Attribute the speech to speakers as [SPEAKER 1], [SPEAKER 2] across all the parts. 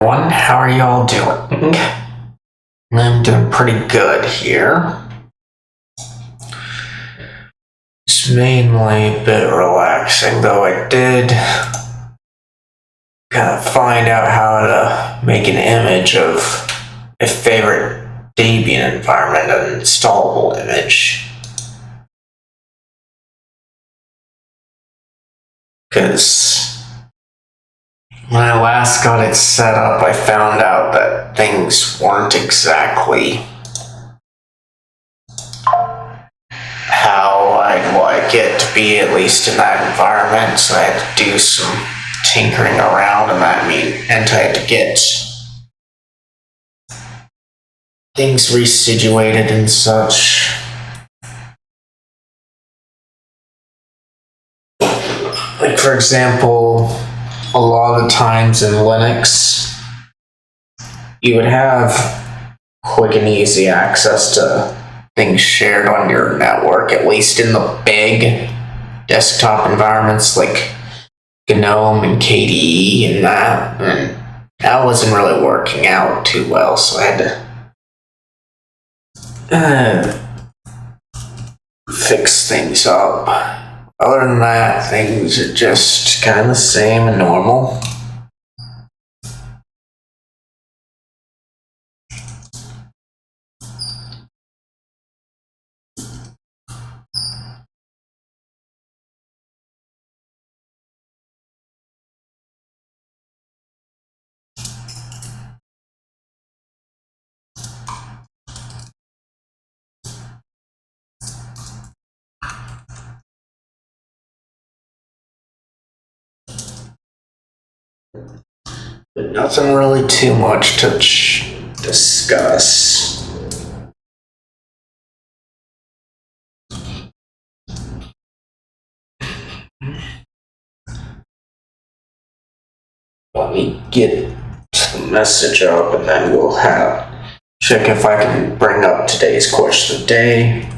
[SPEAKER 1] How are y'all doing? I'm doing pretty good here. It's mainly a bit relaxing, though I did kind of find out how to make an image of my favorite Debian environment, an installable image. Because when I last got it set up, I found out that things weren't exactly how I'd like it to be, at least in that environment, so I had to do some tinkering around, and I had to get things resituated and such. Like, for example, a lot of times in Linux, you would have quick and easy access to things shared on your network, at least in the big desktop environments like GNOME and KDE and that wasn't really working out too well, so I had to fix things up. Other than that, things are just kind of the same and normal. But nothing really too much to discuss. Let me get the message up, and then we'll check if I can bring up today's question of the day,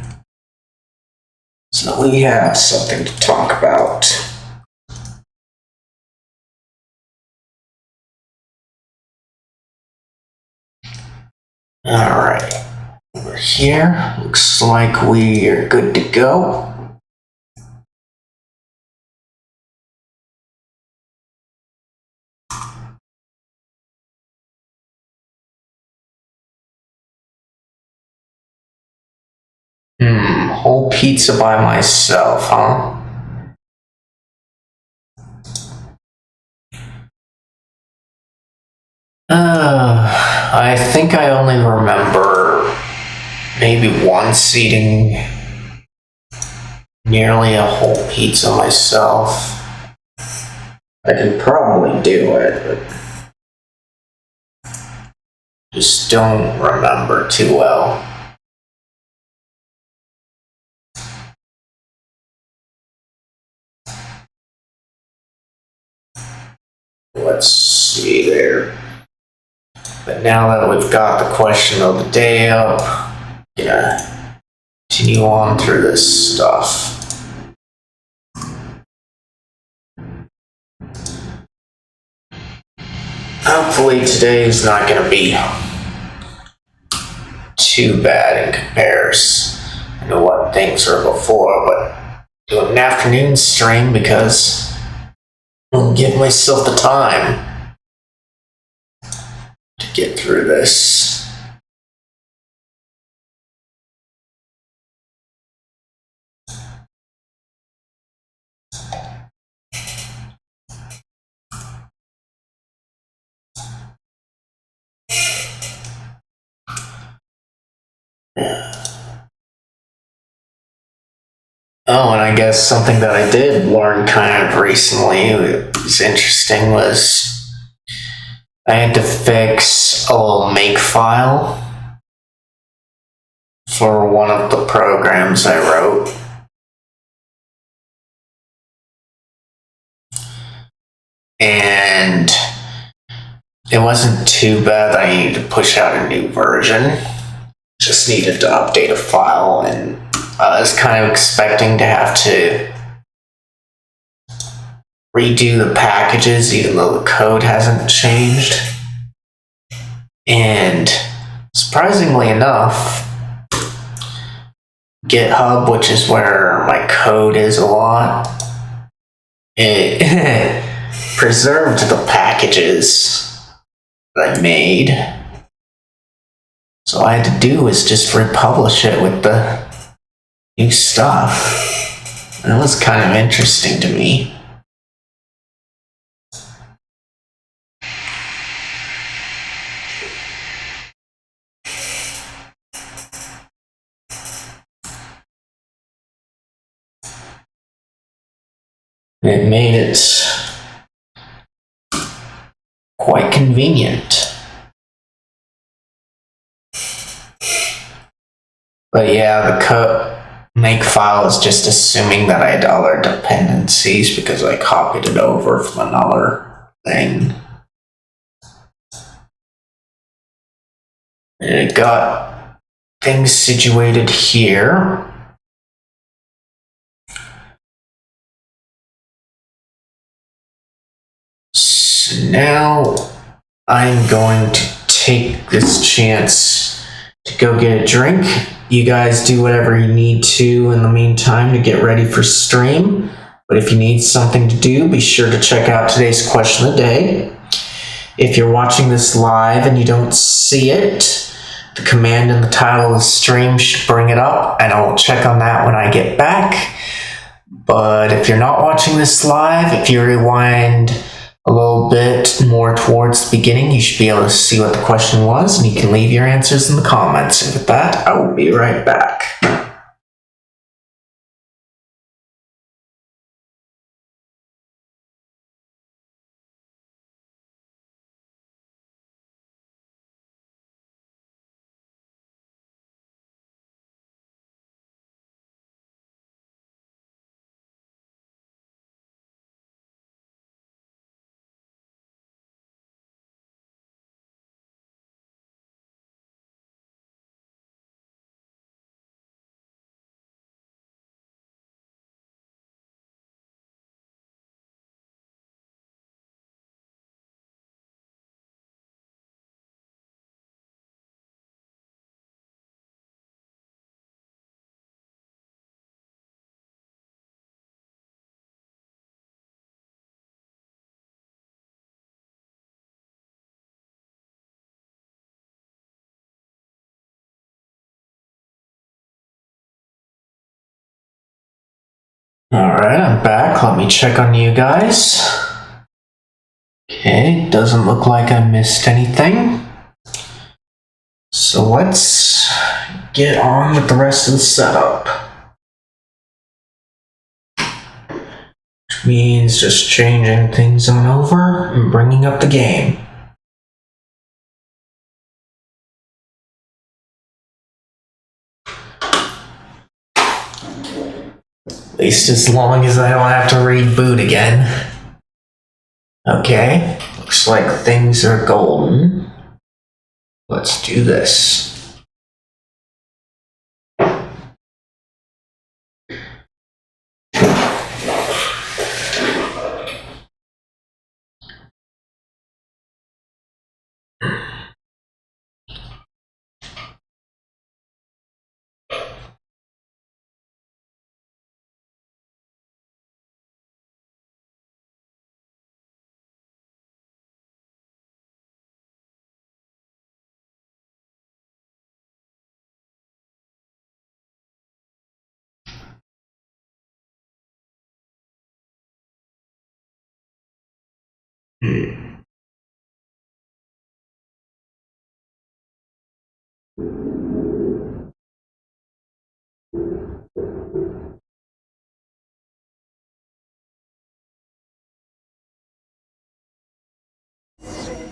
[SPEAKER 1] so we have something to talk about. Alright, we're here. Looks like we are good to go. Whole pizza by myself, huh? I think I only remember maybe once eating nearly a whole pizza myself. I can probably do it, but just don't remember too well. Let's see there. But now that we've got the question of the day up, gonna continue on through this stuff. Hopefully today's not gonna be too bad in comparison to what things were before, but do an afternoon stream because I'll give myself the time to get through this. Oh, and I guess something that I did learn kind of recently that was interesting was I had to fix a little makefile for one of the programs I wrote. And it wasn't too bad that I needed to push out a new version. Just needed to update a file, and I was kind of expecting to have to redo the packages even though the code hasn't changed. surprisingly enough, GitHub, which is where my code is a lot, it preserved the packages that I made. So all I had to do was just republish it with the new stuff. That was kind of interesting to me. It made it quite convenient. But yeah, the code make file is just assuming that I had other dependencies because I copied it over from another thing. And it got things situated here. So now I'm going to take this chance to go get a drink. You guys do whatever you need to in the meantime to get ready for stream. But if you need something to do, be sure to check out today's question of the day. If you're watching this live and you don't see it, the command in the title of the stream should bring it up, and I'll check on that when I get back. But if you're not watching this live, if you rewind a little bit more towards the beginning, you should be able to see what the question was, and you can leave your answers in the comments. And with that, I will be right back. Alright, I'm back. Let me check on you guys. Okay, doesn't look like I missed anything. So let's get on with the rest of the setup. Which means just changing things on over and bringing up the game. At least as long as I don't have to reboot again. Okay, looks like things are golden. Let's do this.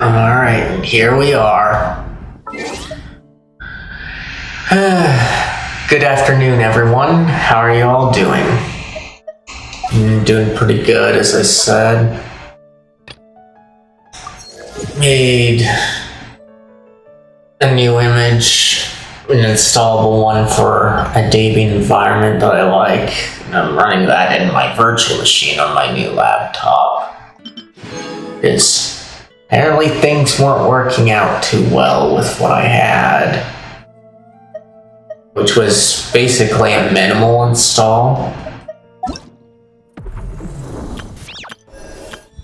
[SPEAKER 1] Alright, here we are. Good afternoon, everyone. How are you all doing? Doing pretty good, as I said. Made a new image, an installable one for a Debian environment that I like. And I'm running that in my virtual machine on my new laptop. It's Apparently things weren't working out too well with what I had, which was basically a minimal install.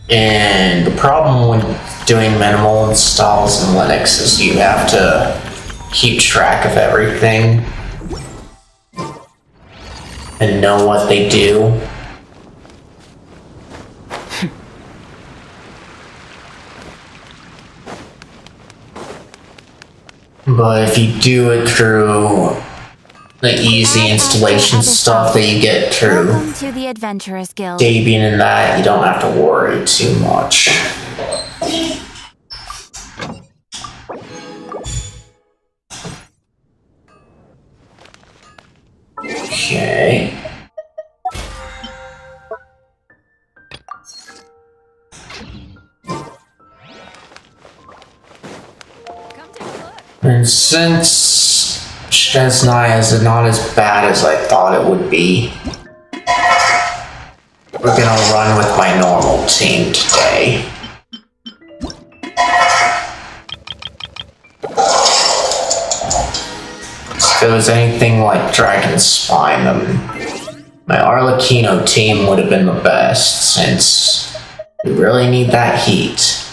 [SPEAKER 1] And the problem with doing minimal installs in Linux is you have to keep track of everything and know what they do. But if you do it through the easy installation stuff that you get through Debian and that, you don't have to worry too much. Okay. And since Snezhnaya is not as bad as I thought it would be, we're gonna run with my normal team today. If it was anything like Dragon Spine, my Arlecchino team would have been the best, since we really need that heat.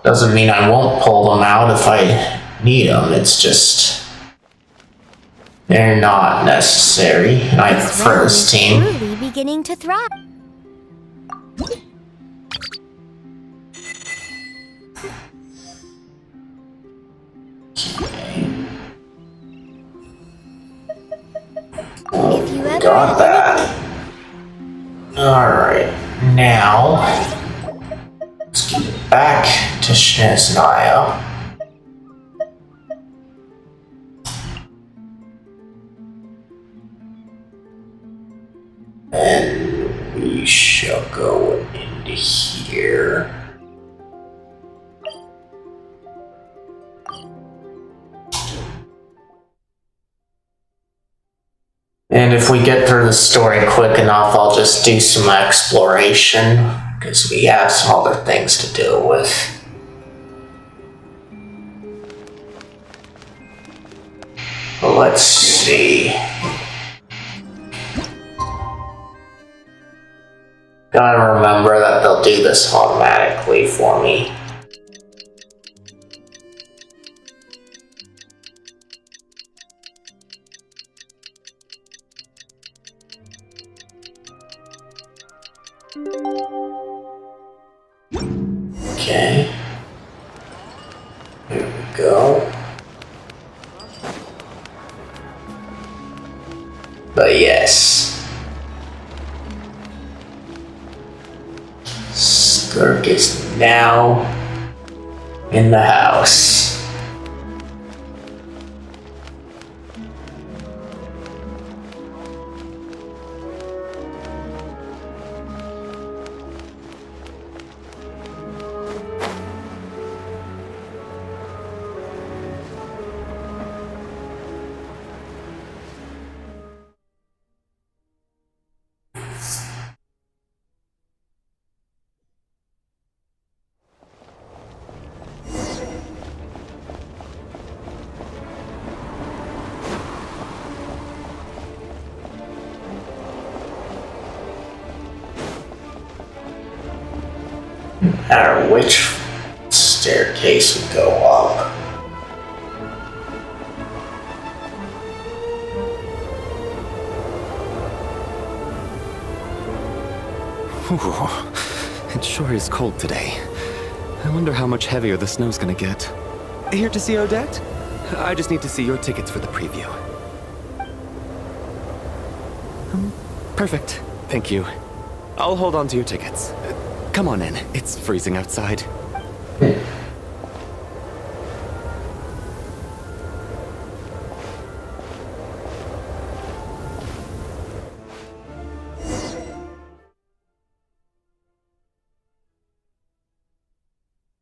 [SPEAKER 1] Doesn't mean I won't pull them out if I need them, it's just they're not necessary, and I prefer this team.
[SPEAKER 2] Truly beginning to thrive.
[SPEAKER 1] Oh, got that. Alright, now let's get back to Snezhnaya. And we shall go into here. And if we get through the story quick enough, I'll just do some exploration, because we have some other things to deal with. Let's see. Gotta remember that they'll do this automatically for me. Okay. Here we go. But yes. Skirk is now in the house. No matter which staircase we go up.
[SPEAKER 3] Ooh, it sure is cold today. I wonder how much heavier the snow's gonna get. Here to see Odette? I just need to see your tickets for the preview. Perfect. Thank you. I'll hold on to your tickets. Come on in. It's freezing outside.
[SPEAKER 1] At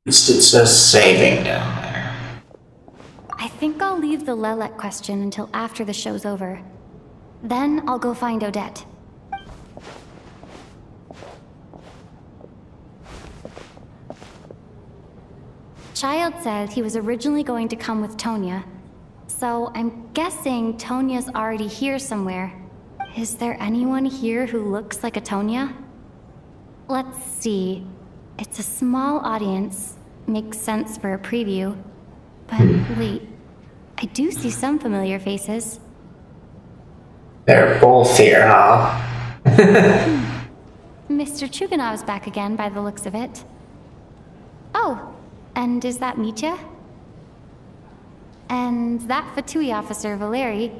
[SPEAKER 1] least it says saving down there.
[SPEAKER 2] I think I'll leave the Lelek question until after the show's over. Then I'll go find Odette. Child said he was originally going to come with Tonya. So I'm guessing Tonya's already here somewhere. Is there anyone here who looks like a Tonya? Let's see. It's a small audience. Makes sense for a preview. But wait, I do see some familiar faces.
[SPEAKER 1] They're both here, huh?
[SPEAKER 2] Mr. Chuganov's back again by the looks of it. Oh, and is that Mitya? And that Fatui officer, Valeri.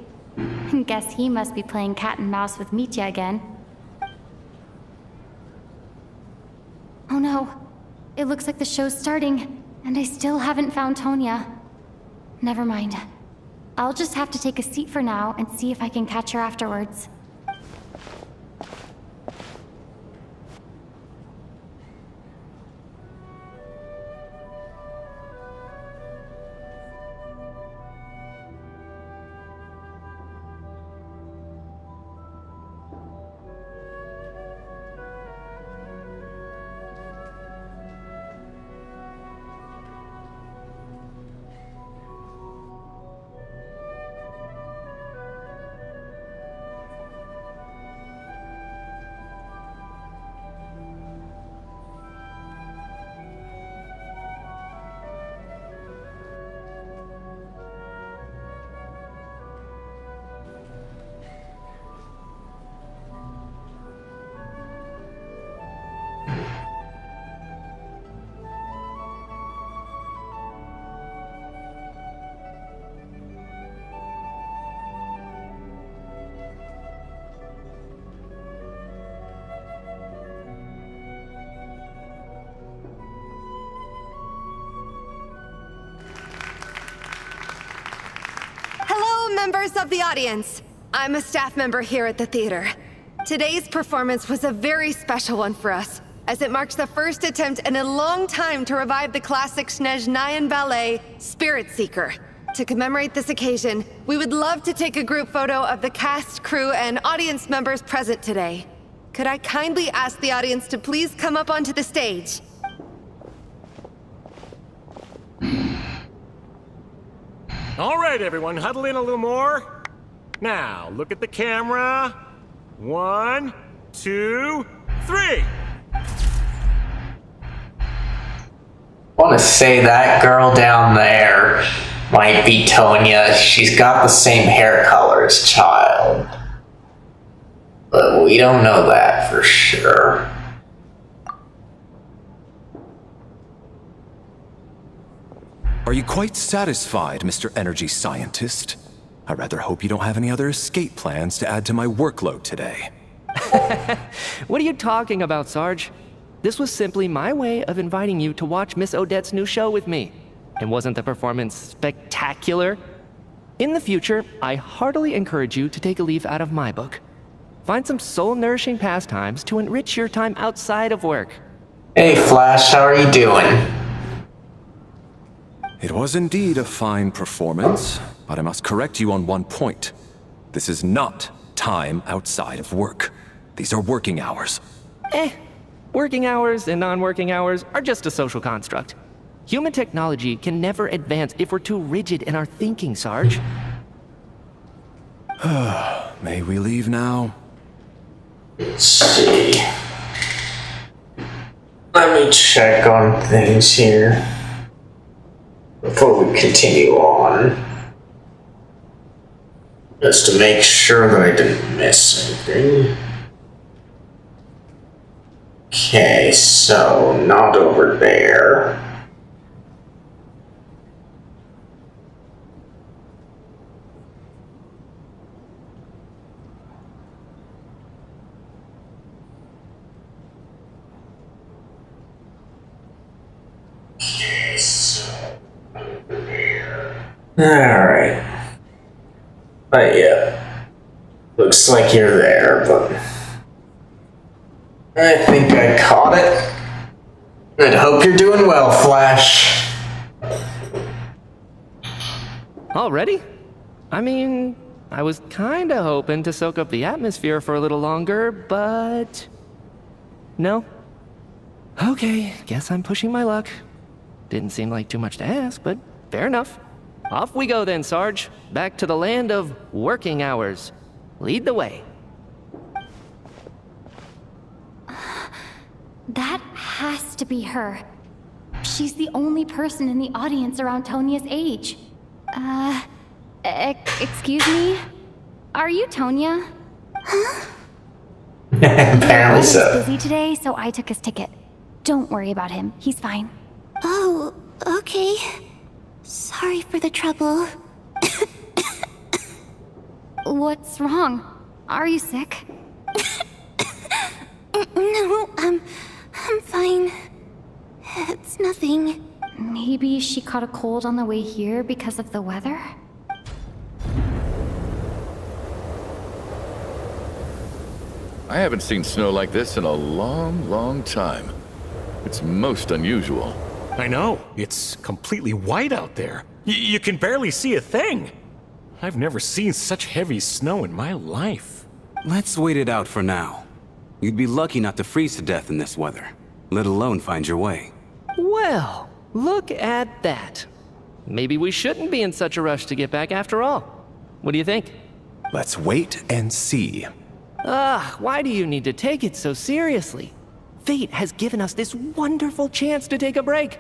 [SPEAKER 2] Guess he must be playing cat and mouse with Mitya again. Oh no, it looks like the show's starting, and I still haven't found Tonya. Never mind. I'll just have to take a seat for now and see if I can catch her afterwards.
[SPEAKER 4] Members of the audience, I'm a staff member here at the theater. Today's performance was a very special one for us, as it marks the first attempt in a long time to revive the classic Snezhnayan ballet, Spirit Seeker. To commemorate this occasion, we would love to take a group photo of the cast, crew, and audience members present today. Could I kindly ask the audience to please come up onto the stage?
[SPEAKER 5] All right, everyone, huddle in a little more. Now, look at the camera. 1, 2, 3.
[SPEAKER 1] Want to say that girl down there might be Tonya. She's got the same hair color as Child. But we don't know that for sure.
[SPEAKER 6] Are you quite satisfied, Mr. Energy Scientist? I rather hope you don't have any other escape plans to add to my workload today.
[SPEAKER 7] What are you talking about, Sarge? This was simply my way of inviting you to watch Miss Odette's new show with me. And wasn't the performance spectacular? In the future, I heartily encourage you to take a leaf out of my book. Find some soul-nourishing pastimes to enrich your time outside of work.
[SPEAKER 1] Hey Flash, how are you doing?
[SPEAKER 6] It was indeed a fine performance, but I must correct you on one point. This is not time outside of work. These are working hours.
[SPEAKER 7] Working hours and non-working hours are just a social construct. Human technology can never advance if we're too rigid in our thinking, Sarge.
[SPEAKER 6] May we leave now?
[SPEAKER 1] Let's see. Let me check on things here before we continue on. Just to make sure that I didn't miss anything. Okay, so not over there. Okay, so over there. Alright. But yeah. Looks like you're there, but I think I caught it. And hope you're doing well, Flash.
[SPEAKER 7] Already? I mean, I was kinda hoping to soak up the atmosphere for a little longer, but... no? Okay, guess I'm pushing my luck. Didn't seem like too much to ask, but fair enough. Off we go then, Sarge. Back to the land of working hours. Lead the way.
[SPEAKER 2] That has to be her. She's the only person in the audience around Tonia's age. Excuse me? Are you Tonia?
[SPEAKER 1] Apparently
[SPEAKER 2] He's
[SPEAKER 1] so.
[SPEAKER 2] busy today, so I took his ticket. Don't worry about him. He's fine.
[SPEAKER 8] Oh, okay. Sorry for the trouble.
[SPEAKER 2] What's wrong? Are you sick?
[SPEAKER 8] No, I'm fine. It's nothing.
[SPEAKER 2] Maybe she caught a cold on the way here because of the weather?
[SPEAKER 9] I haven't seen snow like this in a long, long time. It's most unusual.
[SPEAKER 5] I know. It's completely white out there. You can barely see a thing. I've never seen such heavy snow in my life.
[SPEAKER 10] Let's wait it out for now. You'd be lucky not to freeze to death in this weather, let alone find your way.
[SPEAKER 7] Well, look at that. Maybe we shouldn't be in such a rush to get back after all. What do you think?
[SPEAKER 6] Let's wait and see.
[SPEAKER 7] Why do you need to take it so seriously? Fate has given us this wonderful chance to take a break.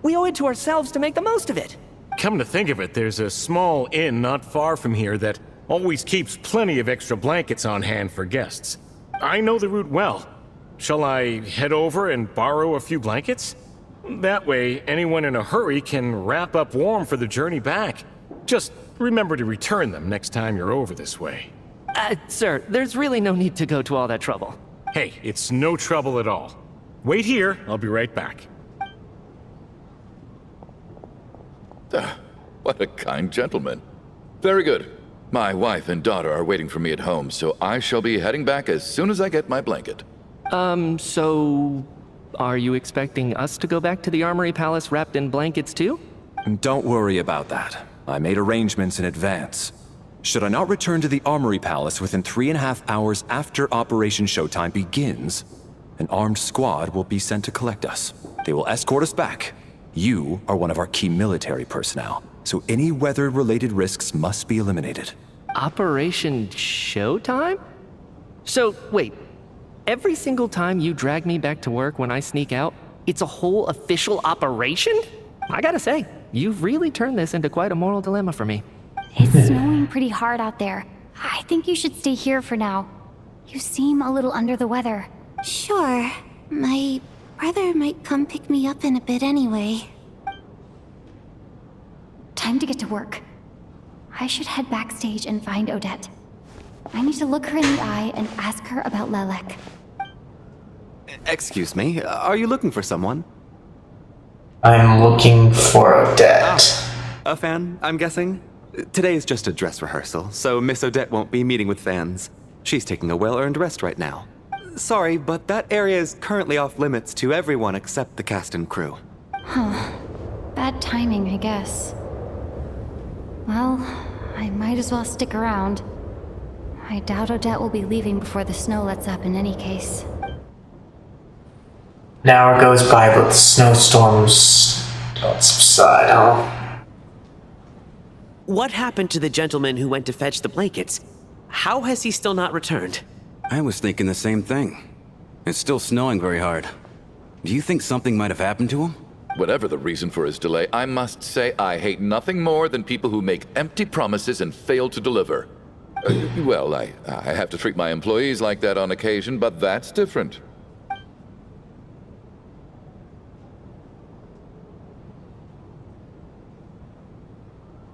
[SPEAKER 7] We owe it to ourselves to make the most of it.
[SPEAKER 5] Come to think of it, there's a small inn not far from here that always keeps plenty of extra blankets on hand for guests. I know the route well. Shall I head over and borrow a few blankets? That way, anyone in a hurry can wrap up warm for the journey back. Just remember to return them next time you're over this way.
[SPEAKER 7] Sir, there's really no need to go to all that trouble.
[SPEAKER 5] Hey, it's no trouble at all. Wait here, I'll be right back.
[SPEAKER 9] What a kind gentleman. Very good. My wife and daughter are waiting for me at home, so I shall be heading back as soon as I get my blanket.
[SPEAKER 7] So... are you expecting us to go back to the Armory Palace wrapped in blankets too?
[SPEAKER 6] Don't worry about that. I made arrangements in advance. Should I not return to the Armory Palace within 3.5 hours after Operation Showtime begins, an armed squad will be sent to collect us. They will escort us back. You are one of our key military personnel, so any weather-related risks must be eliminated.
[SPEAKER 7] Operation Showtime? So, wait. Every single time you drag me back to work when I sneak out, it's a whole official operation? I gotta say, you've really turned this into quite a moral dilemma for me.
[SPEAKER 2] It's snowing pretty hard out there. I think you should stay here for now. You seem a little under the weather.
[SPEAKER 8] Sure. My brother might come pick me up in a bit anyway.
[SPEAKER 2] Time to get to work. I should head backstage and find Odette. I need to look her in the eye and ask her about Lelek.
[SPEAKER 3] Excuse me, are you looking for someone?
[SPEAKER 1] I'm looking for Odette.
[SPEAKER 3] A fan, I'm guessing? Today is just a dress rehearsal, so Miss Odette won't be meeting with fans. She's taking a well-earned rest right now. Sorry, but that area is currently off limits to everyone except the cast and crew.
[SPEAKER 2] Huh. Bad timing, I guess. Well, I might as well stick around. I doubt Odette will be leaving before the snow lets up in any case.
[SPEAKER 1] An hour goes by, but the snowstorms don't subside, huh?
[SPEAKER 11] What happened to the gentleman who went to fetch the blankets? How has he still not returned?
[SPEAKER 10] I was thinking the same thing. It's still snowing very hard. Do you think something might have happened to him?
[SPEAKER 9] Whatever the reason for his delay, I must say I hate nothing more than people who make empty promises and fail to deliver. Well, I have to treat my employees like that on occasion, but that's different.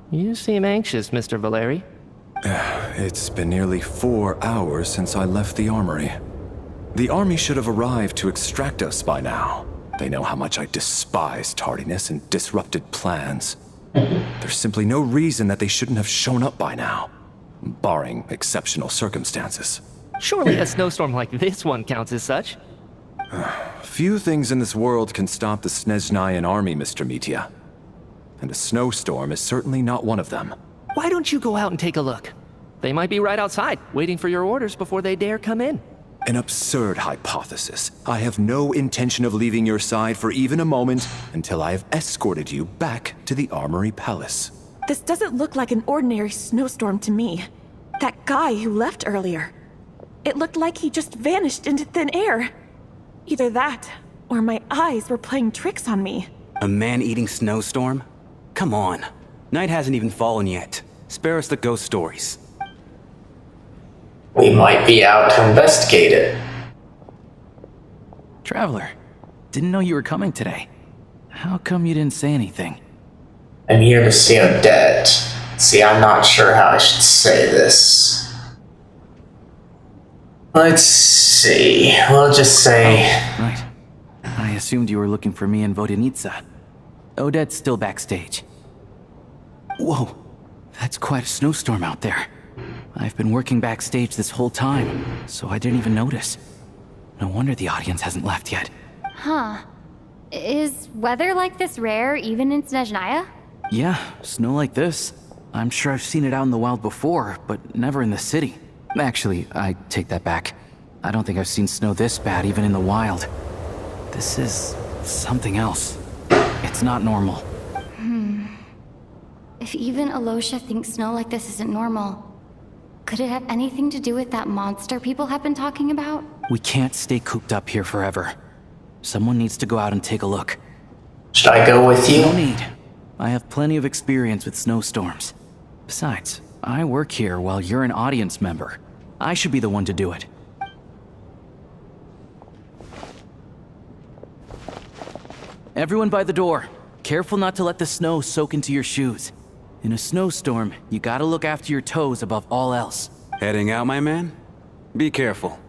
[SPEAKER 7] You seem anxious, Mr. Valeri.
[SPEAKER 6] It's been nearly 4 hours since I left the armory. The army should have arrived to extract us by now. They know how much I despise tardiness and disrupted plans. There's simply no reason that they shouldn't have shown up by now, barring exceptional circumstances.
[SPEAKER 7] Surely a snowstorm like this one counts as such.
[SPEAKER 6] Few things in this world can stop the Snezhnayan army, Mr. Mitya. And a snowstorm is certainly not one of them.
[SPEAKER 7] Why don't you go out and take a look? They might be right outside, waiting for your orders before they dare come in.
[SPEAKER 6] An absurd hypothesis. I have no intention of leaving your side for even a moment until I have escorted you back to the Armory Palace.
[SPEAKER 12] This doesn't look like an ordinary snowstorm to me. That guy who left earlier. It looked like he just vanished into thin air. Either that, or my eyes were playing tricks on me.
[SPEAKER 10] A man-eating snowstorm? Come on. Night hasn't even fallen yet. Spare us the ghost stories.
[SPEAKER 1] We might be out to investigate it.
[SPEAKER 13] Traveler, didn't know you were coming today. How come you didn't say anything?
[SPEAKER 1] I'm here to see Odette. See, I'm not sure how I should say this. Let's see. We'll just say...
[SPEAKER 13] Right. I assumed you were looking for me and Vodenitsa. Odette's still backstage. Whoa, that's quite a snowstorm out there. I've been working backstage this whole time, so I didn't even notice. No wonder the audience hasn't left yet.
[SPEAKER 2] Huh. Is weather like this rare even in Snezhnaya?
[SPEAKER 13] Yeah, snow like this. I'm sure I've seen it out in the wild before, but never in the city. Actually, I take that back. I don't think I've seen snow this bad even in the wild. This is something else. It's not normal.
[SPEAKER 2] If even Alosha thinks snow like this isn't normal, could it have anything to do with that monster people have been talking about?
[SPEAKER 13] We can't stay cooped up here forever. Someone needs to go out and take a look.
[SPEAKER 1] Should I go with you?
[SPEAKER 13] No need. I have plenty of experience with snowstorms. Besides, I work here while you're an audience member. I should be the one to do it. Everyone by the door. Careful not to let the snow soak into your shoes. In a snowstorm, you gotta look after your toes above all else.
[SPEAKER 10] Heading out, my man? Be careful.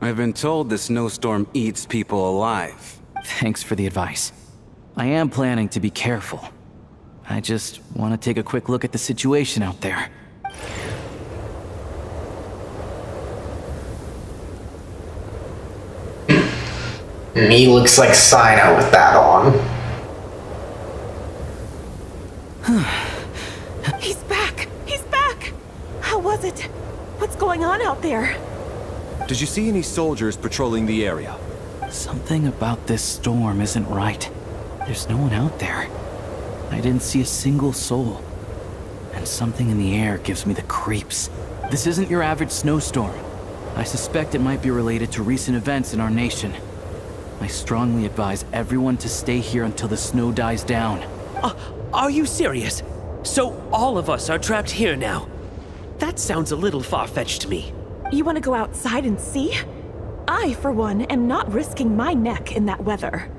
[SPEAKER 10] I've been told the snowstorm eats people alive.
[SPEAKER 13] Thanks for the advice. I am planning to be careful. I just want to take a quick look at the situation out there.
[SPEAKER 1] Me looks like Sino with that on.
[SPEAKER 12] He's back! He's back! How was it? What's going on out there?
[SPEAKER 6] Did you see any soldiers patrolling the area?
[SPEAKER 13] Something about this storm isn't right. There's no one out there. I didn't see a single soul. And something in the air gives me the creeps. This isn't your average snowstorm. I suspect it might be related to recent events in our nation. I strongly advise everyone to stay here until the snow dies down.
[SPEAKER 11] Are you serious? So all of us are trapped here now? That sounds a little far-fetched to me.
[SPEAKER 12] You want to go outside and see? I, for one, am not risking my neck in that weather.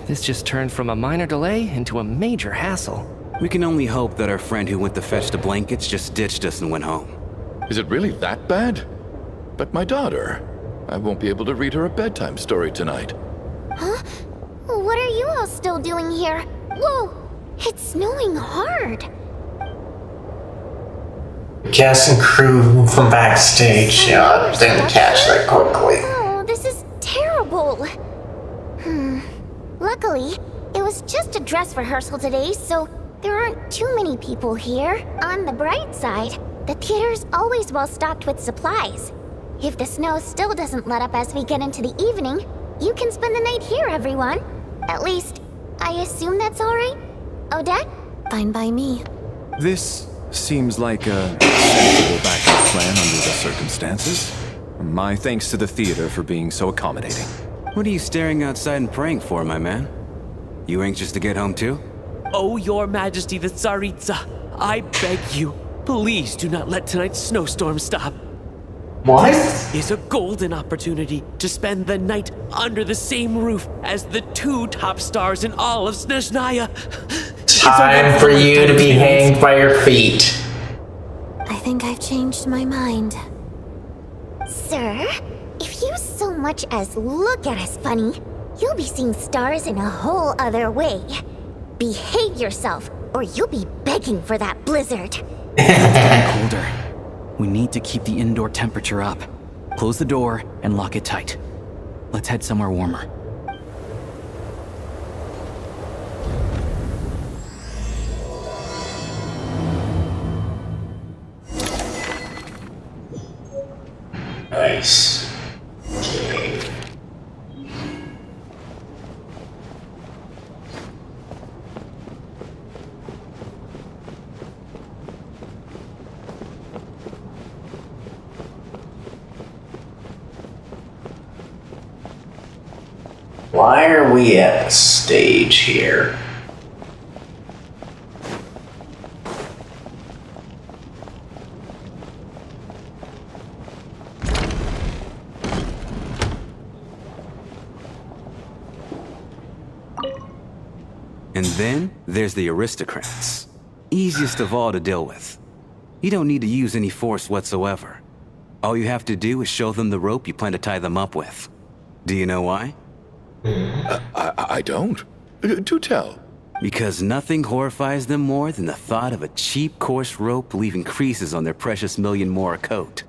[SPEAKER 7] This just turned from a minor delay into a major hassle.
[SPEAKER 10] We can only hope that our friend who went to fetch the blankets just ditched us and went home.
[SPEAKER 9] Is it really that bad? But my daughter, I won't be able to read her a bedtime story tonight.
[SPEAKER 8] Huh? What are you all still doing here? Whoa! It's snowing hard.
[SPEAKER 1] Cast and crew from backstage. Yeah, didn't catch that quickly.
[SPEAKER 8] Oh, this is terrible. Luckily, it was just a dress rehearsal today, so there aren't too many people here. On the bright side, the theater's always well stocked with supplies. If the snow still doesn't let up as we get into the evening, you can spend the night here, everyone. At least, I assume that's alright? Odette? Fine by me.
[SPEAKER 6] This seems like a sensible backup plan under the circumstances. My thanks to the theater for being so accommodating.
[SPEAKER 10] What are you staring outside and praying for, my man? You anxious to get home too?
[SPEAKER 11] Oh, your majesty the Tsaritsa, I beg you, please do not let tonight's snowstorm stop.
[SPEAKER 1] What?
[SPEAKER 11] This is a golden opportunity to spend the night under the same roof as the two top stars in all of Snezhnaya.
[SPEAKER 1] Time for you to be hanged by your feet.
[SPEAKER 8] I think I've changed my mind. Sir, if you so much as look at us funny, you'll be seeing stars in a whole other way. Behave yourself, or you'll be begging for that blizzard.
[SPEAKER 13] It's getting colder. We need to keep the indoor temperature up. Close the door and lock it tight. Let's head somewhere warmer.
[SPEAKER 1] Nice. Why are we at the stage here?
[SPEAKER 10] And then there's the aristocrats. Easiest of all to deal with. You don't need to use any force whatsoever. All you have to do is show them the rope you plan to tie them up with. Do you know why?
[SPEAKER 9] I don't. Do tell.
[SPEAKER 10] Because nothing horrifies them more than the thought of a cheap, coarse rope leaving creases on their precious million more coat.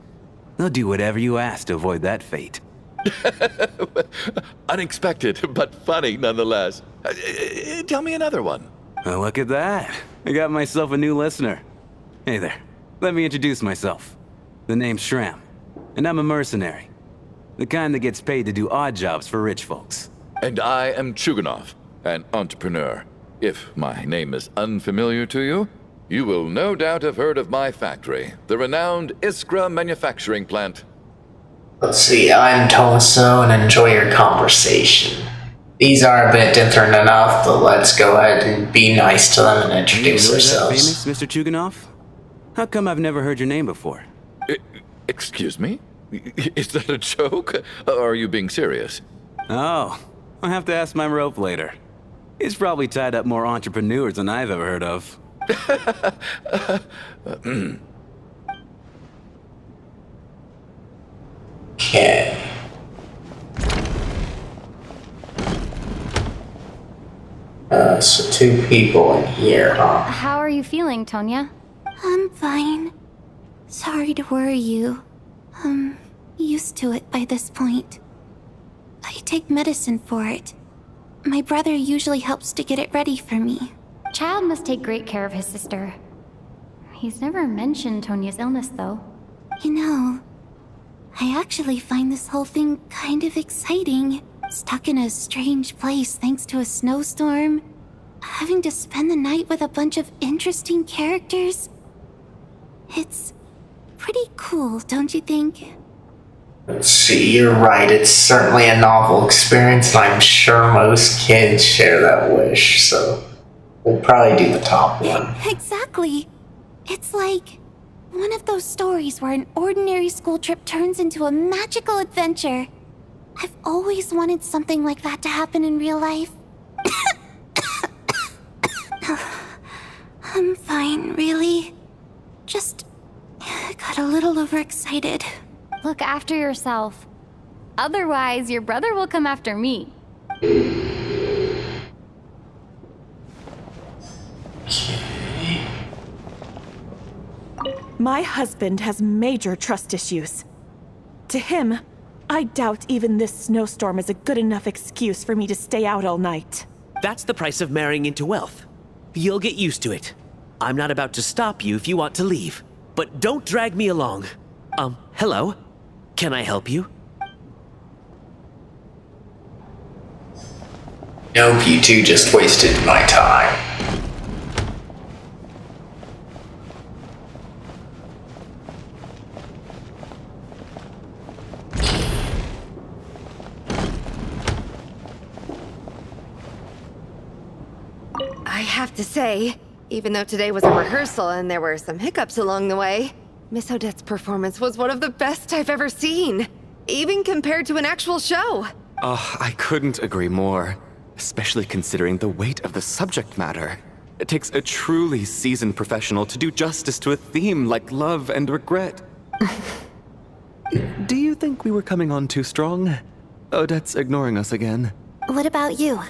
[SPEAKER 10] They'll do whatever you ask to avoid that fate.
[SPEAKER 9] Unexpected, but funny nonetheless. Tell me another one.
[SPEAKER 10] Well, look at that. I got myself a new listener. Hey there. Let me introduce myself. The name's Shram, and I'm a mercenary. The kind that gets paid to do odd jobs for rich folks.
[SPEAKER 9] And I am Chuganov, an entrepreneur. If my name is unfamiliar to you, you will no doubt have heard of my factory, the renowned Iskra manufacturing plant.
[SPEAKER 1] Let's see, I'm Tomaso and enjoy your conversation. These are a bit different enough, but let's go ahead and be nice to them and introduce ourselves.
[SPEAKER 10] Famous, Mr. Chuganov? How come I've never heard your name before?
[SPEAKER 9] Excuse me? Is that a joke? Or are you being serious?
[SPEAKER 10] Oh, I'll have to ask my rope later. It's probably tied up more entrepreneurs than I've ever heard of.
[SPEAKER 1] Okay. So 2 people in here, huh?
[SPEAKER 2] How are you feeling, Tonya?
[SPEAKER 8] I'm fine. Sorry to worry you. I'm used to it by this point. I take medicine for it. My brother usually helps to get it ready for me.
[SPEAKER 2] Child must take great care of his sister. He's never mentioned Tonya's illness, though.
[SPEAKER 8] You know, I actually find this whole thing kind of exciting. Stuck in a strange place thanks to a snowstorm. Having to spend the night with a bunch of interesting characters. It's pretty cool, don't you think?
[SPEAKER 1] Let's see, you're right. It's certainly a novel experience, and I'm sure most kids share that wish, so we'll probably do the top one.
[SPEAKER 8] Exactly. It's like one of those stories where an ordinary school trip turns into a magical adventure. I've always wanted something like that to happen in real life. I'm fine, really. Just got a little overexcited.
[SPEAKER 2] Look after yourself. Otherwise, your brother will come after me.
[SPEAKER 12] My husband has major trust issues. To him, I doubt even this snowstorm is a good enough excuse for me to stay out all night.
[SPEAKER 11] That's the price of marrying into wealth. You'll get used to it. I'm not about to stop you if you want to leave. But don't drag me along. Hello? Can I help you?
[SPEAKER 1] Nope, you two just wasted my time.
[SPEAKER 4] I have to say, even though today was a rehearsal and there were some hiccups along the way, Miss Odette's performance was one of the best I've ever seen, even compared to an actual show.
[SPEAKER 3] Oh, I couldn't agree more, especially considering the weight of the subject matter. It takes a truly seasoned professional to do justice to a theme like love and regret. Do you think we were coming on too strong? Odette's ignoring us again.
[SPEAKER 8] What about you?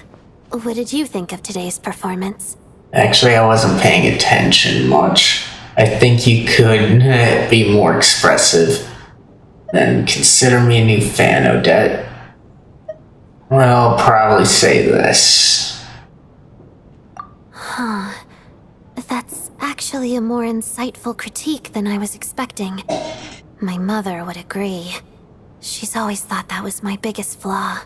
[SPEAKER 8] What did you think of today's performance?
[SPEAKER 1] Actually, I wasn't paying attention much. I think you could be more expressive. And consider me a new fan, Odette. Well, I'll probably say this.
[SPEAKER 8] Huh. That's actually a more insightful critique than I was expecting. My mother would agree. She's always thought that was my biggest flaw.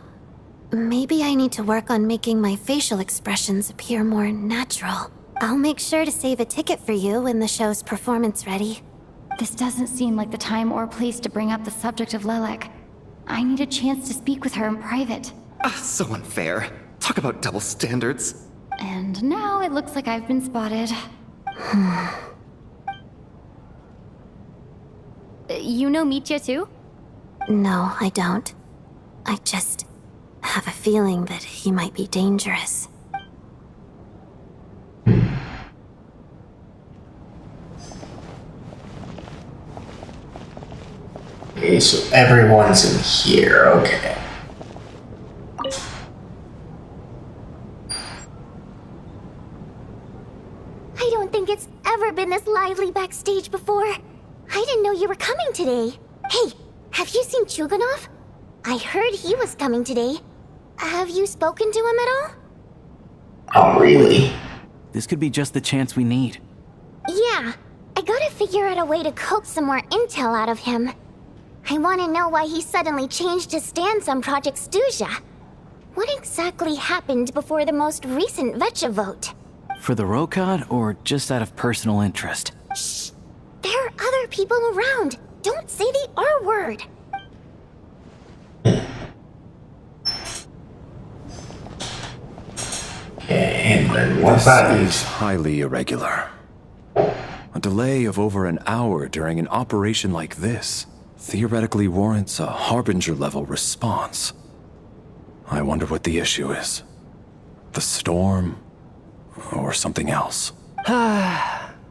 [SPEAKER 8] Maybe I need to work on making my facial expressions appear more natural. I'll make sure to save a ticket for you when the show's performance ready.
[SPEAKER 2] This doesn't seem like the time or place to bring up the subject of Lelek. I need a chance to speak with her in private.
[SPEAKER 3] So unfair. Talk about double standards.
[SPEAKER 2] And now it looks like I've been spotted. You know Mitya too?
[SPEAKER 8] No, I don't. I just have a feeling that he might be dangerous.
[SPEAKER 1] Okay, so everyone's in here, okay.
[SPEAKER 8] I don't think it's ever been this lively backstage before. I didn't know you were coming today. Hey, have you seen Chuganov? I heard he was coming today. Have you spoken to him at all?
[SPEAKER 1] Oh, really?
[SPEAKER 13] This could be just the chance we need.
[SPEAKER 8] Yeah, I gotta figure out a way to coax some more intel out of him. I want to know why he suddenly changed his stance on Project Snezhnaya. What exactly happened before the most recent Vetcha vote?
[SPEAKER 13] For the Rokad, or just out of personal interest?
[SPEAKER 8] Shh! There are other people around. Don't say the R word.
[SPEAKER 1] Okay, and then what
[SPEAKER 6] This
[SPEAKER 1] about you?
[SPEAKER 6] is highly irregular. A delay of over an hour during an operation like this theoretically warrants a Harbinger-level response. I wonder what the issue is. The storm, or something else.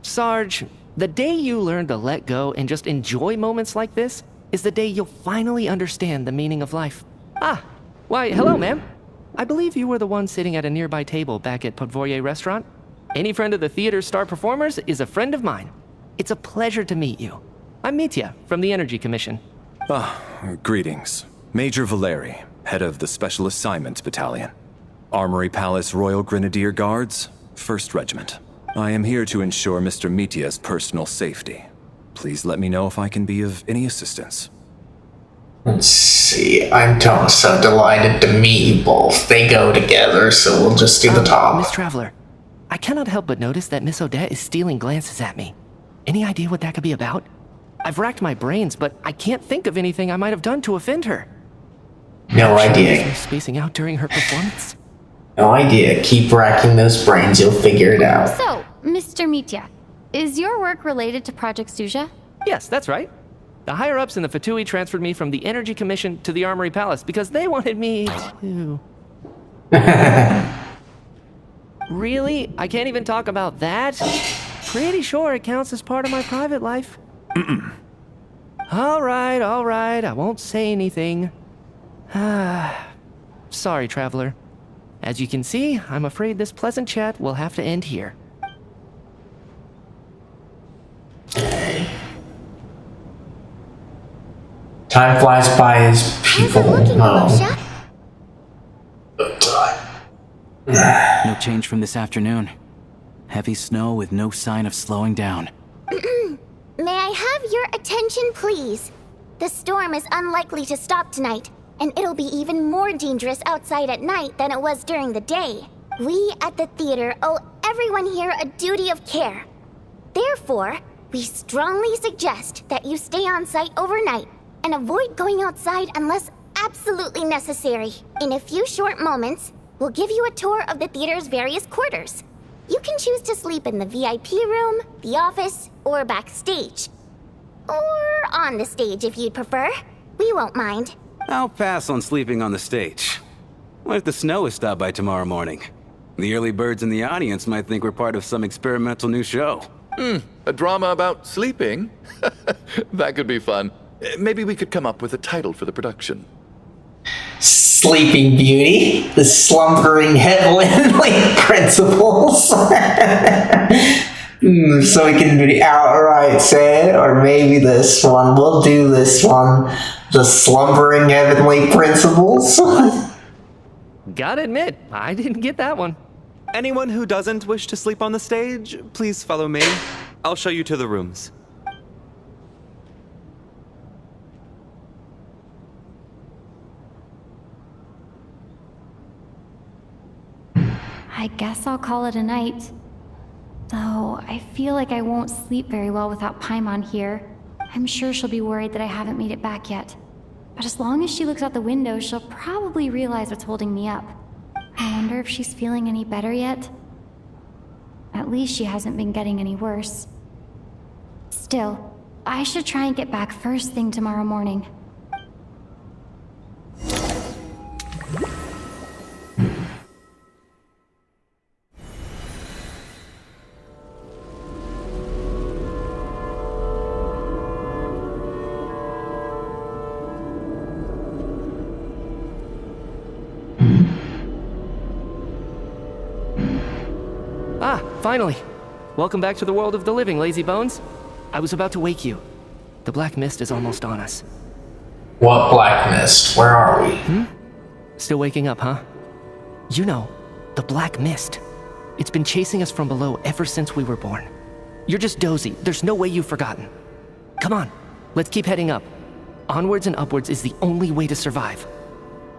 [SPEAKER 7] Sarge, the day you learn to let go and just enjoy moments like this is the day you'll finally understand the meaning of life. Why, hello, ma'am. I believe you were the one sitting at a nearby table back at Podvorye Restaurant. Any friend of the theater's star performers is a friend of mine. It's a pleasure to meet you. I'm Mitya, from the Energy Commission.
[SPEAKER 6] Greetings. Major Valeri, head of the Special Assignments Battalion. Armory Palace Royal Grenadier Guards, 1st Regiment. I am here to ensure Mr. Mitya's personal safety. Please let me know if I can be of any assistance.
[SPEAKER 1] Let's see, I'm so delighted to meet you both. They go together, so we'll just do the top.
[SPEAKER 7] Miss Traveler, I cannot help but notice that Miss Odette is stealing glances at me. Any idea what that could be about? I've racked my brains, but I can't think of anything I might have done to offend her.
[SPEAKER 1] No idea.
[SPEAKER 7] Was spacing out during her performance?
[SPEAKER 1] No idea. Keep racking those brains, you'll figure it out.
[SPEAKER 2] So, Mr. Mitya, is your work related to Project Snezhnaya?
[SPEAKER 7] Yes, that's right. The higher-ups in the Fatui transferred me from the Energy Commission to the Armory Palace because they wanted me to... Really? I can't even talk about that? Pretty sure it counts as part of my private life. All right, I won't say anything. Sorry, Traveler. As you can see, I'm afraid this pleasant chat will have to end here.
[SPEAKER 1] Time flies by as people know.
[SPEAKER 13] No change from this afternoon. Heavy snow with no sign of slowing down.
[SPEAKER 8] May I have your attention, please? The storm is unlikely to stop tonight, and it'll be even more dangerous outside at night than it was during the day. We at the theater owe everyone here a duty of care. Therefore, we strongly suggest that you stay on site overnight and avoid going outside unless absolutely necessary. In a few short moments, we'll give you a tour of the theater's various quarters. You can choose to sleep in the VIP room, the office, or backstage. Or on the stage if you'd prefer. We won't mind.
[SPEAKER 10] I'll pass on sleeping on the stage. What if the snow is stopped by tomorrow morning? The early birds in the audience might think we're part of some experimental new show.
[SPEAKER 9] A drama about sleeping? That could be fun. Maybe we could come up with a title for the production.
[SPEAKER 1] Sleeping Beauty, the slumbering heavenly principles. So we can be outright say it, or maybe this one. We'll do this one. The slumbering heavenly principles.
[SPEAKER 7] Gotta admit, I didn't get that one.
[SPEAKER 3] Anyone who doesn't wish to sleep on the stage, please follow me. I'll show you to the rooms.
[SPEAKER 2] I guess I'll call it a night. Though, I feel like I won't sleep very well without Paimon here. I'm sure she'll be worried that I haven't made it back yet. But as long as she looks out the window, she'll probably realize what's holding me up. I wonder if she's feeling any better yet? At least she hasn't been getting any worse. Still, I should try and get back first thing tomorrow morning.
[SPEAKER 7] Ah, finally! Welcome back to the world of the living, lazy bones. I was about to wake you. The black mist is almost on us.
[SPEAKER 1] What black mist? Where are we?
[SPEAKER 7] Still waking up, huh? You know, the black mist. It's been chasing us from below ever since we were born. You're just dozy. There's no way you've forgotten. Come on, let's keep heading up. Onwards and upwards is the only way to survive.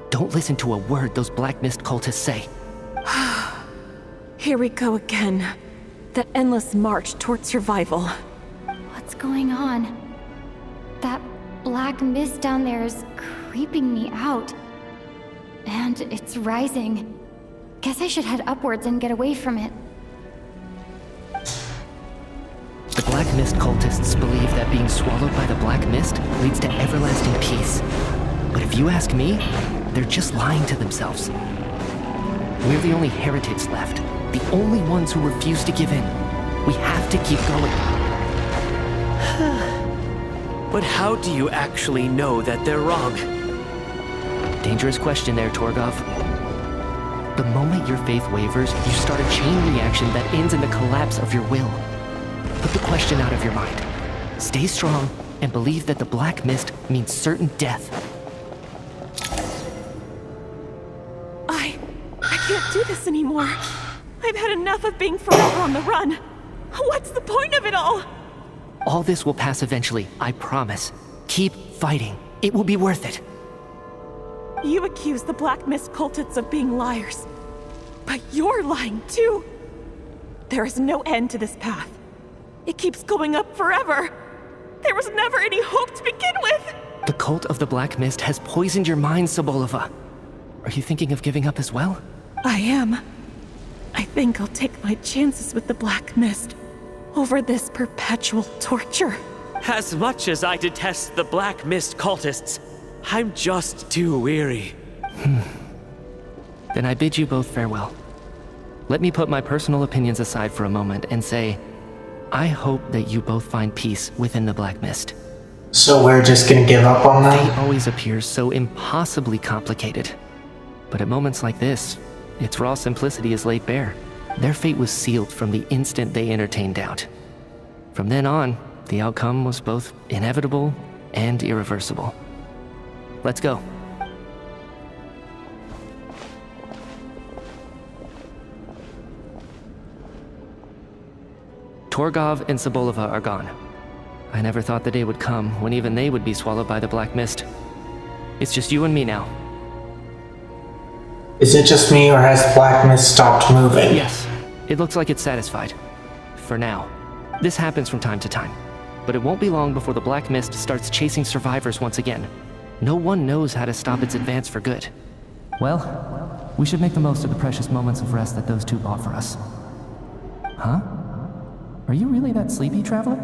[SPEAKER 7] Don't listen to a word those black mist cultists say.
[SPEAKER 12] Here we go again. The endless march toward survival.
[SPEAKER 2] What's going on? That black mist down there is creeping me out. And it's rising. Guess I should head upwards and get away from it.
[SPEAKER 7] The black mist cultists believe that being swallowed by the black mist leads to everlasting peace. But if you ask me, they're just lying to themselves. We're the only heretics left. The only ones who refuse to give in. We have to keep going.
[SPEAKER 11] But how do you actually know that they're wrong?
[SPEAKER 7] Dangerous question there, Torgov. The moment your faith wavers, you start a chain reaction that ends in the collapse of your will. Put the question out of your mind. Stay strong and believe that the black mist means certain death.
[SPEAKER 12] I can't do this anymore. I've had enough of being forever on the run. What's the point of it all?
[SPEAKER 7] All this will pass eventually, I promise. Keep fighting. It will be worth it.
[SPEAKER 12] You accuse the Black Mist cultists of being liars. But you're lying too. There is no end to this path. It keeps going up forever. There was never any hope to begin with.
[SPEAKER 7] The cult of the Black Mist has poisoned your mind, Sobolova. Are you thinking of giving up as well?
[SPEAKER 12] I am. I think I'll take my chances with the Black Mist over this perpetual torture.
[SPEAKER 11] As much as I detest the Black Mist cultists, I'm just too weary.
[SPEAKER 7] Then I bid you both farewell. Let me put my personal opinions aside for a moment and say, I hope that you both find peace within the Black Mist.
[SPEAKER 1] So we're just gonna give up on
[SPEAKER 7] They
[SPEAKER 1] that?
[SPEAKER 7] always appear so impossibly complicated. But at moments like this, its raw simplicity is laid bare. Their fate was sealed from the instant they entertained doubt. From then on, the outcome was both inevitable and irreversible. Let's go. Torgov and Sobolova are gone. I never thought the day would come when even they would be swallowed by the Black Mist. It's just you and me now.
[SPEAKER 1] Is it just me, or has the black mist stopped moving?
[SPEAKER 7] Yes, it looks like it's satisfied. For now. This happens from time to time. But it won't be long before the Black Mist starts chasing survivors once again. No one knows how to stop its advance for good. Well, we should make the most of the precious moments of rest that those two bought for us. Huh? Are you really that sleepy, traveler?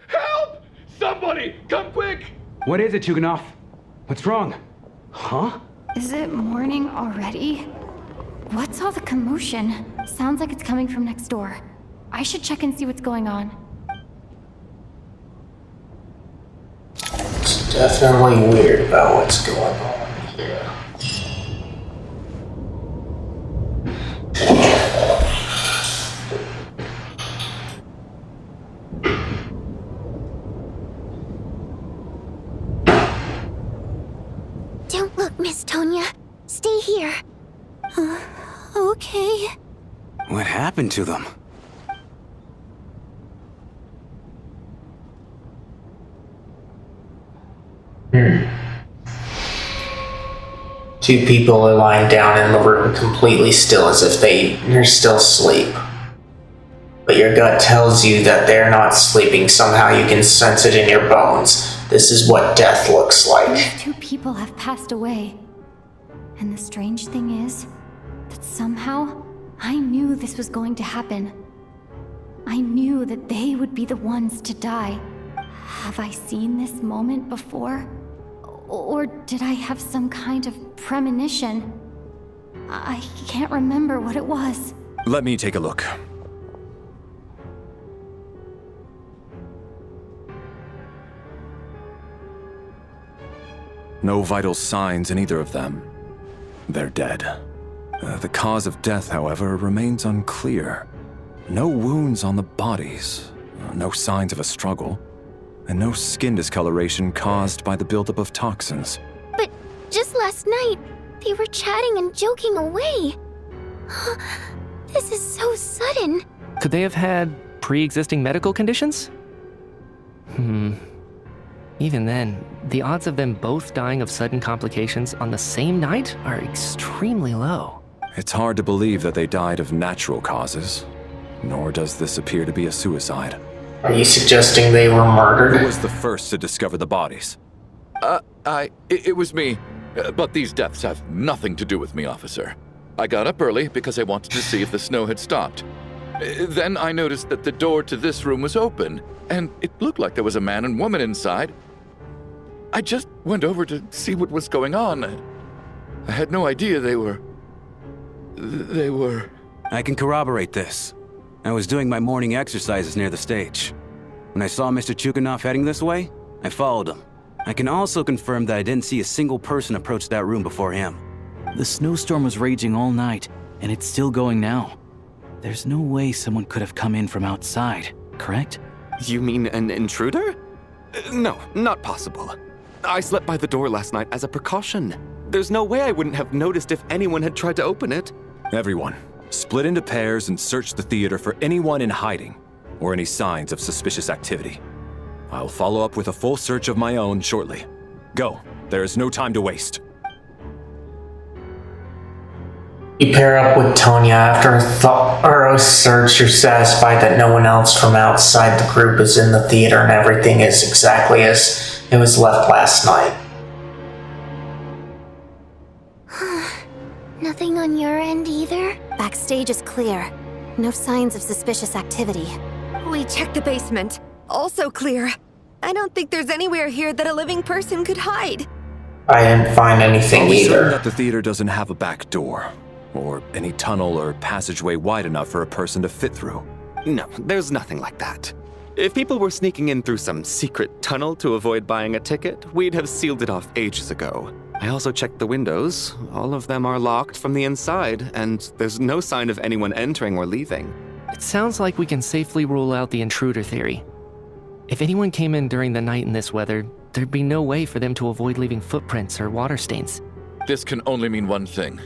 [SPEAKER 14] Help! Somebody, come quick!
[SPEAKER 10] What is it, Chuganov? What's wrong? Huh?
[SPEAKER 2] Is it morning already? What's all the commotion? Sounds like it's coming from next door. I should check and see what's going on.
[SPEAKER 1] It's definitely weird about what's going on here.
[SPEAKER 8] Don't look, Miss Tonya. Stay here. Okay.
[SPEAKER 10] What happened to them?
[SPEAKER 1] Two people are lying down in the room completely still as if they're still asleep. But your gut tells you that they're not sleeping. Somehow you can sense it in your bones. This is what death looks like.
[SPEAKER 2] Those two people have passed away. And the strange thing is that somehow I knew this was going to happen. I knew that they would be the ones to die. Have I seen this moment before? Or did I have some kind of premonition? I can't remember what it was.
[SPEAKER 6] Let me take a look. No vital signs in either of them. They're dead. The cause of death, however, remains unclear. No wounds on the bodies, no signs of a struggle, and no skin discoloration caused by the buildup of toxins.
[SPEAKER 8] But just last night, they were chatting and joking away. This is so sudden.
[SPEAKER 7] Could they have had pre-existing medical conditions? Even then, the odds of them both dying of sudden complications on the same night are extremely low.
[SPEAKER 6] It's hard to believe that they died of natural causes, nor does this appear to be a suicide.
[SPEAKER 1] Are you suggesting they were murdered?
[SPEAKER 6] Who was the first to discover the bodies?
[SPEAKER 9] It was me. But these deaths have nothing to do with me, officer. I got up early because I wanted to see if the snow had stopped. Then I noticed that the door to this room was open, and it looked like there was a man and woman inside. I just went over to see what was going on. I had no idea they were...
[SPEAKER 10] I can corroborate this. I was doing my morning exercises near the stage. When I saw Mr. Chukhanov heading this way, I followed him. I can also confirm that I didn't see a single person approach that room before him.
[SPEAKER 13] The snowstorm was raging all night, and it's still going now. There's no way someone could have come in from outside, correct?
[SPEAKER 3] You mean an intruder? No, not possible. I slept by the door last night as a precaution. There's no way I wouldn't have noticed if anyone had tried to open it.
[SPEAKER 6] Everyone, split into pairs and search the theater for anyone in hiding, or any signs of suspicious activity. I'll follow up with a full search of my own shortly. Go, there is no time to waste.
[SPEAKER 1] You pair up with Tonya. After a thorough search, you're satisfied that no one else from outside the group is in the theater and everything is exactly as it was left last night.
[SPEAKER 8] Nothing on your end either?
[SPEAKER 15] Backstage is clear. No signs of suspicious activity.
[SPEAKER 4] We checked the basement. Also clear. I don't think there's anywhere here that a living person could hide.
[SPEAKER 1] I didn't find anything
[SPEAKER 6] Are we certain
[SPEAKER 1] either.
[SPEAKER 6] that the theater doesn't have a back door? Or any tunnel or passageway wide enough for a person to fit through?
[SPEAKER 3] No, there's nothing like that. If people were sneaking in through some secret tunnel to avoid buying a ticket, we'd have sealed it off ages ago. I also checked the windows. All of them are locked from the inside, and there's no sign of anyone entering or leaving.
[SPEAKER 7] It sounds like we can safely rule out the intruder theory. If anyone came in during the night in this weather, there'd be no way for them to avoid leaving footprints or water stains.
[SPEAKER 9] This can only mean one thing.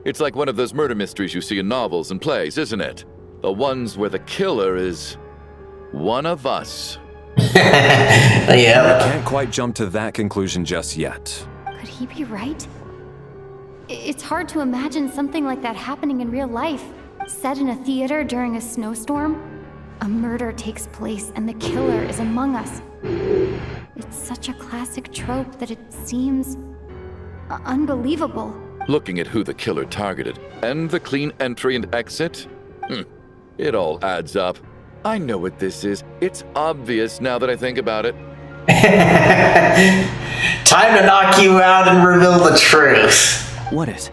[SPEAKER 9] It's like one of those murder mysteries you see in novels and plays, isn't it? The ones where the killer is one of us.
[SPEAKER 1] Yeah.
[SPEAKER 6] I can't quite jump to that conclusion just yet.
[SPEAKER 2] Could he be right? It's hard to imagine something like that happening in real life. Set in a theater during a snowstorm, a murder takes place and the killer is among us. It's such a classic trope that it seems unbelievable.
[SPEAKER 9] Looking at who the killer targeted and the clean entry and exit, it all adds up. I know what this is. It's obvious now that I think about it.
[SPEAKER 1] Time to knock you out and reveal the truth.
[SPEAKER 13] What is?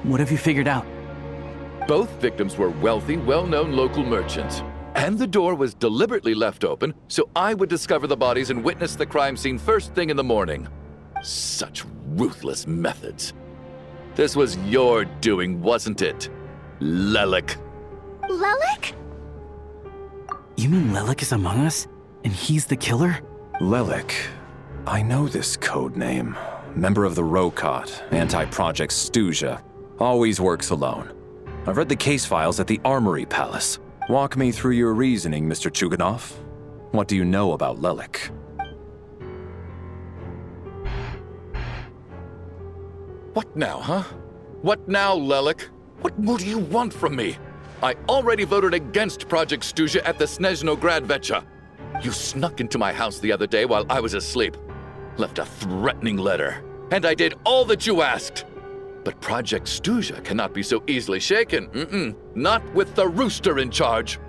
[SPEAKER 13] What have you figured out?
[SPEAKER 9] Both victims were wealthy, well-known local merchants. And the door was deliberately left open so I would discover the bodies and witness the crime scene first thing in the morning. Such ruthless methods. This was your doing, wasn't it, Lelik?
[SPEAKER 8] Lelik?
[SPEAKER 13] You mean Lelik is among us? And he's the killer?
[SPEAKER 6] Lelik. I know this code name. Member of the Rokot, anti-Project Stuzha. Always works alone. I've read the case files at the Armory Palace. Walk me through your reasoning, Mr. Chukhanov. What do you know about Lelik?
[SPEAKER 9] What now, huh? What now, Lelik? What more do you want from me? I already voted against Project Stuzha at the Snezhnaya. You snuck into my house the other day while I was asleep. Left a threatening letter. And I did all that you asked. But Project Stuzha cannot be so easily shaken. Not with the rooster in charge.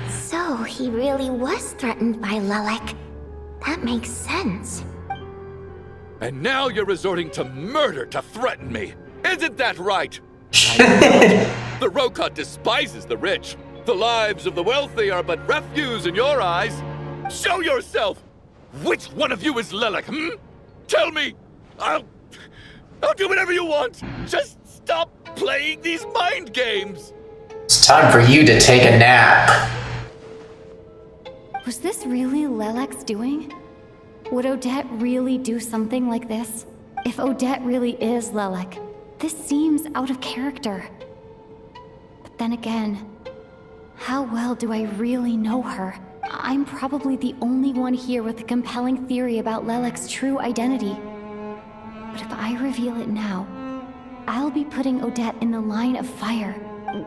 [SPEAKER 8] So he really was threatened by Lelik. That makes sense.
[SPEAKER 9] And now you're resorting to murder to threaten me. Isn't that right? The Rokot despises the rich. The lives of the wealthy are but refuse in your eyes. Show yourself! Which one of you is Lelik, Tell me! I'll do whatever you want! Just stop playing these mind games!
[SPEAKER 1] It's time for you to take a nap.
[SPEAKER 2] Was this really Lelik's doing? Would Odette really do something like this? If Odette really is Lelik, this seems out of character. But then again, how well do I really know her? I'm probably the only one here with a compelling theory about Lelik's true identity. But if I reveal it now, I'll be putting Odette in the line of fire.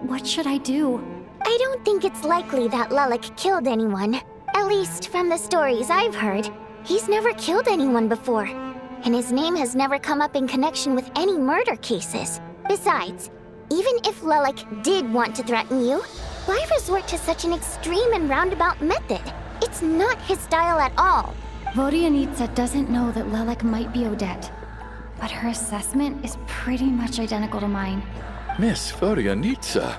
[SPEAKER 2] What should I do?
[SPEAKER 8] I don't think it's likely that Lelik killed anyone. At least from the stories I've heard. He's never killed anyone before. And his name has never come up in connection with any murder cases. Besides, even if Lelik did want to threaten you, why resort to such an extreme and roundabout method? It's not his style at all.
[SPEAKER 2] Vodyanitsa doesn't know that Lelik might be Odette, but her assessment is pretty much identical to mine.
[SPEAKER 9] Miss Vodyanitsa,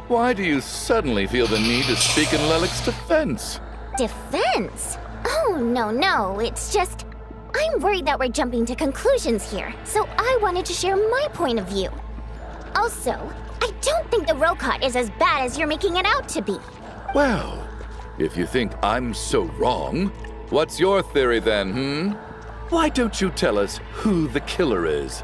[SPEAKER 9] why do you suddenly feel the need to speak in Lelik's defense?
[SPEAKER 8] Defense? Oh, no, it's just... I'm worried that we're jumping to conclusions here, so I wanted to share my point of view. Also, I don't think the Rokot is as bad as you're making it out to be.
[SPEAKER 9] Well, if you think I'm so wrong, what's your theory then, Why don't you tell us who the killer is?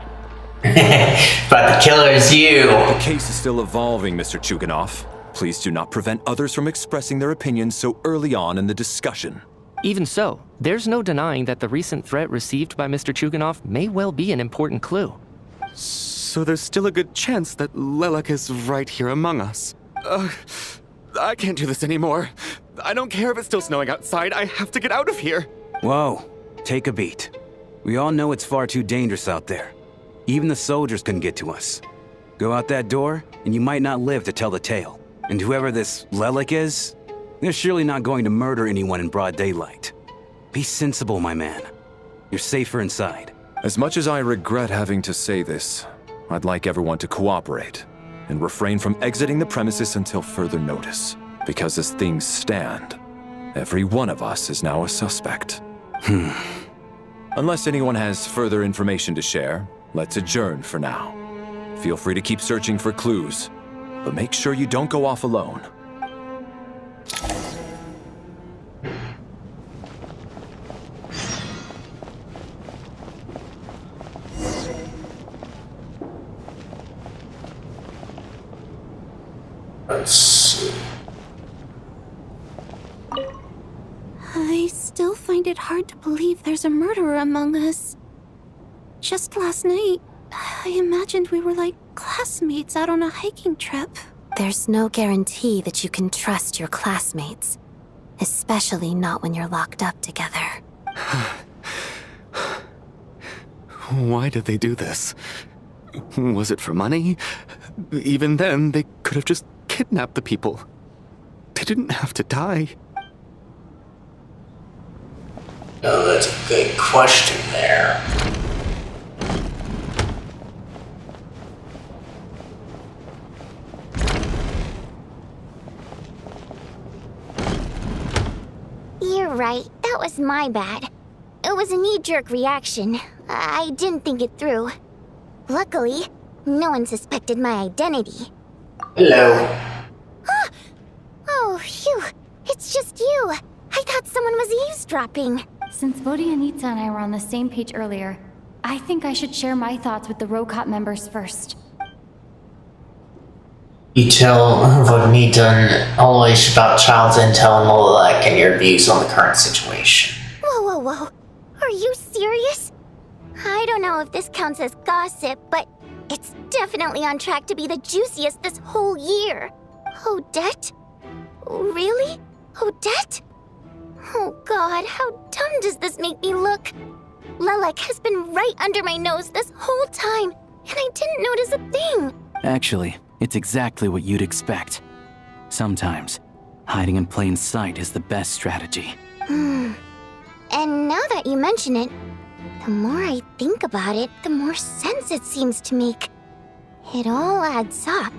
[SPEAKER 1] But the killer is you.
[SPEAKER 6] The case is still evolving, Mr. Chuganov. Please do not prevent others from expressing their opinions so early on in the discussion.
[SPEAKER 7] Even so, there's no denying that the recent threat received by Mr. Chuganov may well be an important clue.
[SPEAKER 3] So there's still a good chance that Lelik is right here among us. I can't do this anymore. I don't care if it's still snowing outside. I have to get out of here.
[SPEAKER 10] Whoa, take a beat. We all know it's far too dangerous out there. Even the soldiers couldn't get to us. Go out that door, and you might not live to tell the tale. And whoever this Lelik is, they're surely not going to murder anyone in broad daylight. Be sensible, my man. You're safer inside.
[SPEAKER 6] As much as I regret having to say this, I'd like everyone to cooperate and refrain from exiting the premises until further notice. Because as things stand, every one of us is now a suspect. Unless anyone has further information to share, let's adjourn for now. Feel free to keep searching for clues, but make sure you don't go off alone.
[SPEAKER 1] Let's see.
[SPEAKER 15] I still find it hard to believe there's a murderer among us. Just last night, I imagined we were like classmates out on a hiking trip.
[SPEAKER 16] There's no guarantee that you can trust your classmates, especially not when you're locked up together.
[SPEAKER 3] Why did they do this? Was it for money? Even then, they could have just kidnapped the people. They didn't have to die.
[SPEAKER 1] Oh, that's a good question there.
[SPEAKER 8] You're right, that was my bad. It was a knee-jerk reaction. I didn't think it through. Luckily, no one suspected my identity.
[SPEAKER 1] Hello.
[SPEAKER 8] Oh, phew. It's just you. I thought someone was eavesdropping.
[SPEAKER 2] Since Vodyanitsa and I were on the same page earlier, I think I should share my thoughts with the Rokot members first.
[SPEAKER 1] You tell Vodnita always about child's intel and Lelik and your views on the current situation.
[SPEAKER 8] Whoa. Are you serious? I don't know if this counts as gossip, but it's definitely on track to be the juiciest this whole year. Odette? Really? Odette? Oh god, how dumb does this make me look? Lelek has been right under my nose this whole time, and I didn't notice a thing.
[SPEAKER 13] Actually, it's exactly what you'd expect. Sometimes, hiding in plain sight is the best strategy.
[SPEAKER 8] And now that you mention it, the more I think about it, the more sense it seems to make. It all adds up.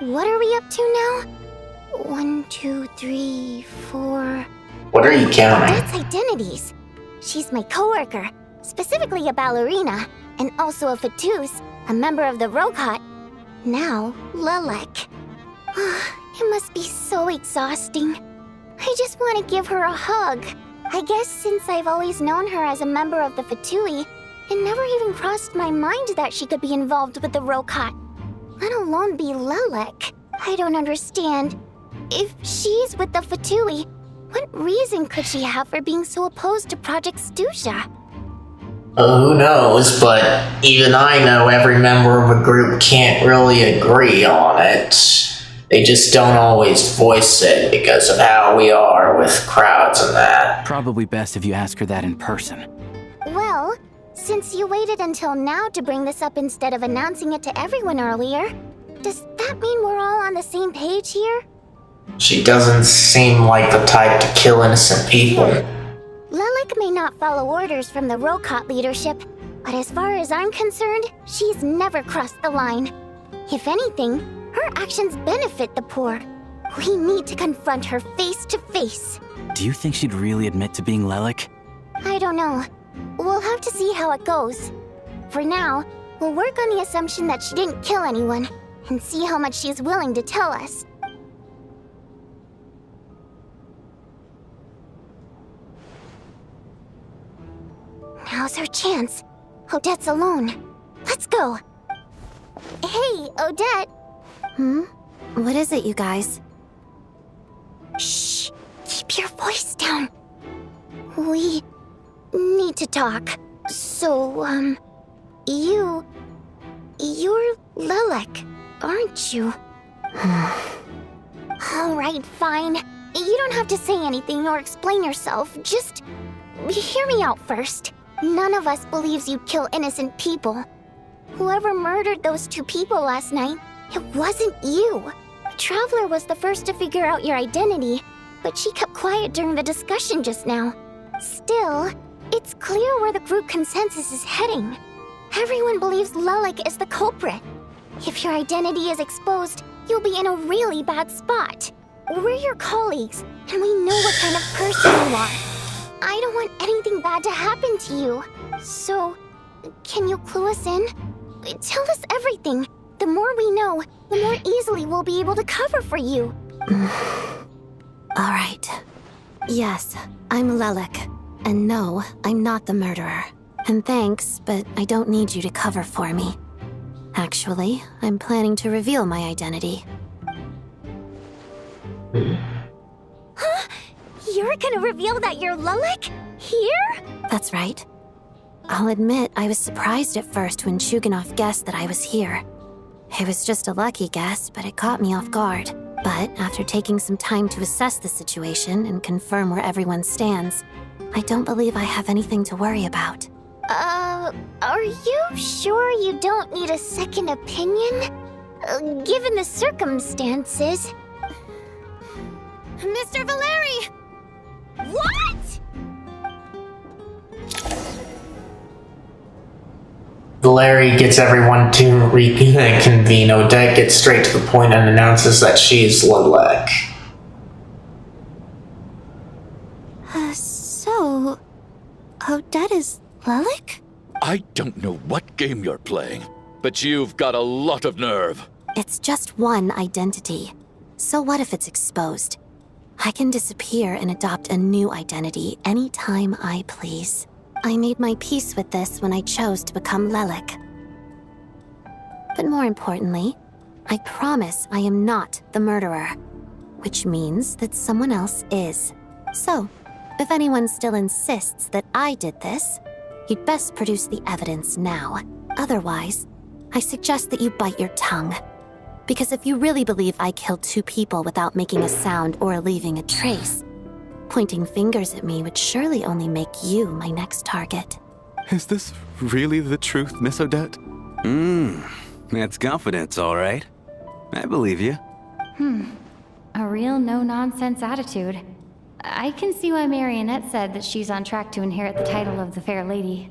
[SPEAKER 8] What are we up to now? 1, 2, 3, 4...
[SPEAKER 1] What are you counting?
[SPEAKER 8] That's identities. She's my coworker, specifically a ballerina, and also a Fatous, a member of the Rokot. Now, Lelek. It must be so exhausting. I just want to give her a hug. I guess since I've always known her as a member of the Fatui, it never even crossed my mind that she could be involved with the Rokot, let alone be Lelek. I don't understand. If she's with the Fatui, what reason could she have for being so opposed to Project Stusha?
[SPEAKER 1] Who knows, but even I know every member of a group can't really agree on it. They just don't always voice it because of how we are with crowds and that.
[SPEAKER 13] Probably best if you ask her that in person.
[SPEAKER 8] Well, since you waited until now to bring this up instead of announcing it to everyone earlier, does that mean we're all on the same page here?
[SPEAKER 1] She doesn't seem like the type to kill innocent people.
[SPEAKER 8] Lelek may not follow orders from the Rokot leadership, but as far as I'm concerned, she's never crossed the line. If anything, her actions benefit the poor. We need to confront her face to face.
[SPEAKER 13] Do you think she'd really admit to being Lelek?
[SPEAKER 8] I don't know. We'll have to see how it goes. For now, we'll work on the assumption that she didn't kill anyone, and see how much she's willing to tell us. Now's her chance. Odette's alone. Let's go. Hey, Odette.
[SPEAKER 16] What is it, you guys?
[SPEAKER 8] Shh. Keep your voice down. We need to talk. So, you're Lelek, aren't you? Alright, fine. You don't have to say anything or explain yourself. Just hear me out first. None of us believes you'd kill innocent people. Whoever murdered those 2 people last night, it wasn't you. Traveler was the first to figure out your identity, but she kept quiet during the discussion just now. Still, it's clear where the group consensus is heading. Everyone believes Lelek is the culprit. If your identity is exposed, you'll be in a really bad spot. We're your colleagues, and we know what kind of person you are. I don't want anything bad to happen to you. So, can you clue us in? Tell us everything. The more we know, the more easily we'll be able to cover for you.
[SPEAKER 16] Alright. Yes, I'm Lelek. And no, I'm not the murderer. And thanks, but I don't need you to cover for me. Actually, I'm planning to reveal my identity.
[SPEAKER 8] Huh? You're gonna reveal that you're Lelek? Here?
[SPEAKER 16] That's right. I'll admit I was surprised at first when Chuganov guessed that I was here. It was just a lucky guess, but it caught me off guard. But after taking some time to assess the situation and confirm where everyone stands, I don't believe I have anything to worry about.
[SPEAKER 8] Are you sure you don't need a second opinion? Given the circumstances. Mr. Valeri! What?!
[SPEAKER 1] Larry gets everyone to reconvene. Odette gets straight to the point and announces that she is Lelek.
[SPEAKER 15] So... Odette is Lelek?
[SPEAKER 9] I don't know what game you're playing, but you've got a lot of nerve.
[SPEAKER 16] It's just one identity. So what if it's exposed? I can disappear and adopt a new identity anytime I please. I made my peace with this when I chose to become Lelek. But more importantly, I promise I am not the murderer, which means that someone else is. So, if anyone still insists that I did this, you'd best produce the evidence now. Otherwise, I suggest that you bite your tongue. Because if you really believe I killed 2 people without making a sound or leaving a trace, pointing fingers at me would surely only make you my next target.
[SPEAKER 3] Is this really the truth, Miss Odette?
[SPEAKER 10] That's confidence, all right. I believe you.
[SPEAKER 2] A real no-nonsense attitude. I can see why Marionette said that she's on track to inherit the title of the Fair Lady.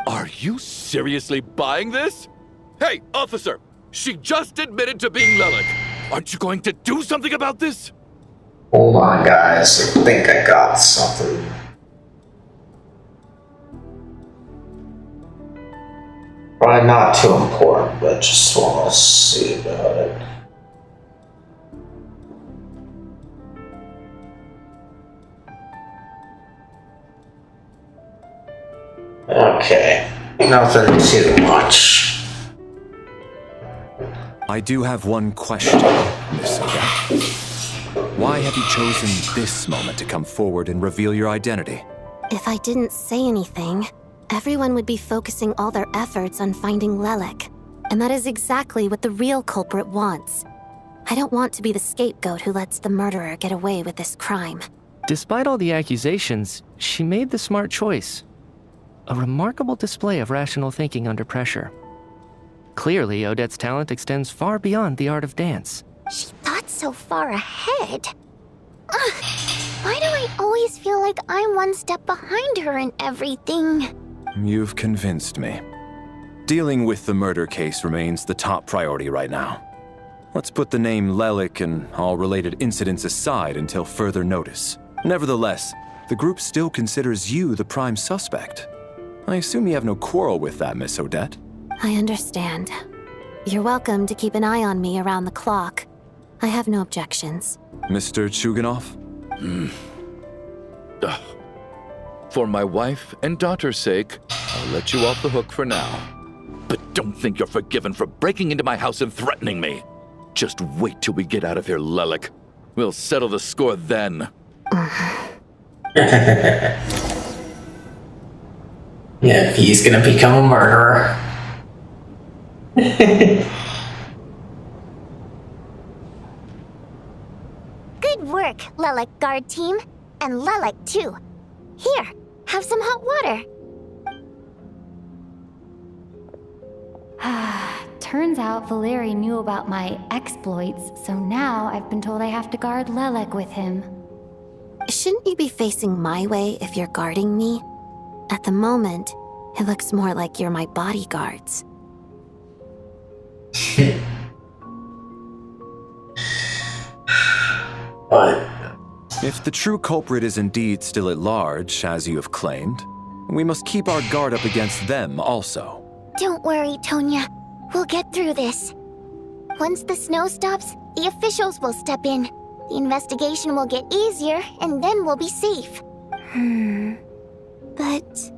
[SPEAKER 9] Are you seriously buying this? Hey, officer! She just admitted to being Lelik. Aren't you going to do something about this?
[SPEAKER 1] Hold on, guys. I think I got something. Probably not too important, but just want to see about it. Okay, nothing too much.
[SPEAKER 6] I do have one question, Miss Odette. Why have you chosen this moment to come forward and reveal your identity?
[SPEAKER 16] If I didn't say anything, everyone would be focusing all their efforts on finding Lelik. And that is exactly what the real culprit wants. I don't want to be the scapegoat who lets the murderer get away with this crime.
[SPEAKER 7] Despite all the accusations, she made the smart choice. A remarkable display of rational thinking under pressure. Clearly, Odette's talent extends far beyond the art of dance.
[SPEAKER 8] She thought so far ahead. Ugh, why do I always feel like I'm one step behind her in everything?
[SPEAKER 6] You've convinced me. Dealing with the murder case remains the top priority right now. Let's put the name Lelik and all related incidents aside until further notice. Nevertheless, the group still considers you the prime suspect. I assume you have no quarrel with that, Miss Odette?
[SPEAKER 16] I understand. You're welcome to keep an eye on me around the clock. I have no objections.
[SPEAKER 6] Mr. Chuganov?
[SPEAKER 9] For my wife and daughter's sake, I'll let you off the hook for now. But don't think you're forgiven for breaking into my house and threatening me. Just wait till we get out of here, Lelik. We'll settle the score then.
[SPEAKER 1] Yeah, if he's gonna become a murderer.
[SPEAKER 8] Good work, Lelik guard team. And Lelik too. Here, have some hot water.
[SPEAKER 2] Turns out Valeri knew about my exploits, so now I've been told I have to guard Lelik with him.
[SPEAKER 16] Shouldn't you be facing my way if you're guarding me? At the moment, it looks more like you're my bodyguards.
[SPEAKER 1] But
[SPEAKER 6] if the true culprit is indeed still at large, as you have claimed, we must keep our guard up against them also.
[SPEAKER 8] Don't worry, Tonya. We'll get through this. Once the snow stops, the officials will step in. The investigation will get easier, and then we'll be safe.
[SPEAKER 15] But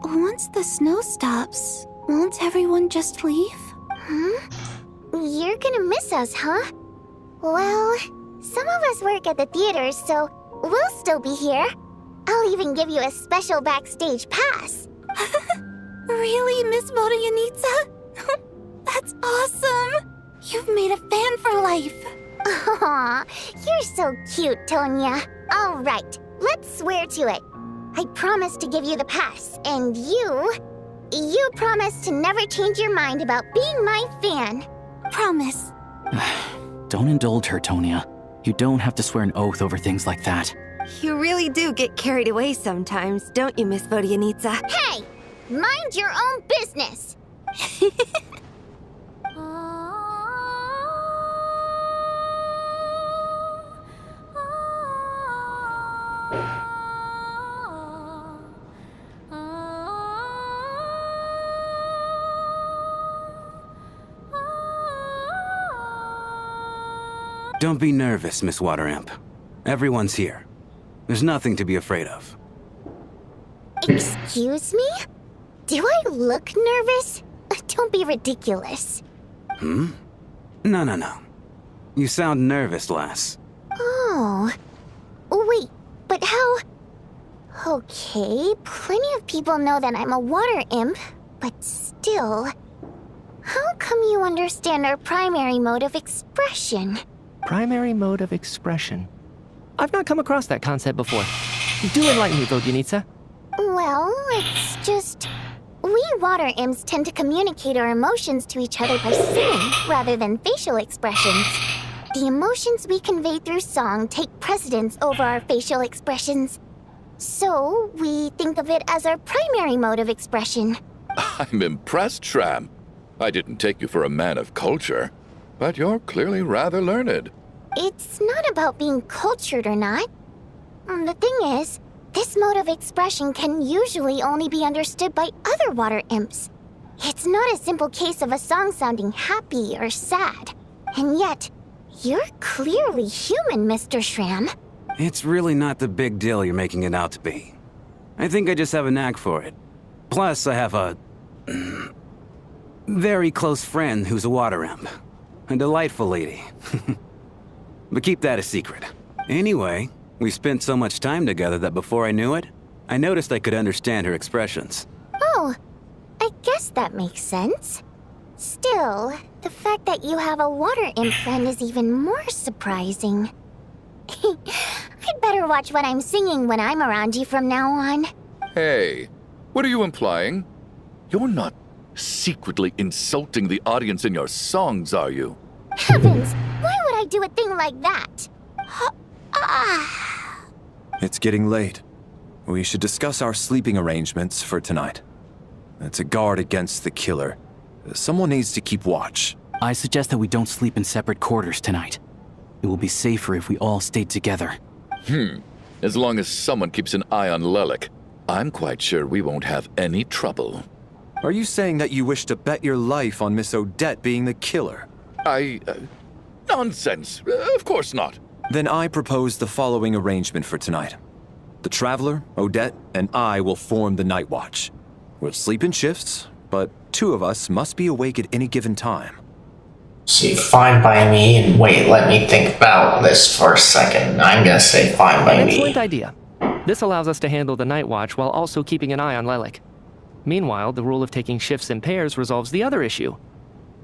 [SPEAKER 15] once the snow stops, won't everyone just leave?
[SPEAKER 8] You're gonna miss us, huh? Well, some of us work at the theaters, so we'll still be here. I'll even give you a special backstage pass.
[SPEAKER 15] Really, Miss Vodyanitsa? That's awesome! You've made a fan for life.
[SPEAKER 8] Aw, you're so cute, Tonya. All right, let's swear to it. I promise to give you the pass, and you promise to never change your mind about being my fan.
[SPEAKER 15] Promise.
[SPEAKER 13] Don't indulge her, Tonya. You don't have to swear an oath over things like that.
[SPEAKER 4] You really do get carried away sometimes, don't you, Miss Vodyanitsa?
[SPEAKER 8] Hey, mind your own business.
[SPEAKER 10] Don't be nervous, Miss Waterimp. Everyone's here. There's nothing to be afraid of.
[SPEAKER 8] Excuse me? Do I look nervous? Don't be ridiculous.
[SPEAKER 10] No. You sound nervous, lass.
[SPEAKER 8] Oh. Wait, but how... Okay, plenty of people know that I'm a water imp, but still... How come you understand our primary mode of expression?
[SPEAKER 7] Primary mode of expression. I've not come across that concept before. Do enlighten me, Vogunitsa.
[SPEAKER 8] Well, it's just... We water imps tend to communicate our emotions to each other by singing, rather than facial expressions. The emotions we convey through song take precedence over our facial expressions. So, we think of it as our primary mode of expression.
[SPEAKER 9] I'm impressed, Shram. I didn't take you for a man of culture, but you're clearly rather learned.
[SPEAKER 8] It's not about being cultured or not. The thing is, this mode of expression can usually only be understood by other water imps. It's not a simple case of a song sounding happy or sad. And yet, you're clearly human, Mr. Shram.
[SPEAKER 10] It's really not the big deal you're making it out to be. I think I just have a knack for it. Plus, I have a... very close friend who's a water imp. A delightful lady. But keep that a secret. Anyway, we spent so much time together that before I knew it, I noticed I could understand her expressions.
[SPEAKER 8] Oh, I guess that makes sense. Still, the fact that you have a water imp friend is even more surprising. I'd better watch what I'm singing when I'm around you from now on.
[SPEAKER 9] Hey, what are you implying? You're not secretly insulting the audience in your songs, are you?
[SPEAKER 8] Heavens, why would I do a thing like that?
[SPEAKER 6] It's getting late. We should discuss our sleeping arrangements for tonight. To guard against the killer, someone needs to keep watch.
[SPEAKER 13] I suggest that we don't sleep in separate quarters tonight. It will be safer if we all stay together.
[SPEAKER 9] As long as someone keeps an eye on Lelik, I'm quite sure we won't have any trouble.
[SPEAKER 6] Are you saying that you wish to bet your life on Miss Odette being the killer?
[SPEAKER 9] Nonsense. Of course not.
[SPEAKER 6] Then I propose the following arrangement for tonight. The Traveler, Odette, and I will form the Night Watch. We'll sleep in shifts, but two of us must be awake at any given time.
[SPEAKER 1] See, fine by me, and wait, let me think about this for a second. I'm gonna say fine by me.
[SPEAKER 7] Excellent idea. This allows us to handle the Night Watch while also keeping an eye on Lelik. Meanwhile, the rule of taking shifts in pairs resolves the other issue.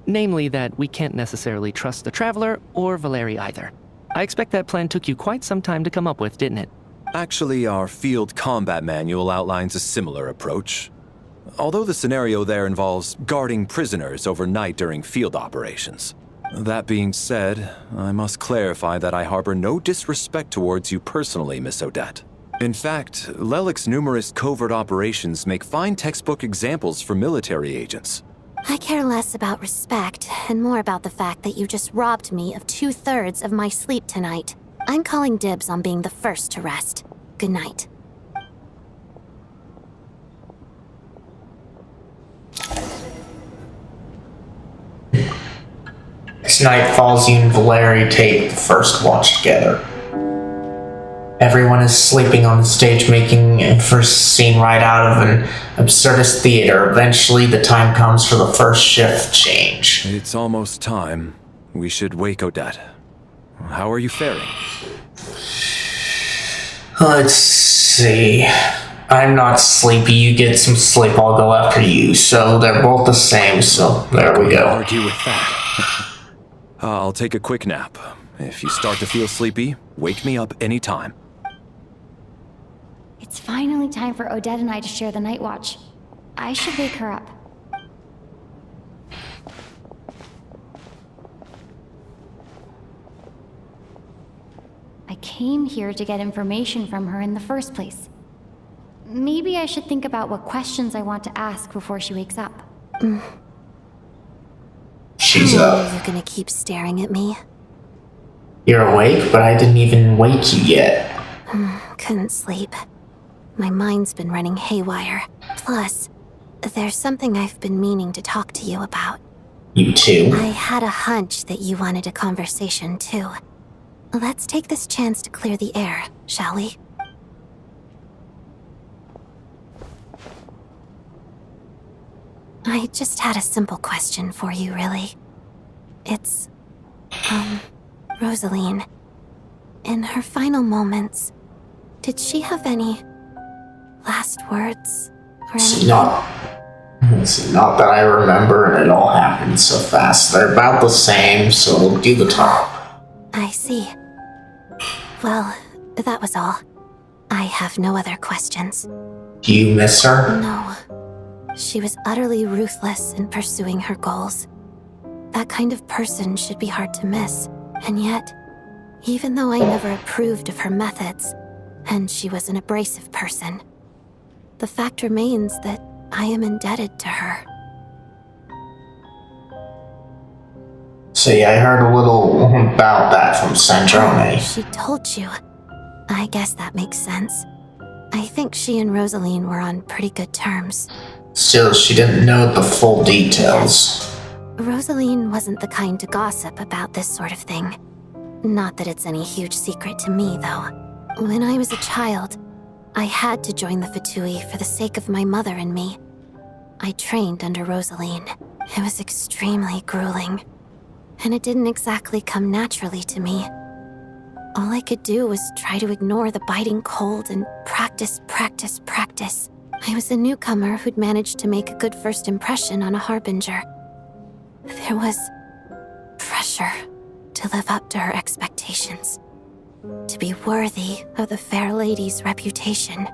[SPEAKER 7] Namely that we can't necessarily trust the Traveler or Valeri either. I expect that plan took you quite some time to come up with, didn't it?
[SPEAKER 6] Actually, our field combat manual outlines a similar approach. Although the scenario there involves guarding prisoners overnight during field operations. That being said, I must clarify that I harbor no disrespect towards you personally, Miss Odette. In fact, Lelik's numerous covert operations make fine textbook examples for military agents.
[SPEAKER 16] I care less about respect and more about the fact that you just robbed me of 2/3 of my sleep tonight. I'm calling dibs on being the first to rest. Good night.
[SPEAKER 1] This night, Falls, you and Valeri take the first watch together. Everyone is sleeping on the stage, making a first scene right out of an absurdist theater. Eventually, the time comes for the first shift change.
[SPEAKER 6] It's almost time. We should wake Odette. How are you faring?
[SPEAKER 1] Let's see. I'm not sleepy. You get some sleep. I'll go after you. So they're both the same. So there we go.
[SPEAKER 6] Argue with that. I'll take a quick nap. If you start to feel sleepy, wake me up anytime.
[SPEAKER 2] It's finally time for Odette and I to share the night watch. I should wake her up. I came here to get information from her in the first place. Maybe I should think about what questions I want to ask before she wakes up.
[SPEAKER 1] She's
[SPEAKER 16] How
[SPEAKER 1] up.
[SPEAKER 16] long are you gonna keep staring at me?
[SPEAKER 1] You're awake, but I didn't even wake you yet.
[SPEAKER 16] Couldn't sleep. My mind's been running haywire. Plus, there's something I've been meaning to talk to you about.
[SPEAKER 1] You too?
[SPEAKER 16] I had a hunch that you wanted a conversation too. Let's take this chance to clear the air, shall we? I just had a simple question for you, really. It's, Rosaline. In her final moments, did she have any last words or
[SPEAKER 1] See,
[SPEAKER 16] anything?
[SPEAKER 1] not that I remember, and it all happened so fast. They're about the same, so we'll do the top.
[SPEAKER 16] I see. Well, that was all. I have no other questions.
[SPEAKER 1] Do you miss her?
[SPEAKER 16] No. She was utterly ruthless in pursuing her goals. That kind of person should be hard to miss. And yet, even though I never approved of her methods, and she was an abrasive person, the fact remains that I am indebted to her.
[SPEAKER 1] So yeah, I heard a little about that from Snezhnaya.
[SPEAKER 16] She told you. I guess that makes sense. I think she and Rosaline were on pretty good terms.
[SPEAKER 1] Still, she didn't know the full details.
[SPEAKER 16] Rosaline wasn't the kind to gossip about this sort of thing. Not that it's any huge secret to me, though. When I was a child, I had to join the Fatui for the sake of my mother and me. I trained under Rosaline. It was extremely grueling, and it didn't exactly come naturally to me. All I could do was try to ignore the biting cold and practice. I was a newcomer who'd managed to make a good first impression on a harbinger. There was pressure to live up to her expectations, to be worthy of the fair lady's reputation.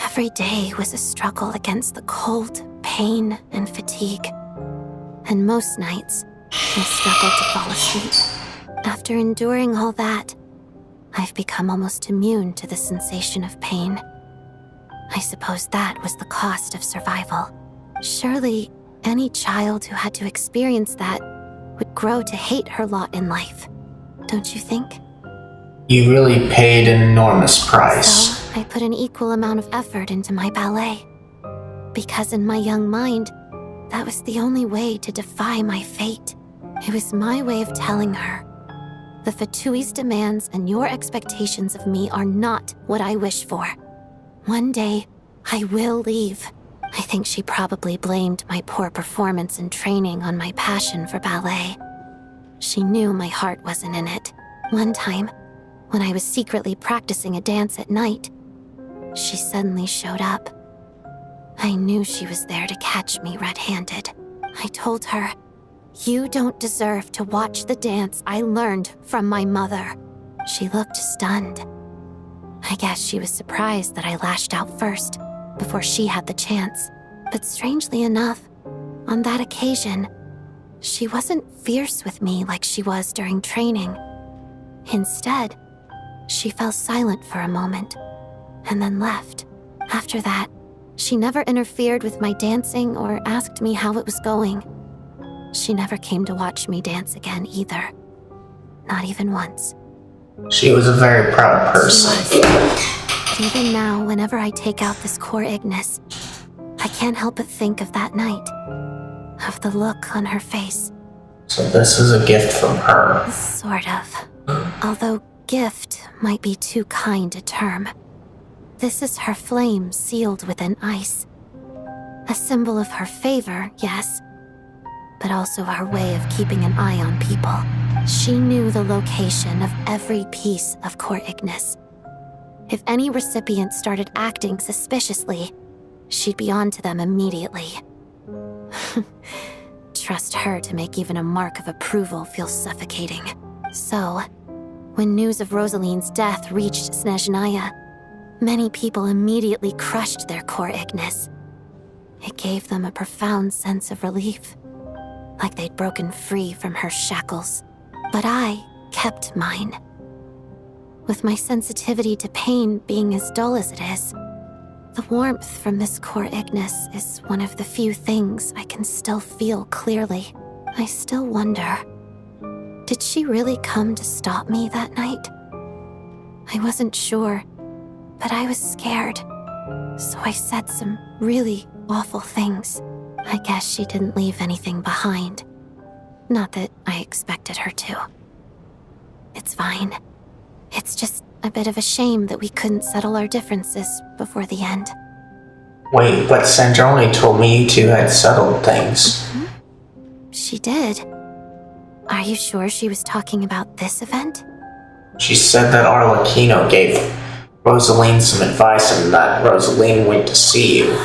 [SPEAKER 16] Every day was a struggle against the cold, pain, and fatigue. And most nights, I struggled to fall asleep. After enduring all that, I've become almost immune to the sensation of pain. I suppose that was the cost of survival. Surely, any child who had to experience that would grow to hate her lot in life, don't you think?
[SPEAKER 1] You really paid an enormous price.
[SPEAKER 16] So, I put an equal amount of effort into my ballet. Because in my young mind, that was the only way to defy my fate. It was my way of telling her, the Fatui's demands and your expectations of me are not what I wish for. One day, I will leave. I think she probably blamed my poor performance in training on my passion for ballet. She knew my heart wasn't in it. One time, when I was secretly practicing a dance at night, she suddenly showed up. I knew she was there to catch me red-handed. I told her, "You don't deserve to watch the dance I learned from my mother." She looked stunned. I guess she was surprised that I lashed out first, before she had the chance. But strangely enough, on that occasion, she wasn't fierce with me like she was during training. Instead, she fell silent for a moment, and then left. After that, she never interfered with my dancing or asked me how it was going. She never came to watch me dance again either. Not even once.
[SPEAKER 1] She was a very proud person.
[SPEAKER 16] But even now, whenever I take out this core Ignis, I can't help but think of that night. Of the look on her face.
[SPEAKER 1] So this is a gift from her.
[SPEAKER 16] Sort of. Although gift might be too kind a term. This is her flame sealed within ice. A symbol of her favor, yes, but also her way of keeping an eye on people. She knew the location of every piece of core Ignis. If any recipient started acting suspiciously, she'd be on to them immediately. Trust her to make even a mark of approval feel suffocating. So, when news of Rosaline's death reached Snezhnaya, many people immediately crushed their core Ignis. It gave them a profound sense of relief, like they'd broken free from her shackles. But I kept mine. With my sensitivity to pain being as dull as it is, the warmth from this core Ignis is one of the few things I can still feel clearly. I still wonder, did she really come to stop me that night? I wasn't sure, but I was scared, so I said some really awful things. I guess she didn't leave anything behind. Not that I expected her to. It's fine. It's just a bit of a shame that we couldn't settle our differences before the end.
[SPEAKER 1] Wait, but Snezhnaya told me you two had settled things.
[SPEAKER 16] She did. Are you sure she was talking about this event?
[SPEAKER 1] She said that Arlecchino gave Rosaline some advice and that Rosaline went to see you.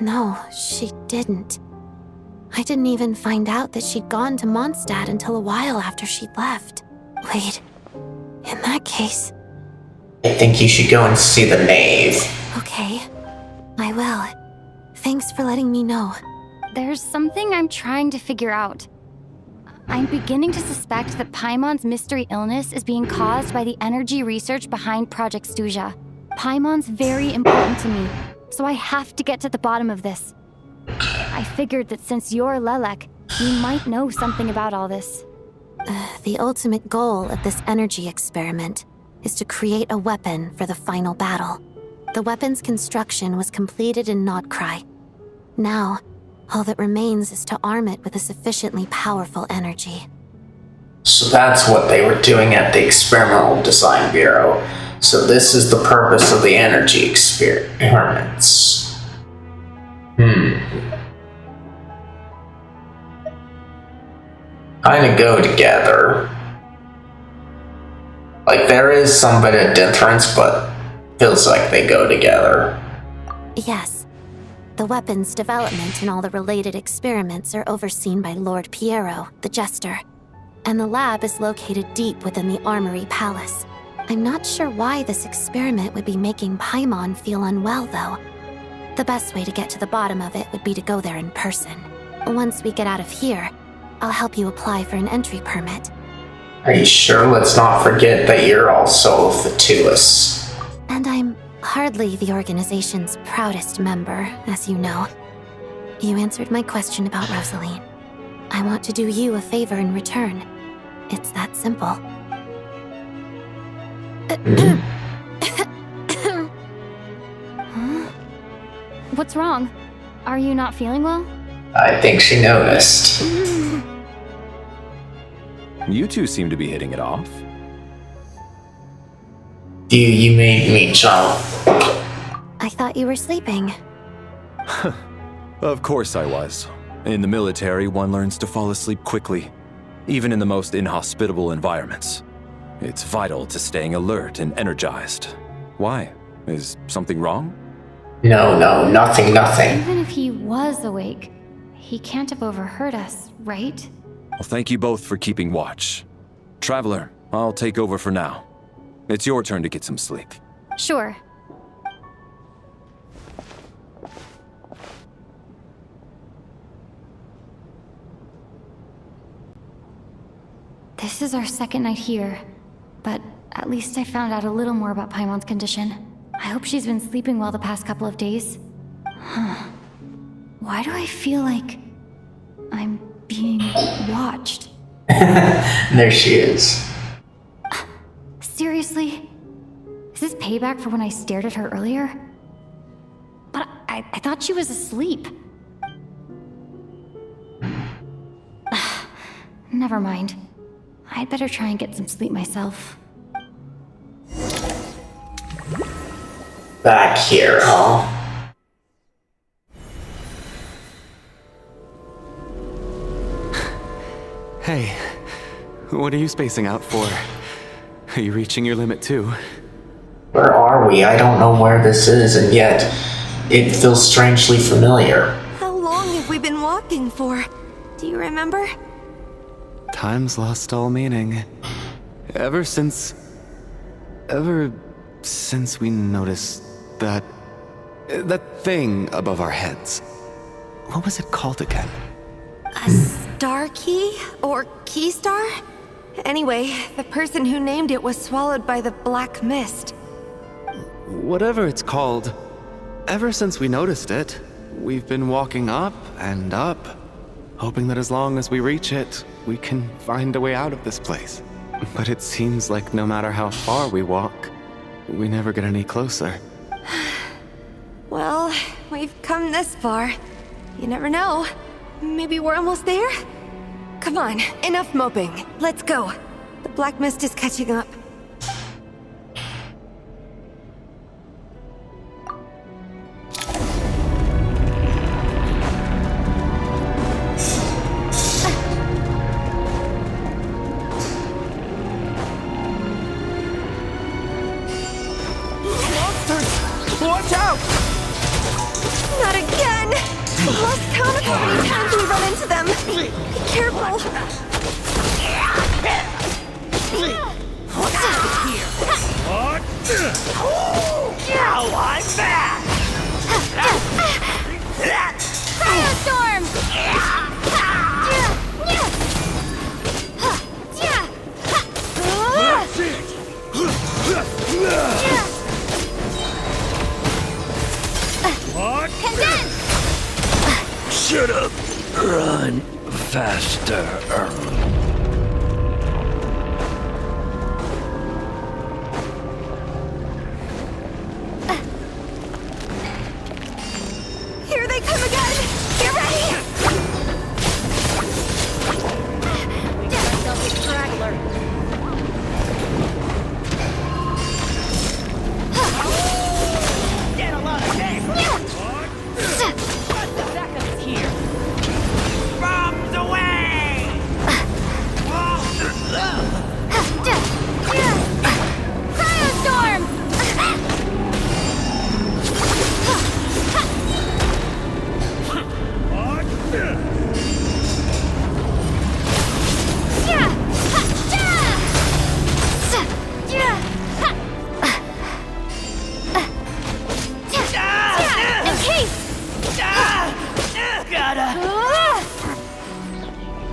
[SPEAKER 16] No, she didn't. I didn't even find out that she'd gone to Mondstadt until a while after she'd left. Wait, in that case...
[SPEAKER 1] I think you should go and see the knave.
[SPEAKER 16] Okay, I will. Thanks for letting me know.
[SPEAKER 2] There's something I'm trying to figure out. I'm beginning to suspect that Paimon's mystery illness is being caused by the energy research behind Project Stuja. Paimon's very important to me, so I have to get to the bottom of this. I figured that since you're Lelek, you might know something about all this.
[SPEAKER 16] The ultimate goal of this energy experiment is to create a weapon for the final battle. The weapon's construction was completed in Nodcry. Now, all that remains is to arm it with a sufficiently powerful energy.
[SPEAKER 1] So that's what they were doing at the Experimental Design Bureau. So this is the purpose of the energy experiments. Kinda go together. Like, there is some bit of difference, but feels like they go together.
[SPEAKER 16] Yes. The weapon's development and all the related experiments are overseen by Lord Piero, the Jester. And the lab is located deep within the Armory Palace. I'm not sure why this experiment would be making Paimon feel unwell, though. The best way to get to the bottom of it would be to go there in person. Once we get out of here, I'll help you apply for an entry permit.
[SPEAKER 1] Are you sure? Let's not forget that you're also Fatuous.
[SPEAKER 16] And I'm hardly the organization's proudest member, as you know. You answered my question about Rosaline. I want to do you a favor in return. It's that simple.
[SPEAKER 2] Huh? What's wrong? Are you not feeling well?
[SPEAKER 1] I think she noticed.
[SPEAKER 6] You two seem to be hitting it off.
[SPEAKER 1] You made me jump.
[SPEAKER 16] I thought you were sleeping.
[SPEAKER 6] Of course I was. In the military, one learns to fall asleep quickly, even in the most inhospitable environments. It's vital to staying alert and energized. Why? Is something wrong?
[SPEAKER 1] No, nothing.
[SPEAKER 2] Even if he was awake, he can't have overheard us, right?
[SPEAKER 6] Well, thank you both for keeping watch. Traveler, I'll take over for now. It's your turn to get some sleep.
[SPEAKER 2] Sure. This is our second night here, but at least I found out a little more about Paimon's condition. I hope she's been sleeping well the past couple of days. Why do I feel like I'm being watched?
[SPEAKER 1] There she is.
[SPEAKER 2] Seriously? Is this payback for when I stared at her earlier? But I thought she was asleep. Never mind. I'd better try and get some sleep myself.
[SPEAKER 1] Back here, huh?
[SPEAKER 3] Hey, what are you spacing out for? Are you reaching your limit too?
[SPEAKER 1] Where are we? I don't know where this is, and yet it feels strangely familiar.
[SPEAKER 4] How long have we been walking for? Do you remember?
[SPEAKER 3] Time's lost all meaning. Ever since we noticed that thing above our heads. What was it called again?
[SPEAKER 4] A star key? Or key star? Anyway, the person who named it was swallowed by the black mist.
[SPEAKER 3] Whatever it's called, ever since we noticed it, we've been walking up and up, hoping that as long as we reach it, we can find a way out of this place. But it seems like no matter how far we walk, we never get any closer.
[SPEAKER 4] Well, we've come this far. You never know. Maybe we're almost there? Come on, enough moping. Let's go. The black mist is catching up. Watch out! Not again! I've lost count of how many times we run into them. Be careful.
[SPEAKER 17] What's here? Now I'm back!
[SPEAKER 8] Firestorm!
[SPEAKER 17] That's it! What?
[SPEAKER 8] Condense!
[SPEAKER 17] Shut up! Run faster.
[SPEAKER 4] Here they come again! Get ready!
[SPEAKER 8] We got ourselves a straggler.
[SPEAKER 17] Get a lot of game!
[SPEAKER 8] Backup is here.
[SPEAKER 17] Bombs away!
[SPEAKER 8] Cryostorm!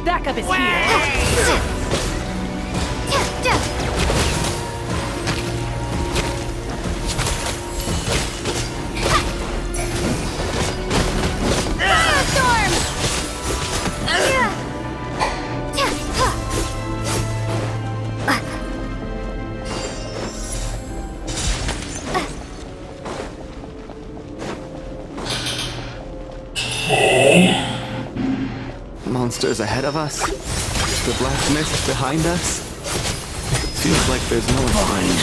[SPEAKER 17] Backup is here!
[SPEAKER 3] Monsters ahead of us. The black mist behind us. Feels like there's no line.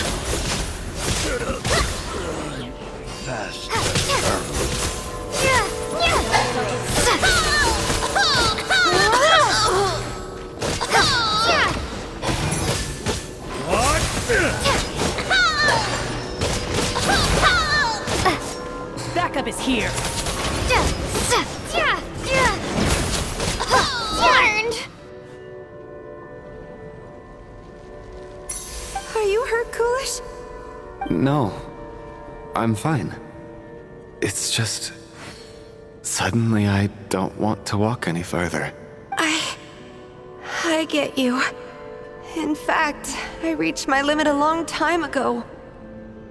[SPEAKER 17] Backup is here!
[SPEAKER 4] Learned! Are you hurt, Coolish?
[SPEAKER 3] No, I'm fine. It's just... Suddenly I don't want to walk any further.
[SPEAKER 4] I get you. In fact, I reached my limit a long time ago.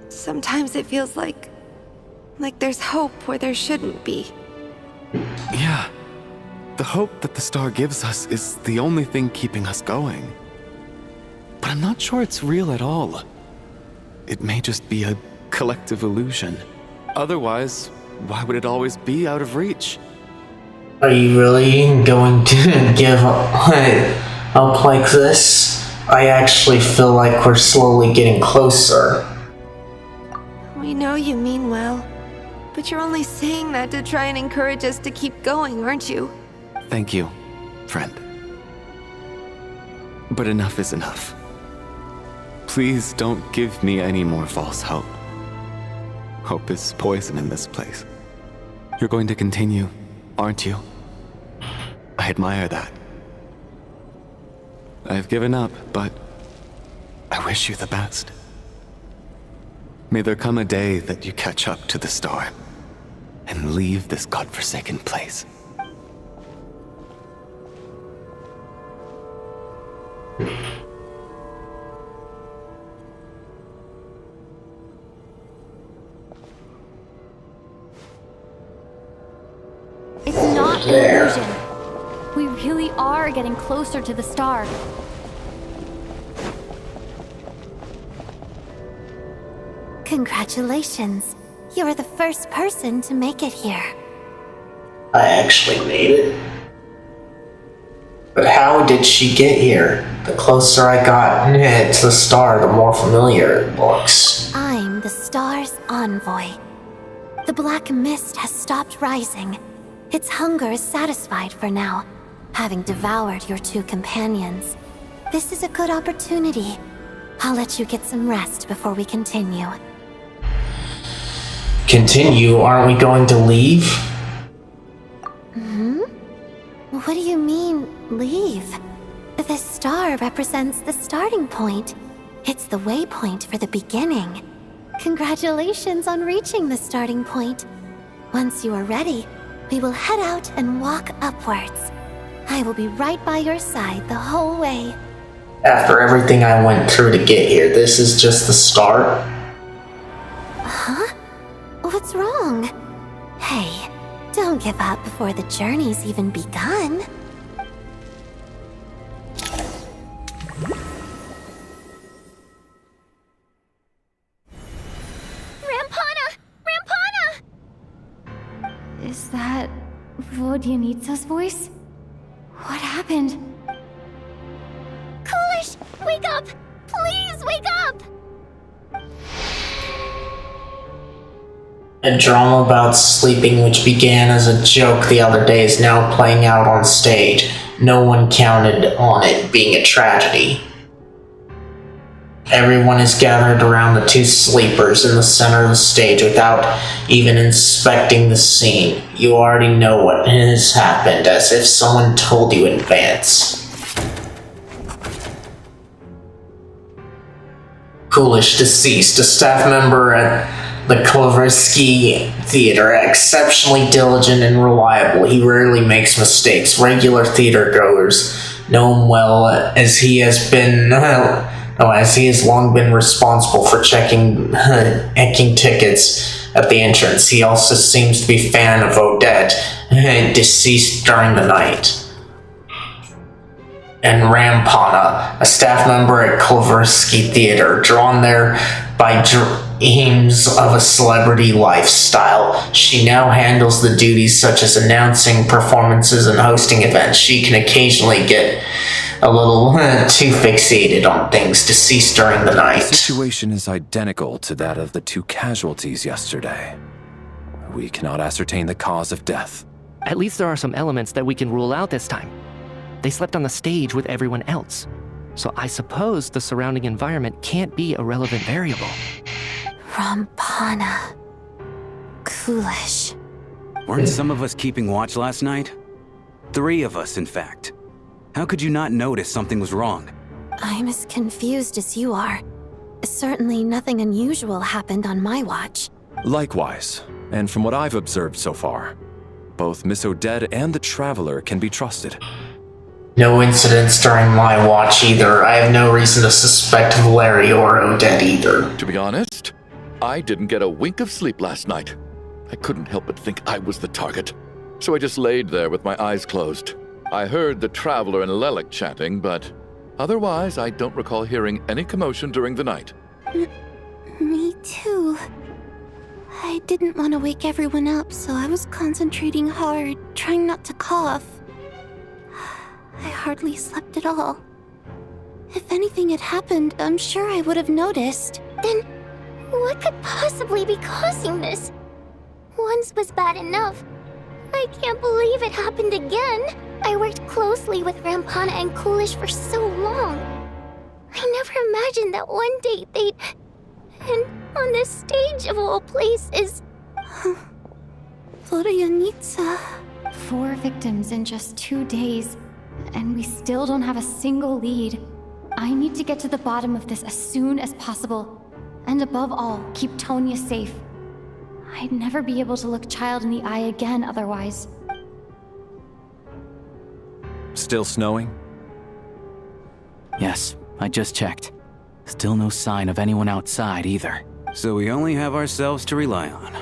[SPEAKER 4] Sometimes it feels like there's hope where there shouldn't be.
[SPEAKER 3] Yeah. The hope that the star gives us is the only thing keeping us going. But I'm not sure it's real at all. It may just be a collective illusion. Otherwise, why would it always be out of reach?
[SPEAKER 1] Are you really going to give up like this? I actually feel like we're slowly getting closer.
[SPEAKER 4] We know you mean well, but you're only saying that to try and encourage us to keep going, aren't you?
[SPEAKER 3] Thank you, friend. But enough is enough. Please don't give me any more false hope. Hope is poison in this place. You're going to continue, aren't you? I admire that. I've given up, but I wish you the best. May there come a day that you catch up to the star and leave this godforsaken place.
[SPEAKER 2] It's not an illusion. We really are getting closer to the star.
[SPEAKER 16] Congratulations. You were the first person to make it here.
[SPEAKER 1] I actually made it. But how did she get here? The closer I got to the star, the more familiar it looks.
[SPEAKER 16] I'm the star's envoy. The black mist has stopped rising. Its hunger is satisfied for now, having devoured your two companions. This is a good opportunity. I'll let you get some rest before we continue.
[SPEAKER 1] continue, aren't we going to leave?
[SPEAKER 16] What do you mean, leave? The star represents the starting point. It's the waypoint for the beginning. Congratulations on reaching the starting point. Once you are ready, we will head out and walk upwards. I will be right by your side the whole way.
[SPEAKER 1] After everything I went through to get here, this is just the start?
[SPEAKER 16] Huh? What's wrong? Hey, don't give up before the journey's even begun.
[SPEAKER 8] Rampana! Rampana!
[SPEAKER 2] Is that Vodyanitsa's voice? What happened?
[SPEAKER 8] Coolish, wake up! Please wake up!
[SPEAKER 1] A drama about sleeping which began as a joke the other day is now playing out on stage. No one counted on it being a tragedy. Everyone is gathered around the two sleepers in the center of the stage without even inspecting the scene. You already know what has happened, as if someone told you in advance. Coolish deceased, a staff member at the Kloversky Theater, exceptionally diligent and reliable. He rarely makes mistakes. Regular theater goers know him well, as he has long been responsible for checking tickets at the entrance. He also seems to be a fan of Odette, deceased during the night. And Rampana, a staff member at Kloversky Theater, drawn there by dreams of a celebrity lifestyle. She now handles the duties such as announcing performances and hosting events. She can occasionally get a little too fixated on things, deceased during the night.
[SPEAKER 6] The situation is identical to that of the two casualties yesterday. We cannot ascertain the cause of death.
[SPEAKER 7] At least there are some elements that we can rule out this time. They slept on the stage with everyone else, so I suppose the surrounding environment can't be a relevant variable.
[SPEAKER 16] Rampana. Coolish.
[SPEAKER 10] Weren't some of us keeping watch last night? 3 of us, in fact. How could you not notice something was wrong?
[SPEAKER 16] I'm as confused as you are. Certainly nothing unusual happened on my watch.
[SPEAKER 6] Likewise, and from what I've observed so far, both Miss Odette and the Traveler can be trusted.
[SPEAKER 1] No incidents during my watch either. I have no reason to suspect Valeri or Odette either.
[SPEAKER 9] To be honest, I didn't get a wink of sleep last night. I couldn't help but think I was the target, so I just laid there with my eyes closed. I heard the Traveler and Lelik chatting, but otherwise I don't recall hearing any commotion during the night.
[SPEAKER 15] Me too. I didn't want to wake everyone up, so I was concentrating hard, trying not to cough. I hardly slept at all. If anything had happened, I'm sure I would have noticed.
[SPEAKER 8] Then, what could possibly be causing this? Once was bad enough. I can't believe it happened again. I worked closely with Rampana and Coolish for so long. I never imagined that one day they'd... And on the stage of all places...
[SPEAKER 15] Vodyanitsa.
[SPEAKER 2] 4 victims in just 2 days, and we still don't have a single lead. I need to get to the bottom of this as soon as possible. And above all, keep Tonya safe. I'd never be able to look Child in the eye again otherwise.
[SPEAKER 6] Still snowing?
[SPEAKER 13] Yes, I just checked. Still no sign of anyone outside either.
[SPEAKER 10] So we only have ourselves to rely on.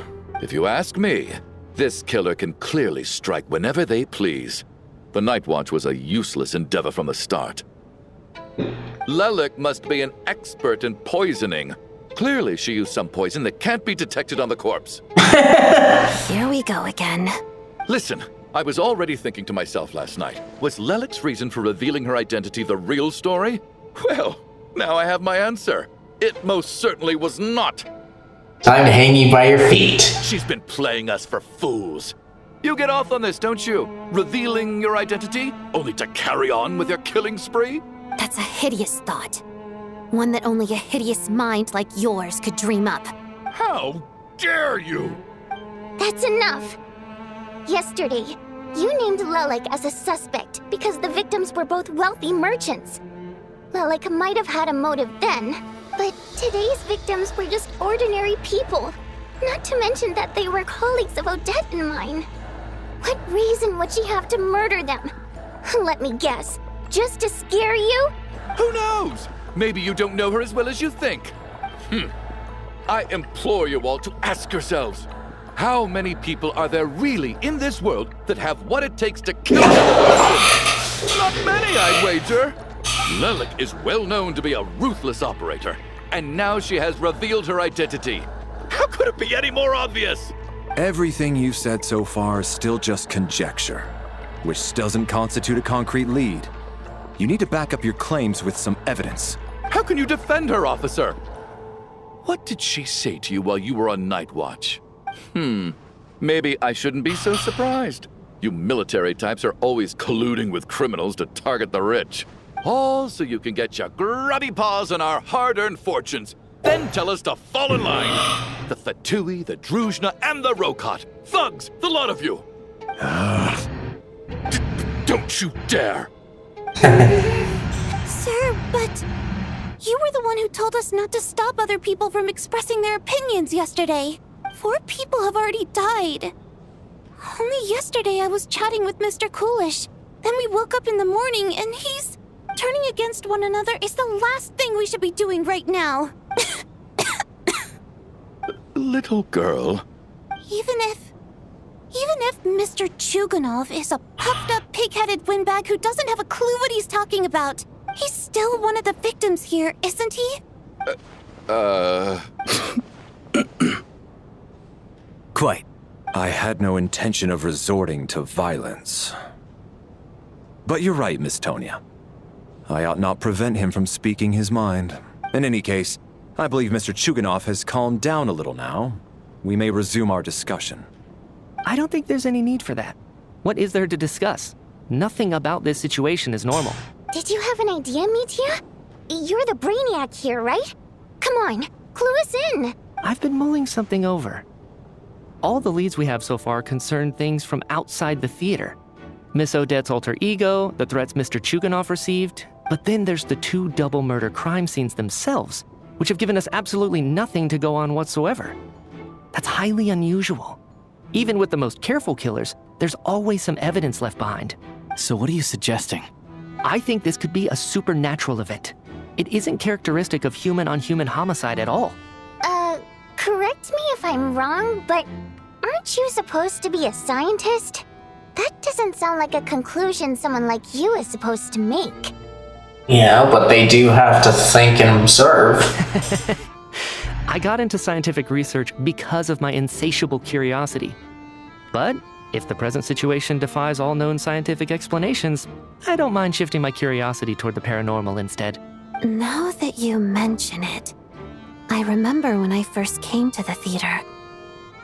[SPEAKER 9] If you ask me, this killer can clearly strike whenever they please. The Night Watch was a useless endeavor from the start. Lelik must be an expert in poisoning. Clearly she used some poison that can't be detected on the corpse.
[SPEAKER 16] Here we go again.
[SPEAKER 9] Listen, I was already thinking to myself last night, was Lelik's reason for revealing her identity the real story? Well, now I have my answer. It most certainly was not.
[SPEAKER 1] Time to hang you by your feet.
[SPEAKER 9] She's been playing us for fools. You get off on this, don't you? Revealing your identity, only to carry on with your killing spree?
[SPEAKER 16] That's a hideous thought. One that only a hideous mind like yours could dream up.
[SPEAKER 9] How dare you?
[SPEAKER 8] That's enough! Yesterday, you named Lelik as a suspect because the victims were both wealthy merchants. Lelik might have had a motive then, but today's victims were just ordinary people. Not to mention that they were colleagues of Odette and mine. What reason would she have to murder them? Let me guess, just to scare you?
[SPEAKER 9] Who knows? Maybe you don't know her as well as you think. I implore you all to ask yourselves, how many people are there really in this world that have what it takes to kill another person? Not many, I'd wager. Lelik is well known to be a ruthless operator, and now she has revealed her identity. How could it be any more obvious?
[SPEAKER 6] Everything you've said so far is still just conjecture, which doesn't constitute a concrete lead. You need to back up your claims with some evidence.
[SPEAKER 9] How can you defend her, officer? What did she say to you while you were on night watch? Maybe I shouldn't be so surprised. You military types are always colluding with criminals to target the rich. All so you can get your grubby paws on our hard-earned fortunes. Then tell us to fall in line. The Fatui, the Druzhna, and the Rokot. Thugs, the lot of you. Don't you dare.
[SPEAKER 15] Sir, but you were the one who told us not to stop other people from expressing their opinions yesterday. 4 people have already died. Only yesterday I was chatting with Mr. Coolish. Then we woke up in the morning and he's... Turning against one another is the last thing we should be doing right now.
[SPEAKER 9] Little girl.
[SPEAKER 15] Even if Mr. Chuganov is a puffed-up, pig-headed windbag who doesn't have a clue what he's talking about, he's still one of the victims here, isn't he?
[SPEAKER 6] Quite. I had no intention of resorting to violence. But you're right, Miss Tonya. I ought not prevent him from speaking his mind. In any case, I believe Mr. Chuganov has calmed down a little now. We may resume our discussion.
[SPEAKER 7] I don't think there's any need for that. What is there to discuss? Nothing about this situation is normal.
[SPEAKER 8] Did you have an idea, Mitya? You're the brainiac here, right? Come on, clue us in.
[SPEAKER 7] I've been mulling something over. All the leads we have so far concern things from outside the theater. Miss Odette's alter ego, the threats Mr. Chuganov received, but then there's the 2 double murder crime scenes themselves, which have given us absolutely nothing to go on whatsoever. That's highly unusual. Even with the most careful killers, there's always some evidence left behind.
[SPEAKER 13] So what are you suggesting?
[SPEAKER 7] I think this could be a supernatural event. It isn't characteristic of human-on-human homicide at all.
[SPEAKER 8] Correct me if I'm wrong, but aren't you supposed to be a scientist? That doesn't sound like a conclusion someone like you is supposed to make.
[SPEAKER 1] Yeah, but they do have to think and observe.
[SPEAKER 7] I got into scientific research because of my insatiable curiosity. But if the present situation defies all known scientific explanations, I don't mind shifting my curiosity toward the paranormal instead.
[SPEAKER 16] Now that you mention it, I remember when I first came to the theater.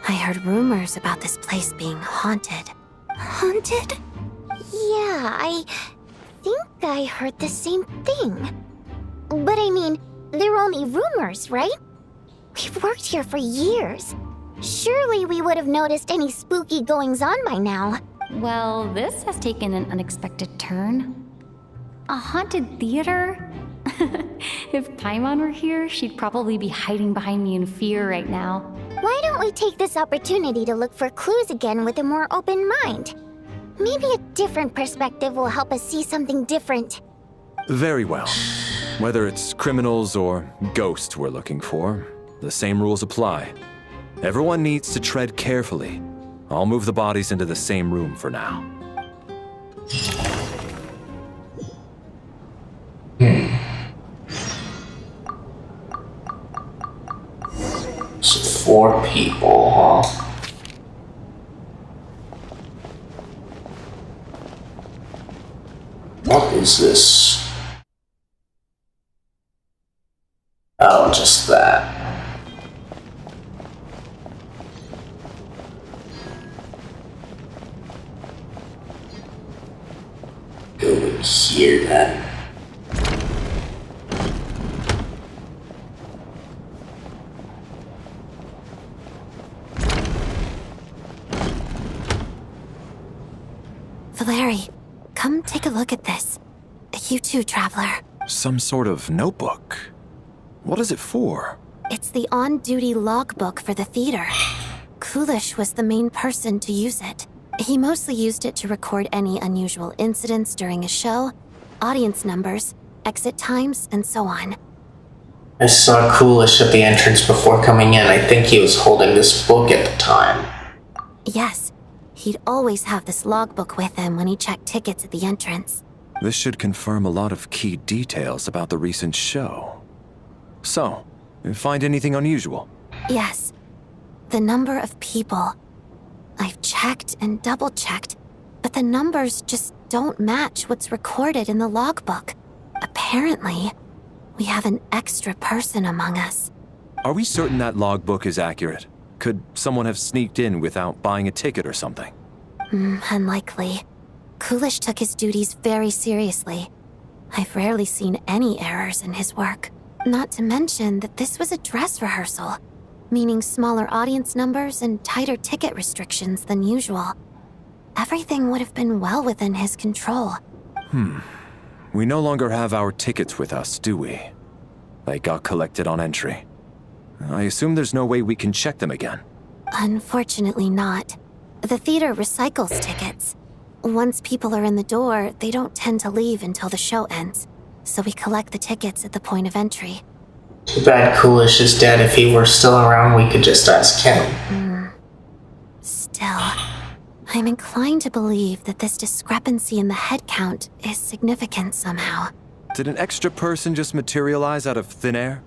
[SPEAKER 16] I heard rumors about this place being haunted.
[SPEAKER 8] Haunted? Yeah, I think I heard the same thing. But I mean, they're only rumors, right? We've worked here for years. Surely we would have noticed any spooky goings-on by now.
[SPEAKER 2] Well, this has taken an unexpected turn. A haunted theater? If Paimon were here, she'd probably be hiding behind me in fear right now.
[SPEAKER 8] Why don't we take this opportunity to look for clues again with a more open mind? Maybe a different perspective will help us see something different.
[SPEAKER 6] Very well. Whether it's criminals or ghosts we're looking for, the same rules apply. Everyone needs to tread carefully. I'll move the bodies into the same room for now.
[SPEAKER 1] So 4 people, huh? What is this? Oh, just that. Go in here then.
[SPEAKER 16] Valeri, come take a look at this. You too, Traveler.
[SPEAKER 6] Some sort of notebook. What is it for?
[SPEAKER 16] It's the on-duty logbook for the theater. Coolish was the main person to use it. He mostly used it to record any unusual incidents during a show, audience numbers, exit times, and so on.
[SPEAKER 1] I saw Coolish at the entrance before coming in. I think he was holding this book at the time.
[SPEAKER 16] Yes, he'd always have this logbook with him when he checked tickets at the entrance.
[SPEAKER 6] This should confirm a lot of key details about the recent show. So, you find anything unusual?
[SPEAKER 16] Yes. The number of people. I've checked and double-checked, but the numbers just don't match what's recorded in the logbook. Apparently, we have an extra person among us.
[SPEAKER 6] Are we certain that logbook is accurate? Could someone have sneaked in without buying a ticket or something?
[SPEAKER 16] Unlikely. Coolish took his duties very seriously. I've rarely seen any errors in his work. Not to mention that this was a dress rehearsal, meaning smaller audience numbers and tighter ticket restrictions than usual. Everything would have been well within his control.
[SPEAKER 6] We no longer have our tickets with us, do we? They got collected on entry. I assume there's no way we can check them again.
[SPEAKER 16] Unfortunately not. The theater recycles tickets. Once people are in the door, they don't tend to leave until the show ends, so we collect the tickets at the point of entry.
[SPEAKER 1] Too bad Coolish is dead. If he were still around, we could just ask him.
[SPEAKER 16] Still, I'm inclined to believe that this discrepancy in the head count is significant somehow.
[SPEAKER 6] Did an extra person just materialize out of thin air?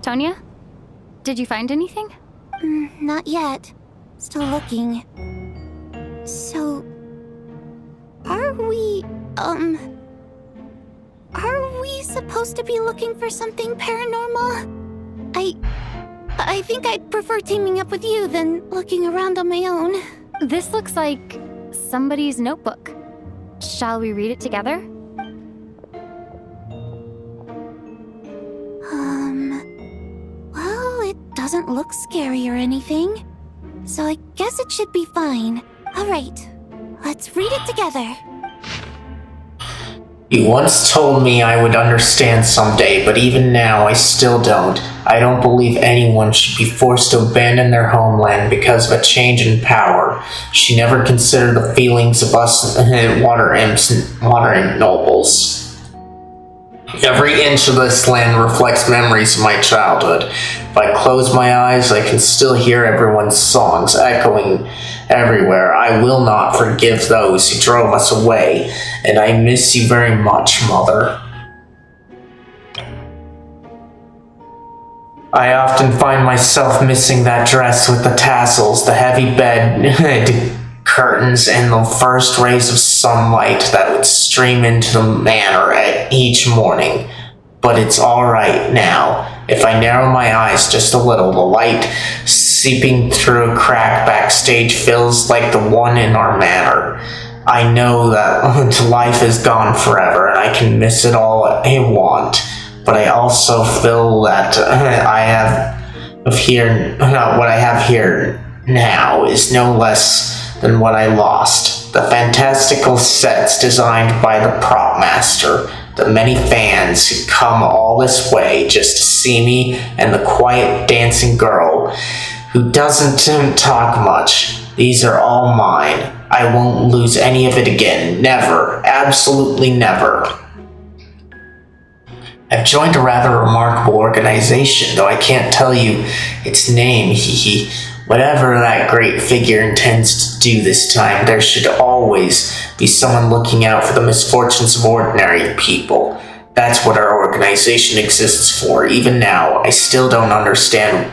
[SPEAKER 2] Tonya? Did you find anything?
[SPEAKER 15] Not yet. Still looking. So... Are we supposed to be looking for something paranormal? I think I'd prefer teaming up with you than looking around on my own.
[SPEAKER 2] This looks like somebody's notebook. Shall we read it together?
[SPEAKER 15] Well, it doesn't look scary or anything. So I guess it should be fine. Alright, let's read it together.
[SPEAKER 1] You once told me I would understand someday, but even now I still don't. I don't believe anyone should be forced to abandon their homeland because of a change in power. She never considered the feelings of us water imps and water imp nobles. Every inch of this land reflects memories of my childhood. If I close my eyes, I can still hear everyone's songs echoing everywhere. I will not forgive those who drove us away, and I miss you very much, Mother. I often find myself missing that dress with the tassels, the heavy bed curtains, and the first rays of sunlight that would stream into the manor at each morning. But it's alright now. If I narrow my eyes just a little, the light seeping through a crack backstage feels like the one in our manor. I know that life is gone forever and I can miss it all I want, but I also feel that what I have here now is no less than what I lost. The fantastical sets designed by the prop master, the many fans who come all this way just to see me, and the quiet dancing girl who doesn't talk much. These are all mine. I won't lose any of it again. Never. Absolutely never. I've joined a rather remarkable organization, though I can't tell you its name, hee. Whatever that great figure intends to do this time, there should always be someone looking out for the misfortunes of ordinary people. That's what our organization exists for. Even now, I still don't understand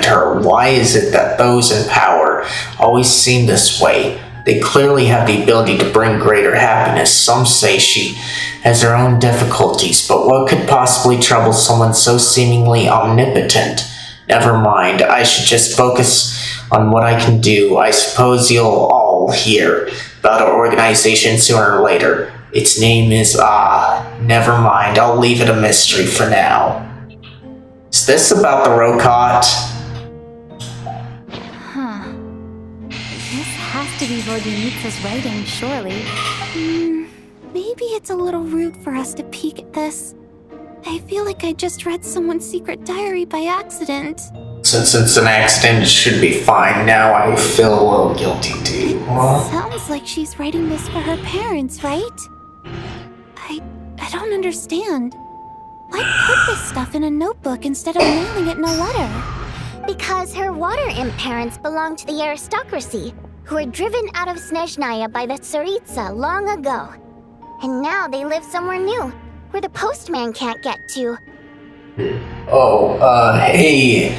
[SPEAKER 1] her. Why is it that those in power always seem this way? They clearly have the ability to bring greater happiness. Some say she has her own difficulties, but what could possibly trouble someone so seemingly omnipotent? Never mind, I should just focus on what I can do. I suppose you'll all hear about our organization sooner or later. Its name is, never mind, I'll leave it a mystery for now. Is this about the Rokot?
[SPEAKER 2] Huh. This has to be Vodyanitsa's writing, surely.
[SPEAKER 15] Maybe it's a little rude for us to peek at this. I feel like I just read someone's secret diary by accident.
[SPEAKER 1] Since it's an accident, it should be fine. Now I feel a little guilty too.
[SPEAKER 15] Sounds like she's writing this for her parents, right? I don't understand. Why put this stuff in a notebook instead of mailing it in a letter?
[SPEAKER 8] Because her water imp parents belonged to the aristocracy, who were driven out of Snezhnaya by the Tsaritsa long ago. And now they live somewhere new, where the postman can't get to.
[SPEAKER 1] Hey,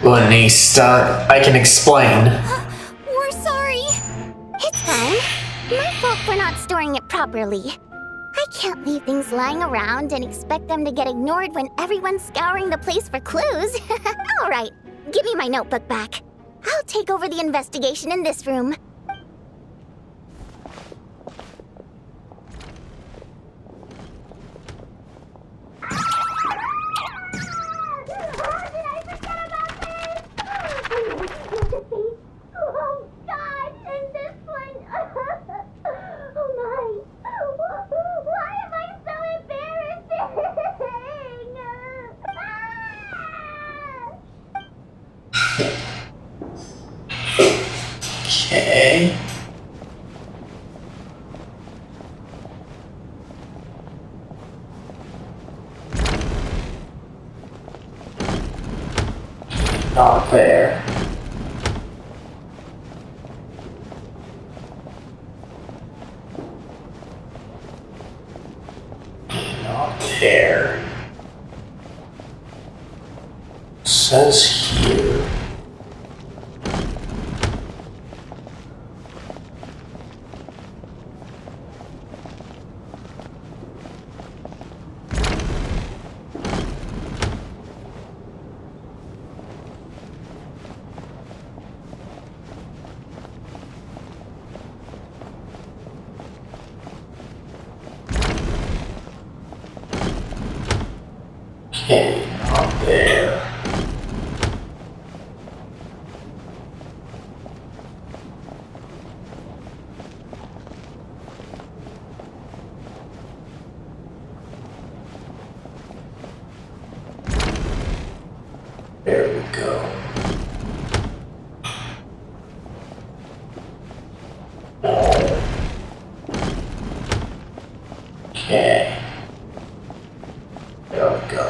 [SPEAKER 1] Lanista, I can explain.
[SPEAKER 8] We're sorry. It's fine. My fault for not storing it properly. I can't leave things lying around and expect them to get ignored when everyone's scouring the place for clues. All right, give me my notebook back. I'll take over the investigation in this room.
[SPEAKER 1] Okay. Not there. Not there. Says here. Okay, not there. There we go. No. Okay. There we go.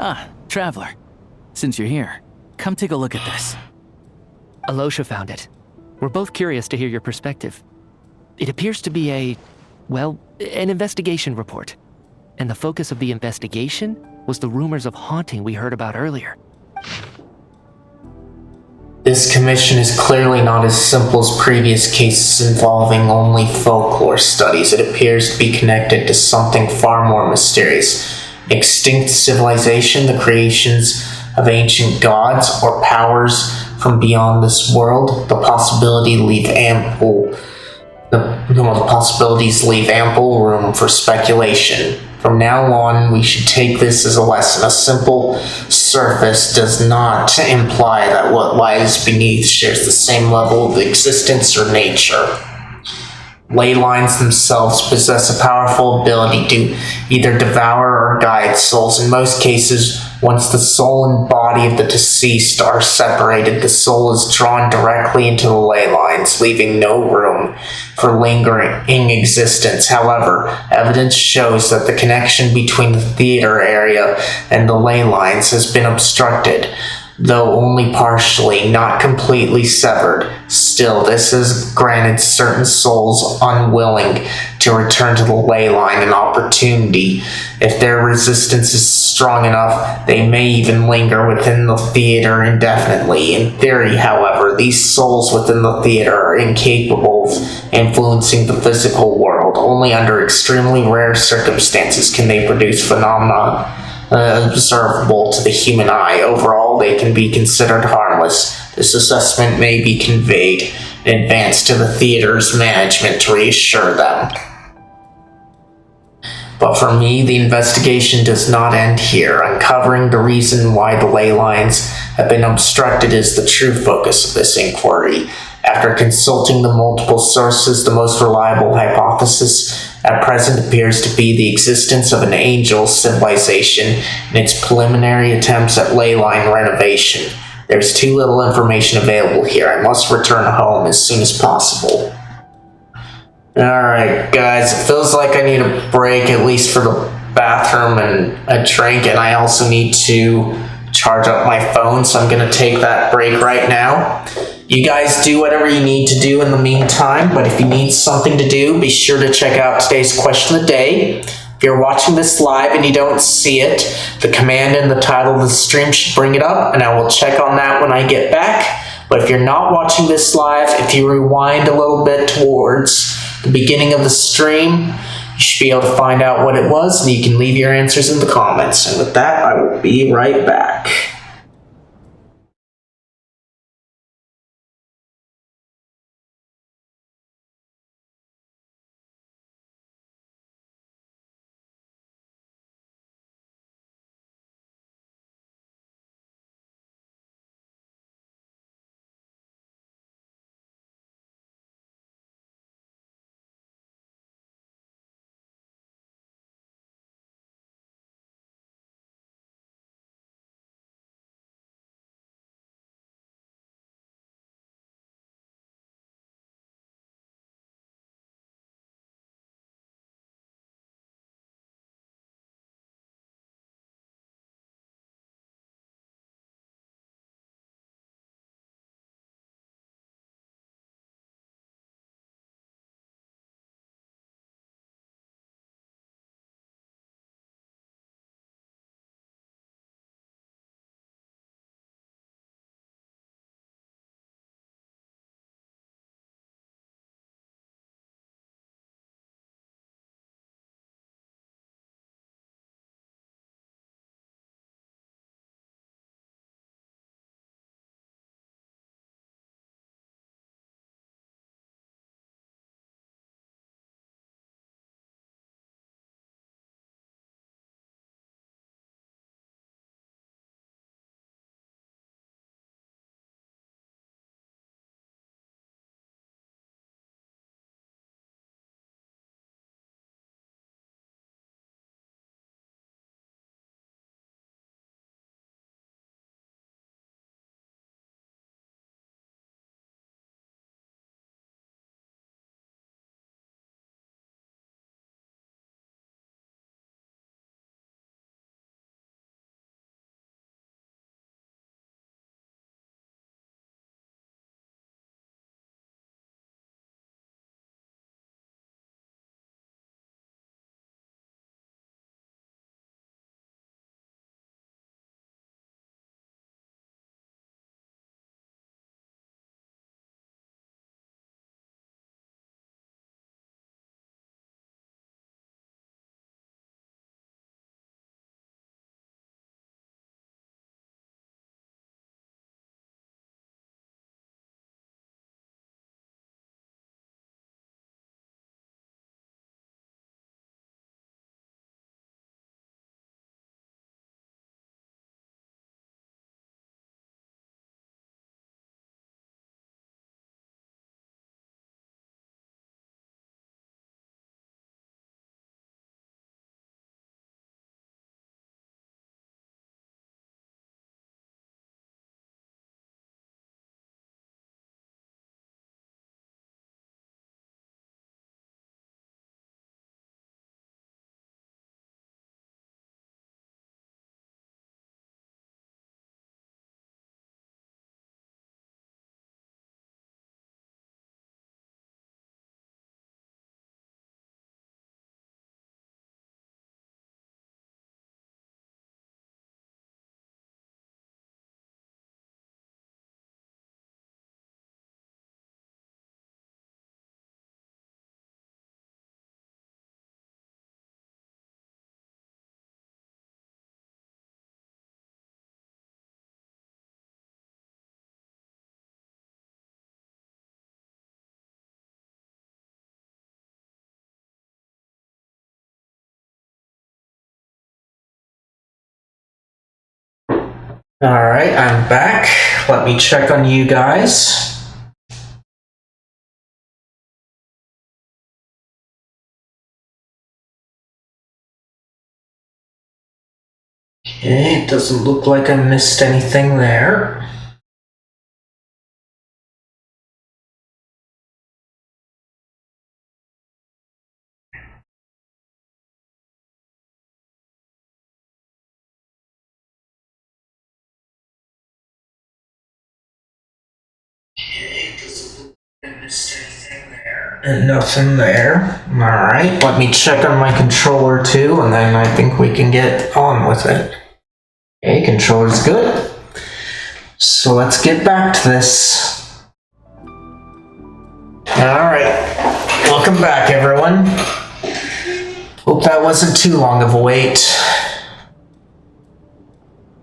[SPEAKER 13] Ah, Traveler. Since you're here, come take a look at this.
[SPEAKER 7] Alosha found it. We're both curious to hear your perspective. It appears to be an investigation report. And the focus of the investigation was the rumors of haunting we heard about earlier.
[SPEAKER 1] This commission is clearly not as simple as previous cases involving only folklore studies. It appears to be connected to something far more mysterious. Extinct civilization, the creations of ancient gods, or powers from beyond this world. The possibilities leave ample room for speculation. From now on, we should take this as a lesson. A simple surface does not imply that what lies beneath shares the same level of existence or nature. Ley lines themselves possess a powerful ability to either devour or guide souls. In most cases, once the soul and body of the deceased are separated, the soul is drawn directly into the ley lines, leaving no room for lingering existence. However, evidence shows that the connection between the theater area and the ley lines has been obstructed, though only partially, not completely severed. Still, this has granted certain souls unwilling to return to the ley line an opportunity. If their resistance is strong enough, they may even linger within the theater indefinitely. In theory, however, these souls within the theater are incapable of influencing the physical world. Only under extremely rare circumstances can they produce phenomena observable to the human eye. Overall, they can be considered harmless. This assessment may be conveyed in advance to the theater's management to reassure them. But for me, the investigation does not end here. Uncovering the reason why the ley lines have been obstructed is the true focus of this inquiry. After consulting the multiple sources, the most reliable hypothesis at present appears to be the existence of an angel civilization in its preliminary attempts at ley line renovation. There's too little information available here. I must return home as soon as possible. Alright, guys, it feels like I need a break, at least for the bathroom and a drink, and I also need to charge up my phone, so I'm going to take that break right now. You guys do whatever you need to do in the meantime, but if you need something to do, be sure to check out today's question of the day. If you're watching this live and you don't see it, the command in the title of the stream should bring it up, and I will check on that when I get back. But if you're not watching this live, if you rewind a little bit towards the beginning of the stream, you should be able to find out what it was, and you can leave your answers in the comments. And with that, I will be right back. Alright, I'm back. Let me check on you guys. Okay, it doesn't look like I missed anything there. And nothing there. Alright, let me check on my controller too, and then I think we can get on with it. Okay, controller's good. So let's get back to this. Alright, welcome back everyone. Hope that wasn't too long of a wait.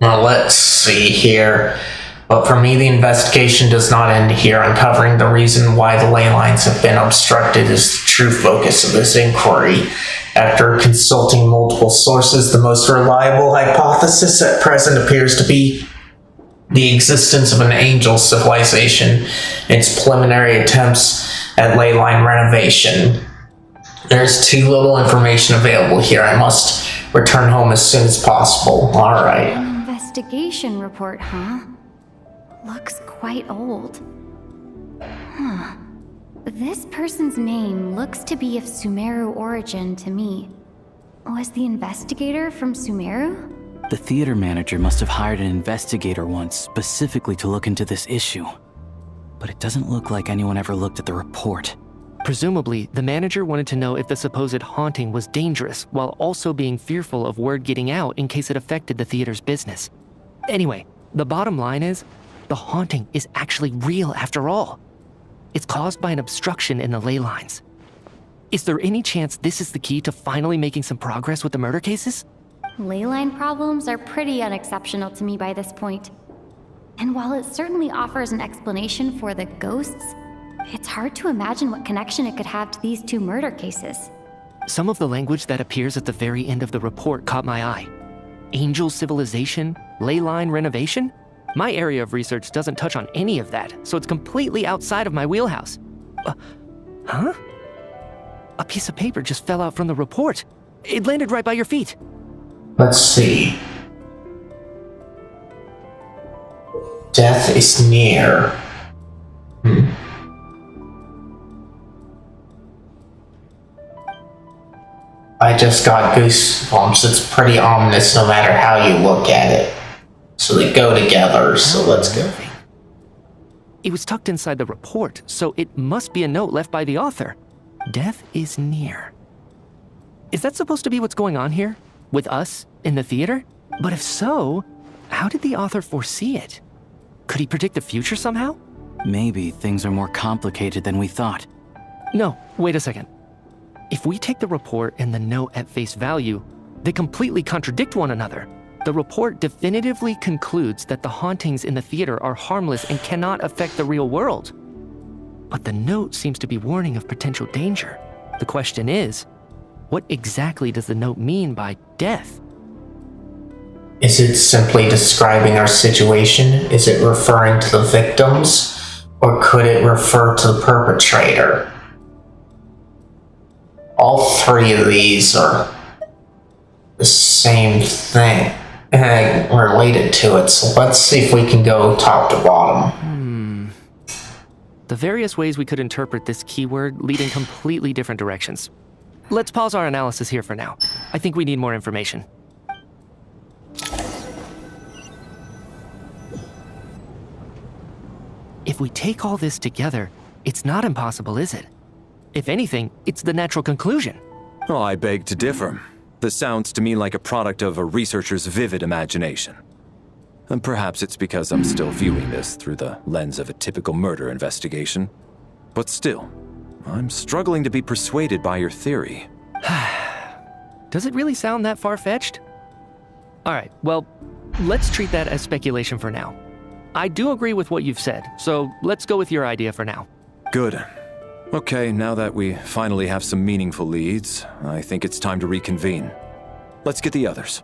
[SPEAKER 1] Now let's see here. But for me, the investigation does not end here. Uncovering the reason why the ley lines have been obstructed is the true focus of this inquiry. After consulting multiple sources, the most reliable hypothesis at present appears to be the existence of an angel civilization and its preliminary attempts at ley line renovation. There's too little information available here. I must return home as soon as possible. Alright.
[SPEAKER 2] An investigation report, huh? Looks quite old. Huh. This person's name looks to be of Sumeru origin to me. Was the investigator from Sumeru?
[SPEAKER 13] The theater manager must have hired an investigator once specifically to look into this issue. But it doesn't look like anyone ever looked at the report.
[SPEAKER 7] Presumably, the manager wanted to know if the supposed haunting was dangerous while also being fearful of word getting out in case it affected the theater's business. Anyway, the bottom line is, the haunting is actually real after all. It's caused by an obstruction in the ley lines. Is there any chance this is the key to finally making some progress with the murder cases?
[SPEAKER 2] Ley line problems are pretty unexceptional to me by this point. And while it certainly offers an explanation for the ghosts, it's hard to imagine what connection it could have to these two murder cases.
[SPEAKER 7] Some of the language that appears at the very end of the report caught my eye. Angel civilization, ley line renovation? My area of research doesn't touch on any of that, so it's completely outside of my wheelhouse. Huh? A piece of paper just fell out from the report. It landed right by your feet.
[SPEAKER 1] Let's see. Death is near. I just got goosebumps. It's pretty ominous no matter how you look at it. So they go together, so let's go.
[SPEAKER 7] It was tucked inside the report, so it must be a note left by the author. Death is near. Is that supposed to be what's going on here? With us, in the theater? But if so, how did the author foresee it? Could he predict the future somehow?
[SPEAKER 13] Maybe things are more complicated than we thought.
[SPEAKER 7] No, wait a second. If we take the report and the note at face value, they completely contradict one another. The report definitively concludes that the hauntings in the theater are harmless and cannot affect the real world. But the note seems to be warning of potential danger. The question is, what exactly does the note mean by death?
[SPEAKER 1] Is it simply describing our situation? Is it referring to the victims? Or could it refer to the perpetrator? All three of these are the same thing. Related to it, so let's see if we can go top to bottom.
[SPEAKER 7] The various ways we could interpret this keyword lead in completely different directions. Let's pause our analysis here for now. I think we need more information. If we take all this together, it's not impossible, is it? If anything, it's the natural conclusion.
[SPEAKER 6] Oh, I beg to differ. This sounds to me like a product of a researcher's vivid imagination. And perhaps it's because I'm still viewing this through the lens of a typical murder investigation. But still, I'm struggling to be persuaded by your theory.
[SPEAKER 7] Does it really sound that far-fetched? Alright, well, let's treat that as speculation for now. I do agree with what you've said, so let's go with your idea for now.
[SPEAKER 6] Good. Okay, now that we finally have some meaningful leads, I think it's time to reconvene. Let's get the others.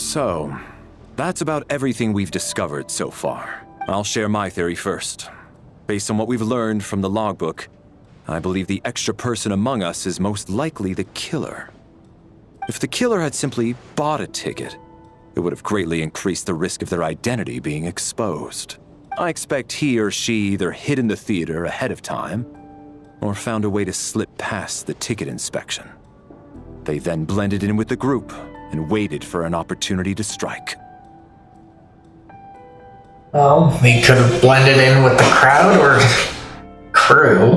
[SPEAKER 6] So, that's about everything we've discovered so far. I'll share my theory first. Based on what we've learned from the logbook, I believe the extra person among us is most likely the killer. If the killer had simply bought a ticket, it would have greatly increased the risk of their identity being exposed. I expect he or she either hid in the theater ahead of time, or found a way to slip past the ticket inspection. They then blended in with the group and waited for an opportunity to strike.
[SPEAKER 1] Well, they could have blended in with the crowd or crew.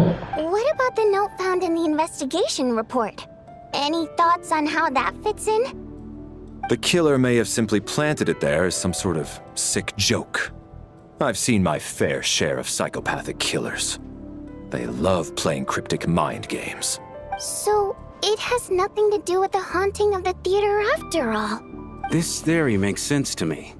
[SPEAKER 8] What about the note found in the investigation report? Any thoughts on how that fits in?
[SPEAKER 6] The killer may have simply planted it there as some sort of sick joke. I've seen my fair share of psychopathic killers. They love playing cryptic mind games.
[SPEAKER 8] So, it has nothing to do with the haunting of the theater after all.
[SPEAKER 10] This theory makes sense to me.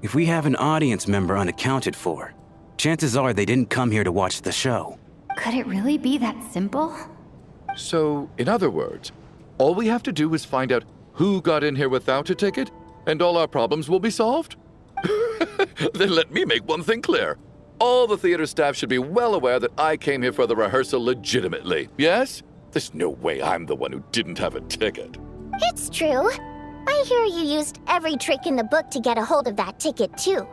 [SPEAKER 10] If we have an audience member unaccounted for, chances are they didn't come here to watch the show.
[SPEAKER 2] Could it really be that simple?
[SPEAKER 9] So, in other words, all we have to do is find out who got in here without a ticket, and all our problems will be solved? Then let me make one thing clear. All the theater staff should be well aware that I came here for the rehearsal legitimately, yes? There's no way I'm the one who didn't have a ticket.
[SPEAKER 8] It's true. I hear you used every trick in the book to get a hold of that ticket, too.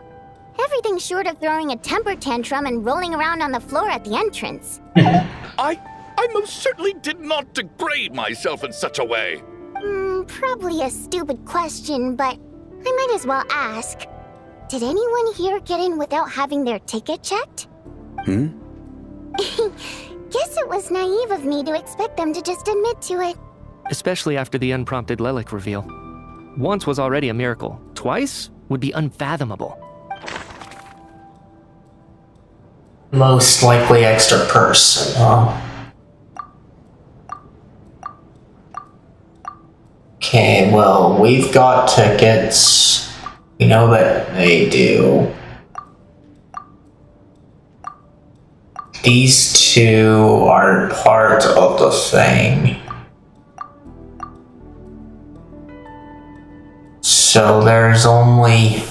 [SPEAKER 8] Everything short of throwing a temper tantrum and rolling around on the floor at the entrance.
[SPEAKER 9] I most certainly did not degrade myself in such a way.
[SPEAKER 8] Probably a stupid question, but I might as well ask. Did anyone here get in without having their ticket checked? Guess it was naive of me to expect them to just admit to it.
[SPEAKER 7] Especially after the unprompted Lelik reveal. Once was already a miracle. Twice would be unfathomable.
[SPEAKER 1] Most likely extra person, huh? Okay, well, we've got tickets. We know that they do. These two are part of the thing. So there's only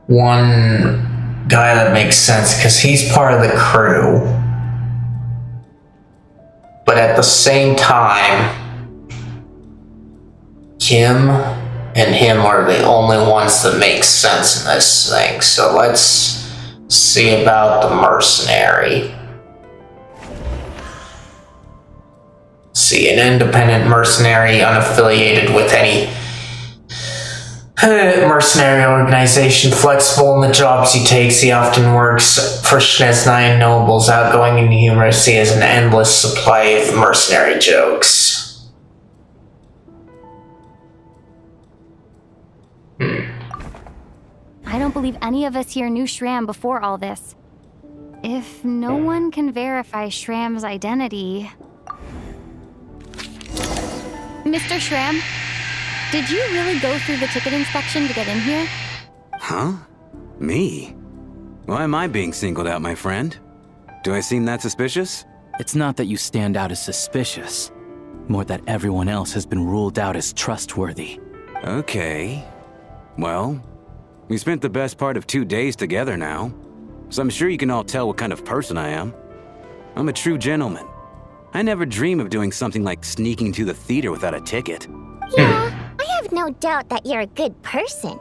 [SPEAKER 1] one guy that makes sense because he's part of the crew. But at the same time, Jim and him are the only ones that make sense in this thing. So let's see about the mercenary. See, an independent mercenary unaffiliated with any mercenary organization, flexible in the jobs he takes. He often works for Snezhnaya nobles, outgoing and humorous. He has an endless supply of mercenary jokes.
[SPEAKER 2] I don't believe any of us here knew Shram before all this. If no one can verify Shram's identity... Mr. Shram, did you really go through the ticket inspection to get in here?
[SPEAKER 10] Huh? Me? Why am I being singled out, my friend? Do I seem that suspicious?
[SPEAKER 13] It's not that you stand out as suspicious, more that everyone else has been ruled out as trustworthy.
[SPEAKER 10] Okay. Well, we spent the best part of 2 days together now, so I'm sure you can all tell what kind of person I am. I'm a true gentleman. I never dream of doing something like sneaking to the theater without a ticket.
[SPEAKER 8] Yeah, I have no doubt that you're a good person.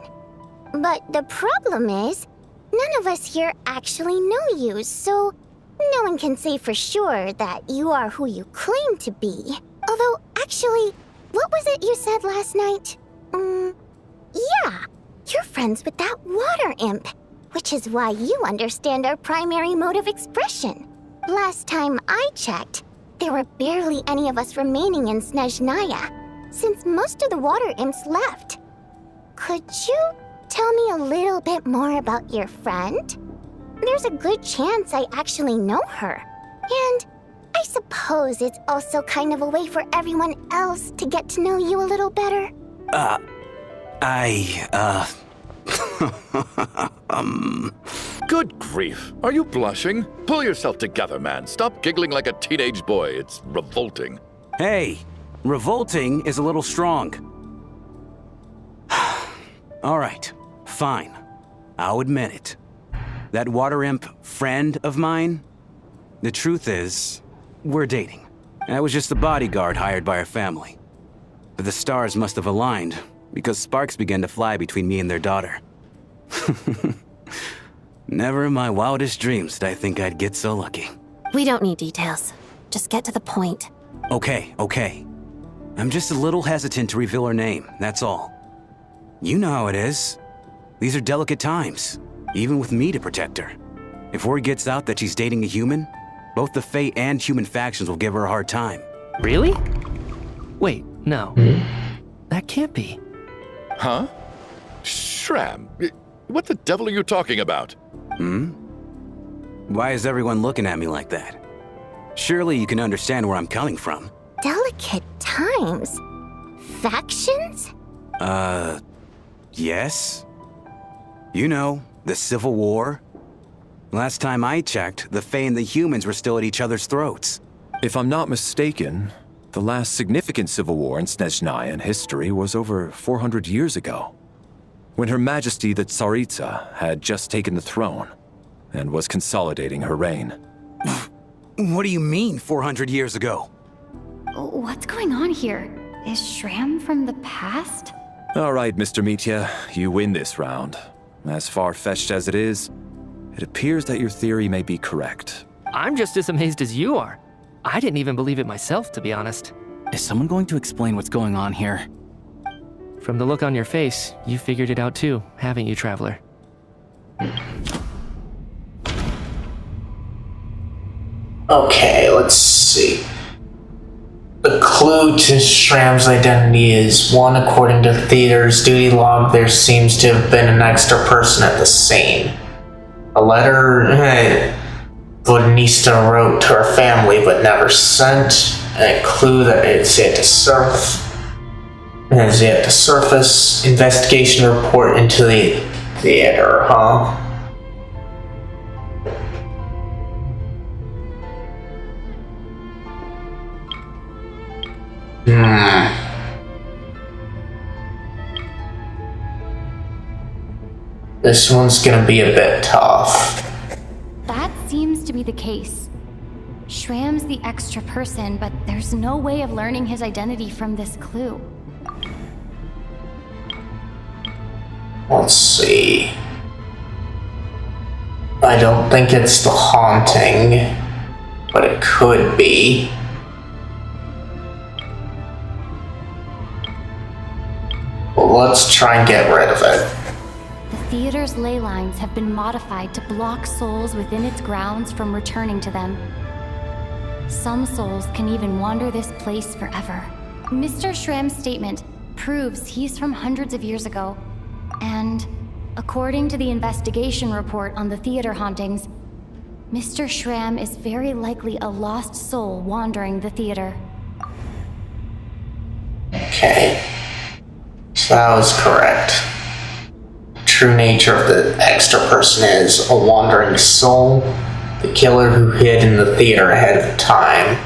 [SPEAKER 8] But the problem is, none of us here actually know you, so no one can say for sure that you are who you claim to be. Although, actually, what was it you said last night? Yeah, you're friends with that water imp, which is why you understand our primary mode of expression. Last time I checked, there were barely any of us remaining in Snezhnaya, since most of the water imps left. Could you tell me a little bit more about your friend? There's a good chance I actually know her. And I suppose it's also kind of a way for everyone else to get to know you a little better.
[SPEAKER 9] Good grief. Are you blushing? Pull yourself together, man. Stop giggling like a teenage boy. It's revolting.
[SPEAKER 10] Hey, revolting is a little strong. Alright, fine. I'll admit it. That water imp friend of mine, the truth is, we're dating. I was just the bodyguard hired by our family. But the stars must have aligned, because sparks began to fly between me and their daughter. Never in my wildest dreams did I think I'd get so lucky.
[SPEAKER 16] We don't need details. Just get to the point.
[SPEAKER 10] Okay. I'm just a little hesitant to reveal her name, that's all. You know how it is. These are delicate times, even with me to protect her. If word gets out that she's dating a human, both the Fae and human factions will give her a hard time.
[SPEAKER 7] Really? Wait, no. That can't be.
[SPEAKER 9] Huh? Shram, what the devil are you talking about?
[SPEAKER 10] Why is everyone looking at me like that? Surely you can understand where I'm coming from.
[SPEAKER 8] Delicate times? Factions?
[SPEAKER 10] Yes? You know, the Civil War? Last time I checked, the Fae and the humans were still at each other's throats.
[SPEAKER 6] If I'm not mistaken, the last significant civil war in Snezhnaya in history was over 400 years ago, when Her Majesty the Tsaritsa had just taken the throne and was consolidating her reign.
[SPEAKER 10] What do you mean, 400 years ago?
[SPEAKER 2] What's going on here? Is Shram from the past?
[SPEAKER 6] All right, Mr. Mitya, you win this round. As far-fetched as it is, it appears that your theory may be correct.
[SPEAKER 7] I'm just as amazed as you are. I didn't even believe it myself, to be honest.
[SPEAKER 13] Is someone going to explain what's going on here?
[SPEAKER 7] From the look on your face, you figured it out too, haven't you, Traveler?
[SPEAKER 1] Okay, let's see. The clue to Shram's identity is one, according to Theater's duty log, there seems to have been an extra person at the scene. A letter Vodnista wrote to her family but never sent. A clue that it's yet to surface. Investigation report into the theater, huh? This one's gonna be a bit tough.
[SPEAKER 2] That seems to be the case. Shram's the extra person, but there's no way of learning his identity from this clue.
[SPEAKER 1] Let's see. I don't think it's the haunting, but it could be. Well, let's try and get rid of it.
[SPEAKER 2] The theater's ley lines have been modified to block souls within its grounds from returning to them. Some souls can even wander this place forever. Mr. Shram's statement proves he's from hundreds of years ago. And according to the investigation report on the theater hauntings, Mr. Shram is very likely a lost soul wandering the theater.
[SPEAKER 1] Okay. So that was correct. True nature of the extra person is a wandering soul, the killer who hid in the theater ahead of time.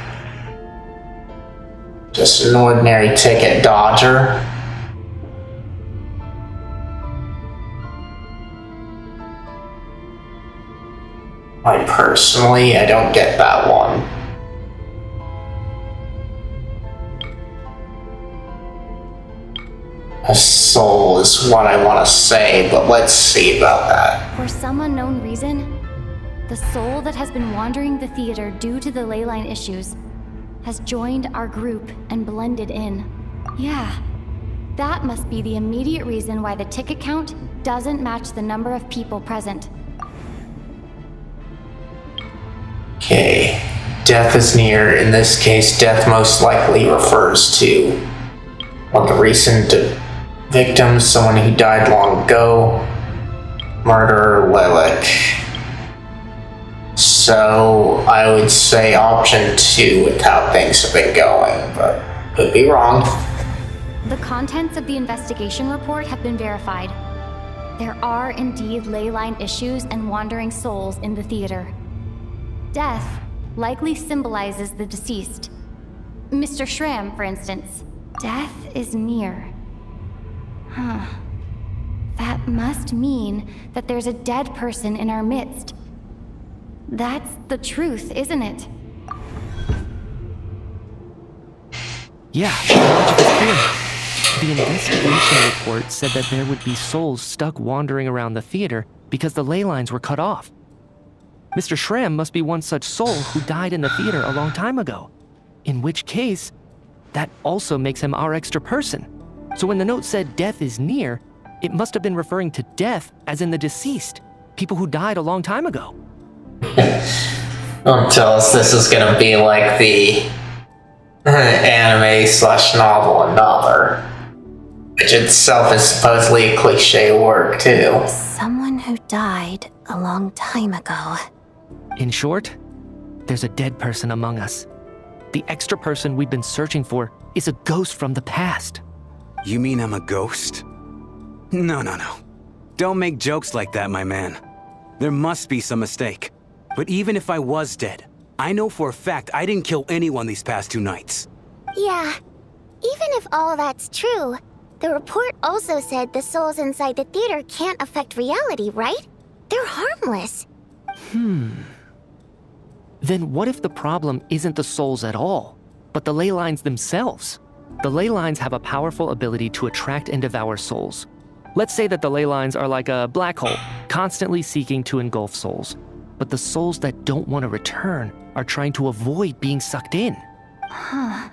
[SPEAKER 1] Just an ordinary ticket dodger. I don't get that one. A soul is what I want to say, but let's see about that.
[SPEAKER 2] For some unknown reason, the soul that has been wandering the theater due to the leyline issues has joined our group and blended in. Yeah, that must be the immediate reason why the ticket count doesn't match the number of people present.
[SPEAKER 1] Okay, death is near. In this case, death most likely refers to one of the recent victims, someone who died long ago. Murderer Lilac. So I would say option 2 with how things have been going, but could be wrong.
[SPEAKER 2] The contents of the investigation report have been verified. There are indeed leyline issues and wandering souls in the theater. Death likely symbolizes the deceased. Mr. Shram, for instance. Death is near. Huh. That must mean that there's a dead person in our midst. That's the truth, isn't it?
[SPEAKER 7] Yeah, the logic is clear. The investigation report said that there would be souls stuck wandering around the theater because the ley lines were cut off. Mr. Schramm must be one such soul who died in the theater a long time ago. In which case, that also makes him our extra person. So when the note said death is near, it must have been referring to death as in the deceased, people who died a long time ago.
[SPEAKER 1] Don't tell us this is gonna be like the anime/novel Another, which itself is supposedly a cliche work too.
[SPEAKER 16] Someone who died a long time ago.
[SPEAKER 7] In short, there's a dead person among us. The extra person we've been searching for is a ghost from the past.
[SPEAKER 10] You mean I'm a ghost? No. Don't make jokes like that, my man. There must be some mistake. But even if I was dead, I know for a fact I didn't kill anyone these past 2 nights.
[SPEAKER 8] Yeah, even if all that's true, the report also said the souls inside the theater can't affect reality, right? They're harmless.
[SPEAKER 7] Then what if the problem isn't the souls at all, but the ley lines themselves? The ley lines have a powerful ability to attract and devour souls. Let's say that the ley lines are like a black hole, constantly seeking to engulf souls. But the souls that don't want to return are trying to avoid being sucked in.
[SPEAKER 2] Huh.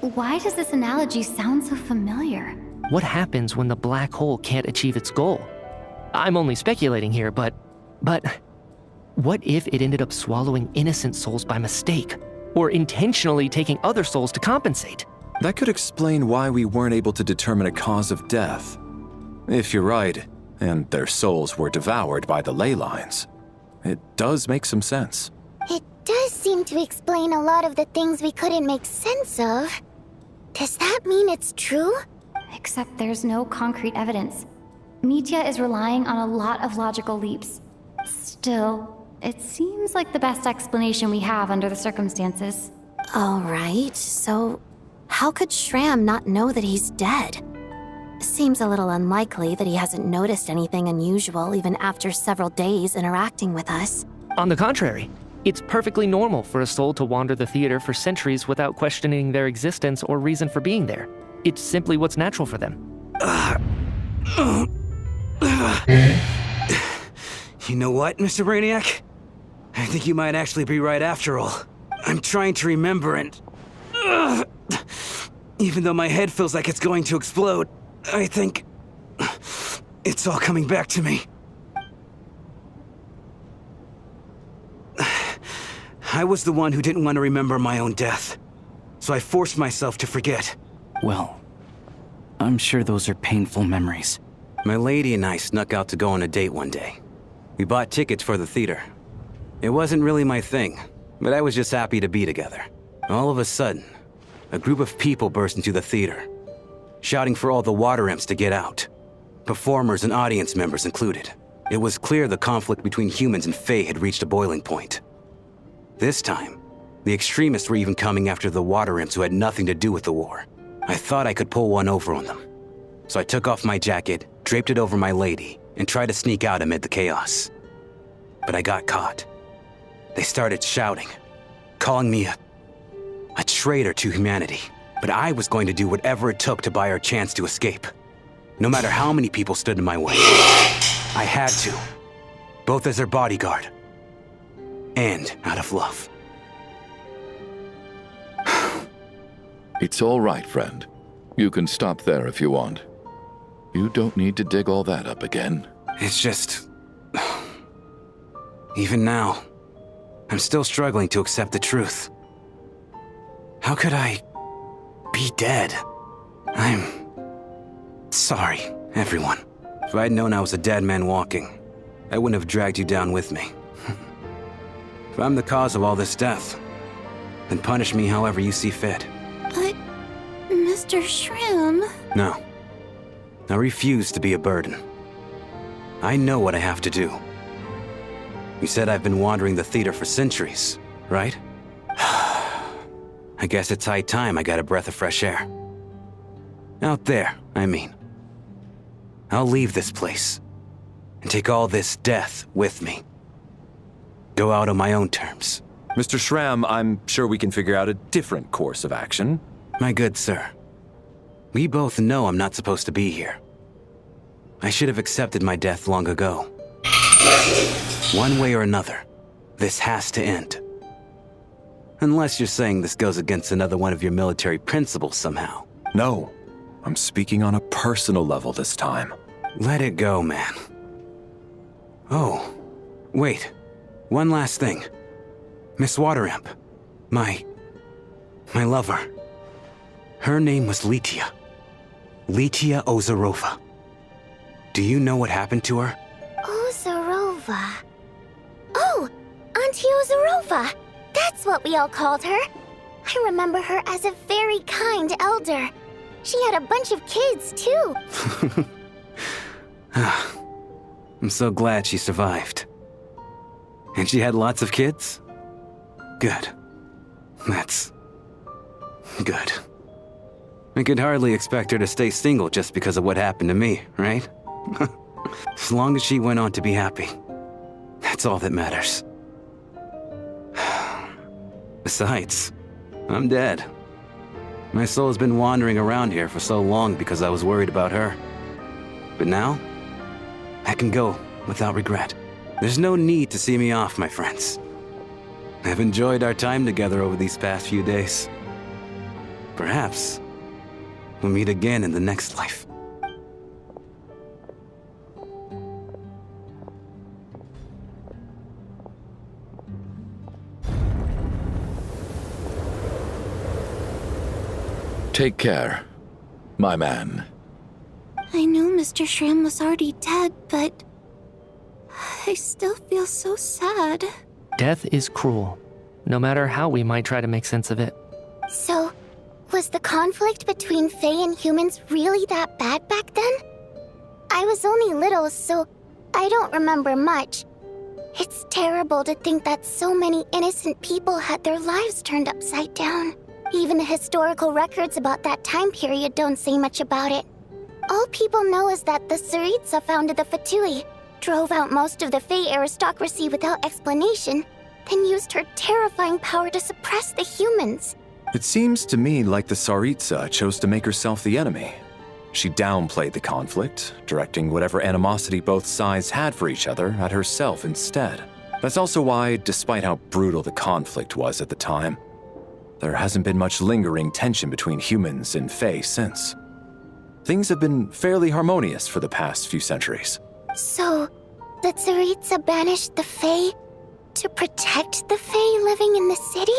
[SPEAKER 2] Why does this analogy sound so familiar?
[SPEAKER 7] What happens when the black hole can't achieve its goal? I'm only speculating here, but what if it ended up swallowing innocent souls by mistake, or intentionally taking other souls to compensate?
[SPEAKER 6] That could explain why we weren't able to determine a cause of death. If you're right, and their souls were devoured by the ley lines, it does make some sense.
[SPEAKER 8] It does seem to explain a lot of the things we couldn't make sense of. Does that mean it's true?
[SPEAKER 2] Except there's no concrete evidence. Mitya is relying on a lot of logical leaps. Still, it seems like the best explanation we have under the circumstances.
[SPEAKER 16] Alright, so how could Schramm not know that he's dead? Seems a little unlikely that he hasn't noticed anything unusual even after several days interacting with us.
[SPEAKER 7] On the contrary, it's perfectly normal for a soul to wander the theater for centuries without questioning their existence or reason for being there. It's simply what's natural for them.
[SPEAKER 10] You know what, Mr. Brainiac? I think you might actually be right after all. I'm trying to remember and... even though my head feels like it's going to explode, I think... it's all coming back to me. I was the one who didn't want to remember my own death, so I forced myself to forget.
[SPEAKER 13] Well, I'm sure those are painful memories.
[SPEAKER 10] My lady and I snuck out to go on a date one day. We bought tickets for the theater. It wasn't really my thing, but I was just happy to be together. All of a sudden, a group of people burst into the theater, shouting for all the water imps to get out. Performers and audience members included. It was clear the conflict between humans and Fae had reached a boiling point. This time, the extremists were even coming after the water imps who had nothing to do with the war. I thought I could pull one over on them. So I took off my jacket, draped it over my lady, and tried to sneak out amid the chaos. But I got caught. They started shouting, calling me a traitor to humanity. But I was going to do whatever it took to buy our chance to escape. No matter how many people stood in my way. I had to. Both as their bodyguard and out of love.
[SPEAKER 9] It's all right, friend. You can stop there if you want. You don't need to dig all that up again.
[SPEAKER 10] It's just... even now, I'm still struggling to accept the truth. How could I be dead? I'm sorry, everyone. If I'd known I was a dead man walking, I wouldn't have dragged you down with me. If I'm the cause of all this death, then punish me however you see fit.
[SPEAKER 15] But, Mr. Schramm...
[SPEAKER 10] No. I refuse to be a burden. I know what I have to do. You said I've been wandering the theater for centuries, right? I guess it's high time I got a breath of fresh air. Out there, I mean. I'll leave this place and take all this death with me. Go out on my own terms.
[SPEAKER 6] Mr. Schramm, I'm sure we can figure out a different course of action.
[SPEAKER 10] My good sir, we both know I'm not supposed to be here. I should have accepted my death long ago. One way or another, this has to end. Unless you're saying this goes against another one of your military principles somehow.
[SPEAKER 6] No, I'm speaking on a personal level this time.
[SPEAKER 10] Let it go, man. Oh, wait. One last thing. Miss Wateramp. My lover. Her name was Litia. Litia Ozarova. Do you know what happened to her?
[SPEAKER 8] Ozarova. Oh, Auntie Ozarova. That's what we all called her. I remember her as a very kind elder. She had a bunch of kids, too.
[SPEAKER 10] I'm so glad she survived. And she had lots of kids? Good. That's good. I could hardly expect her to stay single just because of what happened to me, right? As long as she went on to be happy. That's all that matters. Besides, I'm dead. My soul has been wandering around here for so long because I was worried about her. But now, I can go without regret. There's no need to see me off, my friends. I've enjoyed our time together over these past few days. Perhaps we'll meet again in the next life.
[SPEAKER 9] Take care, my man.
[SPEAKER 15] I knew Mr. Schramm was already dead, but I still feel so sad.
[SPEAKER 7] Death is cruel, no matter how we might try to make sense of it.
[SPEAKER 8] So, was the conflict between Fae and humans really that bad back then? I was only little, so I don't remember much. It's terrible to think that so many innocent people had their lives turned upside down. Even the historical records about that time period don't say much about it. All people know is that the Tsaritsa founded the Fatui, drove out most of the Fae aristocracy without explanation, then used her terrifying power to suppress the humans.
[SPEAKER 6] It seems to me like the Tsaritsa chose to make herself the enemy. She downplayed the conflict, directing whatever animosity both sides had for each other at herself instead. That's also why, despite how brutal the conflict was at the time, there hasn't been much lingering tension between humans and Fae since. Things have been fairly harmonious for the past few centuries.
[SPEAKER 8] So, the Tsaritsa banished the Fae to protect the Fae living in the city?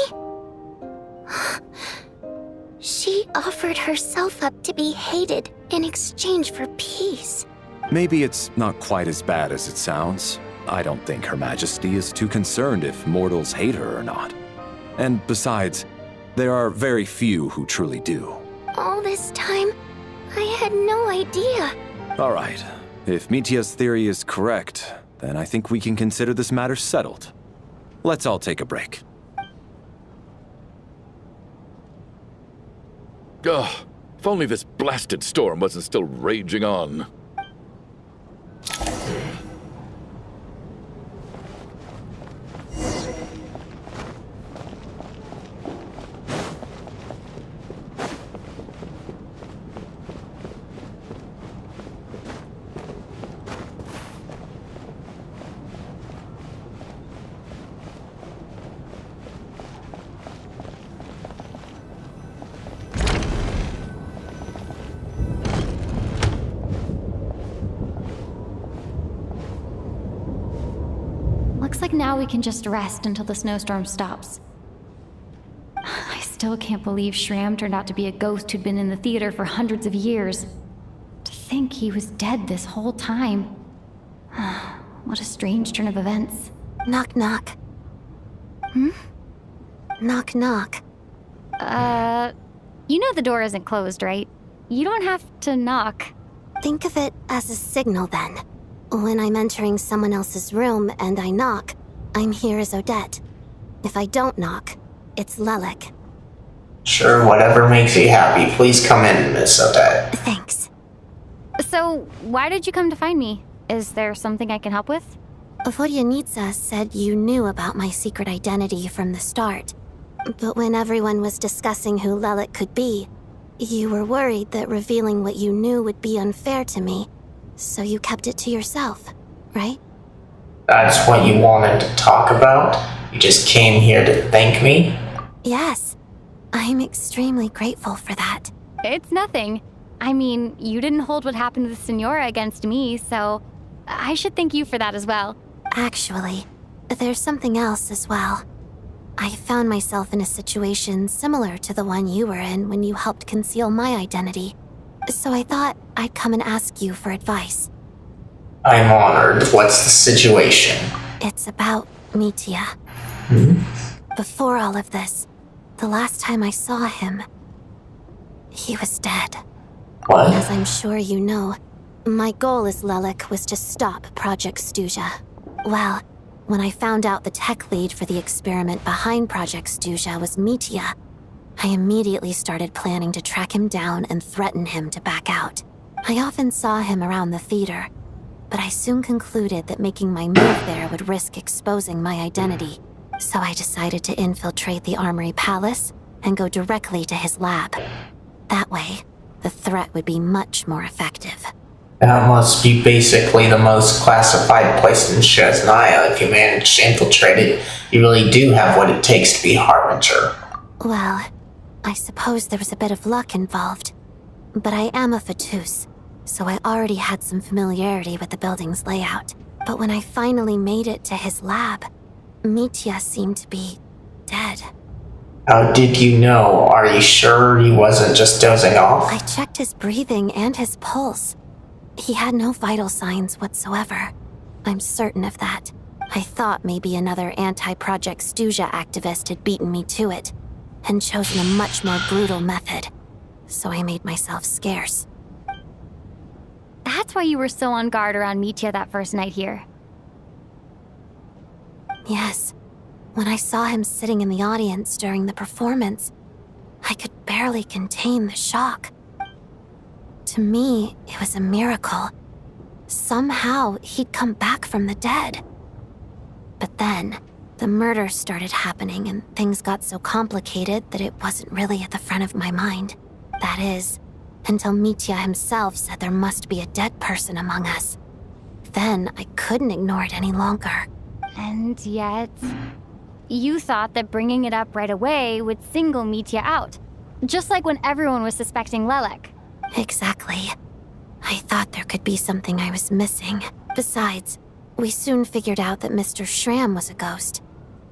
[SPEAKER 8] She offered herself up to be hated in exchange for peace.
[SPEAKER 6] Maybe it's not quite as bad as it sounds. I don't think Her Majesty is too concerned if mortals hate her or not. And besides, there are very few who truly do.
[SPEAKER 8] All this time, I had no idea.
[SPEAKER 6] All right. If Mitia's theory is correct, then I think we can consider this matter settled. Let's all take a break.
[SPEAKER 9] Ugh, if only this blasted storm wasn't still raging on.
[SPEAKER 2] Looks like now we can just rest until the snowstorm stops. I still can't believe Schramm turned out to be a ghost who'd been in the theater for hundreds of years. To think he was dead this whole time. What a strange turn of events.
[SPEAKER 16] Knock, knock. Knock, knock.
[SPEAKER 2] You know the door isn't closed, right? You don't have to knock.
[SPEAKER 16] Think of it as a signal then. When I'm entering someone else's room and I knock, I'm here as Odette. If I don't knock, it's Lelik.
[SPEAKER 1] Sure, whatever makes you happy. Please come in, Miss Odette.
[SPEAKER 16] Thanks.
[SPEAKER 2] So, why did you come to find me? Is there something I can help with?
[SPEAKER 16] Vodyanitsa said you knew about my secret identity from the start. But when everyone was discussing who Lelik could be, you were worried that revealing what you knew would be unfair to me, so you kept it to yourself, right?
[SPEAKER 1] That's what you wanted to talk about? You just came here to thank me?
[SPEAKER 16] Yes. I'm extremely grateful for that.
[SPEAKER 2] It's nothing. I mean, you didn't hold what happened with Senora against me, so I should thank you for that as well.
[SPEAKER 16] Actually, there's something else as well. I found myself in a situation similar to the one you were in when you helped conceal my identity. So I thought I'd come and ask you for advice.
[SPEAKER 1] I'm honored. What's the situation?
[SPEAKER 16] It's about Mitya. Before all of this, the last time I saw him, he was dead.
[SPEAKER 1] What?
[SPEAKER 16] As I'm sure you know, my goal as Lelik was to stop Project Stuja. Well, when I found out the tech lead for the experiment behind Project Stuja was Mitya, I immediately started planning to track him down and threaten him to back out. I often saw him around the theater, but I soon concluded that making my move there would risk exposing my identity. So I decided to infiltrate the Armory Palace and go directly to his lab. That way, the threat would be much more effective.
[SPEAKER 1] That must be basically the most classified place in Snezhnaya. If you manage to infiltrate it, you really do have what it takes to be Harbinger.
[SPEAKER 16] Well, I suppose there was a bit of luck involved. But I am a Fatus, so I already had some familiarity with the building's layout. But when I finally made it to his lab, Mitya seemed to be dead.
[SPEAKER 1] How did you know? Are you sure he wasn't just dozing off?
[SPEAKER 16] I checked his breathing and his pulse. He had no vital signs whatsoever. I'm certain of that. I thought maybe another anti-Project Stuja activist had beaten me to it, and chosen a much more brutal method. So I made myself scarce.
[SPEAKER 2] That's why you were so on guard around Mitya that first night here.
[SPEAKER 16] Yes. When I saw him sitting in the audience during the performance, I could barely contain the shock. To me, it was a miracle. Somehow, he'd come back from the dead. But then, the murder started happening and things got so complicated that it wasn't really at the front of my mind. That is, until Mitya himself said there must be a dead person among us. Then, I couldn't ignore it any longer.
[SPEAKER 2] And yet, you thought that bringing it up right away would single Mitya out. Just like when everyone was suspecting Lelik.
[SPEAKER 16] Exactly. I thought there could be something I was missing. Besides, we soon figured out that Mr. Schramm was a ghost.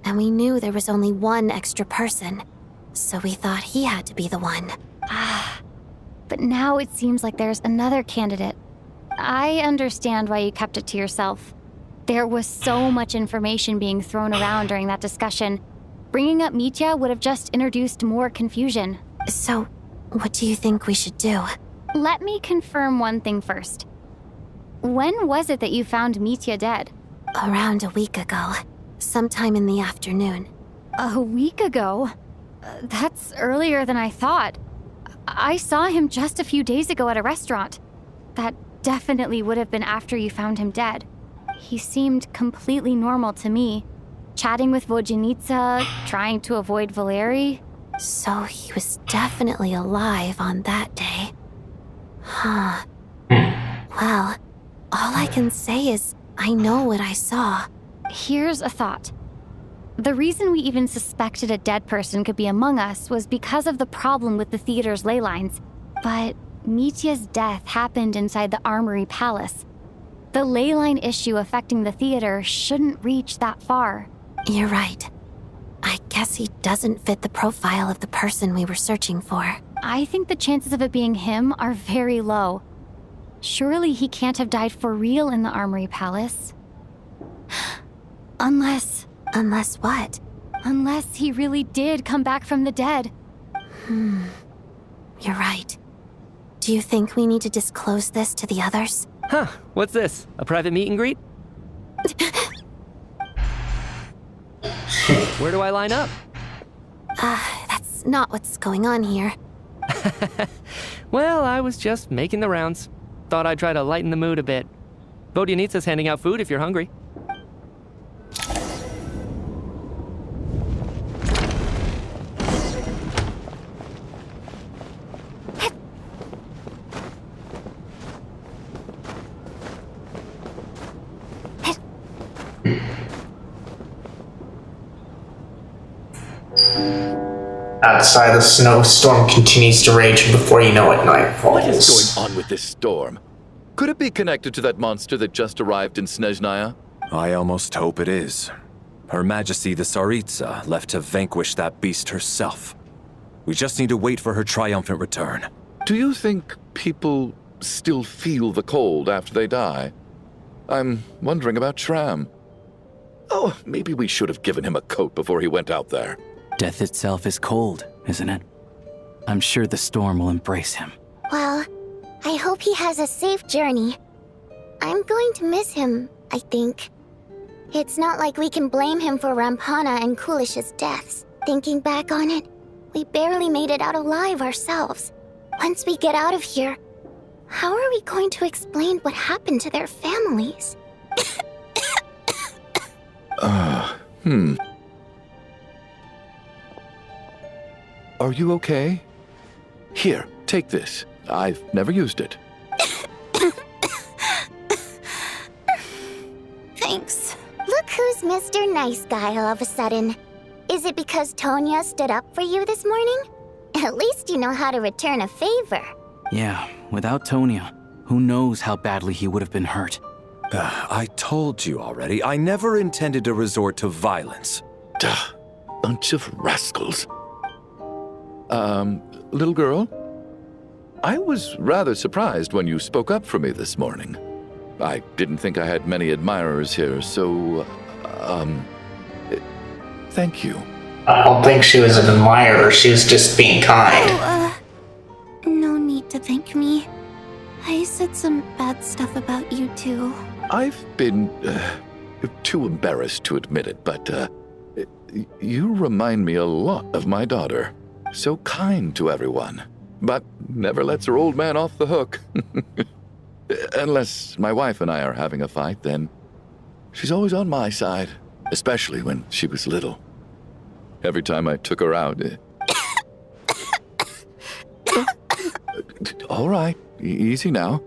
[SPEAKER 16] And we knew there was only one extra person. So we thought he had to be the one.
[SPEAKER 2] But now it seems like there's another candidate. I understand why you kept it to yourself. There was so much information being thrown around during that discussion. Bringing up Mitya would have just introduced more confusion.
[SPEAKER 16] So, what do you think we should do?
[SPEAKER 2] Let me confirm one thing first. When was it that you found Mitya dead?
[SPEAKER 16] Around a week ago. Sometime in the afternoon.
[SPEAKER 2] A week ago? That's earlier than I thought. I saw him just a few days ago at a restaurant. That definitely would have been after you found him dead. He seemed completely normal to me. Chatting with Vodyanitsa, trying to avoid Valeri.
[SPEAKER 16] So he was definitely alive on that day. Huh. Well, all I can say is I know what I saw.
[SPEAKER 2] Here's a thought. The reason we even suspected a dead person could be among us was because of the problem with the theater's ley lines. But Mitya's death happened inside the Armory Palace. The ley line issue affecting the theater shouldn't reach that far.
[SPEAKER 16] You're right. I guess he doesn't fit the profile of the person we were searching for.
[SPEAKER 2] I think the chances of it being him are very low. Surely he can't have died for real in the Armory Palace. Unless...
[SPEAKER 16] Unless what?
[SPEAKER 2] Unless he really did come back from the dead.
[SPEAKER 16] You're right. Do you think we need to disclose this to the others?
[SPEAKER 7] Huh, what's this? A private meet and greet? Where do I line up?
[SPEAKER 16] That's not what's going on here.
[SPEAKER 7] Well, I was just making the rounds. thought I'd try to lighten the mood a bit. Vodyanitsa's handing out food if you're hungry.
[SPEAKER 1] Outside, the snowstorm continues to rage, and before you know it, night falls.
[SPEAKER 9] What is going on with this storm? Could it be connected to that monster that just arrived in Snezhnaya?
[SPEAKER 6] I almost hope it is. Her Majesty the Tsaritsa left to vanquish that beast herself. We just need to wait for her triumphant return.
[SPEAKER 9] Do you think people still feel the cold after they die? I'm wondering about Shram. Oh, maybe we should have given him a coat before he went out there.
[SPEAKER 13] Death itself is cold, isn't it? I'm sure the storm will embrace him.
[SPEAKER 8] Well, I hope he has a safe journey. I'm going to miss him, I think. It's not like we can blame him for Rampana and Kulish's deaths. Thinking back on it, we barely made it out alive ourselves. Once we get out of here, how are we going to explain what happened to their families?
[SPEAKER 9] Are you okay? Here, take this. I've never used it.
[SPEAKER 8] Thanks. Look who's Mr. Nice Guy all of a sudden. Is it because Tonya stood up for you this morning? At least you know how to return a favor.
[SPEAKER 13] Yeah, without Tonya, who knows how badly he would have been hurt.
[SPEAKER 6] I told you already, I never intended to resort to violence.
[SPEAKER 9] Duh, bunch of rascals. Little girl? I was rather surprised when you spoke up for me this morning. I didn't think I had many admirers here, so, thank you.
[SPEAKER 1] I don't think she was an admirer, she was just being kind.
[SPEAKER 15] Oh, no need to thank me. I said some bad stuff about you too.
[SPEAKER 9] I've been, too embarrassed to admit it, but, you remind me a lot of my daughter. So kind to everyone, but never lets her old man off the hook. Unless my wife and I are having a fight, then she's always on my side, especially when she was little. Every time I took her out... All right, easy now.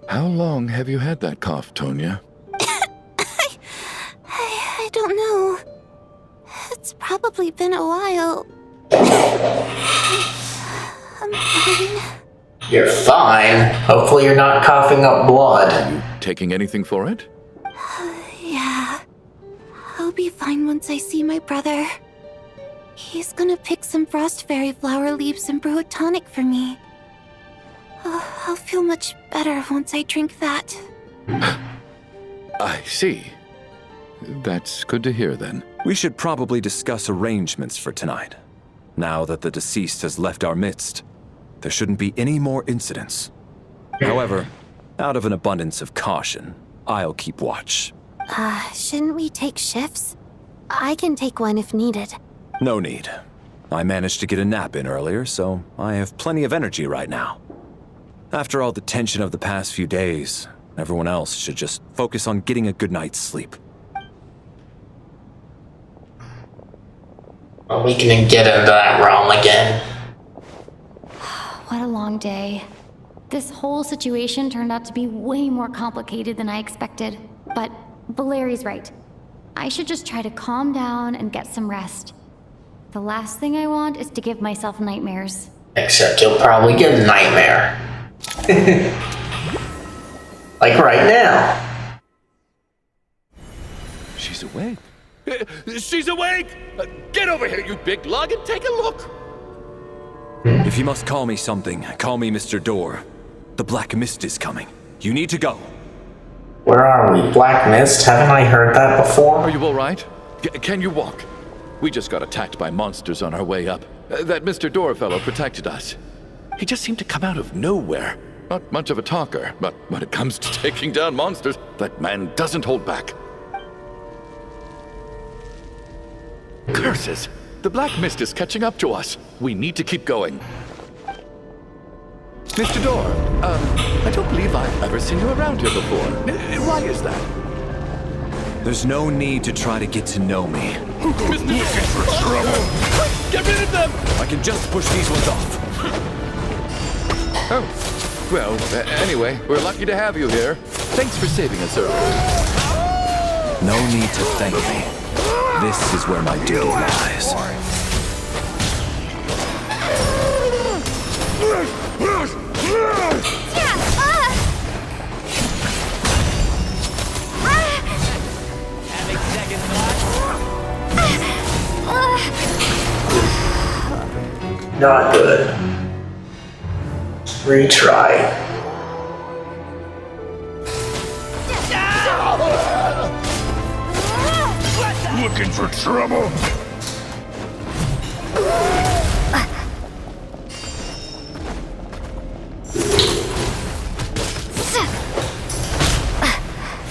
[SPEAKER 9] How long have you had that cough, Tonya?
[SPEAKER 15] I don't know. It's probably been a while. I'm fine.
[SPEAKER 1] You're fine. Hopefully you're not coughing up blood.
[SPEAKER 9] Are you taking anything for it?
[SPEAKER 15] Yeah. I'll be fine once I see my brother. He's gonna pick some frost fairy flower leaves and brew a tonic for me. I'll feel much better once I drink that.
[SPEAKER 9] I see. That's good to hear then.
[SPEAKER 6] We should probably discuss arrangements for tonight. Now that the deceased has left our midst, there shouldn't be any more incidents. However, out of an abundance of caution, I'll keep watch.
[SPEAKER 16] Shouldn't we take shifts? I can take one if needed.
[SPEAKER 6] No need. I managed to get a nap in earlier, so I have plenty of energy right now. After all the tension of the past few days, everyone else should just focus on getting a good night's sleep.
[SPEAKER 1] Well, we can get into that realm again.
[SPEAKER 2] What a long day. This whole situation turned out to be way more complicated than I expected. But Valeri's right. I should just try to calm down and get some rest. The last thing I want is to give myself nightmares.
[SPEAKER 1] Except you'll probably get a nightmare. Like right now.
[SPEAKER 9] She's awake. She's awake! Get over here, you big lug, and take a look!
[SPEAKER 6] If you must call me something, call me Mr. Door. The Black Mist is coming. You need to go.
[SPEAKER 1] Where are we? Black Mist? Haven't I heard that before?
[SPEAKER 9] Are you alright? Can you walk? We just got attacked by monsters on our way up. That Mr. Door fellow protected us. He just seemed to come out of nowhere. Not much of a talker, but when it comes to taking down monsters, that man doesn't hold back. Curses! The Black Mist is catching up to us. We need to keep going. Mr. Door, I don't believe I've ever seen you around here before. Why is that?
[SPEAKER 6] There's no need to try to get to know me.
[SPEAKER 14] Mr. Trouble! Get rid of them!
[SPEAKER 6] I can just push these ones off.
[SPEAKER 9] Oh, well, anyway, we're lucky to have you here. Thanks for saving us earlier.
[SPEAKER 6] No need to thank me. This is where my duty lies.
[SPEAKER 17] Having second thoughts?
[SPEAKER 1] Not good. Retry.
[SPEAKER 14] Looking for trouble?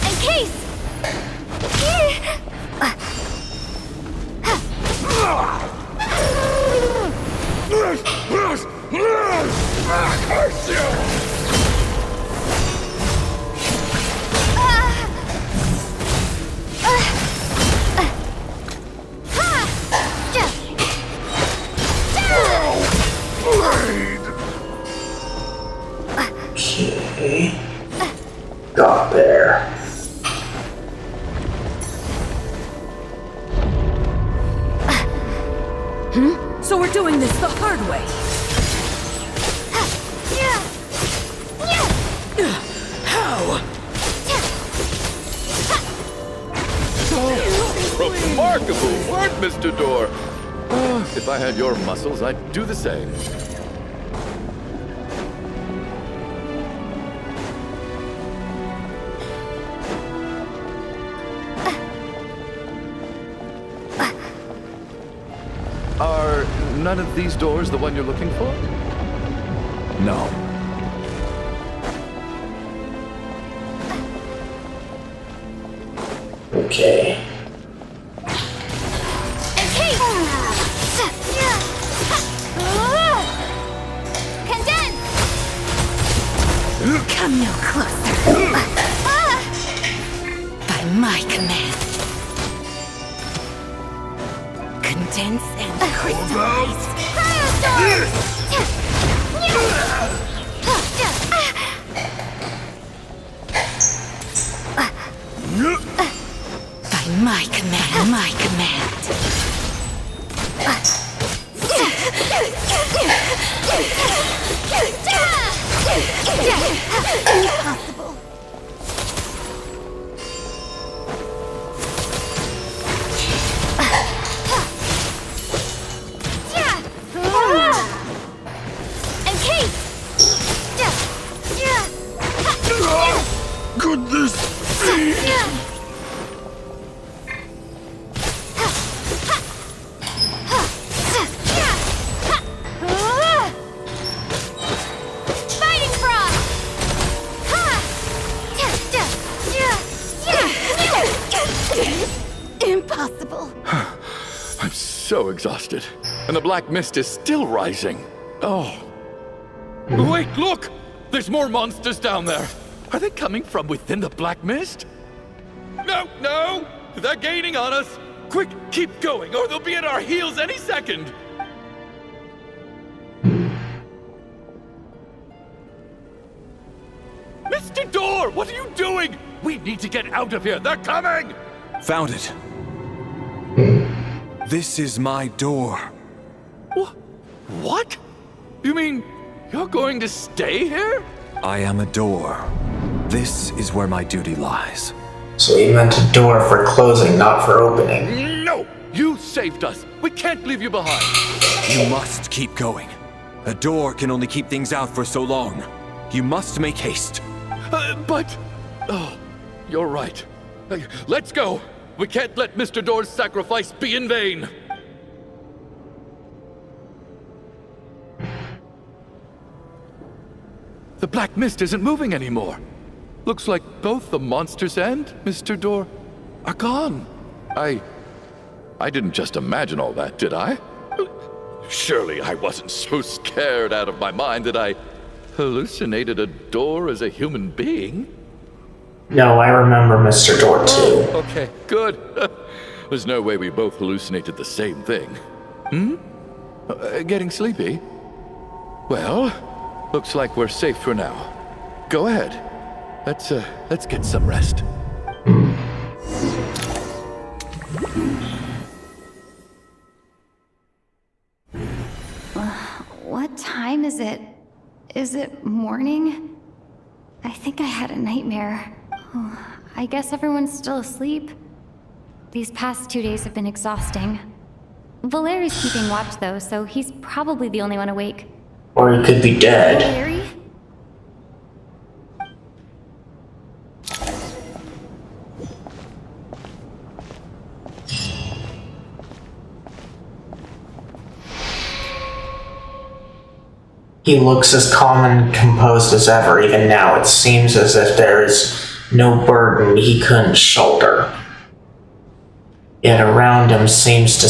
[SPEAKER 8] In case!
[SPEAKER 1] Okay. Got there.
[SPEAKER 17] So we're doing this the hard way. How?
[SPEAKER 9] Remarkable work, Mr. Door. If I had your muscles, I'd do the same. Are none of these doors the one you're looking for?
[SPEAKER 6] No.
[SPEAKER 1] Okay.
[SPEAKER 8] Condense!
[SPEAKER 17] Come no closer. By my command. Condense and crystallize. By my command, my command.
[SPEAKER 8] Impossible.
[SPEAKER 14] Could this be?
[SPEAKER 8] Fighting frog! Impossible.
[SPEAKER 9] I'm so exhausted. And the black mist is still rising. Oh. Wait, look! There's more monsters down there. Are they coming from within the black mist? No, no! They're gaining on us! Quick, keep going, or they'll be at our heels any second! Mr. Door, what are you doing? We need to get out of here. They're coming!
[SPEAKER 6] Found it. This is my door.
[SPEAKER 9] What? You mean you're going to stay here?
[SPEAKER 6] I am a door. This is where my duty lies.
[SPEAKER 1] So he meant a door for closing, not for opening.
[SPEAKER 9] No! You saved us! We can't leave you behind!
[SPEAKER 6] You must keep going. A door can only keep things out for so long. You must make haste.
[SPEAKER 9] But... Oh, you're right. Let's go! We can't let Mr. Door's sacrifice be in vain! The black mist isn't moving anymore. Looks like both the monsters and Mr. Door are gone. I didn't just imagine all that, did I? Surely I wasn't so scared out of my mind that I hallucinated a door as a human being?
[SPEAKER 1] No, I remember Mr. Door too.
[SPEAKER 9] Okay, good. There's no way we both hallucinated the same thing. Getting sleepy? Well, looks like we're safe for now. Go ahead. Let's get some rest.
[SPEAKER 2] What time is it? Is it morning? I think I had a nightmare. Oh, I guess everyone's still asleep. These past 2 days have been exhausting. Valeri's keeping watch though, so he's probably the only one awake.
[SPEAKER 1] Or he could be dead.
[SPEAKER 2] Valeri?
[SPEAKER 1] He looks as calm and composed as ever. Even now, it seems as if there is no burden he couldn't shoulder. Yet around him seems to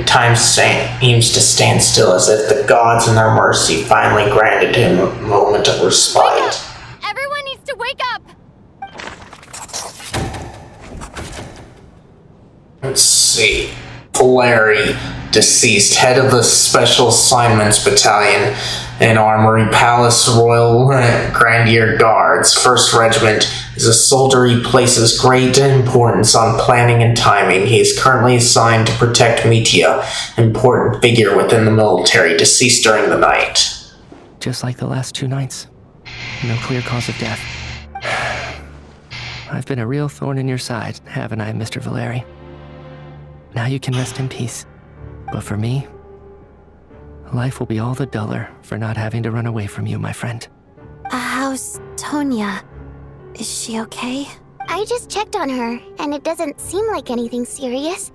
[SPEAKER 1] time seems to stand still, as if the gods in their mercy finally granted him a moment of respite.
[SPEAKER 2] Everyone needs to wake up!
[SPEAKER 1] Let's see. Valeri, deceased, head of the Special Assignments Battalion and Armory Palace Royal Grenadier Guards. 1st Regiment is a soldier he places great importance on planning and timing. He is currently assigned to protect Mitia, important figure within the military, deceased during the night.
[SPEAKER 7] Just like the last 2 nights. No clear cause of death. I've been a real thorn in your side, haven't I, Mr. Valeri? Now you can rest in peace. But for me, life will be all the duller for not having to run away from you, my friend.
[SPEAKER 16] How's Tonya? Is she okay?
[SPEAKER 8] I just checked on her, and it doesn't seem like anything serious.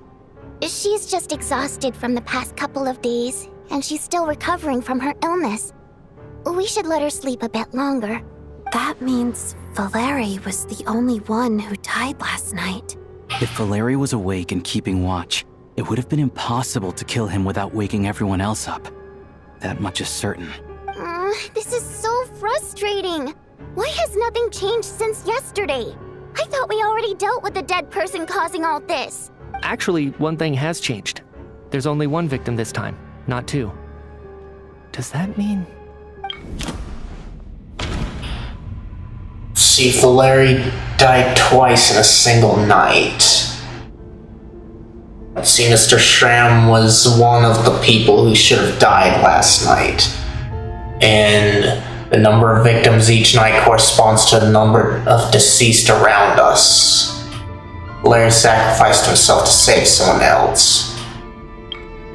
[SPEAKER 8] She's just exhausted from the past couple of days, and she's still recovering from her illness. We should let her sleep a bit longer.
[SPEAKER 16] That means Valeri was the only one who died last night.
[SPEAKER 13] If Valeri was awake and keeping watch, it would have been impossible to kill him without waking everyone else up. That much is certain.
[SPEAKER 8] This is so frustrating. Why has nothing changed since yesterday? I thought we already dealt with the dead person causing all this.
[SPEAKER 7] Actually, one thing has changed. There's only 1 victim this time, not 2. Does that mean...
[SPEAKER 1] See, Valeri died twice in a single night. See, Mr. Schramm was one of the people who should have died last night. And the number of victims each night corresponds to the number of deceased around us. Valeri sacrificed himself to save someone else.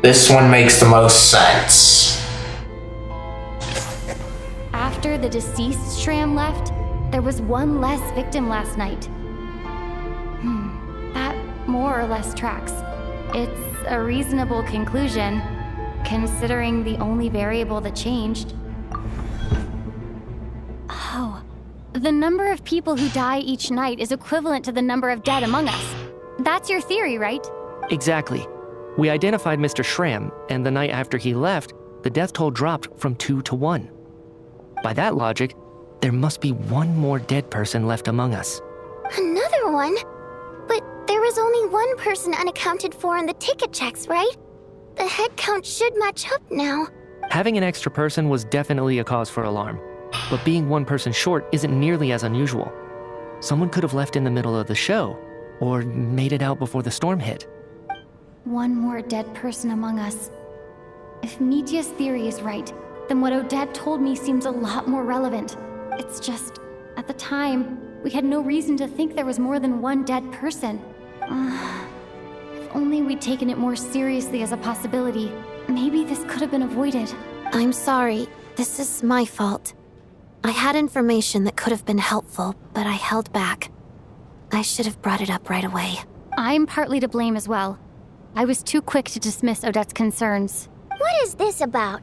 [SPEAKER 1] This one makes the most sense.
[SPEAKER 2] After the deceased Schramm left, there was 1 less victim last night. That more or less tracks. It's a reasonable conclusion, considering the only variable that changed. Oh, the number of people who die each night is equivalent to the number of dead among us. That's your theory, right?
[SPEAKER 7] Exactly. We identified Mr. Schramm, and the night after he left, the death toll dropped from 2 to 1. By that logic, there must be 1 more dead person left among us.
[SPEAKER 8] Another one? But there was only 1 person unaccounted for in the ticket checks, right? The head count should match up now.
[SPEAKER 7] Having an extra person was definitely a cause for alarm, but being 1 person short isn't nearly as unusual. Someone could have left in the middle of the show, or made it out before the storm hit.
[SPEAKER 2] 1 more dead person among us. If Mitia's theory is right, then what Odette told me seems a lot more relevant. It's just, at the time, we had no reason to think there was more than 1 dead person. If only we'd taken it more seriously as a possibility, maybe this could have been avoided.
[SPEAKER 16] I'm sorry. This is my fault. I had information that could have been helpful, but I held back. I should have brought it up right away.
[SPEAKER 2] I'm partly to blame as well. I was too quick to dismiss Odette's concerns.
[SPEAKER 8] What is this about?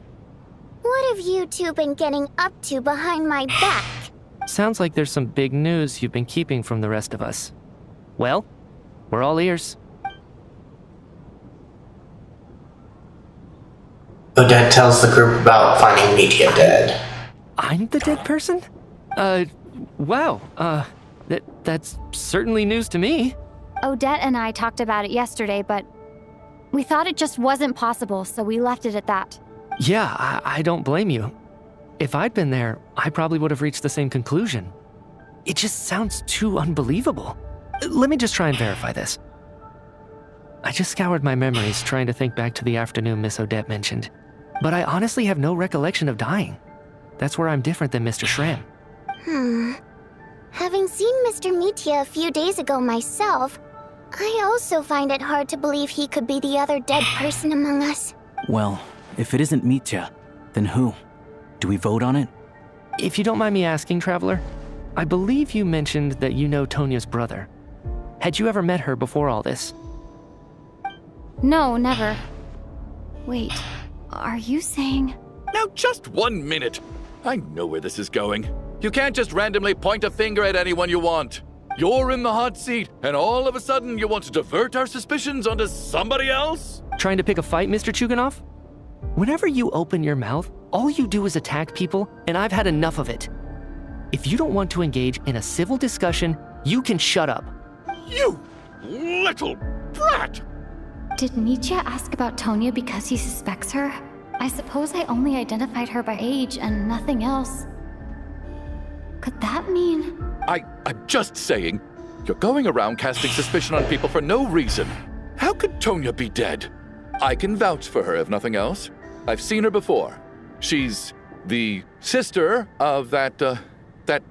[SPEAKER 8] What have you 2 been getting up to behind my back?
[SPEAKER 7] Sounds like there's some big news you've been keeping from the rest of us. Well, we're all ears.
[SPEAKER 1] Odette tells the group about finding Mitia dead.
[SPEAKER 7] I'm the dead person? Wow, that's certainly news to me.
[SPEAKER 2] Odette and I talked about it yesterday, but we thought it just wasn't possible, so we left it at that.
[SPEAKER 7] Yeah, I don't blame you. If I'd been there, I probably would have reached the same conclusion. It just sounds too unbelievable. Let me just try and verify this. I just scoured my memories trying to think back to the afternoon Miss Odette mentioned, but I honestly have no recollection of dying. That's where I'm different than Mr. Schramm.
[SPEAKER 8] Having seen Mr. Mitya a few days ago myself, I also find it hard to believe he could be the other dead person among us.
[SPEAKER 13] Well, if it isn't Mitya, then who? Do we vote on it?
[SPEAKER 7] If you don't mind me asking, Traveler, I believe you mentioned that you know Tonya's brother. Had you ever met her before all this?
[SPEAKER 2] No, never. Wait, are you saying...
[SPEAKER 9] Now just 1 minute. I know where this is going. You can't just randomly point a finger at anyone you want. You're in the hot seat, and all of a sudden you want to divert our suspicions onto somebody else?
[SPEAKER 7] Trying to pick a fight, Mr. Chuganov? Whenever you open your mouth, all you do is attack people, and I've had enough of it. If you don't want to engage in a civil discussion, you can shut up.
[SPEAKER 9] You little brat!
[SPEAKER 2] Did Mitya ask about Tonya because he suspects her? I suppose I only identified her by age and nothing else. Could that mean...
[SPEAKER 9] I'm just saying, you're going around casting suspicion on people for no reason. How could Tonya be dead? I can vouch for her if nothing else. I've seen her before. She's the sister of that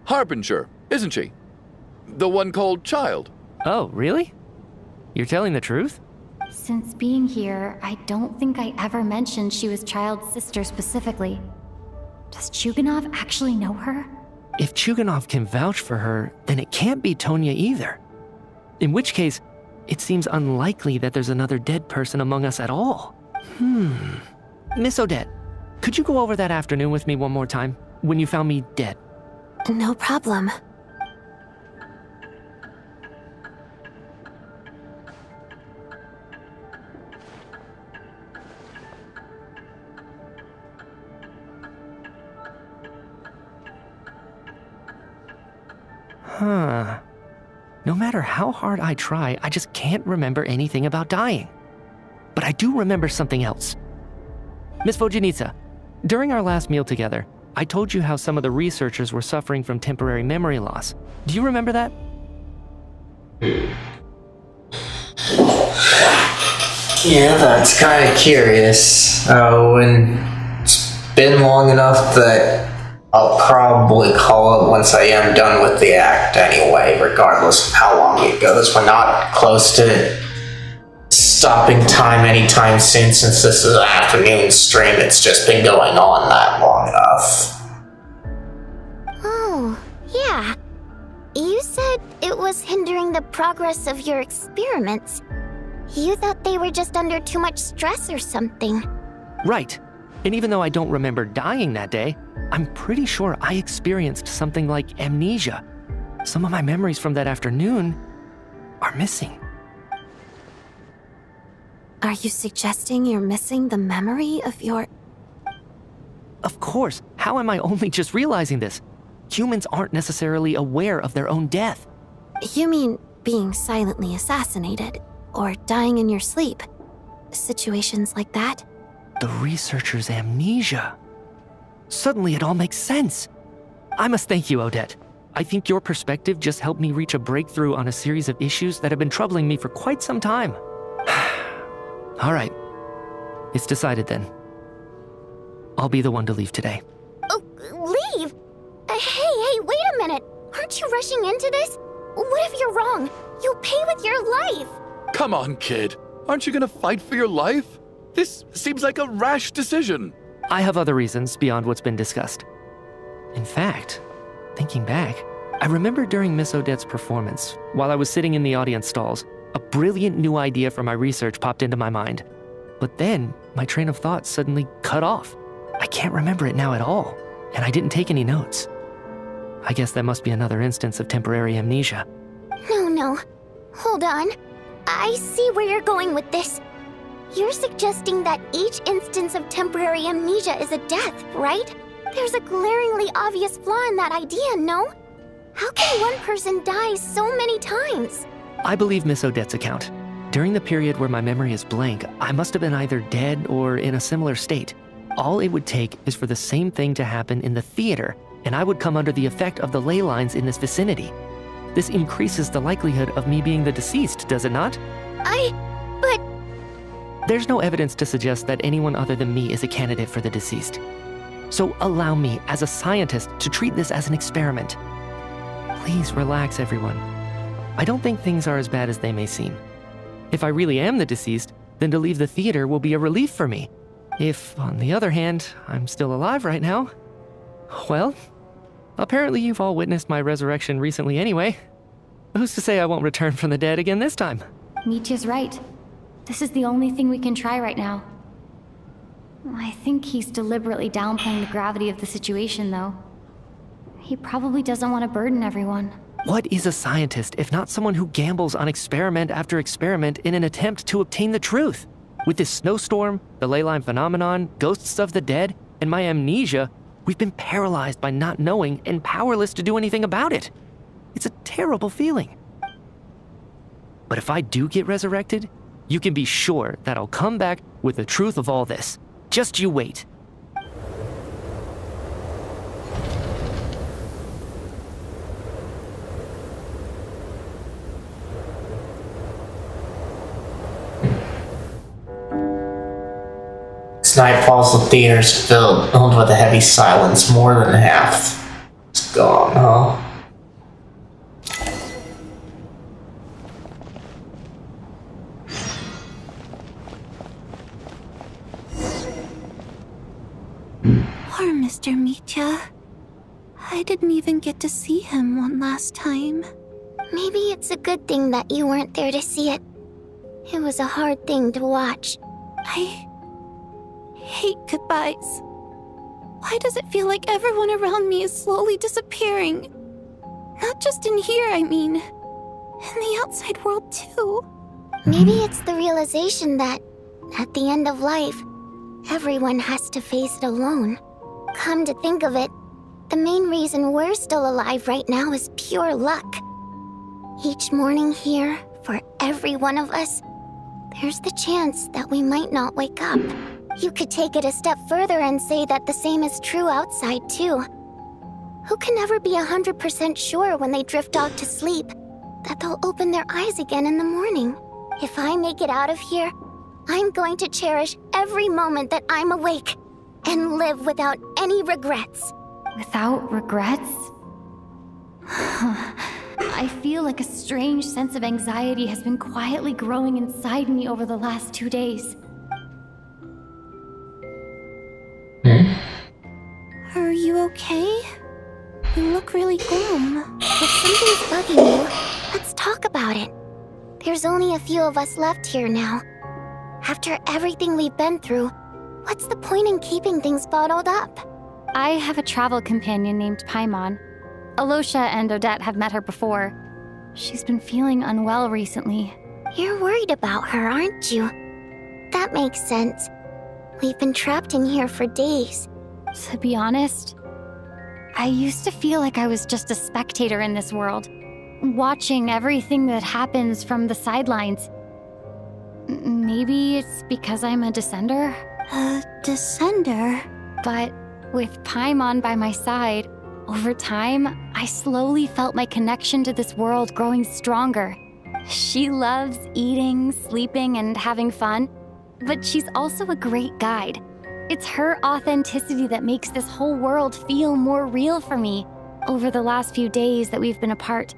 [SPEAKER 9] Harbinger, isn't she? The one called Child.
[SPEAKER 7] Oh, really? You're telling the truth?
[SPEAKER 2] Since being here, I don't think I ever mentioned she was Child's sister specifically. Does Chuganov actually know her?
[SPEAKER 7] If Chuganov can vouch for her, then it can't be Tonya either. In which case, it seems unlikely that there's another dead person among us at all. Miss Odette, could you go over that afternoon with me one more time, when you found me dead?
[SPEAKER 16] No problem.
[SPEAKER 7] No matter how hard I try, I just can't remember anything about dying. But I do remember something else. Miss Vojanitsa, during our last meal together, I told you how some of the researchers were suffering from temporary memory loss. Do you remember that?
[SPEAKER 1] Yeah, that's kind of curious. And it's been long enough that I'll probably call it once I am done with the act anyway, regardless of how long it goes. We're not close to stopping time anytime soon, since this is an afternoon stream. It's just been going on that long enough.
[SPEAKER 8] Oh, yeah. You said it was hindering the progress of your experiments. You thought they were just under too much stress or something.
[SPEAKER 7] Right. And even though I don't remember dying that day, I'm pretty sure I experienced something like amnesia. Some of my memories from that afternoon are missing.
[SPEAKER 16] Are you suggesting you're missing the memory of your...
[SPEAKER 7] Of course. How am I only just realizing this? Humans aren't necessarily aware of their own death.
[SPEAKER 16] You mean being silently assassinated, or dying in your sleep? Situations like that?
[SPEAKER 7] The researcher's amnesia. Suddenly it all makes sense. I must thank you, Odette. I think your perspective just helped me reach a breakthrough on a series of issues that have been troubling me for quite some time. All right. It's decided then. I'll be the one to leave today.
[SPEAKER 8] Oh, leave? Hey, wait a minute. Aren't you rushing into this? What if you're wrong? You'll pay with your life.
[SPEAKER 9] Come on, kid. Aren't you gonna fight for your life? This seems like a rash decision.
[SPEAKER 7] I have other reasons beyond what's been discussed. In fact, thinking back, I remember during Miss Odette's performance, while I was sitting in the audience stalls, a brilliant new idea for my research popped into my mind. But then, my train of thought suddenly cut off. I can't remember it now at all, and I didn't take any notes. I guess that must be another instance of temporary amnesia.
[SPEAKER 8] No. Hold on. I see where you're going with this. You're suggesting that each instance of temporary amnesia is a death, right? There's a glaringly obvious flaw in that idea, no? How can one person die so many times?
[SPEAKER 7] I believe Miss Odette's account. During the period where my memory is blank, I must have been either dead or in a similar state. All it would take is for the same thing to happen in the theater, and I would come under the effect of the ley lines in this vicinity. This increases the likelihood of me being the deceased, does it not?
[SPEAKER 8] But...
[SPEAKER 7] There's no evidence to suggest that anyone other than me is a candidate for the deceased. So allow me, as a scientist, to treat this as an experiment. Please relax, everyone. I don't think things are as bad as they may seem. If I really am the deceased, then to leave the theater will be a relief for me. If, on the other hand, I'm still alive right now, well, apparently you've all witnessed my resurrection recently anyway. Who's to say I won't return from the dead again this time?
[SPEAKER 2] Mitya's right. This is the only thing we can try right now. I think he's deliberately downplaying the gravity of the situation, though. He probably doesn't want to burden everyone.
[SPEAKER 7] What is a scientist if not someone who gambles on experiment after experiment in an attempt to obtain the truth? With this snowstorm, the ley line phenomenon, ghosts of the dead, and my amnesia, we've been paralyzed by not knowing and powerless to do anything about it. It's a terrible feeling. But if I do get resurrected, you can be sure that I'll come back with the truth of all this. Just you wait.
[SPEAKER 1] Nightfalls, the theater's filled with a heavy silence. More than half is gone, huh?
[SPEAKER 15] Poor Mr. Mitya. I didn't even get to see him one last time.
[SPEAKER 8] Maybe it's a good thing that you weren't there to see it. It was a hard thing to watch.
[SPEAKER 15] I hate goodbyes. Why does it feel like everyone around me is slowly disappearing? Not just in here, I mean. In the outside world, too.
[SPEAKER 8] Maybe it's the realization that, at the end of life, everyone has to face it alone. Come to think of it, the main reason we're still alive right now is pure luck. Each morning here, for every one of us, there's the chance that we might not wake up. You could take it a step further and say that the same is true outside, too. Who can ever be 100% sure when they drift off to sleep that they'll open their eyes again in the morning? If I make it out of here, I'm going to cherish every moment that I'm awake and live without any regrets.
[SPEAKER 2] Without regrets? I feel like a strange sense of anxiety has been quietly growing inside me over the last 2 days.
[SPEAKER 15] Are you okay? You look really glum.
[SPEAKER 8] If something's bugging you, let's talk about it. There's only a few of us left here now. After everything we've been through, what's the point in keeping things bottled up?
[SPEAKER 2] I have a travel companion named Paimon. Alosha and Odette have met her before. She's been feeling unwell recently.
[SPEAKER 8] You're worried about her, aren't you? That makes sense. We've been trapped in here for days.
[SPEAKER 2] To be honest, I used to feel like I was just a spectator in this world, watching everything that happens from the sidelines. Maybe it's because I'm a descender?
[SPEAKER 15] A descender?
[SPEAKER 2] But with Paimon by my side, over time, I slowly felt my connection to this world growing stronger. She loves eating, sleeping, and having fun, but she's also a great guide. It's her authenticity that makes this whole world feel more real for me. Over the last few days that we've been apart,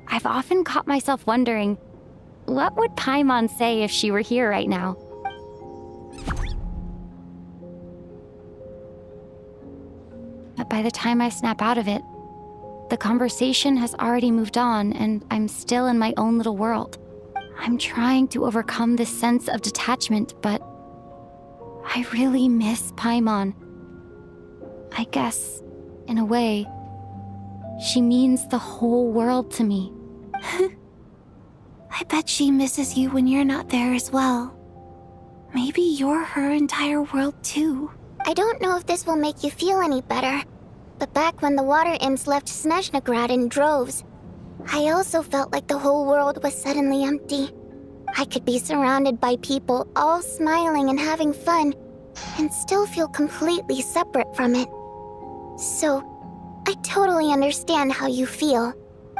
[SPEAKER 2] I've often caught myself wondering, what would Paimon say if she were here right now? But by the time I snap out of it, the conversation has already moved on and I'm still in my own little world. I'm trying to overcome this sense of detachment, but I really miss Paimon. I guess, in a way, she means the whole world to me.
[SPEAKER 15] I bet she misses you when you're not there as well. Maybe you're her entire world too.
[SPEAKER 8] I don't know if this will make you feel any better, but back when the water imps left Snezhnaya in droves, I also felt like the whole world was suddenly empty. I could be surrounded by people all smiling and having fun, and still feel completely separate from it. So, I totally understand how you feel.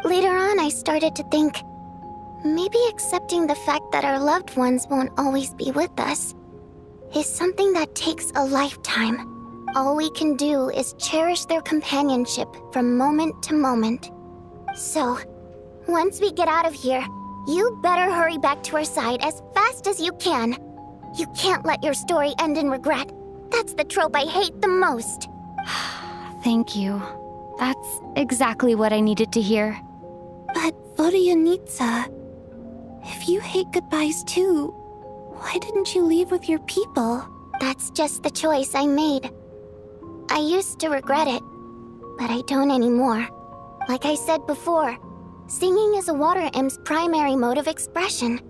[SPEAKER 8] Later on, I started to think, maybe accepting the fact that our loved ones won't always be with us is something that takes a lifetime. All we can do is cherish their companionship from moment to moment. So, once we get out of here, you better hurry back to our side as fast as you can. You can't let your story end in regret. That's the trope I hate the most.
[SPEAKER 2] Thank you. That's exactly what I needed to hear.
[SPEAKER 15] But Vodyanitsa, if you hate goodbyes too, why didn't you leave with your people?
[SPEAKER 8] That's just the choice I made. I used to regret it, but I don't anymore. Like I said before, singing is a water imp's primary mode of expression.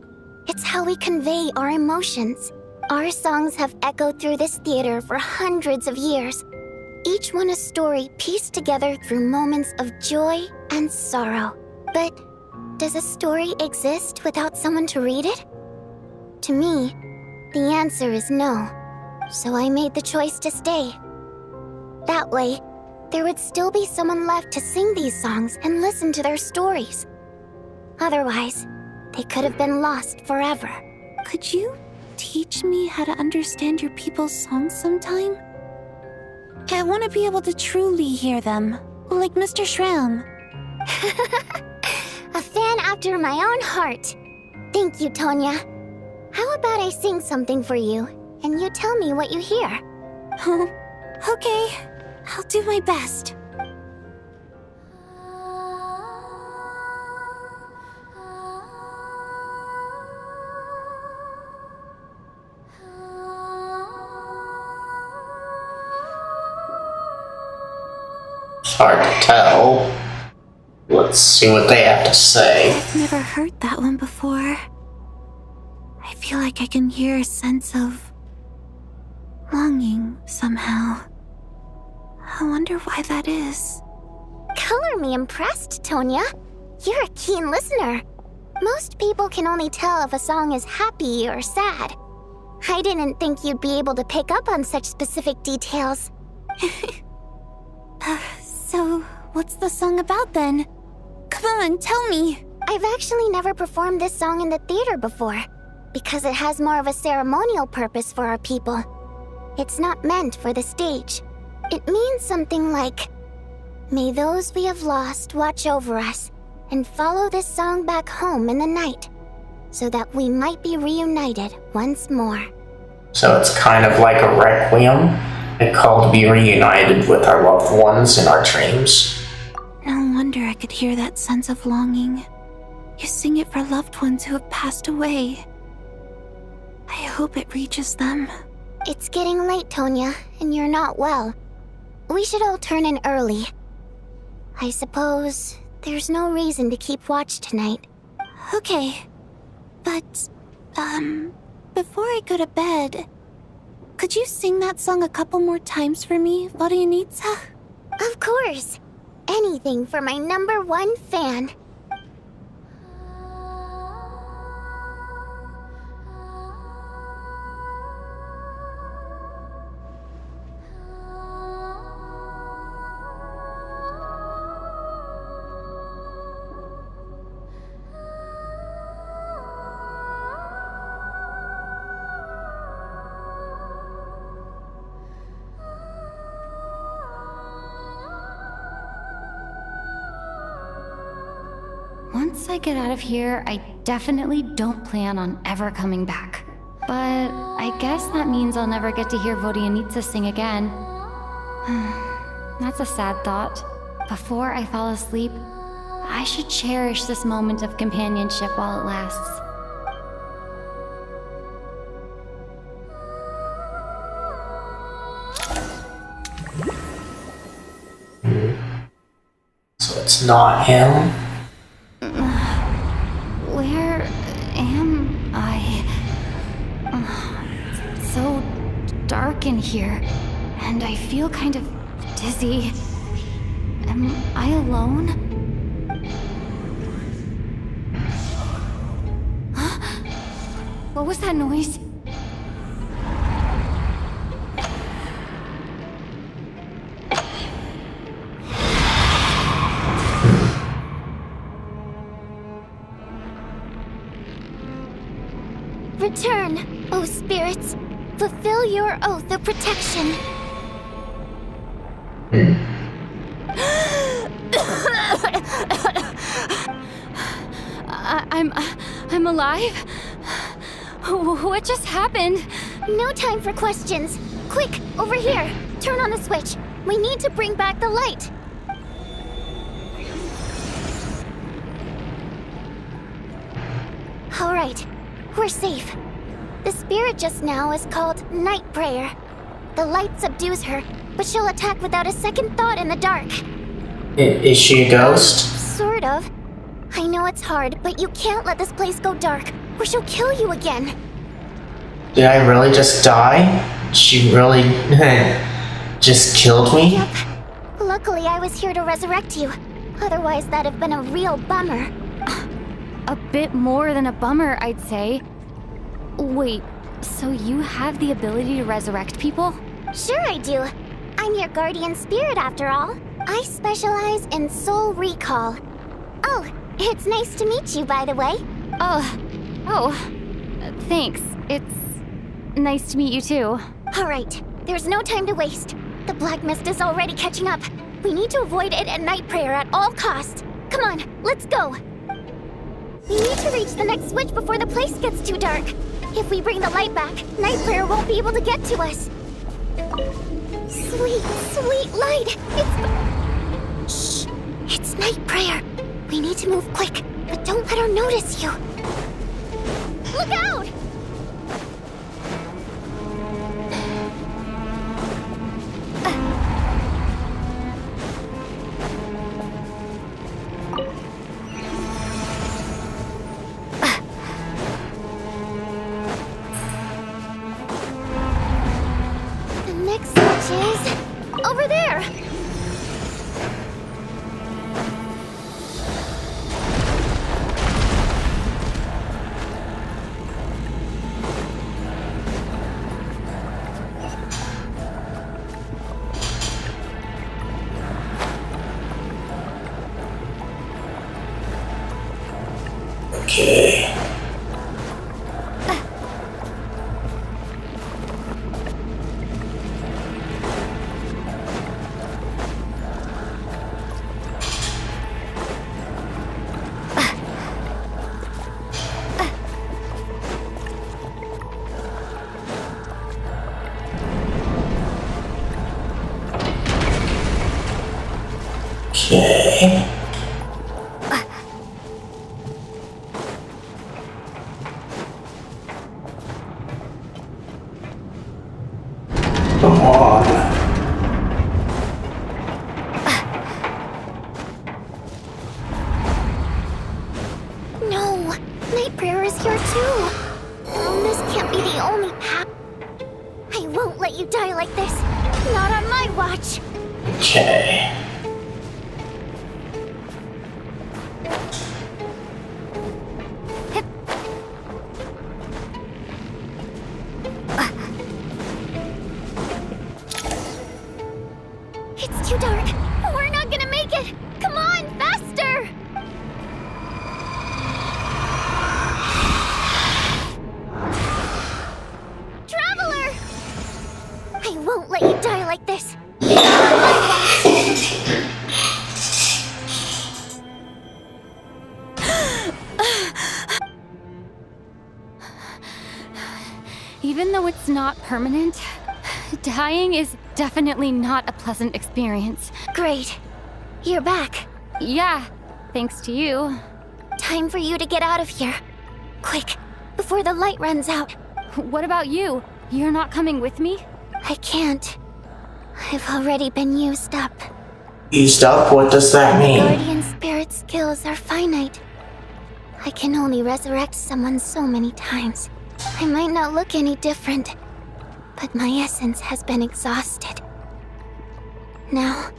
[SPEAKER 8] It's how we convey our emotions. Our songs have echoed through this theater for hundreds of years, each one a story pieced together through moments of joy and sorrow. But does a story exist without someone to read it? To me, the answer is no. So I made the choice to stay. That way, there would still be someone left to sing these songs and listen to their stories. Otherwise, they could have been lost forever.
[SPEAKER 15] Could you teach me how to understand your people's songs sometime? I want to be able to truly hear them, like Mr. Shram.
[SPEAKER 8] A fan after my own heart. Thank you, Tonya. How about I sing something for you, and you tell me what you hear?
[SPEAKER 15] Okay, I'll do my best.
[SPEAKER 1] It's hard to tell. Let's see what they have to say.
[SPEAKER 15] I've never heard that one before. I feel like I can hear a sense of longing somehow. I wonder why that is.
[SPEAKER 8] Color me impressed, Tonya. You're a keen listener. Most people can only tell if a song is happy or sad. I didn't think you'd be able to pick up on such specific details.
[SPEAKER 15] So, what's the song about then? Come on, tell me.
[SPEAKER 8] I've actually never performed this song in the theater before, because it has more of a ceremonial purpose for our people. It's not meant for the stage. It means something like, may those we have lost watch over us, and follow this song back home in the night, so that we might be reunited once more.
[SPEAKER 1] So it's kind of like a requiem, a call to be reunited with our loved ones in our dreams.
[SPEAKER 15] No wonder I could hear that sense of longing. You sing it for loved ones who have passed away. I hope it reaches them.
[SPEAKER 8] It's getting late, Tonya, and you're not well. We should all turn in early. I suppose there's no reason to keep watch tonight.
[SPEAKER 15] Okay. But, before I go to bed, could you sing that song a couple more times for me, Vodyanitsa?
[SPEAKER 8] Of course. Anything for my #1 fan.
[SPEAKER 2] Once I get out of here, I definitely don't plan on ever coming back. But I guess that means I'll never get to hear Vodyanitsa sing again. That's a sad thought. Before I fall asleep, I should cherish this moment of companionship while it lasts.
[SPEAKER 1] So it's not him?
[SPEAKER 2] Where am I? It's so dark in here. and I feel kind of dizzy. Am I alone? Huh? What was that noise?
[SPEAKER 8] Return, O spirits. Fulfill your oath of protection.
[SPEAKER 2] I'm alive? What just happened?
[SPEAKER 8] No time for questions. Quick, over here. Turn on the switch. We need to bring back the light. All right, we're safe. The spirit just now is called Night Prayer. The light subdues her, but she'll attack without a second thought in the dark.
[SPEAKER 1] Is she a ghost?
[SPEAKER 8] Sort of. I know it's hard, but you can't let this place go dark, or she'll kill you again.
[SPEAKER 1] Did I really just die? She really just killed me?
[SPEAKER 8] Yep. Luckily, I was here to resurrect you. Otherwise, that'd have been a real bummer.
[SPEAKER 2] A bit more than a bummer, I'd say. Wait, so you have the ability to resurrect people?
[SPEAKER 8] Sure I do. I'm your guardian spirit after all. I specialize in soul recall. Oh, it's nice to meet you, by the way.
[SPEAKER 2] Thanks. It's nice to meet you too.
[SPEAKER 8] Alright, there's no time to waste. The black mist is already catching up. We need to avoid it at Night Prayer at all costs. Come on, let's go. We need to reach the next switch before the place gets too dark. If we bring the light back, Night Prayer won't be able to get to us. Sweet, sweet light! Shh! It's Night Prayer. We need to move quick, but don't let her notice you. Look out! The next switch is over there.
[SPEAKER 1] Okay. Okay. Come on.
[SPEAKER 8] No, Night Prayer is here too. Oh, this can't be the only path. I won't let you die like this. Not on my watch.
[SPEAKER 1] Okay.
[SPEAKER 8] It's too dark. We're not gonna make it. Come on, faster! Traveler! I won't let you die like this.
[SPEAKER 2] Even though it's not permanent, dying is definitely not a pleasant experience.
[SPEAKER 8] Great. You're back.
[SPEAKER 2] Yeah, thanks to you.
[SPEAKER 8] Time for you to get out of here. Quick, before the light runs out.
[SPEAKER 2] What about you? You're not coming with me?
[SPEAKER 8] I can't. I've already been used up.
[SPEAKER 1] Used up? What does that mean?
[SPEAKER 8] Guardian spirit skills are finite. I can only resurrect someone so many times. I might not look any different, but my essence has been exhausted. Now,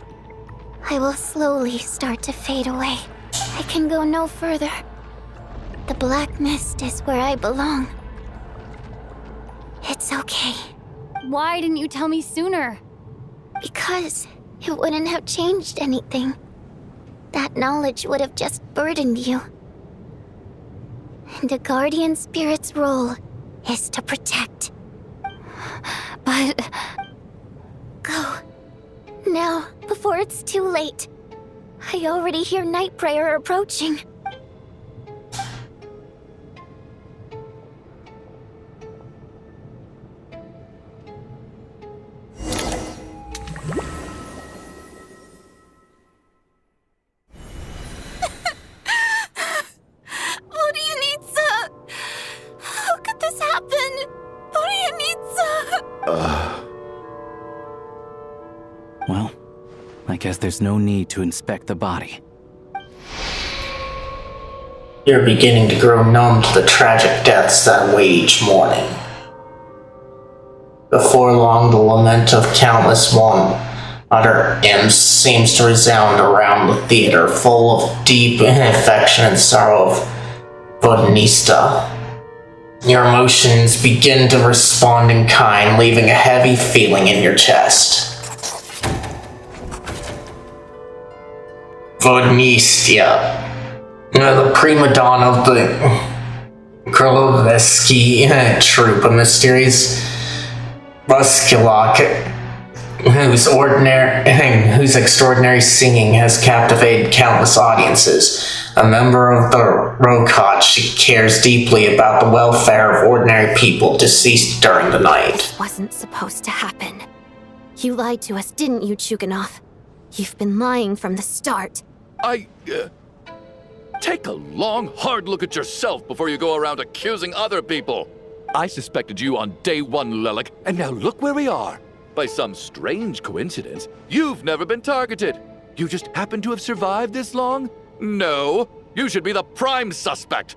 [SPEAKER 8] I will slowly start to fade away. I can go no further. The black mist is where I belong. It's okay.
[SPEAKER 2] Why didn't you tell me sooner?
[SPEAKER 8] Because it wouldn't have changed anything. That knowledge would have just burdened you. And a guardian spirit's role is to protect.
[SPEAKER 2] But...
[SPEAKER 8] Go. Now, before it's too late. I already hear night prayer approaching.
[SPEAKER 15] What do you need, sir? How could this happen? What do you need, sir?
[SPEAKER 13] Well, I guess there's no need to inspect the body.
[SPEAKER 1] You're beginning to grow numb to the tragic deaths that await each morning. Before long, the lament of countless utter hymns seems to resound around the theater, full of deep affection and sorrow of Vodnista. Your emotions begin to respond in kind, leaving a heavy feeling in your chest. Vodnistia, the prima donna of the Kroloveski troupe, a mysterious Musculok whose extraordinary singing has captivated countless audiences. A member of the Rokot, she cares deeply about the welfare of ordinary people deceased during the night.
[SPEAKER 16] It wasn't supposed to happen. You lied to us, didn't you, Chuganov? You've been lying from the start.
[SPEAKER 9] Take a long, hard look at yourself before you go around accusing other people. I suspected you on day one, Lelik, and now look where we are. By some strange coincidence, you've never been targeted. You just happen to have survived this long? No, you should be the prime suspect.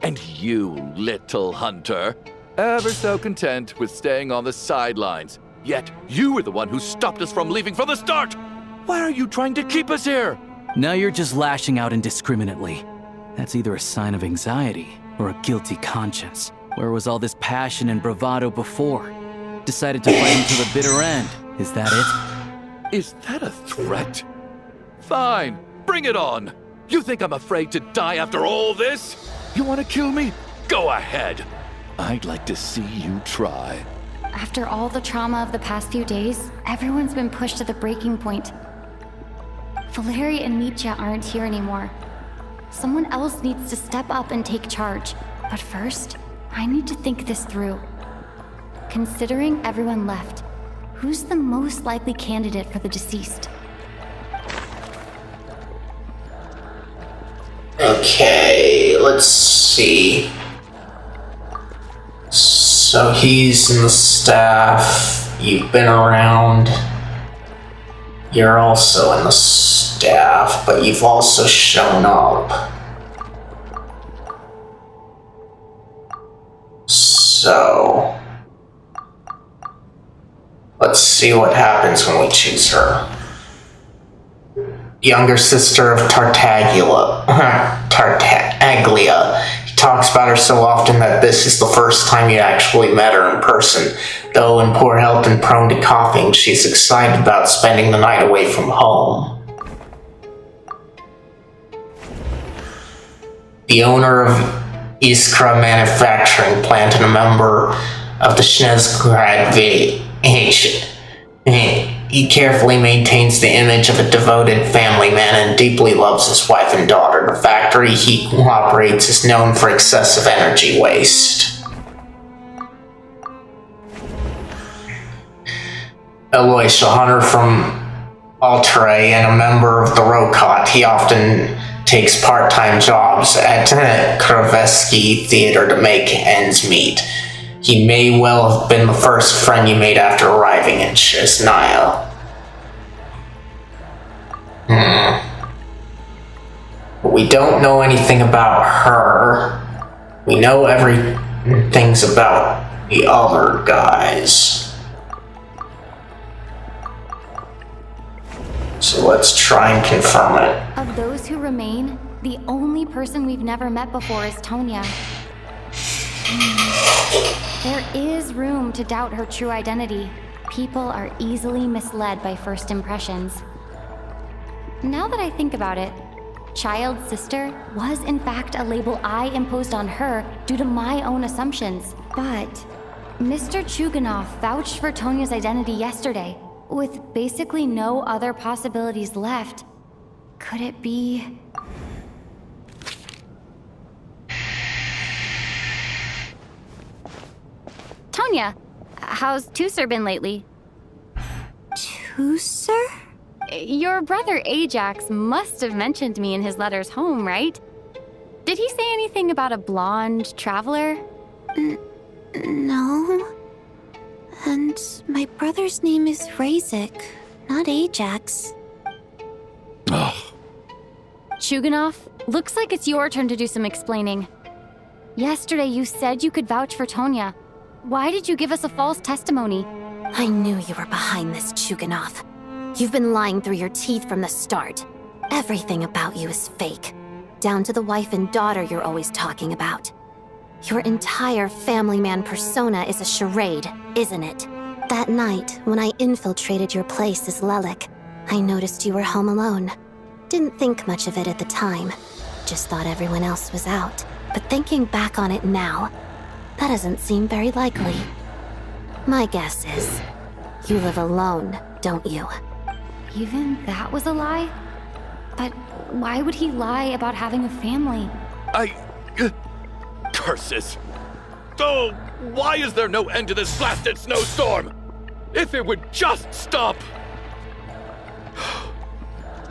[SPEAKER 9] And you, little hunter, ever so content with staying on the sidelines. Yet you were the one who stopped us from leaving from the start. Why are you trying to keep us here?
[SPEAKER 13] Now you're just lashing out indiscriminately. That's either a sign of anxiety or a guilty conscience. Where was all this passion and bravado before? Decided to fight him to the bitter end. Is that it?
[SPEAKER 9] Is that a threat? Fine, bring it on. You think I'm afraid to die after all this? You want to kill me? Go ahead. I'd like to see you try.
[SPEAKER 2] After all the trauma of the past few days, everyone's been pushed to the breaking point. Valeri and Mitya aren't here anymore. Someone else needs to step up and take charge. But first, I need to think this through. Considering everyone left, who's the most likely candidate for the deceased?
[SPEAKER 1] Okay, let's see. So he's in the staff, you've been around. You're also in the staff, but you've also shown up. So, let's see what happens when we choose her. Younger sister of Tartaglia. He talks about her so often that this is the first time you actually met her in person. Though in poor health and prone to coughing, she's excited about spending the night away from home. The owner of Iskra Manufacturing Plant and a member of the Snezhnaya village. He carefully maintains the image of a devoted family man and deeply loves his wife and daughter. The factory he operates is known for excessive energy waste. Alois, a hunter from Altaire and a member of the Rokot, he often takes part-time jobs at Kraveski Theater to make ends meet. He may well have been the first friend you made after arriving in Snezhnaya. But we don't know anything about her. We know everything's about the other guys. So let's try and confirm it.
[SPEAKER 2] Of those who remain, the only person we've never met before is Tonya. There is room to doubt her true identity. People are easily misled by first impressions. Now that I think about it, Child's sister was in fact a label I imposed on her due to my own assumptions. But Mr. Chuganov vouched for Tonya's identity yesterday, with basically no other possibilities left. Could it be... Tonya, how's Tusser been lately?
[SPEAKER 15] Tusser?
[SPEAKER 2] Your brother Ajax must have mentioned me in his letters home, right? Did he say anything about a blonde traveler?
[SPEAKER 15] No. And my brother's name is Razik, not Ajax.
[SPEAKER 2] Chuganov, looks like it's your turn to do some explaining. Yesterday you said you could vouch for Tonya. Why did you give us a false testimony?
[SPEAKER 16] I knew you were behind this, Chuganov. You've been lying through your teeth from the start. Everything about you is fake. Down to the wife and daughter you're always talking about. Your entire family man persona is a charade, isn't it? That night, when I infiltrated your place as Lelik, I noticed you were home alone. Didn't think much of it at the time. Just thought everyone else was out. But thinking back on it now, that doesn't seem very likely. My guess is, you live alone, don't you?
[SPEAKER 2] Even that was a lie? But why would he lie about having a family?
[SPEAKER 9] Curses! Oh, why is there no end to this blasted snowstorm? If it would just stop!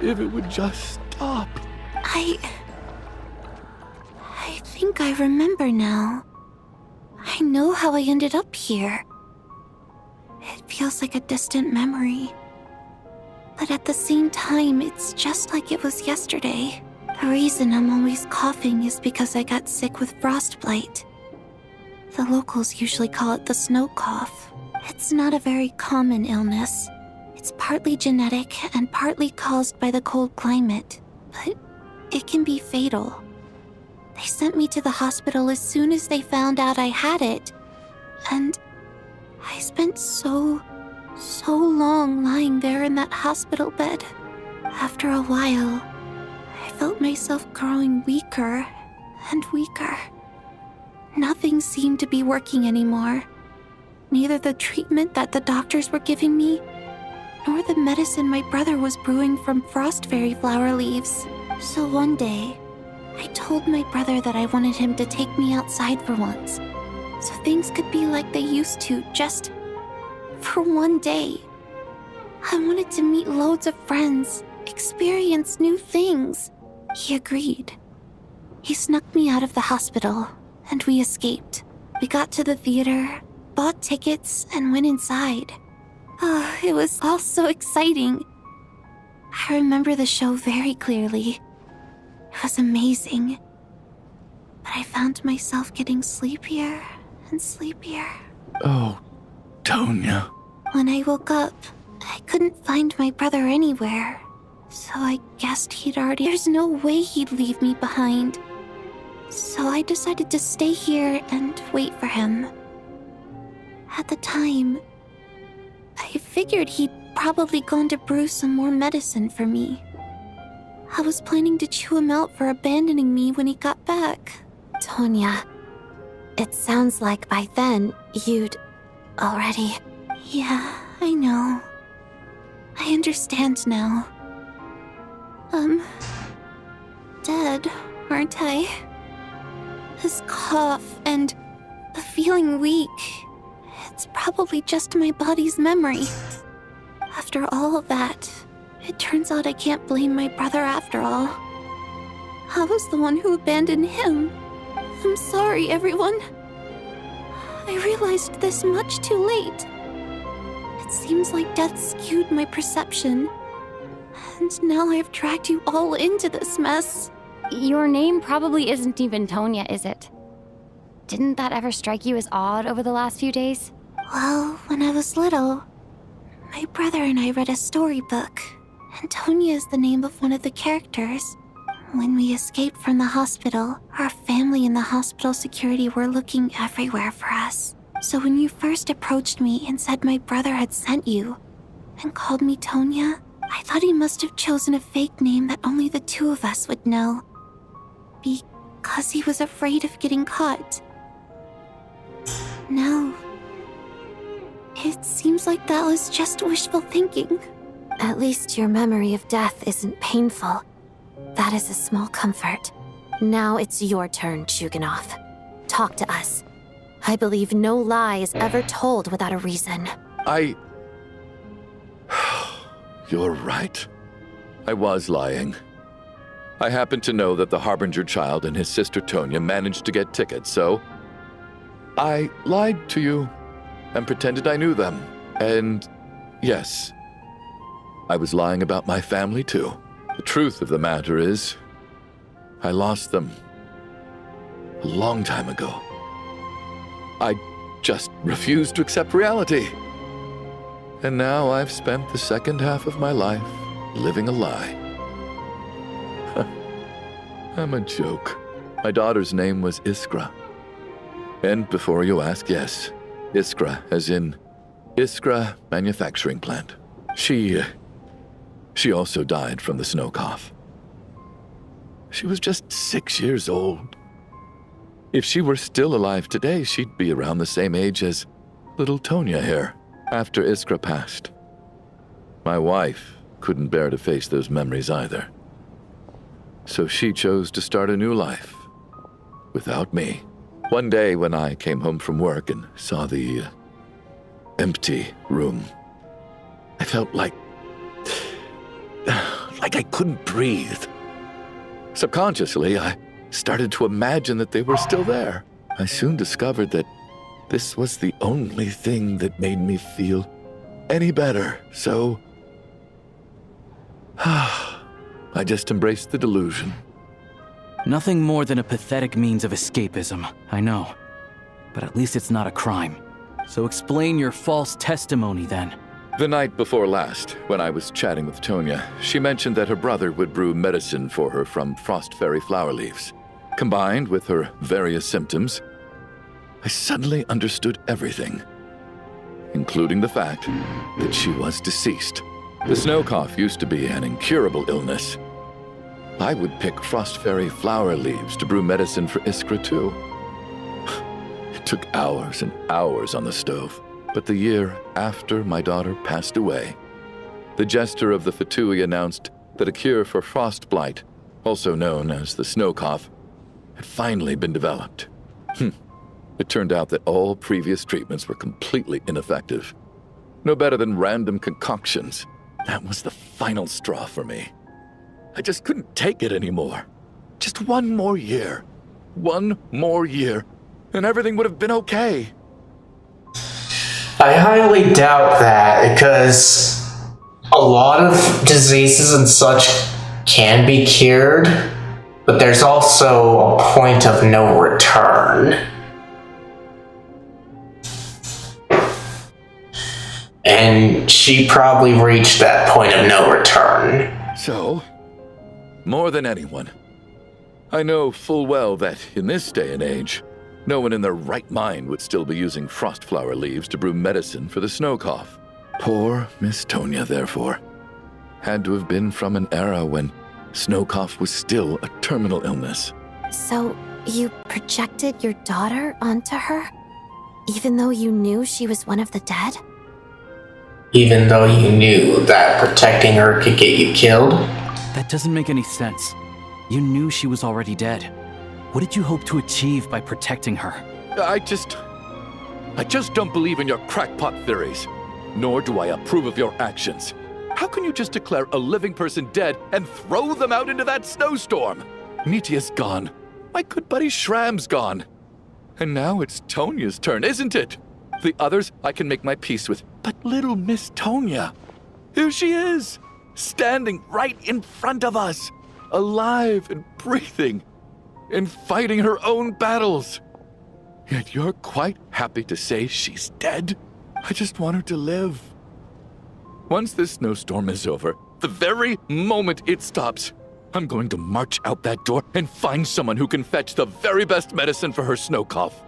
[SPEAKER 9] If it would just stop.
[SPEAKER 15] I think I remember now. I know how I ended up here. It feels like a distant memory. But at the same time, it's just like it was yesterday. The reason I'm always coughing is because I got sick with frostbite. The locals usually call it the snow cough. It's not a very common illness. It's partly genetic and partly caused by the cold climate, but it can be fatal. They sent me to the hospital as soon as they found out I had it, and I spent so long lying there in that hospital bed. After a while, I felt myself growing weaker and weaker. Nothing seemed to be working anymore. Neither the treatment that the doctors were giving me, nor the medicine my brother was brewing from frost fairy flower leaves. So one day, I told my brother that I wanted him to take me outside for once, so things could be like they used to, just for one day. I wanted to meet loads of friends, experience new things. He agreed. He snuck me out of the hospital, and we escaped. We got to the theater, bought tickets, and went inside. It was all so exciting. I remember the show very clearly. It was amazing. But I found myself getting sleepier and sleepier.
[SPEAKER 14] Oh, Tonya.
[SPEAKER 15] When I woke up, I couldn't find my brother anywhere. So I guessed he'd already... There's no way he'd leave me behind. So I decided to stay here and wait for him. At the time, I figured he'd probably gone to brew some more medicine for me. I was planning to chew him out for abandoning me when he got back.
[SPEAKER 16] Tonya, it sounds like by then you'd already...
[SPEAKER 15] Yeah, I know. I understand now. Dead, aren't I? This cough and the feeling weak, it's probably just my body's memory. After all of that, it turns out I can't blame my brother after all. I was the one who abandoned him. I'm sorry, everyone. I realized this much too late. It seems like death skewed my perception. And now I've dragged you all into this mess.
[SPEAKER 2] Your name probably isn't even Tonya, is it? Didn't that ever strike you as odd over the last few days?
[SPEAKER 15] Well, when I was little, my brother and I read a storybook, Antonia is the name of one of the characters. When we escaped from the hospital, our family and the hospital security were looking everywhere for us. So when you first approached me and said my brother had sent you, and called me Tonya, I thought he must have chosen a fake name that only the two of us would know. Because he was afraid of getting caught. No. It seems like that was just wishful thinking.
[SPEAKER 16] At least your memory of death isn't painful. That is a small comfort. Now it's your turn, Chuganov. Talk to us. I believe no lie is ever told without a reason.
[SPEAKER 9] You're right. I was lying. I happen to know that the Harbinger child and his sister Tonya managed to get tickets, so I lied to you and pretended I knew them. And yes, I was lying about my family too. The truth of the matter is, I lost them a long time ago. I just refused to accept reality. And now I've spent the second half of my life living a lie. I'm a joke. My daughter's name was Iskra. And before you ask, yes, Iskra, as in Iskra Manufacturing Plant. She also died from the snow cough. She was just 6 years old. If she were still alive today, she'd be around the same age as little Tonya here, after Iskra passed. My wife couldn't bear to face those memories either. So she chose to start a new life, without me. One day when I came home from work and saw the empty room, I felt like I couldn't breathe. Subconsciously, I started to imagine that they were still there. I soon discovered that this was the only thing that made me feel any better, so I just embraced the delusion.
[SPEAKER 13] Nothing more than a pathetic means of escapism, I know. But at least it's not a crime. So explain your false testimony then.
[SPEAKER 9] The night before last, when I was chatting with Tonya, she mentioned that her brother would brew medicine for her from frost fairy flower leaves. Combined with her various symptoms, I suddenly understood everything, including the fact that she was deceased. The snow cough used to be an incurable illness. I would pick frost fairy flower leaves to brew medicine for Iskra too. It took hours and hours on the stove. But the year after my daughter passed away, the jester of the Fatui announced that a cure for frostblight, also known as the snow cough, had finally been developed. It turned out that all previous treatments were completely ineffective. No better than random concoctions. That was the final straw for me. I just couldn't take it anymore. Just one more year. One more year, and everything would have been okay.
[SPEAKER 1] I highly doubt that, because a lot of diseases and such can be cured, but there's also a point of no return. And she probably reached that point of no return.
[SPEAKER 9] So, more than anyone, I know full well that in this day and age, no one in their right mind would still be using frost flower leaves to brew medicine for the snow cough. Poor Miss Tonya, therefore, had to have been from an era when snow cough was still a terminal illness.
[SPEAKER 16] So, you projected your daughter onto her? Even though you knew she was one of the dead?
[SPEAKER 1] Even though you knew that protecting her could get you killed?
[SPEAKER 13] That doesn't make any sense. You knew she was already dead. What did you hope to achieve by protecting her?
[SPEAKER 9] I just don't believe in your crackpot theories, nor do I approve of your actions. How can you just declare a living person dead and throw them out into that snowstorm? Nitya's gone. My good buddy Shram's gone. And now it's Tonya's turn, isn't it? The others I can make my peace with, but little Miss Tonya, here she is, standing right in front of us, alive and breathing, and fighting her own battles. Yet you're quite happy to say she's dead? I just want her to live. Once this snowstorm is over, The very moment it stops, I'm going to march out that door and find someone who can fetch the very best medicine for her snow cough.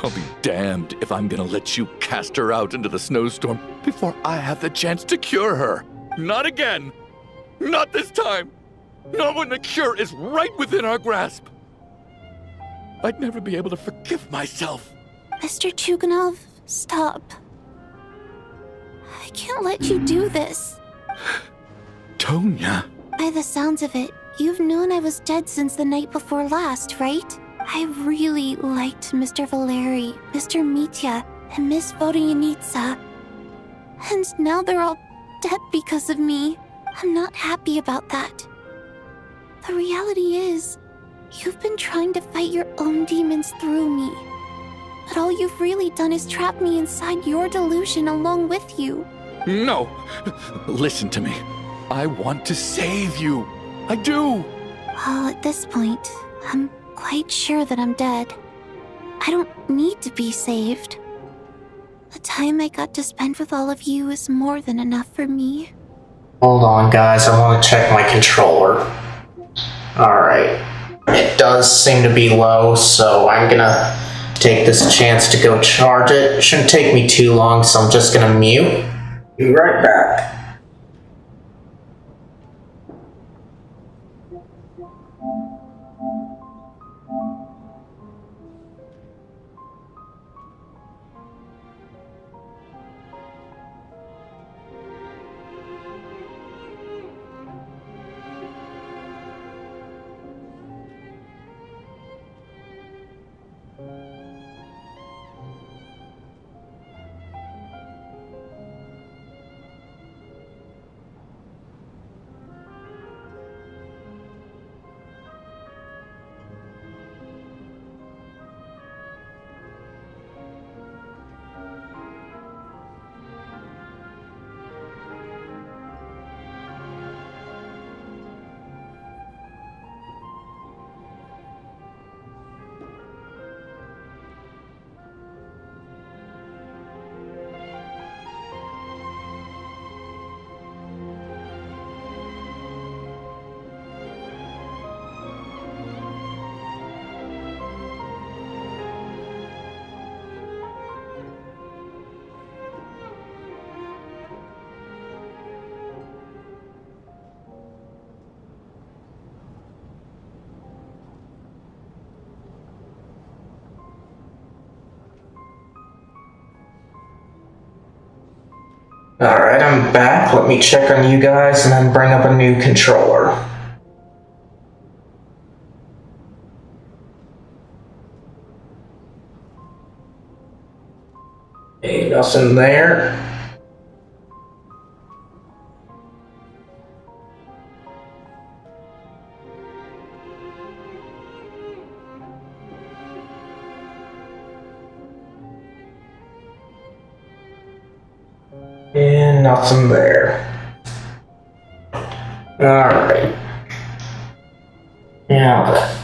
[SPEAKER 9] I'll be damned if I'm gonna let you cast her out into the snowstorm before I have the chance to cure her. Not again! Not this time! Not when the cure is right within our grasp! I'd never be able to forgive myself.
[SPEAKER 15] Mr. Chuganov, stop. I can't let you do this.
[SPEAKER 9] Tonya.
[SPEAKER 15] By the sounds of it, you've known I was dead since the night before last, right? I really liked Mr. Valeri, Mr. Mitya, and Miss Vodyanitsa. And now they're all dead because of me. I'm not happy about that. The reality is, you've been trying to fight your own demons through me. But all you've really done is trap me inside your delusion along with you.
[SPEAKER 9] No! Listen to me. I want to save you. I do!
[SPEAKER 15] Well, at this point, I'm quite sure that I'm dead. I don't need to be saved. The time I got to spend with all of you is more than enough for me.
[SPEAKER 1] Hold on, guys. I want to check my controller. Alright. It does seem to be low, so I'm gonna take this chance to go charge it. It shouldn't take me too long, so I'm just gonna mute. Be right back. Alright, I'm back. Let me check on you guys and then bring up a new controller. Hey, nothing there. And nothing there. Alright. Now then.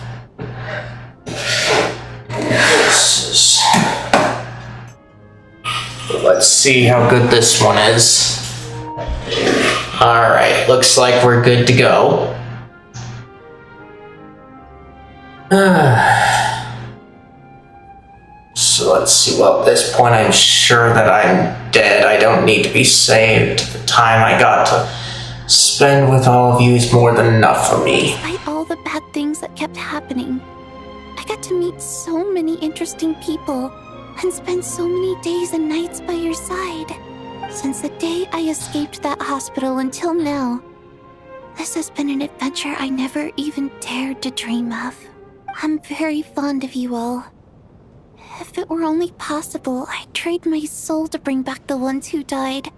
[SPEAKER 1] Let's see how good this one is. Alright, looks like we're good to go. So let's see, well, at this point I'm sure that I'm dead. I don't need to be saved. The time I got to spend with all of you is more than enough for me.
[SPEAKER 15] Despite all the bad things that kept happening, I got to meet so many interesting people and spend so many days and nights by your side. Since the day I escaped that hospital until now, this has been an adventure I never even dared to dream of. I'm very fond of you all. If it were only possible, I'd trade my soul to bring back the ones who died.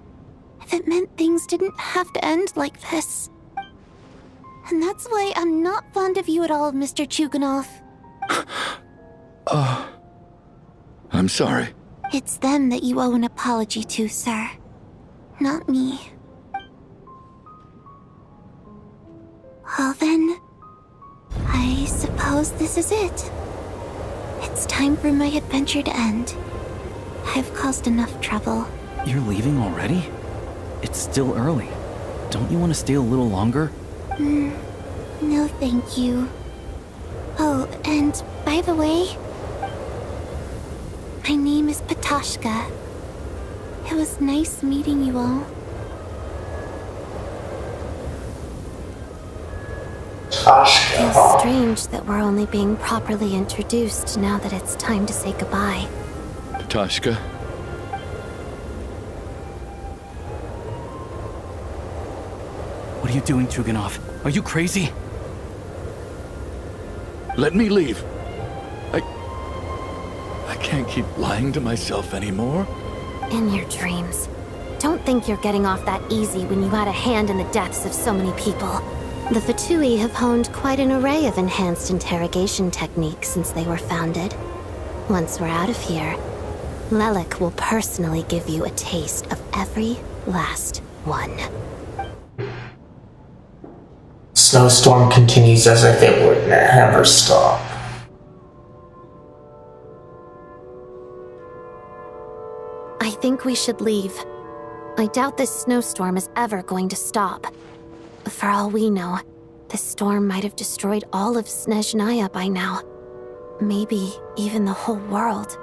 [SPEAKER 15] If it meant things didn't have to end like this. And that's why I'm not fond of you at all, Mr. Chuganov.
[SPEAKER 9] I'm sorry.
[SPEAKER 15] It's them that you owe an apology to, sir. Not me. Well then, I suppose this is it. It's time for my adventure to end. I've caused enough trouble.
[SPEAKER 13] You're leaving already? It's still early. Don't you want to stay a little longer?
[SPEAKER 15] No, thank you. Oh, and by the way, my name is Patashka. It was nice meeting you all.
[SPEAKER 16] Feels strange that we're only being properly introduced now that it's time to say goodbye.
[SPEAKER 9] Patashka,
[SPEAKER 13] What are you doing, Chuganov? Are you crazy?
[SPEAKER 9] let me leave. I can't keep lying to myself anymore.
[SPEAKER 16] In your dreams. Don't think you're getting off that easy when you had a hand in the deaths of so many people. The Fatui have honed quite an array of enhanced interrogation techniques since they were founded. Once we're out of here, Lelik will personally give you a taste of every last one.
[SPEAKER 1] Snowstorm continues as if it would never stop.
[SPEAKER 16] I think we should leave. I doubt this snowstorm is ever going to stop. For all we know, this storm might have destroyed all of Snezhnaya by now. Maybe even the whole world.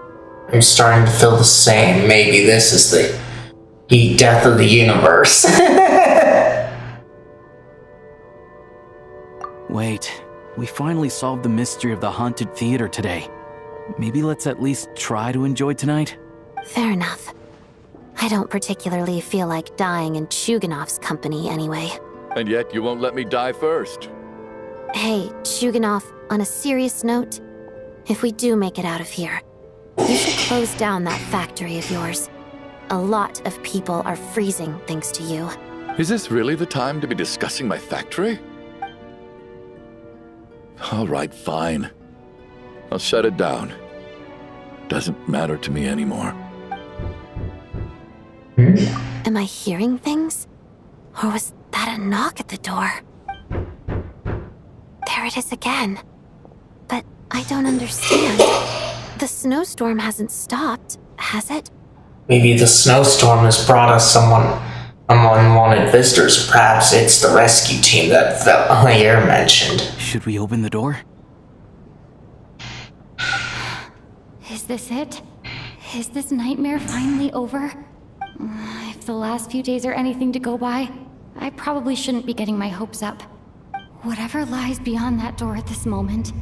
[SPEAKER 1] I'm starting to feel the same. Maybe this is the heat death of the universe.
[SPEAKER 13] Wait, we finally solved the mystery of the haunted theater today. Maybe let's at least try to enjoy tonight?
[SPEAKER 16] Fair enough. I don't particularly feel like dying in Chuganov's company anyway.
[SPEAKER 9] And yet you won't let me die first.
[SPEAKER 16] Hey, Chuganov, on a serious note, if we do make it out of here, you should close down that factory of yours. A lot of people are freezing thanks to you.
[SPEAKER 9] Is this really the time to be discussing my factory? All right, fine. I'll shut it down. Doesn't matter to me anymore.
[SPEAKER 16] Am I hearing things? Or was that a knock at the door? There it is again. But I don't understand. The snowstorm hasn't stopped, has it?
[SPEAKER 1] Maybe the snowstorm has brought us someone unwanted visitors. Perhaps it's the rescue team that Valier mentioned.
[SPEAKER 13] Should we open the door?
[SPEAKER 2] Is this it? Is this nightmare finally over? If the last few days are anything to go by, I probably shouldn't be getting my hopes up. Whatever lies beyond that door at this moment,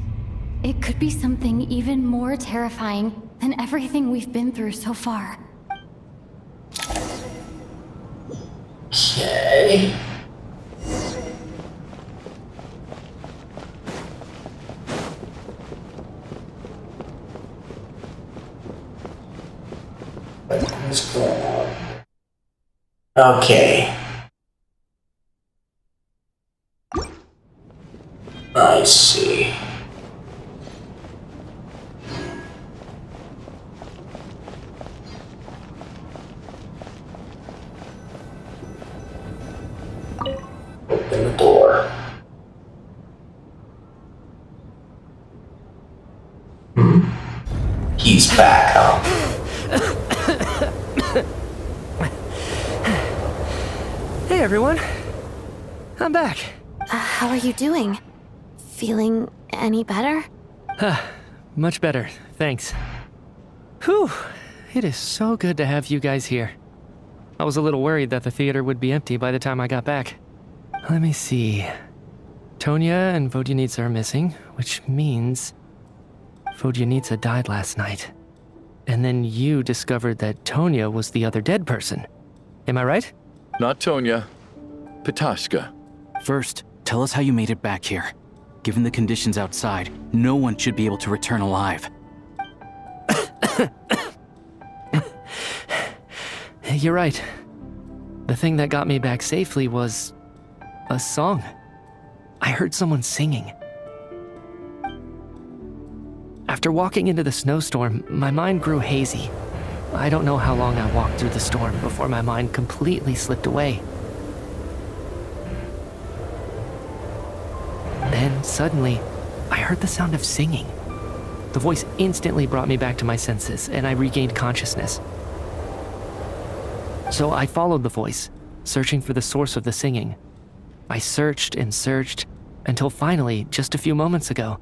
[SPEAKER 2] it could be something even more terrifying than everything we've been through so far.
[SPEAKER 1] Okay. What's going on? Okay. I see. Open the door. He's back, huh?
[SPEAKER 7] Hey everyone, I'm back.
[SPEAKER 16] How are you doing? Feeling any better?
[SPEAKER 7] Much better, thanks. Whew, it is so good to have you guys here. I was a little worried that the theater would be empty by the time I got back. Let me see. Tonya and Vodyanitsa are missing, which means Vodyanitsa died last night. And then you discovered that Tonya was the other dead person. Am I right?
[SPEAKER 9] Not Tonya. Patashka.
[SPEAKER 13] First, tell us how you made it back here. Given the conditions outside, no one should be able to return alive.
[SPEAKER 7] You're right. The thing that got me back safely was a song. I heard someone singing. After walking into the snowstorm, my mind grew hazy. I don't know how long I walked through the storm before my mind completely slipped away. Then, suddenly, I heard the sound of singing. The voice instantly brought me back to my senses, and I regained consciousness. So I followed the voice, searching for the source of the singing. I searched and searched until finally, just a few moments ago,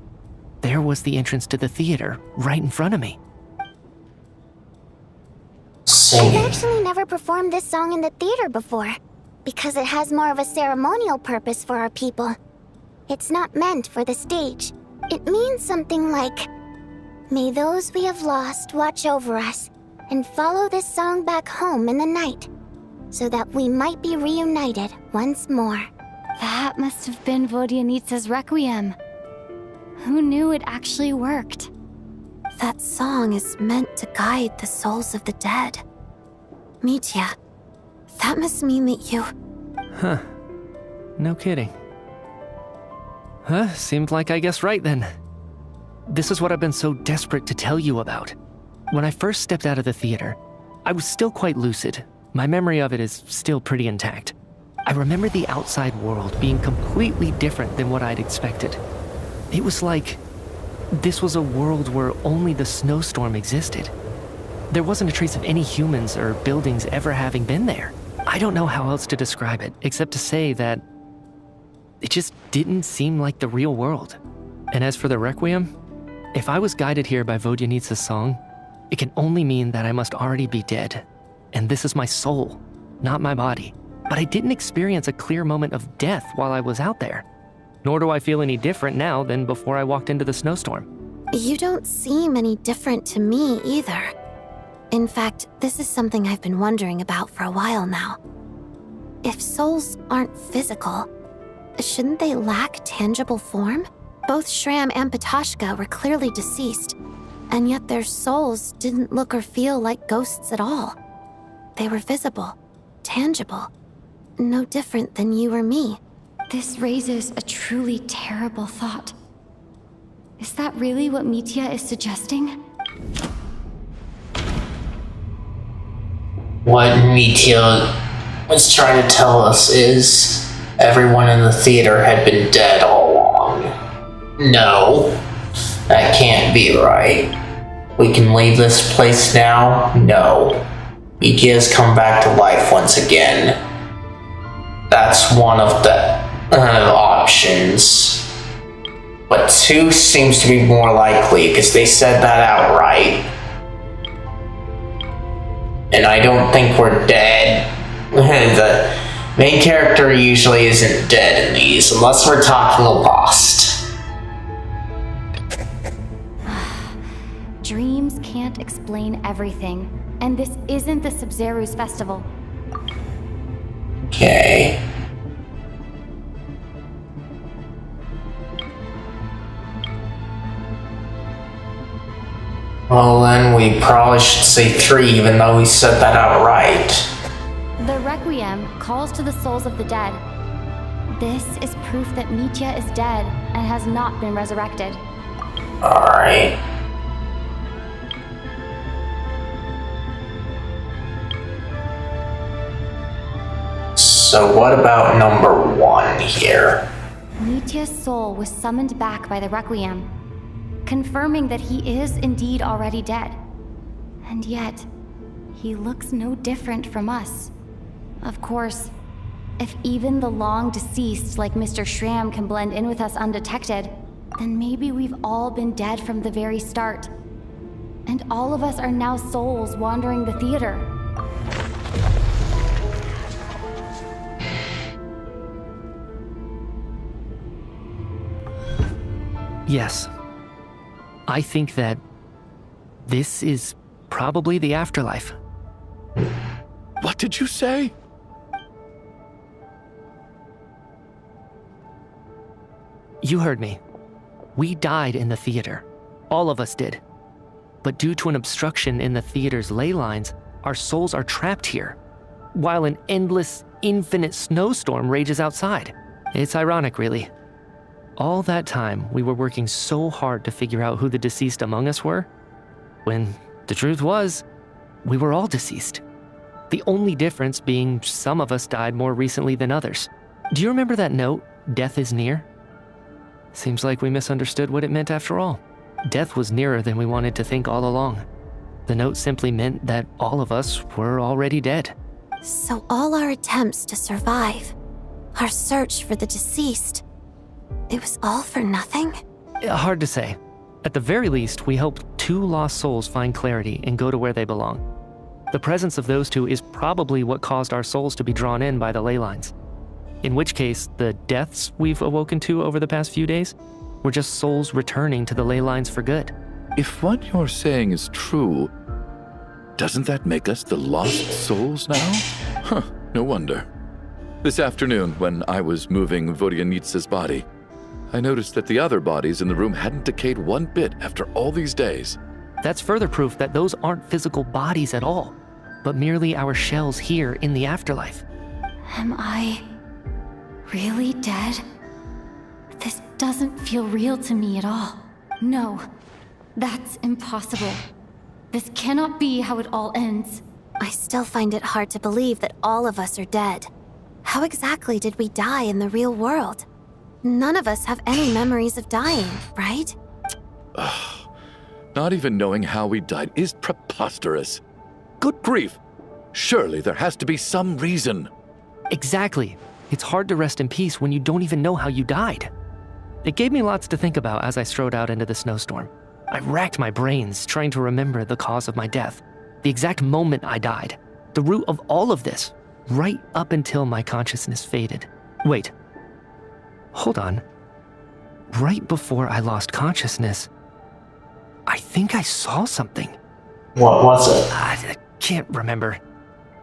[SPEAKER 7] there was the entrance to the theater right in front of me.
[SPEAKER 8] I've actually never performed this song in the theater before, because it has more of a ceremonial purpose for our people. It's not meant for the stage. It means something like, "May those we have lost watch over us, and follow this song back home in the night, so that we might be reunited once more."
[SPEAKER 2] That must have been Vodyanitsa's Requiem. Who knew it actually worked?
[SPEAKER 16] That song is meant to guide the souls of the dead. Mitya, that must mean that you...
[SPEAKER 7] Huh. No kidding. Huh, seemed like I guessed right then. This is what I've been so desperate to tell you about. When I first stepped out of the theater, I was still quite lucid. My memory of it is still pretty intact. I remember the outside world being completely different than what I'd expected. It was like this was a world where only the snowstorm existed. There wasn't a trace of any humans or buildings ever having been there. I don't know how else to describe it, except to say that it just didn't seem like the real world. And as for the Requiem, if I was guided here by Vodyanitsa's song, it can only mean that I must already be dead. And this is my soul, not my body. But I didn't experience a clear moment of death while I was out there. Nor do I feel any different now than before I walked into the snowstorm.
[SPEAKER 16] You don't seem any different to me either. In fact, this is something I've been wondering about for a while now. If souls aren't physical, shouldn't they lack tangible form? Both Shram and Patashka were clearly deceased, and yet their souls didn't look or feel like ghosts at all. They were visible, tangible, no different than you or me.
[SPEAKER 2] This raises a truly terrible thought. Is that really what Mitya is suggesting?
[SPEAKER 1] What Mitya was trying to tell us is everyone in the theater had been dead all along. No, that can't be right. We can leave this place now? No. Mitya's come back to life once again. That's one of the options. But 2 seems to be more likely because they said that outright. And I don't think we're dead. The main character usually isn't dead in these, unless we're talking lost.
[SPEAKER 2] Dreams can't explain everything, and this isn't the Sub-Zeru's festival.
[SPEAKER 1] Okay. Well then, we probably should say 3, even though we said that outright.
[SPEAKER 2] The Requiem calls to the souls of the dead. This is proof that Mitya is dead and has not been resurrected.
[SPEAKER 1] Alright. So what about number 1 here?
[SPEAKER 2] Mitya's soul was summoned back by the Requiem, confirming that he is indeed already dead. And yet, he looks no different from us. Of course, if even the long deceased like Mr. Shram can blend in with us undetected, then maybe we've all been dead from the very start. And all of us are now souls wandering the theater.
[SPEAKER 7] Yes. I think that this is probably the afterlife.
[SPEAKER 9] What did you say?
[SPEAKER 7] You heard me. We died in the theater. All of us did. But due to an obstruction in the theater's ley lines, our souls are trapped here, while an endless, infinite snowstorm rages outside. It's ironic, really. All that time, we were working so hard to figure out who the deceased among us were, when the truth was, we were all deceased. The only difference being some of us died more recently than others. Do you remember that note, "Death is near"? Seems like we misunderstood what it meant after all. Death was nearer than we wanted to think all along. The note simply meant that all of us were already dead.
[SPEAKER 16] So all our attempts to survive, our search for the deceased, it was all for nothing?
[SPEAKER 7] Hard to say. At the very least, we helped 2 lost souls find clarity and go to where they belong. The presence of those 2 is probably what caused our souls to be drawn in by the ley lines. In which case, the deaths we've awoken to over the past few days were just souls returning to the ley lines for good.
[SPEAKER 9] If what you're saying is true, doesn't that make us the lost souls now? Huh, no wonder. This afternoon, when I was moving Vodyanitsa's body, I noticed that the other bodies in the room hadn't decayed one bit after all these days.
[SPEAKER 7] That's further proof that those aren't physical bodies at all, but merely our shells here in the afterlife.
[SPEAKER 2] Am I really dead? This doesn't feel real to me at all. No, that's impossible. This cannot be how it all ends.
[SPEAKER 16] I still find it hard to believe that all of us are dead. How exactly did we die in the real world? None of us have any memories of dying, right?
[SPEAKER 9] Not even knowing how we died is preposterous. Good grief! Surely there has to be some reason.
[SPEAKER 7] Exactly. It's hard to rest in peace when you don't even know how you died. It gave me lots to think about as I strode out into the snowstorm. I racked my brains trying to remember the cause of my death, the exact moment I died, the root of all of this, right up until my consciousness faded. Wait. Hold on. Right before I lost consciousness, I think I saw something.
[SPEAKER 1] What was it?
[SPEAKER 7] I can't remember.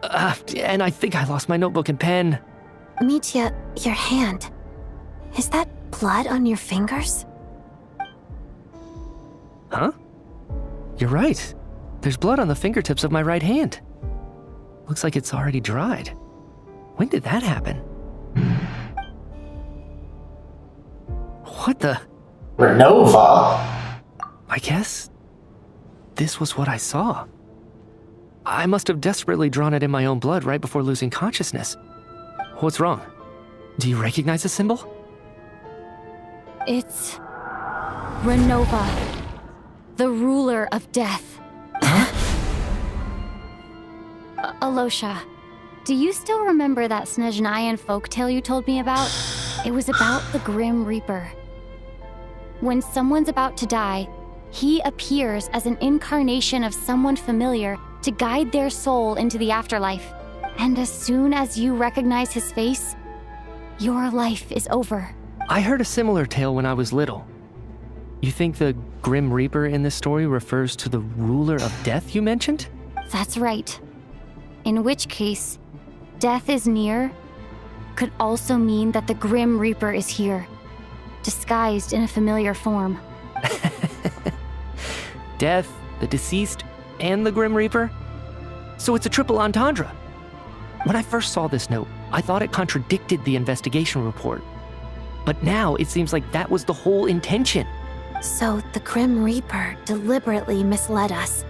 [SPEAKER 7] And I think I lost my notebook and pen.
[SPEAKER 16] Mitya, your hand. Is that blood on your fingers?
[SPEAKER 7] Huh? You're right. There's blood on the fingertips of my right hand. Looks like it's already dried. When did that happen? What the?
[SPEAKER 1] Renova?
[SPEAKER 7] I guess this was what I saw. I must have desperately drawn it in my own blood right before losing consciousness. What's wrong? Do you recognize the symbol?
[SPEAKER 2] It's Renova, the ruler of death. Alosha, do you still remember that Snezhnayan folktale you told me about? It was about the Grim Reaper. When someone's about to die, he appears as an incarnation of someone familiar to guide their soul into the afterlife. And as soon as you recognize his face, your life is over.
[SPEAKER 7] I heard a similar tale when I was little. You think the Grim Reaper in this story refers to the ruler of death you mentioned?
[SPEAKER 2] That's right. In which case, death is near could also mean that the Grim Reaper is here, disguised in a familiar form.
[SPEAKER 7] Death, the deceased, and the Grim Reaper? So it's a triple entendre. When I first saw this note, I thought it contradicted the investigation report. But now it seems like that was the whole intention.
[SPEAKER 16] So the Grim Reaper deliberately misled us.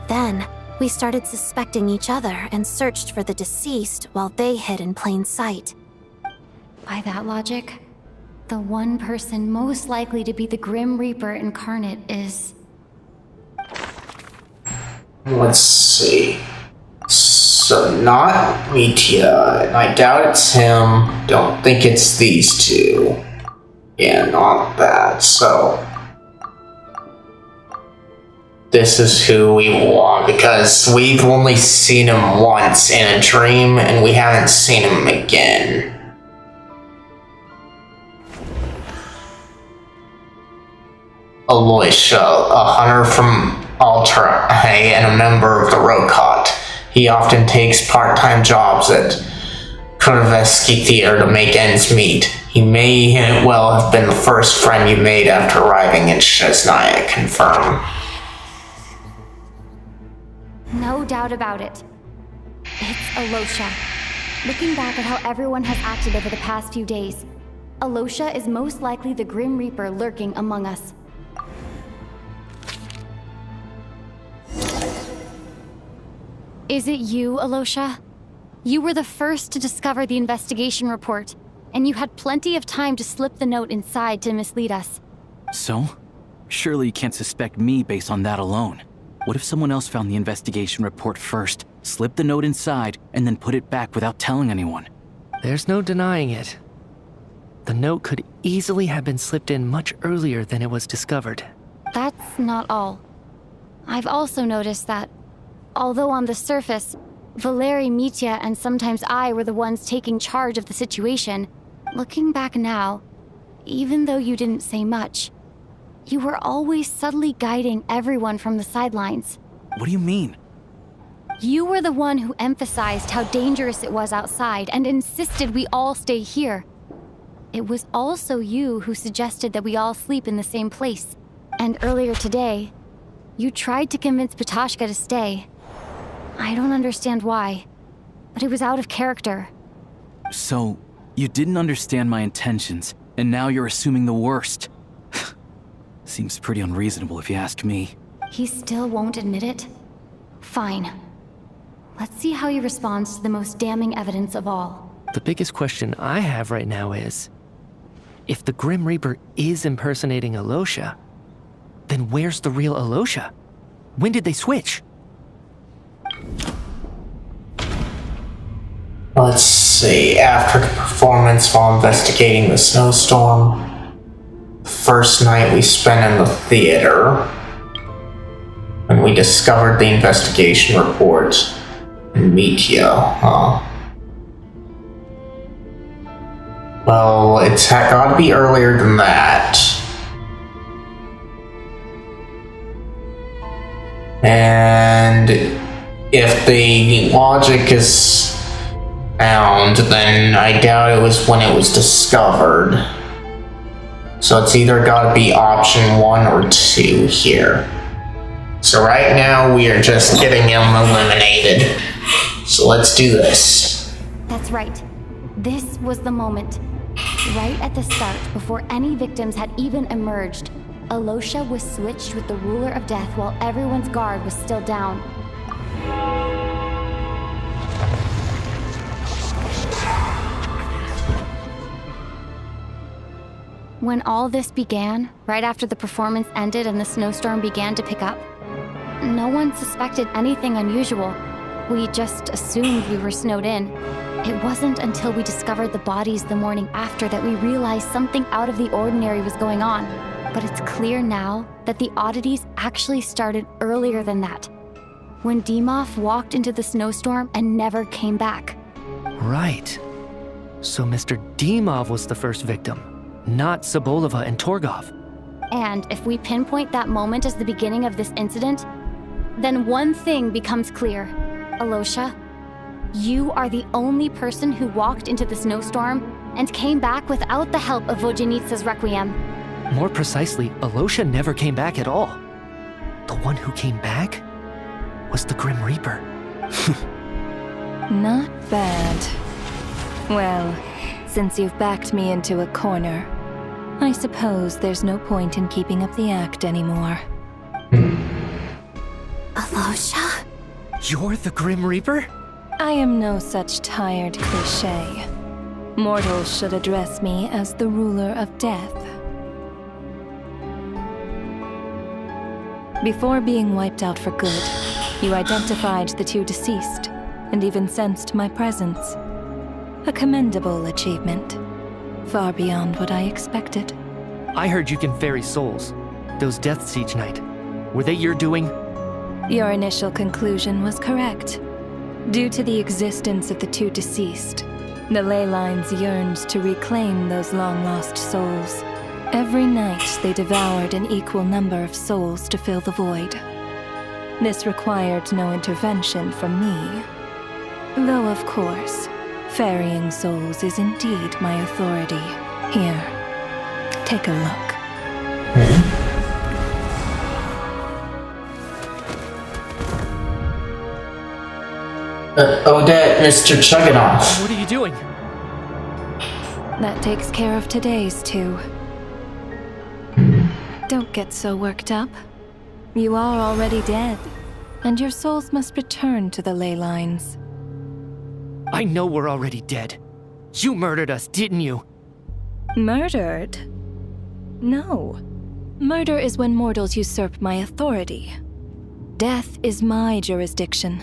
[SPEAKER 16] Then, we started suspecting each other and searched for the deceased while they hid in plain sight.
[SPEAKER 2] By that logic, the one person most likely to be the Grim Reaper incarnate is...
[SPEAKER 1] Let's see. So not Mitya, and I doubt it's him. Don't think it's these two. Yeah, not that, so... This is who we want, because we've only seen him once in a dream, and we haven't seen him again. Aloysha, a hunter from Altarai and a member of the Rokot. He often takes part-time jobs at Kurveski Theater to make ends meet. He may well have been the first friend you made after arriving in Snezhnaya, confirm.
[SPEAKER 2] No doubt about it. It's Alosha. Looking back at how everyone has acted over the past few days, Alosha is most likely the Grim Reaper lurking among us. Is it you, Alosha? You were the first to discover the investigation report, and you had plenty of time to slip the note inside to mislead us.
[SPEAKER 13] So? Surely you can't suspect me based on that alone. What if someone else found the investigation report first, slipped the note inside, and then put it back without telling anyone?
[SPEAKER 7] There's no denying it. The note could easily have been slipped in much earlier than it was discovered.
[SPEAKER 2] That's not all. I've also noticed that, although on the surface, Valeri, Mitya, and sometimes I were the ones taking charge of the situation, looking back now, even though you didn't say much, you were always subtly guiding everyone from the sidelines.
[SPEAKER 13] What do you mean?
[SPEAKER 2] You were the one who emphasized how dangerous it was outside and insisted we all stay here. It was also you who suggested that we all sleep in the same place. And earlier today, you tried to convince Patoshka to stay. I don't understand why, but it was out of character.
[SPEAKER 13] So, you didn't understand my intentions, and now you're assuming the worst. Seems pretty unreasonable if you ask me.
[SPEAKER 2] He still won't admit it? Fine. Let's see how he responds to the most damning evidence of all.
[SPEAKER 7] The biggest question I have right now is, if the Grim Reaper is impersonating Alosha, then where's the real Alosha? When did they switch?
[SPEAKER 1] Let's see. After the performance while investigating the snowstorm, the first night we spent in the theater, when we discovered the investigation report in Mitya, Well, it's gotta be earlier than that. And if the logic is found, then I doubt it was when it was discovered. So it's either gotta be option 1 or 2 here. So right now we are just getting him eliminated. So let's do this.
[SPEAKER 2] That's right. This was the moment. Right at the start, before any victims had even emerged, Alosha was switched with the Ruler of Death while everyone's guard was still down. When all this began, right after the performance ended and the snowstorm began to pick up, no one suspected anything unusual. We just assumed we were snowed in. It wasn't until we discovered the bodies the morning after that we realized something out of the ordinary was going on. But it's clear now that the oddities actually started earlier than that, when Dimov walked into the snowstorm and never came back.
[SPEAKER 7] Right. So Mr. Dimov was the first victim, not Sobolova and Torgov.
[SPEAKER 2] And if we pinpoint that moment as the beginning of this incident, then one thing becomes clear. Alosha, you are the only person who walked into the snowstorm and came back without the help of Vojanitsa's Requiem.
[SPEAKER 7] More precisely, Alosha never came back at all. The one who came back was the Grim Reaper.
[SPEAKER 18] Not bad. Well, since you've backed me into a corner, I suppose there's no point in keeping up the act anymore.
[SPEAKER 16] Alosha?
[SPEAKER 7] You're the Grim Reaper?
[SPEAKER 18] I am no such tired cliché. Mortals should address me as the Ruler of Death. Before being wiped out for good, you identified the two deceased, and even sensed my presence. A commendable achievement. Far beyond what I expected.
[SPEAKER 7] I heard you can ferry souls. Those deaths each night. Were they your doing?
[SPEAKER 18] Your initial conclusion was correct. Due to the existence of the two deceased, the ley lines yearned to reclaim those long-lost souls. Every night they devoured an equal number of souls to fill the void. This required no intervention from me. Though, of course, ferrying souls is indeed my authority. Here, take a look.
[SPEAKER 1] Odette, Mr. Chugginoff.
[SPEAKER 7] What are you doing?
[SPEAKER 18] That takes care of today's two. Don't get so worked up. You are already dead, and your souls must return to the ley lines.
[SPEAKER 7] I know we're already dead. You murdered us, didn't you?
[SPEAKER 18] Murdered? No. Murder is when mortals usurp my authority. Death is my jurisdiction.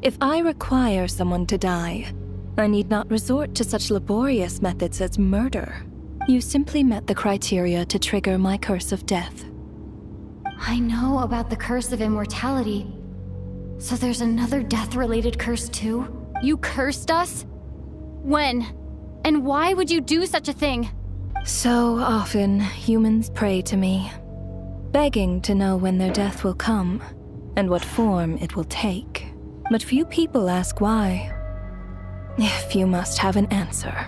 [SPEAKER 18] If I require someone to die, I need not resort to such laborious methods as murder. You simply met the criteria to trigger my curse of death.
[SPEAKER 2] I know about the curse of immortality. So there's another death-related curse too? You cursed us? When? And why would you do such a thing?
[SPEAKER 18] So often, humans pray to me, begging to know when their death will come and what form it will take. But few people ask why. If you must have an answer,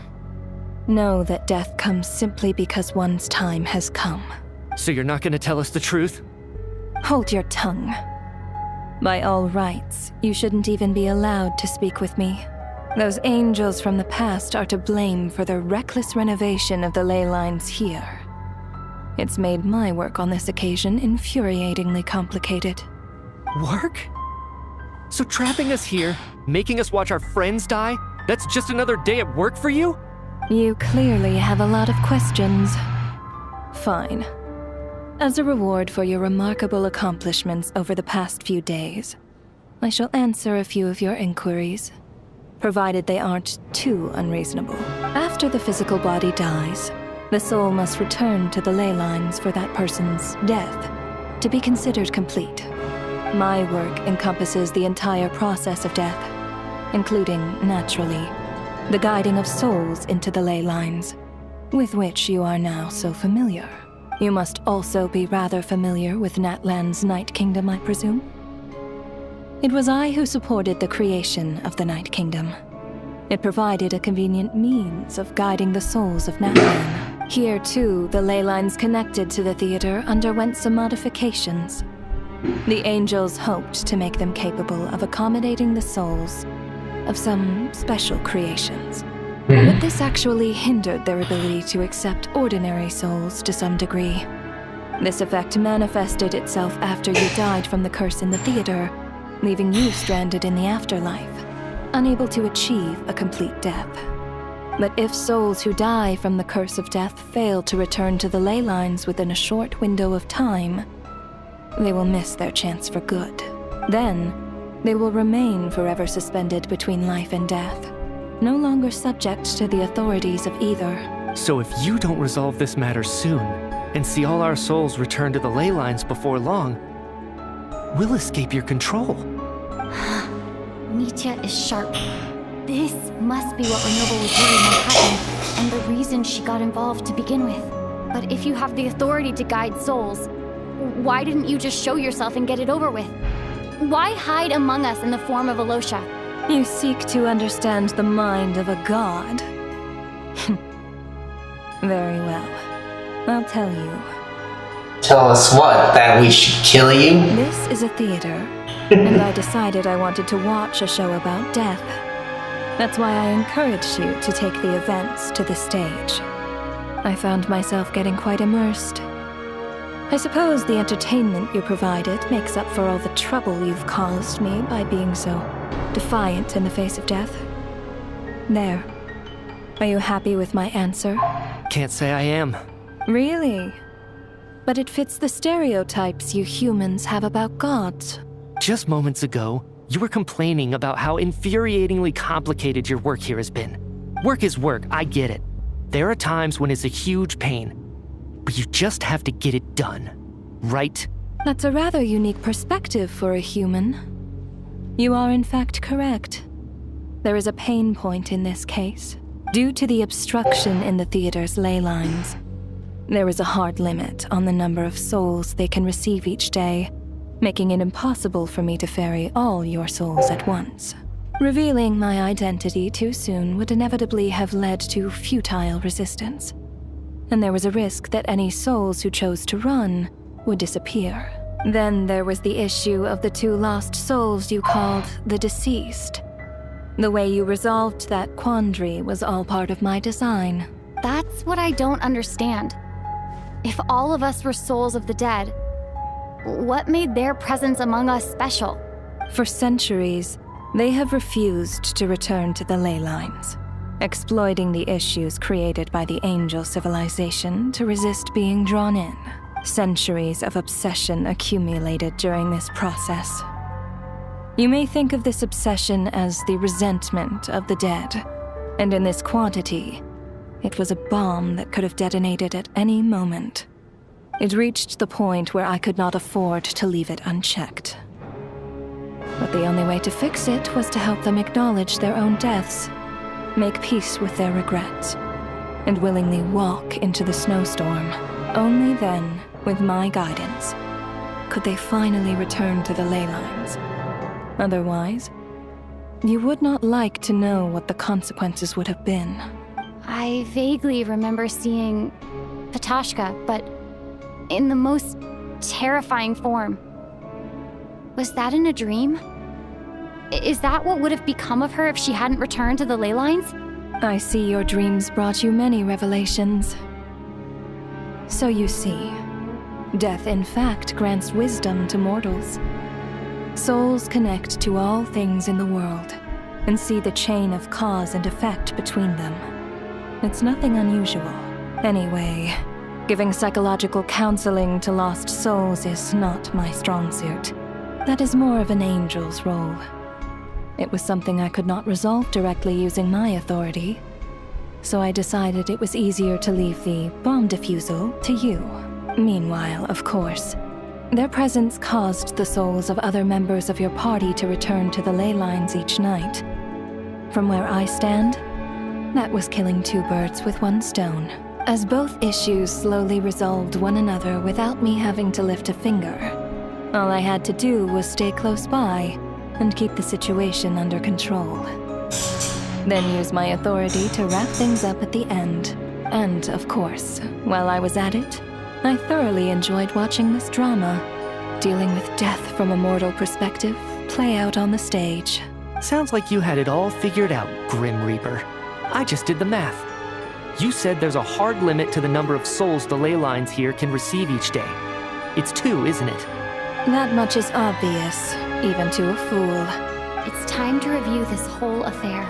[SPEAKER 18] know that death comes simply because one's time has come.
[SPEAKER 7] So you're not gonna tell us the truth?
[SPEAKER 18] Hold your tongue. By all rights, you shouldn't even be allowed to speak with me. Those angels from the past are to blame for the reckless renovation of the ley lines here. It's made my work on this occasion infuriatingly complicated.
[SPEAKER 7] Work? So trapping us here, making us watch our friends die, that's just another day at work for you?
[SPEAKER 18] You clearly have a lot of questions. Fine. As a reward for your remarkable accomplishments over the past few days, I shall answer a few of your inquiries, provided they aren't too unreasonable. After the physical body dies, the soul must return to the ley lines for that person's death to be considered complete. My work encompasses the entire process of death, including, naturally, the guiding of souls into the ley lines, with which you are now so familiar. You must also be rather familiar with Natlan's Night Kingdom, I presume? It was I who supported the creation of the Night Kingdom. It provided a convenient means of guiding the souls of Natlan. Here, too, the ley lines connected to the theater underwent some modifications. The angels hoped to make them capable of accommodating the souls of some special creations. But this actually hindered their ability to accept ordinary souls to some degree. This effect manifested itself after you died from the curse in the theater, leaving you stranded in the afterlife, unable to achieve a complete death. But if souls who die from the curse of death fail to return to the ley lines within a short window of time, they will miss their chance for good. Then, they will remain forever suspended between life and death, no longer subject to the authorities of either.
[SPEAKER 7] So if you don't resolve this matter soon, and see all our souls return to the ley lines before long, we'll escape your control.
[SPEAKER 2] Mitya is sharp. This must be what Renova was doing in Manhattan, and the reason she got involved to begin with. But if you have the authority to guide souls, why didn't you just show yourself and get it over with? Why hide among us in the form of Alosha?
[SPEAKER 18] You seek to understand the mind of a god. Very well. I'll tell you.
[SPEAKER 1] Tell us what? That we should kill you?
[SPEAKER 18] This is a theater, and I decided I wanted to watch a show about death. That's why I encouraged you to take the events to the stage. I found myself getting quite immersed. I suppose the entertainment you provided makes up for all the trouble you've caused me by being so defiant in the face of death. There. Are you happy with my answer?
[SPEAKER 7] Can't say I am.
[SPEAKER 18] Really? But it fits the stereotypes you humans have about gods.
[SPEAKER 7] Just moments ago, you were complaining about how infuriatingly complicated your work here has been. Work is work, I get it. There are times when it's a huge pain, but you just have to get it done, right?
[SPEAKER 18] That's a rather unique perspective for a human. You are in fact correct. There is a pain point in this case. Due to the obstruction in the theater's ley lines, there is a hard limit on the number of souls they can receive each day, making it impossible for me to ferry all your souls at once. Revealing my identity too soon would inevitably have led to futile resistance, and there was a risk that any souls who chose to run would disappear. Then there was the issue of the two lost souls you called the deceased. The way you resolved that quandary was all part of my design.
[SPEAKER 2] That's what I don't understand. If all of us were souls of the dead, what made their presence among us special?
[SPEAKER 18] For centuries, they have refused to return to the ley lines, exploiting the issues created by the angel civilization to resist being drawn in. Centuries of obsession accumulated during this process. You may think of this obsession as the resentment of the dead, and in this quantity, it was a bomb that could have detonated at any moment. It reached the point where I could not afford to leave it unchecked. But the only way to fix it was to help them acknowledge their own deaths, make peace with their regrets, and willingly walk into the snowstorm. Only then, with my guidance, could they finally return to the ley lines. Otherwise, you would not like to know what the consequences would have been.
[SPEAKER 2] I vaguely remember seeing Patashka, but in the most terrifying form. Was that in a dream? Is that what would have become of her if she hadn't returned to the ley lines?
[SPEAKER 18] I see your dreams brought you many revelations. So you see, death in fact grants wisdom to mortals. Souls connect to all things in the world and see the chain of cause and effect between them. It's nothing unusual. Anyway, giving psychological counseling to lost souls is not my strong suit. That is more of an angel's role. It was something I could not resolve directly using my authority, so I decided it was easier to leave the bomb defusal to you. Meanwhile, of course, their presence caused the souls of other members of your party to return to the ley lines each night. From where I stand, that was killing two birds with one stone, as both issues slowly resolved one another without me having to lift a finger. All I had to do was stay close by and keep the situation under control. Then use my authority to wrap things up at the end. And, of course, while I was at it, I thoroughly enjoyed watching this drama, dealing with death from a mortal perspective, play out on the stage.
[SPEAKER 7] Sounds like you had it all figured out, Grim Reaper. I just did the math. You said there's a hard limit to the number of souls the ley lines here can receive each day. It's 2, isn't it?
[SPEAKER 18] That much is obvious, even to a fool.
[SPEAKER 2] It's time to review this whole affair.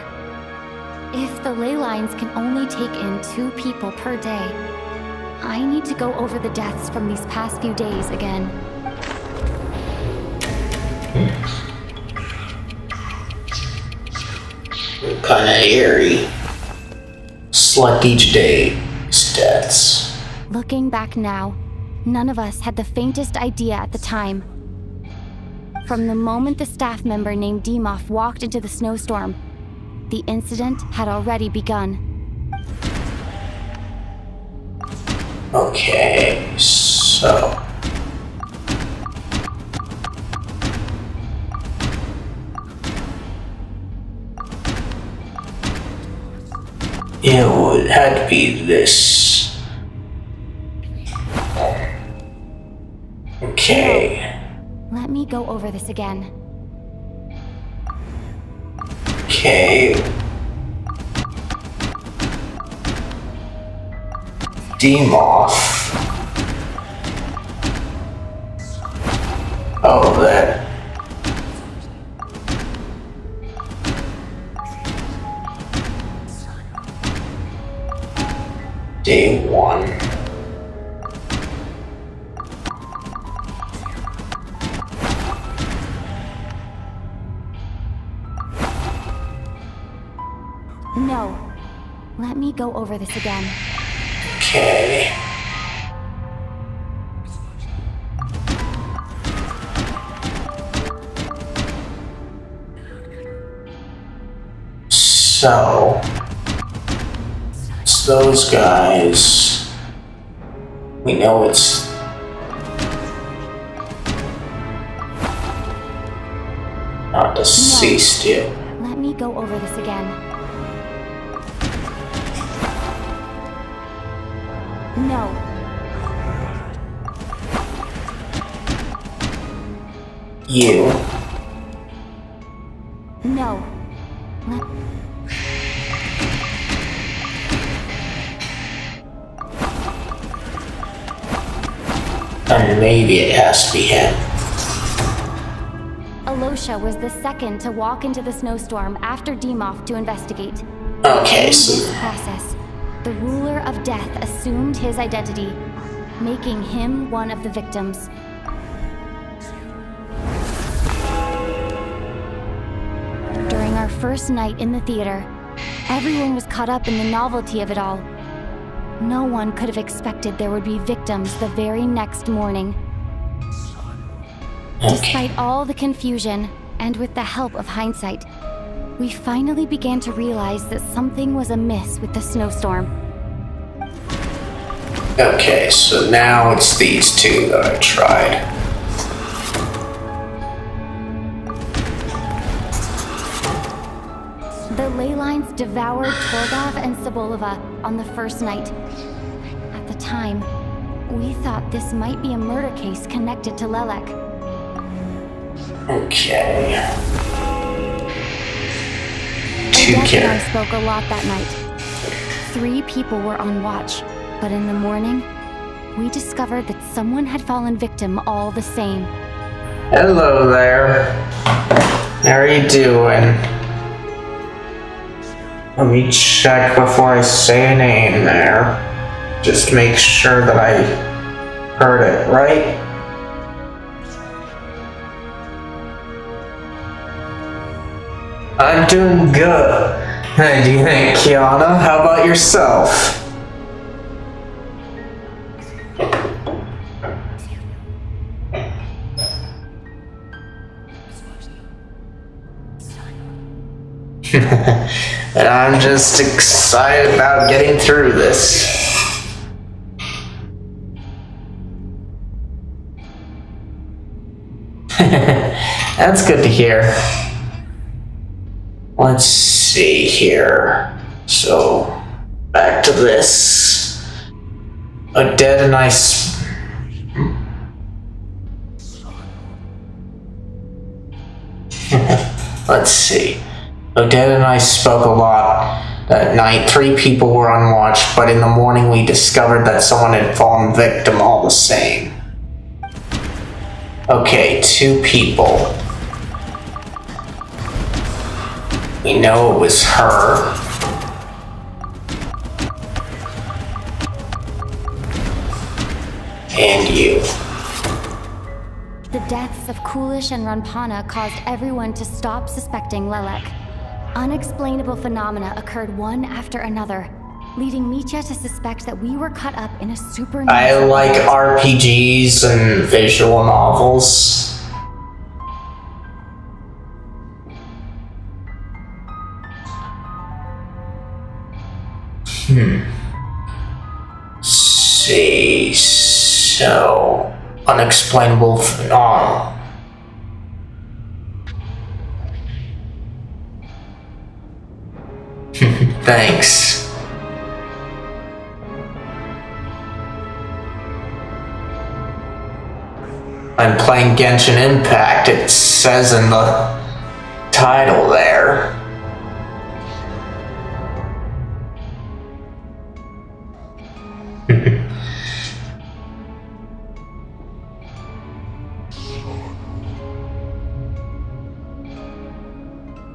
[SPEAKER 2] If the ley lines can only take in 2 people per day, I need to go over the deaths from these past few days again.
[SPEAKER 1] Kinda eerie. Select each day's deaths.
[SPEAKER 2] Looking back now, none of us had the faintest idea at the time. From the moment the staff member named Demoff walked into the snowstorm, the incident had already begun.
[SPEAKER 1] Okay, so... it would have to be this. Okay.
[SPEAKER 2] Let me go over this again.
[SPEAKER 1] Okay. Demoff. Oh, that. Day 1.
[SPEAKER 2] No. Let me go over this again.
[SPEAKER 1] Okay. So, it's those guys. We know it's not deceased yet.
[SPEAKER 2] Let me go over this again. No.
[SPEAKER 1] You.
[SPEAKER 2] No.
[SPEAKER 1] And maybe it has to be him.
[SPEAKER 2] Alosha was the second to walk into the snowstorm after Demoff to investigate.
[SPEAKER 1] Okay,
[SPEAKER 2] In
[SPEAKER 1] so...
[SPEAKER 2] this process, the ruler of death assumed his identity, making him one of the victims. During our first night in the theater, everyone was caught up in the novelty of it all. No one could have expected there would be victims the very next morning. Despite all the confusion, and with the help of hindsight, we finally began to realize that something was amiss with the snowstorm.
[SPEAKER 1] Okay, so now it's these two that I tried.
[SPEAKER 2] The ley lines devoured Torgov and Sobolova on the first night. At the time, we thought this might be a murder case connected to Lelek.
[SPEAKER 1] Okay.
[SPEAKER 2] Odette and I spoke a lot that night. 3 people were on watch, but in the morning, we discovered that someone had fallen victim all the same.
[SPEAKER 1] Hello there. How are you doing? Let me check before I say a name there. Just make sure that I heard it right. I'm doing good. Hey, do you think, Kiana? How about yourself? And I'm just excited about getting through this. That's good to hear. Let's see here. So, back to this. Odette and I... Let's see. Odette and I spoke a lot that night. 3 people were on watch, but in the morning we discovered that someone had fallen victim all the same. Okay, 2 people. We know it was her. And you.
[SPEAKER 2] The deaths of Kulish and Ranpana caused everyone to stop suspecting Lelek. Unexplainable phenomena occurred one after another, leading Mitya to suspect that we were caught up in a supernatural...
[SPEAKER 1] I like RPGs and visual novels. See, so unexplainable phenomenon. Thanks. I'm playing Genshin Impact. It says in the title there.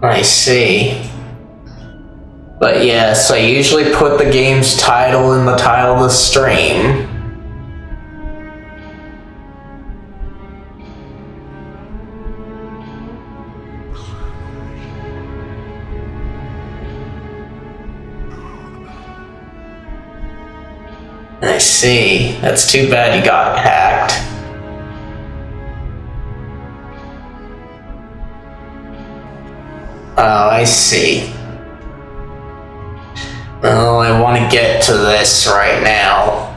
[SPEAKER 1] I see. But yes, I usually put the game's title in the title of the stream. I see. That's too bad you got hacked. Oh, I see. Well, I want to get to this right now.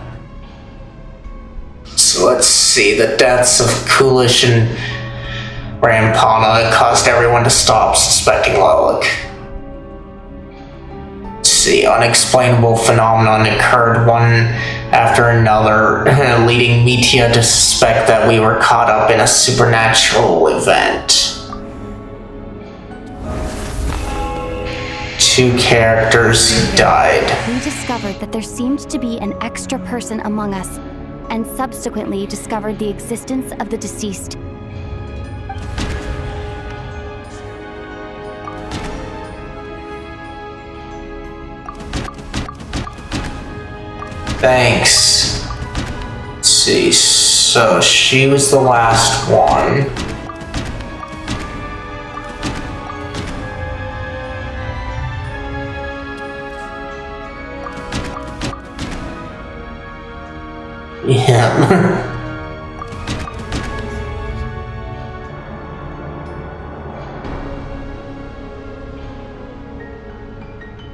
[SPEAKER 1] So let's see. The deaths of Kulish and Ranpana caused everyone to stop suspecting Lelek. Let's see. Unexplainable phenomenon occurred one after another, leading Mitya to suspect that we were caught up in a supernatural event. 2 characters died.
[SPEAKER 2] We discovered that there seemed to be an extra person among us, and subsequently discovered the existence of the deceased.
[SPEAKER 1] Thanks. see, so she was the last one. Yeah.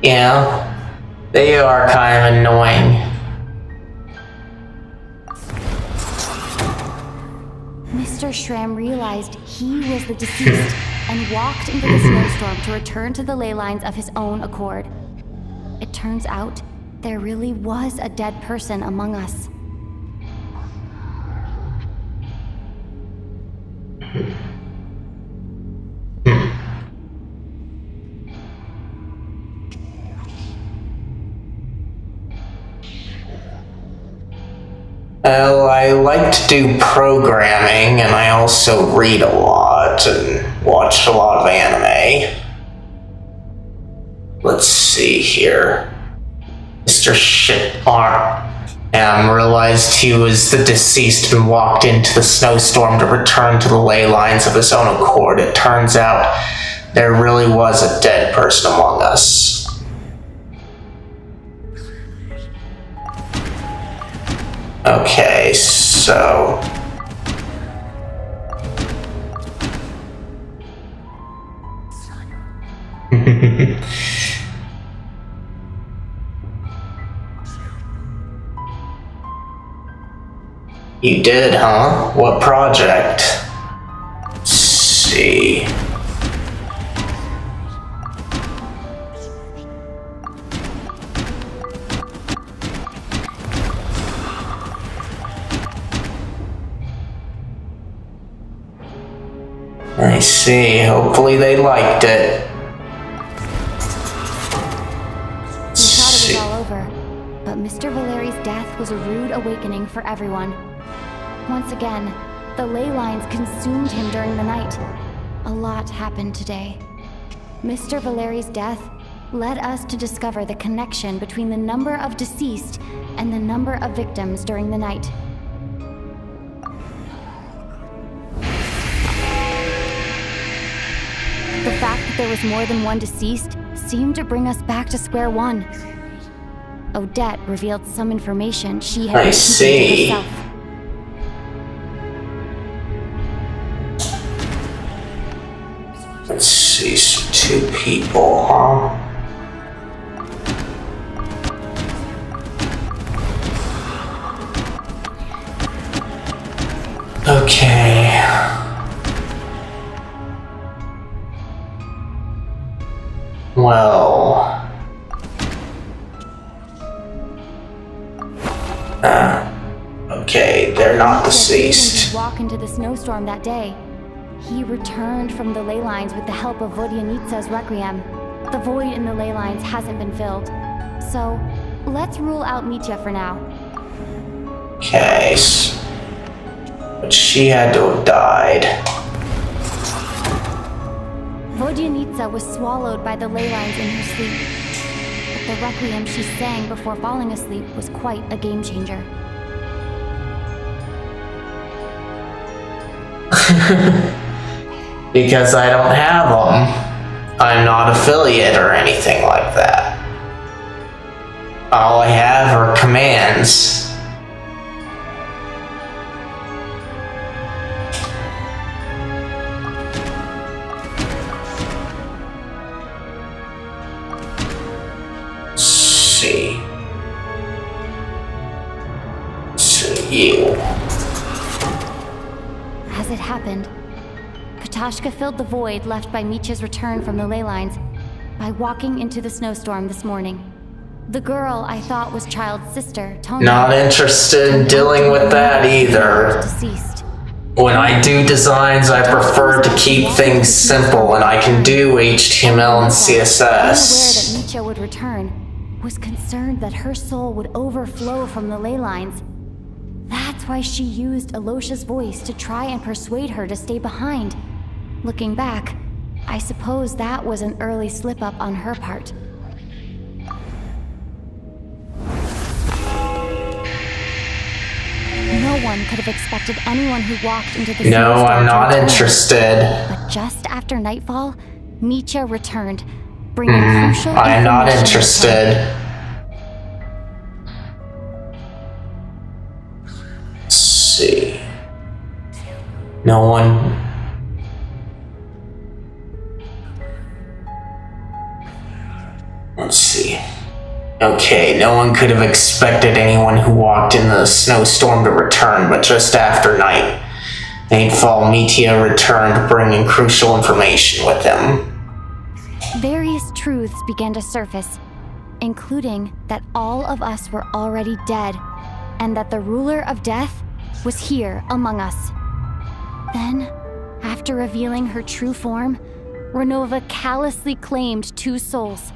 [SPEAKER 1] Yeah, they are kind of annoying.
[SPEAKER 2] Mr. Schramm realized he was the deceased and walked into the snowstorm to return to the ley lines of his own accord. It turns out there really was a dead person among us.
[SPEAKER 1] Well, I like to do programming, and I also read a lot and watch a lot of anime. Let's see here. Mr. Shitarm realized he was the deceased and walked into the snowstorm to return to the ley lines of his own accord. It turns out there really was a dead person among us. Okay, so... You did, huh? What project? Let's see... I see. Hopefully they liked it.
[SPEAKER 2] We thought it was all over, but Mr. Valeri's death was a rude awakening for everyone. Once again, the ley lines consumed him during the night. A lot happened today. Mr. Valeri's death led us to discover the connection between the number of deceased and the number of victims during the night. The fact that there was more than one deceased seemed to bring us back to square one. Odette revealed some information she had been keeping to herself.
[SPEAKER 1] Let's see, so 2 people, huh? Okay. Well... okay, they're not deceased.
[SPEAKER 2] Walk into the snowstorm that day. He returned from the ley lines with the help of Vodyanitsa's requiem. The void in the ley lines hasn't been filled. So, let's rule out Mitya for now.
[SPEAKER 1] Okay, but she had to have died.
[SPEAKER 2] Vodyanitsa was swallowed by the ley lines in her sleep. But the requiem she sang before falling asleep was quite a game changer.
[SPEAKER 1] Because I don't have them. I'm not affiliate or anything like that. All I have are commands. See. So you.
[SPEAKER 2] As it happened, Katashka filled the void left by Mitya's return from the ley lines by walking into the snowstorm this morning. The girl I thought was Child's sister, Tonya...
[SPEAKER 1] Not interested in dealing with that either. When I do designs, I prefer to keep things simple, and I can do HTML and CSS.
[SPEAKER 2] Unaware that Mitya would return, was concerned that her soul would overflow from the ley lines. That's why she used Alosha's voice to try and persuade her to stay behind. Looking back, I suppose that was an early slip-up on her part. No one could have expected anyone who walked into the
[SPEAKER 1] No,
[SPEAKER 2] snowstorm
[SPEAKER 1] I'm
[SPEAKER 2] to
[SPEAKER 1] not
[SPEAKER 2] return.
[SPEAKER 1] interested.
[SPEAKER 2] But just after nightfall, Mitya returned, bringing crucial
[SPEAKER 1] I'm not
[SPEAKER 2] information with her.
[SPEAKER 1] interested. Let's see. No one. Let's see. Okay, no one could have expected anyone who walked in the snowstorm to return, but just after nightfall, Mitya returned, bringing crucial information with him.
[SPEAKER 2] Various truths began to surface, including that all of us were already dead, and that the ruler of death was here among us. Then, after revealing her true form, Renova callously claimed 2 souls.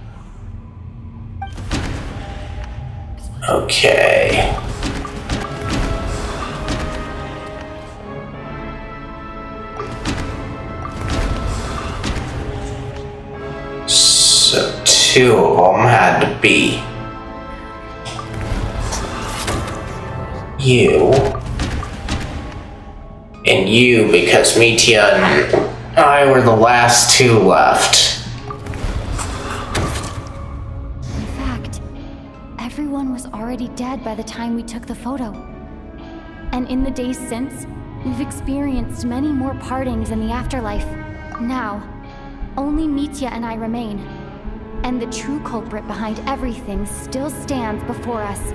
[SPEAKER 1] Okay. So 2 of them had to be you and you, because Mitya and I were the last 2 left.
[SPEAKER 2] In fact, everyone was already dead by the time we took the photo. And in the days since, we've experienced many more partings in the afterlife. Now, only Mitya and I remain. And the true culprit behind everything still stands before us.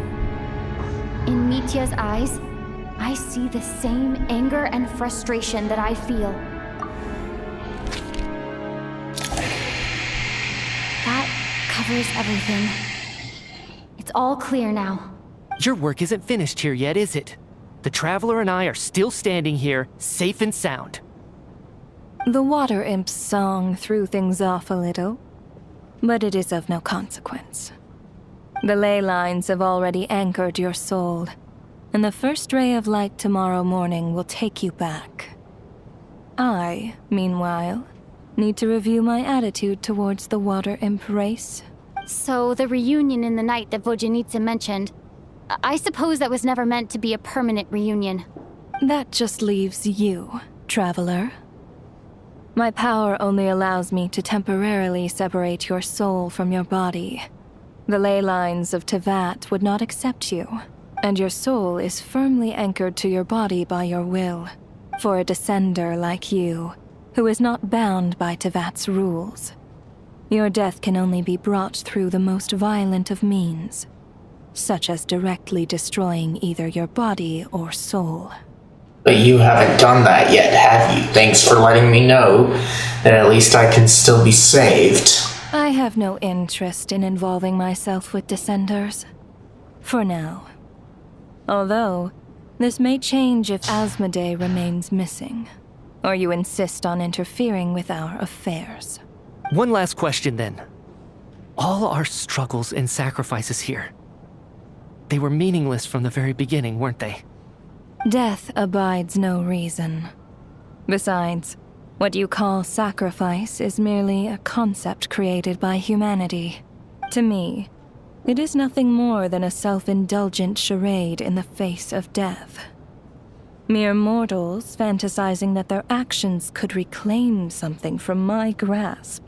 [SPEAKER 2] In Mitya's eyes, I see the same anger and frustration that I feel. That covers everything. It's all clear now.
[SPEAKER 7] Your work isn't finished here yet, is it? The Traveler and I are still standing here, safe and sound.
[SPEAKER 18] The Water Imp's song threw things off a little, but it is of no consequence. The ley lines have already anchored your soul, and the first ray of light tomorrow morning will take you back. I, meanwhile, need to review my attitude towards the Water Imp race.
[SPEAKER 2] So the reunion in the night that Vojanitsa mentioned, I suppose that was never meant to be a permanent reunion.
[SPEAKER 18] That just leaves you, Traveler. My power only allows me to temporarily separate your soul from your body. The ley lines of Tevat would not accept you, and your soul is firmly anchored to your body by your will. For a descender like you, who is not bound by Tevat's rules, your death can only be brought through the most violent of means, such as directly destroying either your body or soul.
[SPEAKER 1] But you haven't done that yet, have you? Thanks for letting me know that at least I can still be saved.
[SPEAKER 18] I have no interest in involving myself with Descenders. For now. Although, this may change if Asmodee remains missing, or you insist on interfering with our affairs.
[SPEAKER 7] One last question then. All our struggles and sacrifices here, they were meaningless from the very beginning, weren't they?
[SPEAKER 18] Death abides no reason. Besides, what you call sacrifice is merely a concept created by humanity. To me, it is nothing more than a self-indulgent charade in the face of death. Mere mortals fantasizing that their actions could reclaim something from my grasp.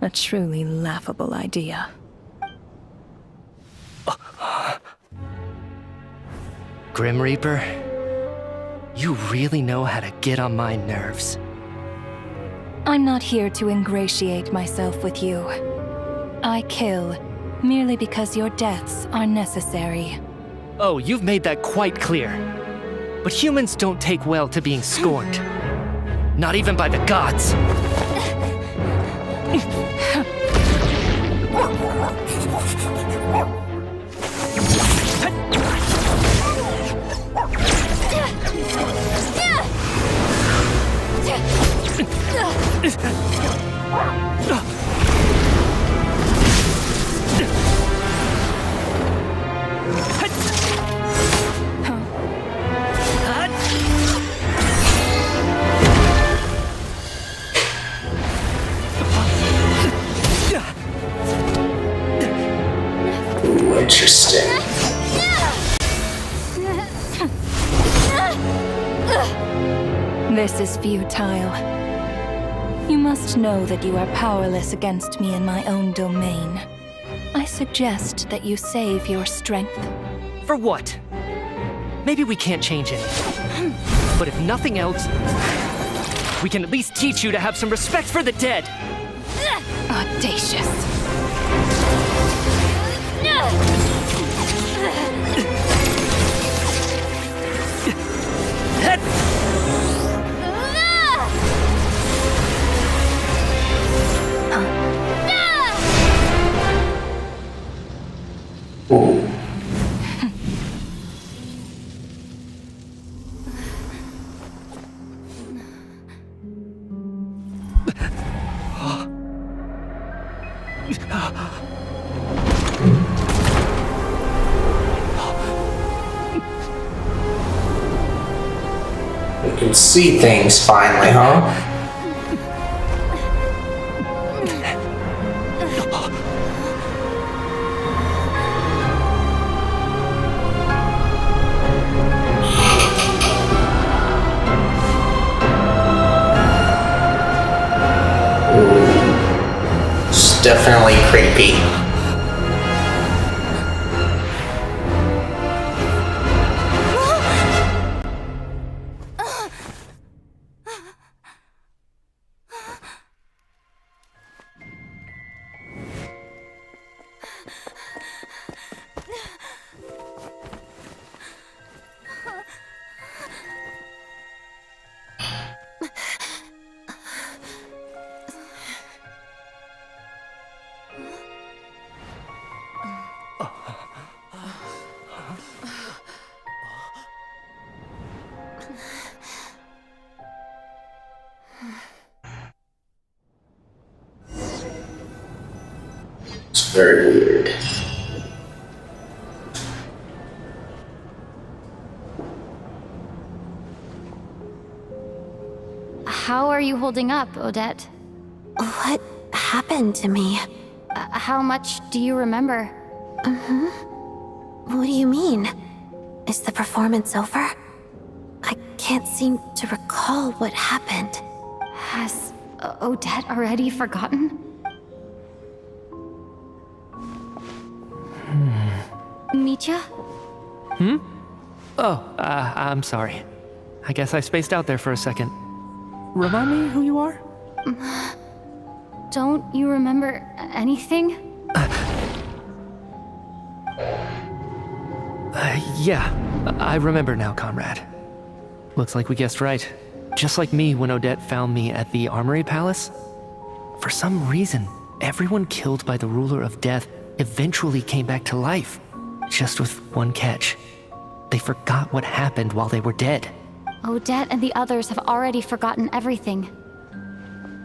[SPEAKER 18] A truly laughable idea.
[SPEAKER 7] Grim Reaper, you really know how to get on my nerves.
[SPEAKER 18] I'm not here to ingratiate myself with you. I kill merely because your deaths are necessary.
[SPEAKER 7] Oh, you've made that quite clear. But humans don't take well to being scorned. Not even by the gods.
[SPEAKER 1] Ooh, interesting.
[SPEAKER 18] This is futile. You must know that you are powerless against me in my own domain. I suggest that you save your strength.
[SPEAKER 7] For what? Maybe we can't change anything. But if nothing else, we can at least teach you to have some respect for the dead.
[SPEAKER 18] Audacious.
[SPEAKER 1] You can see things finally, huh? It's definitely creepy. It's very weird.
[SPEAKER 2] How are you holding up, Odette?
[SPEAKER 16] What happened to me?
[SPEAKER 2] How much do you remember?
[SPEAKER 16] What do you mean? Is the performance over? I can't seem to recall what happened.
[SPEAKER 2] Has Odette already forgotten? Mitya?
[SPEAKER 7] I'm sorry. I guess I spaced out there for a second. Remind me who you are?
[SPEAKER 2] Don't you remember anything?
[SPEAKER 7] Yeah, I remember now, comrade. Looks like we guessed right. Just like me when Odette found me at the Armory Palace. For some reason, everyone killed by the Ruler of Death eventually came back to life. Just with one catch. They forgot what happened while they were dead.
[SPEAKER 2] Odette and the others have already forgotten everything.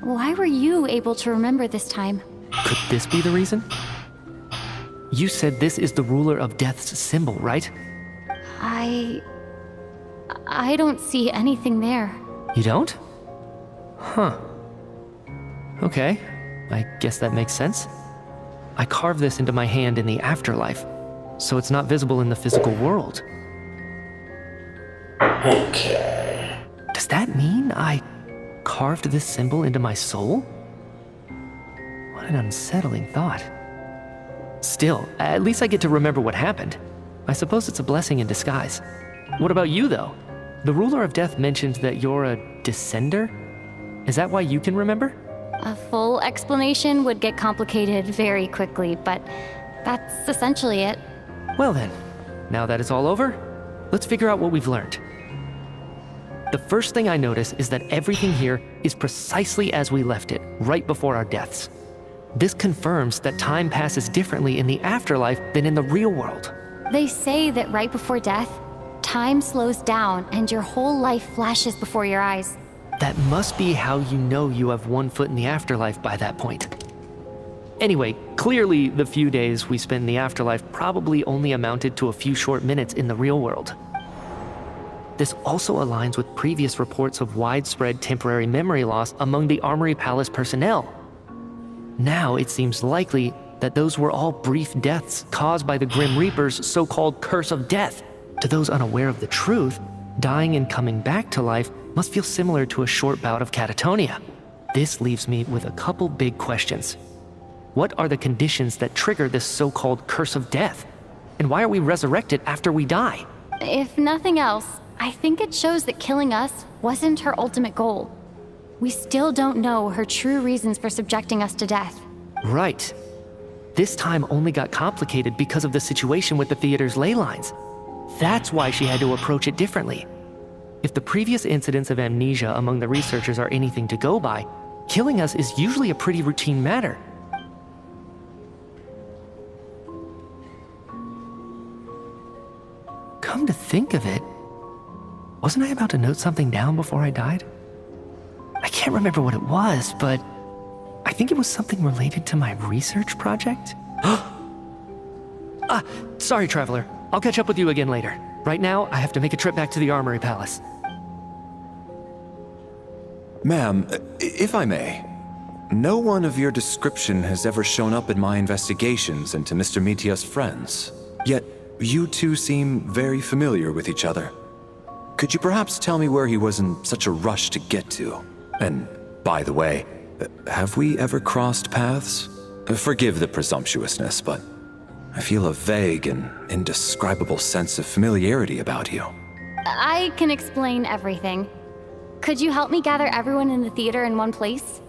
[SPEAKER 2] Why were you able to remember this time?
[SPEAKER 7] Could this be the reason? You said this is the Ruler of Death's symbol, right?
[SPEAKER 2] I don't see anything there.
[SPEAKER 7] You don't? Huh. Okay, I guess that makes sense. I carved this into my hand in the afterlife, so it's not visible in the physical world.
[SPEAKER 1] Okay.
[SPEAKER 7] Does that mean I carved this symbol into my soul? What an unsettling thought. Still, at least I get to remember what happened. I suppose it's a blessing in disguise. What about you, though? The Ruler of Death mentioned that you're a descender? Is that why you can remember?
[SPEAKER 2] A full explanation would get complicated very quickly, but that's essentially it.
[SPEAKER 7] Well then, now that it's all over, let's figure out what we've learned. The first thing I notice is that everything here is precisely as we left it, right before our deaths. This confirms that time passes differently in the afterlife than in the real world.
[SPEAKER 2] They say that right before death, time slows down and your whole life flashes before your eyes.
[SPEAKER 7] That must be how you know you have one foot in the afterlife by that point. Anyway, clearly the few days we spent in the afterlife probably only amounted to a few short minutes in the real world. This also aligns with previous reports of widespread temporary memory loss among the Armory Palace personnel. Now it seems likely that those were all brief deaths caused by the Grim Reaper's so-called curse of death. To those unaware of the truth, dying and coming back to life must feel similar to a short bout of catatonia. This leaves me with a couple big questions. What are the conditions that trigger this so-called curse of death? And why are we resurrected after we die?
[SPEAKER 2] If nothing else, I think it shows that killing us wasn't her ultimate goal. We still don't know her true reasons for subjecting us to death.
[SPEAKER 7] Right. This time only got complicated because of the situation with the theater's ley lines. That's why she had to approach it differently. If the previous incidents of amnesia among the researchers are anything to go by, killing us is usually a pretty routine matter. Come to think of it, wasn't I about to note something down before I died? I can't remember what it was, but I think it was something related to my research project. Sorry, Traveler. I'll catch up with you again later. Right now, I have to make a trip back to the Armory Palace.
[SPEAKER 6] Ma'am, if I may, no one of your description has ever shown up in my investigations into Mr. Mitia's friends. Yet, you two seem very familiar with each other. Could you perhaps tell me where he was in such a rush to get to? And, by the way, have we ever crossed paths? Forgive the presumptuousness, but I feel a vague and indescribable sense of familiarity about you.
[SPEAKER 2] I can explain everything. Could you help me gather everyone in the theater in one place?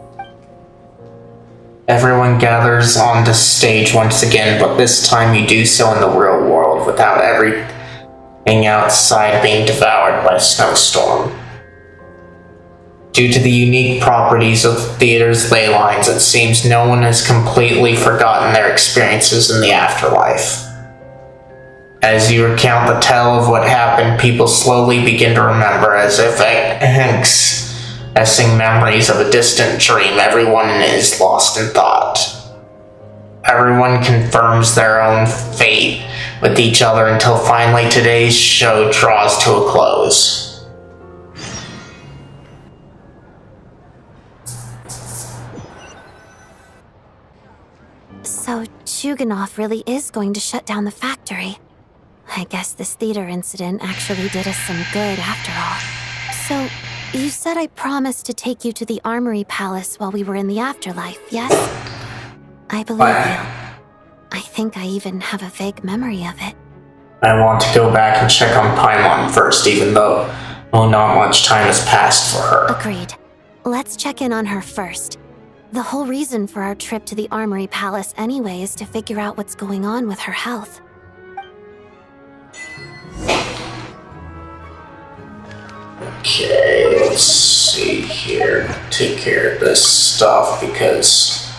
[SPEAKER 1] Everyone gathers on the stage once again, but this time you do so in the real world without everything outside being devoured by a snowstorm. Due to the unique properties of the theater's ley lines, it seems no one has completely forgotten their experiences in the afterlife. As you recount the tale of what happened, people slowly begin to remember, as if accessing memories of a distant dream. Everyone is lost in thought. Everyone confirms their own fate with each other until finally today's show draws to a close.
[SPEAKER 16] So Chuganov really is going to shut down the factory. I guess this theater incident actually did us some good after all. So, you said I promised to take you to the Armory Palace while we were in the afterlife, yes? I believe you. I think I even have a vague memory of it.
[SPEAKER 1] I want to go back and check on Paimon first, even though not much time has passed for her.
[SPEAKER 16] Agreed. Let's check in on her first. The whole reason for our trip to the Armory Palace anyway is to figure out what's going on with her health.
[SPEAKER 1] Okay, let's see here. Take care of this stuff because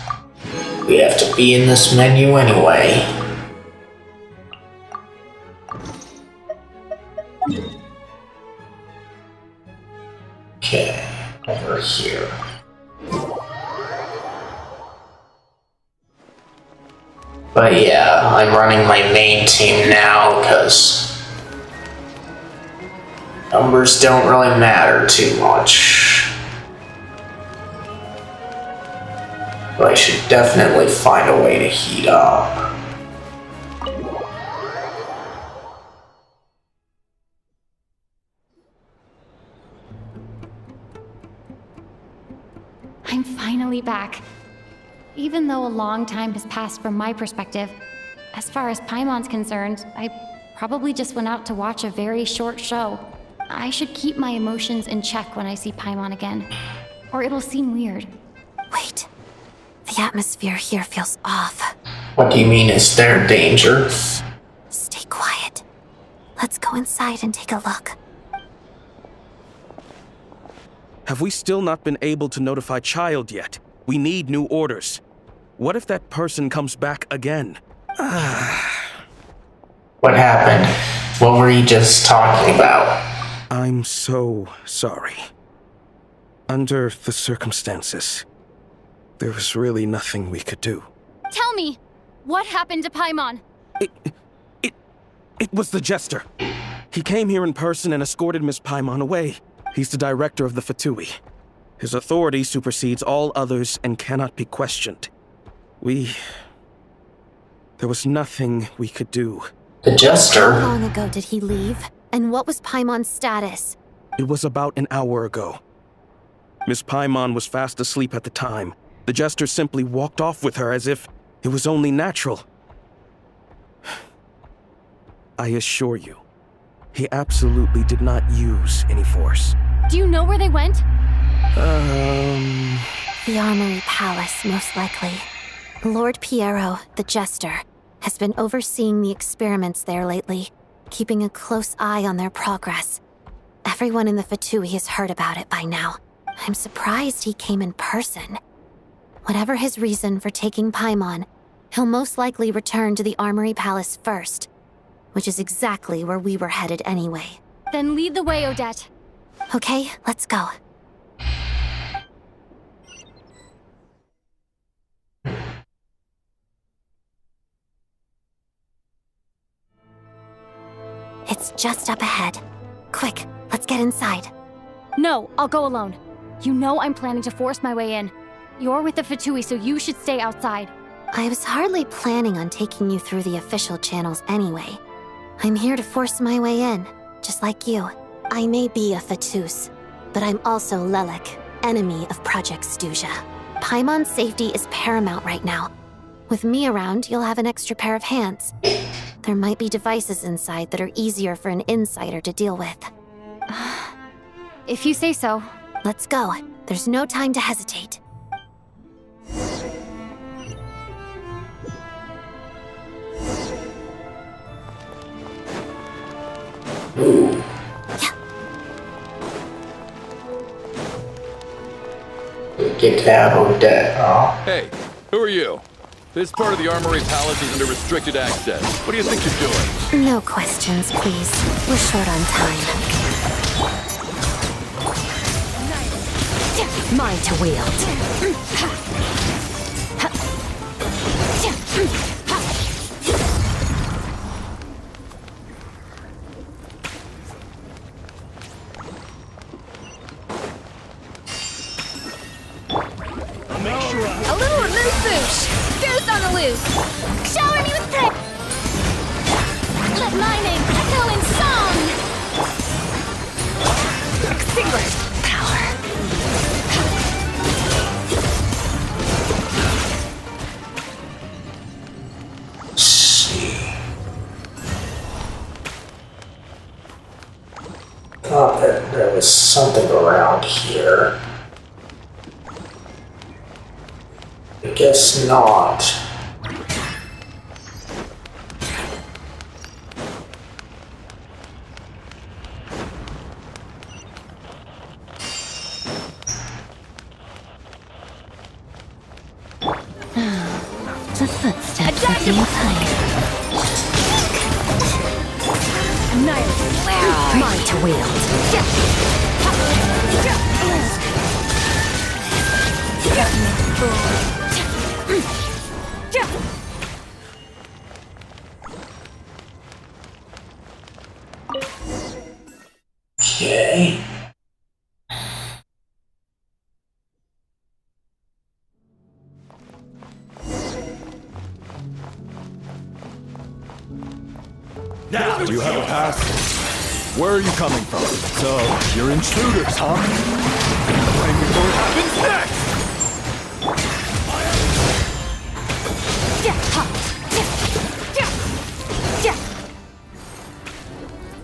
[SPEAKER 1] we have to be in this menu anyway. Okay, over here. But yeah, I'm running my main team now because numbers don't really matter too much. But I should definitely find a way to heat up.
[SPEAKER 2] I'm finally back. Even though a long time has passed from my perspective, as far as Paimon's concerned, I probably just went out to watch a very short show. I should keep my emotions in check when I see Paimon again, or it'll seem weird.
[SPEAKER 16] Wait. The atmosphere here feels off.
[SPEAKER 1] What do you mean, is there danger?
[SPEAKER 16] Stay quiet. Let's go inside and take a look.
[SPEAKER 19] Have we still not been able to notify Child yet? We need new orders. What if that person comes back again?
[SPEAKER 1] What happened? What were you just talking about?
[SPEAKER 19] I'm so sorry. Under the circumstances, there was really nothing we could do.
[SPEAKER 2] Tell me, what happened to Paimon?
[SPEAKER 19] It was the Jester. He came here in person and escorted Miss Paimon away. He's the director of the Fatui. His authority supersedes all others and cannot be questioned. There was nothing we could do.
[SPEAKER 1] The Jester?
[SPEAKER 16] How long ago did he leave? And what was Paimon's status?
[SPEAKER 19] It was about an hour ago. Miss Paimon was fast asleep at the time. The jester simply walked off with her as if it was only natural. I assure you, he absolutely did not use any force.
[SPEAKER 2] Do you know where they went?
[SPEAKER 16] The Armory Palace, most likely. Lord Piero, the jester, has been overseeing the experiments there lately, keeping a close eye on their progress. Everyone in the Fatui has heard about it by now. I'm surprised he came in person. Whatever his reason for taking Paimon, he'll most likely return to the Armory Palace first, which is exactly where we were headed anyway.
[SPEAKER 2] Then lead the way, Odette.
[SPEAKER 16] Okay, let's go. It's just up ahead. Quick, let's get inside.
[SPEAKER 2] No, I'll go alone. You know I'm planning to force my way in. You're with the Fatui, so you should stay outside.
[SPEAKER 16] I was hardly planning on taking you through the official channels anyway. I'm here to force my way in, just like you. I may be a Fatus, but I'm also Lelik, enemy of Project Stuzha. Paimon's safety is paramount right now. With me around, you'll have an extra pair of hands. There might be devices inside that are easier for an insider to deal with.
[SPEAKER 2] If you say so.
[SPEAKER 16] Let's go. There's no time to hesitate.
[SPEAKER 1] Ooh. Get to have Odette, huh?
[SPEAKER 9] Hey, who are you? This part of the Armory Palace is under restricted access. What do you think you're doing?
[SPEAKER 16] No questions, please. We're short on time.
[SPEAKER 17] Mine to wield.
[SPEAKER 2] A little amuse-bouche! Goose on the loose! Shower me with praise! Let my name echo in song! Extinguished power!
[SPEAKER 1] See. Thought that there was something around here. I guess not.
[SPEAKER 17] The footsteps of the Empire.
[SPEAKER 2] Annihilate!
[SPEAKER 17] Mine to wield.
[SPEAKER 1] Okay.
[SPEAKER 20] Now, do you have a pass? Where are you coming from? So, you're intruders, huh? Ready before it happens next!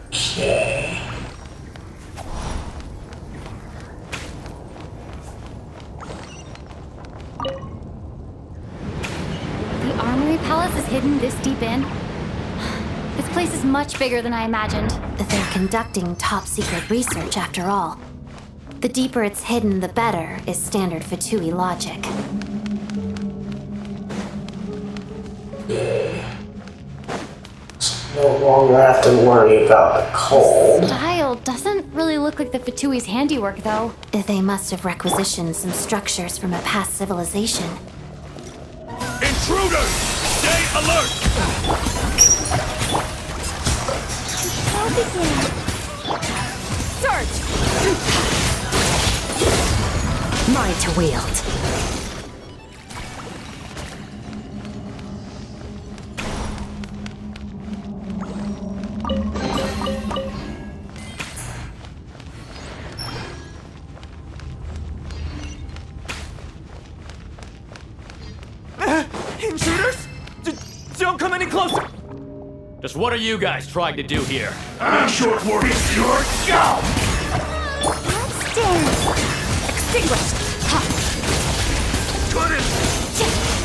[SPEAKER 1] Okay.
[SPEAKER 2] The Armory Palace is hidden this deep in? This place is much bigger than I imagined.
[SPEAKER 16] They're conducting top-secret research, after all. The deeper it's hidden, the better, is standard Fatui logic.
[SPEAKER 1] No longer have to worry about the cold.
[SPEAKER 2] Style doesn't really look like the Fatui's handiwork, though.
[SPEAKER 16] They must have requisitioned some structures from a past civilization.
[SPEAKER 14] Intruders! Stay alert!
[SPEAKER 2] I'll begin. Search!
[SPEAKER 17] Mine to wield.
[SPEAKER 19] Intruders? Don't come any closer!
[SPEAKER 21] Just what are you guys trying to do here?
[SPEAKER 14] I'm short for his short. Go!
[SPEAKER 8] Let's dance.
[SPEAKER 12] Extinguished.
[SPEAKER 14] Couldn't!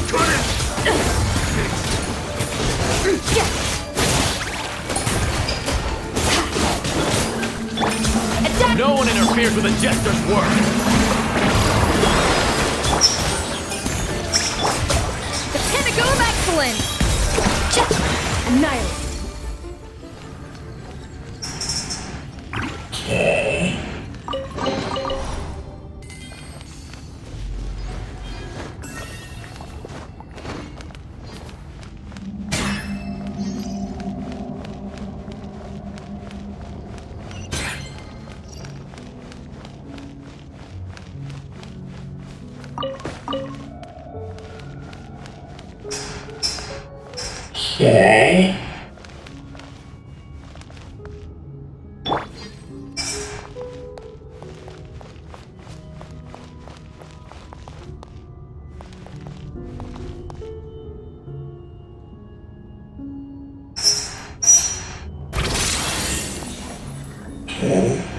[SPEAKER 14] Couldn't!
[SPEAKER 21] No one interferes with a jester's work!
[SPEAKER 18] The pinnacle of excellence! Annihilate.
[SPEAKER 1] Okay. Okay.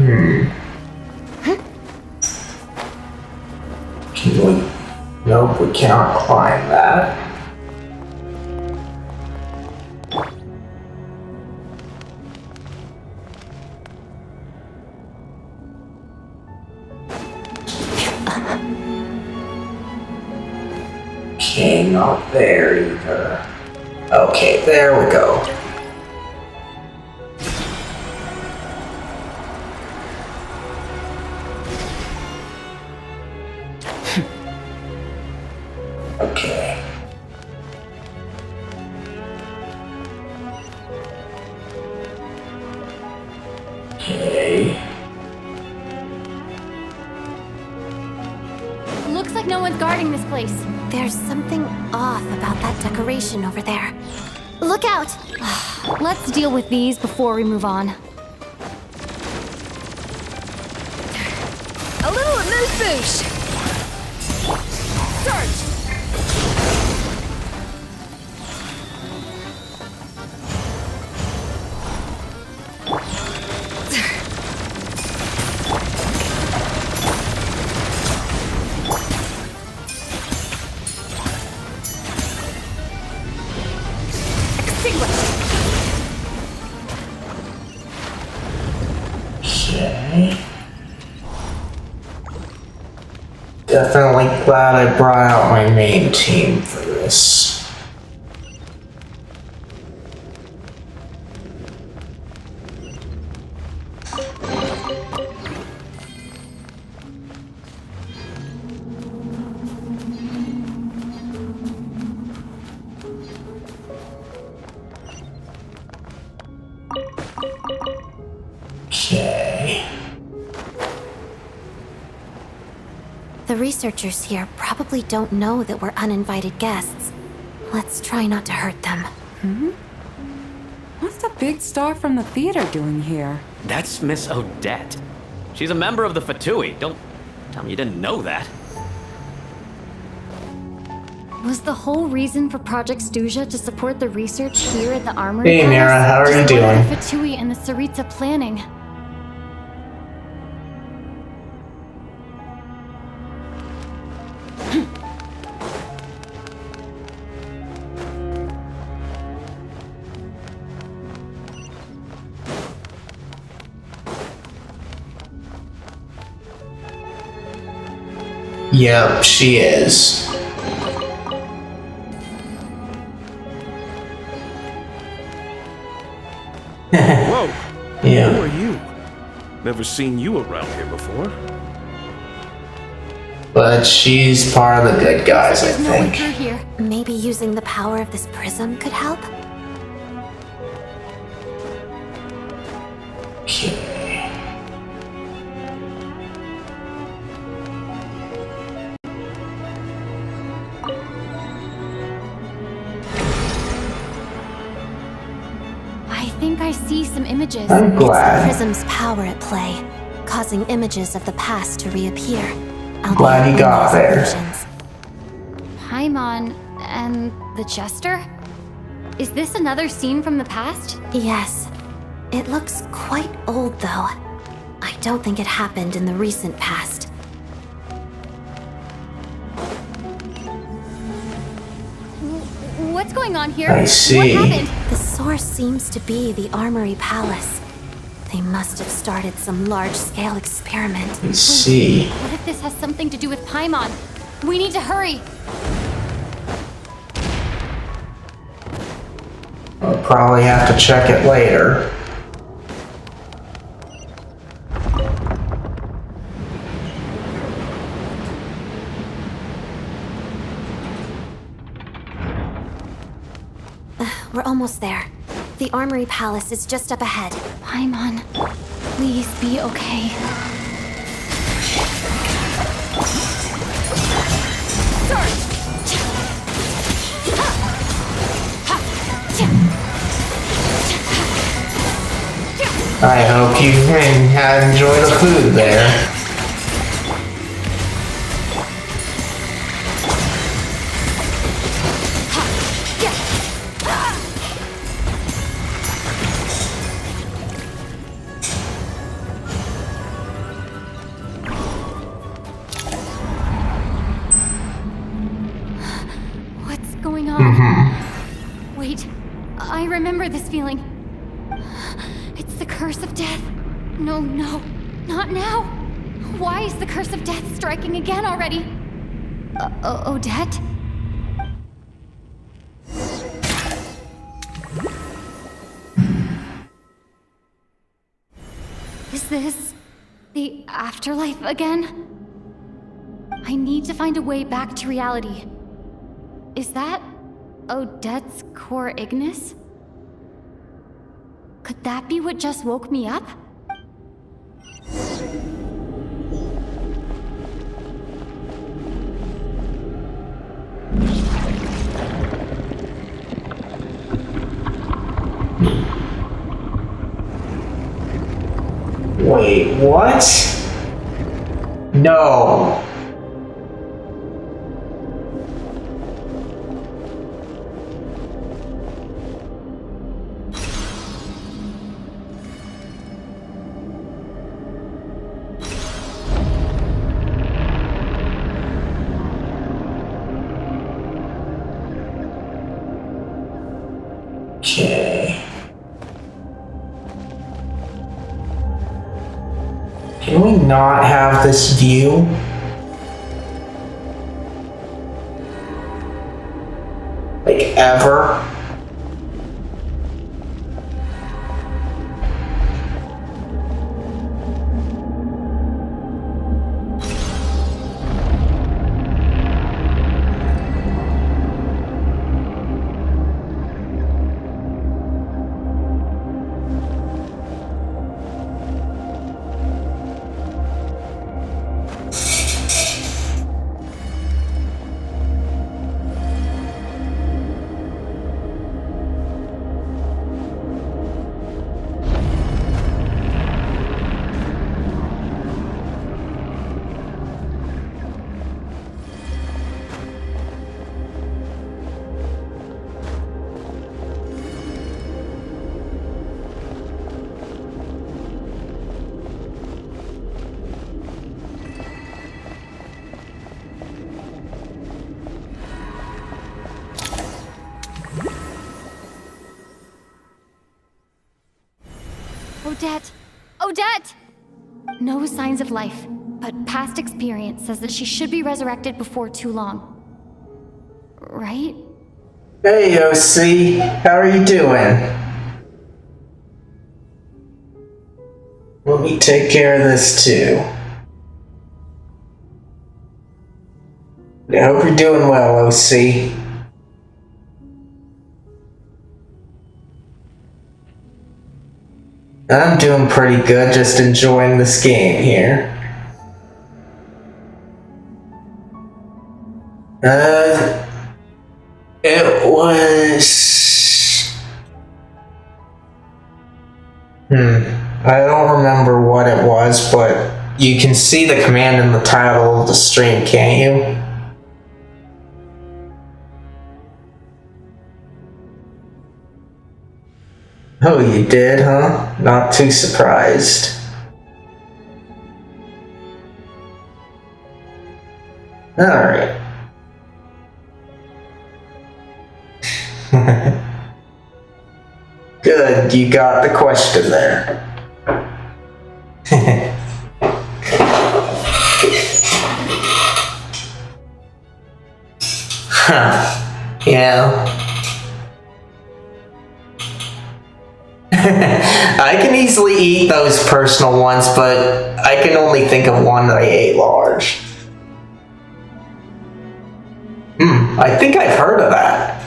[SPEAKER 1] Okay. Can we? Nope, we cannot climb that. Okay, not there either. Okay, there we go. Okay. Okay.
[SPEAKER 2] Looks like no one's guarding this place.
[SPEAKER 16] There's something off about that decoration over there. Look out!
[SPEAKER 2] Let's deal with these before we move on.
[SPEAKER 18] A little amuse-bouche! Search!
[SPEAKER 1] Okay. Definitely glad I brought out my main team for this. Okay.
[SPEAKER 16] The researchers here probably don't know that we're uninvited guests. Let's try not to hurt them.
[SPEAKER 22] What's the big star from the theater doing here?
[SPEAKER 11] That's Miss Odette. She's a member of the Fatui. Don't tell me you didn't know that.
[SPEAKER 2] Was the whole reason for Project Stuja to support the research here at the Armory
[SPEAKER 1] Hey,
[SPEAKER 2] Palace?
[SPEAKER 1] Mira, how are you
[SPEAKER 2] Just what are
[SPEAKER 1] doing?
[SPEAKER 2] the Fatui and the Saritsa planning?
[SPEAKER 1] Yep, she is.
[SPEAKER 19] Whoa!
[SPEAKER 1] Yeah.
[SPEAKER 19] Who are you? Never seen you around here before.
[SPEAKER 1] But she's part of the good guys, I
[SPEAKER 2] There's no way
[SPEAKER 1] think.
[SPEAKER 2] through here.
[SPEAKER 16] Maybe using the power of this prism could help?
[SPEAKER 1] Okay.
[SPEAKER 2] think I see some images.
[SPEAKER 1] I'm glad.
[SPEAKER 16] It's the prism's power at play, causing images of the past to reappear.
[SPEAKER 1] Glad you got there.
[SPEAKER 2] Paimon and the Jester? Is this another scene from the past?
[SPEAKER 16] Yes. It looks quite old, though. I don't think it happened in the recent past.
[SPEAKER 2] What's going on here?
[SPEAKER 1] I see.
[SPEAKER 2] What happened?
[SPEAKER 16] The source seems to be the Armory Palace. They must have started some large-scale experiment.
[SPEAKER 1] I see.
[SPEAKER 2] What if this has something to do with Paimon? We need to hurry!
[SPEAKER 1] I'll probably have to check it later.
[SPEAKER 16] We're almost there. The Armory Palace is just up ahead.
[SPEAKER 2] Paimon, please be okay.
[SPEAKER 1] I hope you had enjoyed the food there.
[SPEAKER 2] What's going on? Wait, I remember this feeling. It's the curse of death. No, not now. Why is the curse of death striking again already? Odette? Is this the afterlife again? I need to find a way back to reality. Is that Odette's core Ignis? Could that be what just woke me up?
[SPEAKER 1] Wait, what? No. Okay. Can we not have this view? Like, ever?
[SPEAKER 2] Odette! Odette! No signs of life, but past experience says that she should be resurrected before too long. Right?
[SPEAKER 1] Hey, OC. How are you doing? Let me take care of this too. I hope you're doing well, OC. I'm doing pretty good, just enjoying this game here. It was I don't remember what it was, but you can see the command in the title of the stream, can't you? Oh, you did, huh? Not too surprised. Alright. Good, you got the question there. Huh. Yeah. I can easily eat those personal ones, but I can only think of one that I ate large. I think I've heard of that.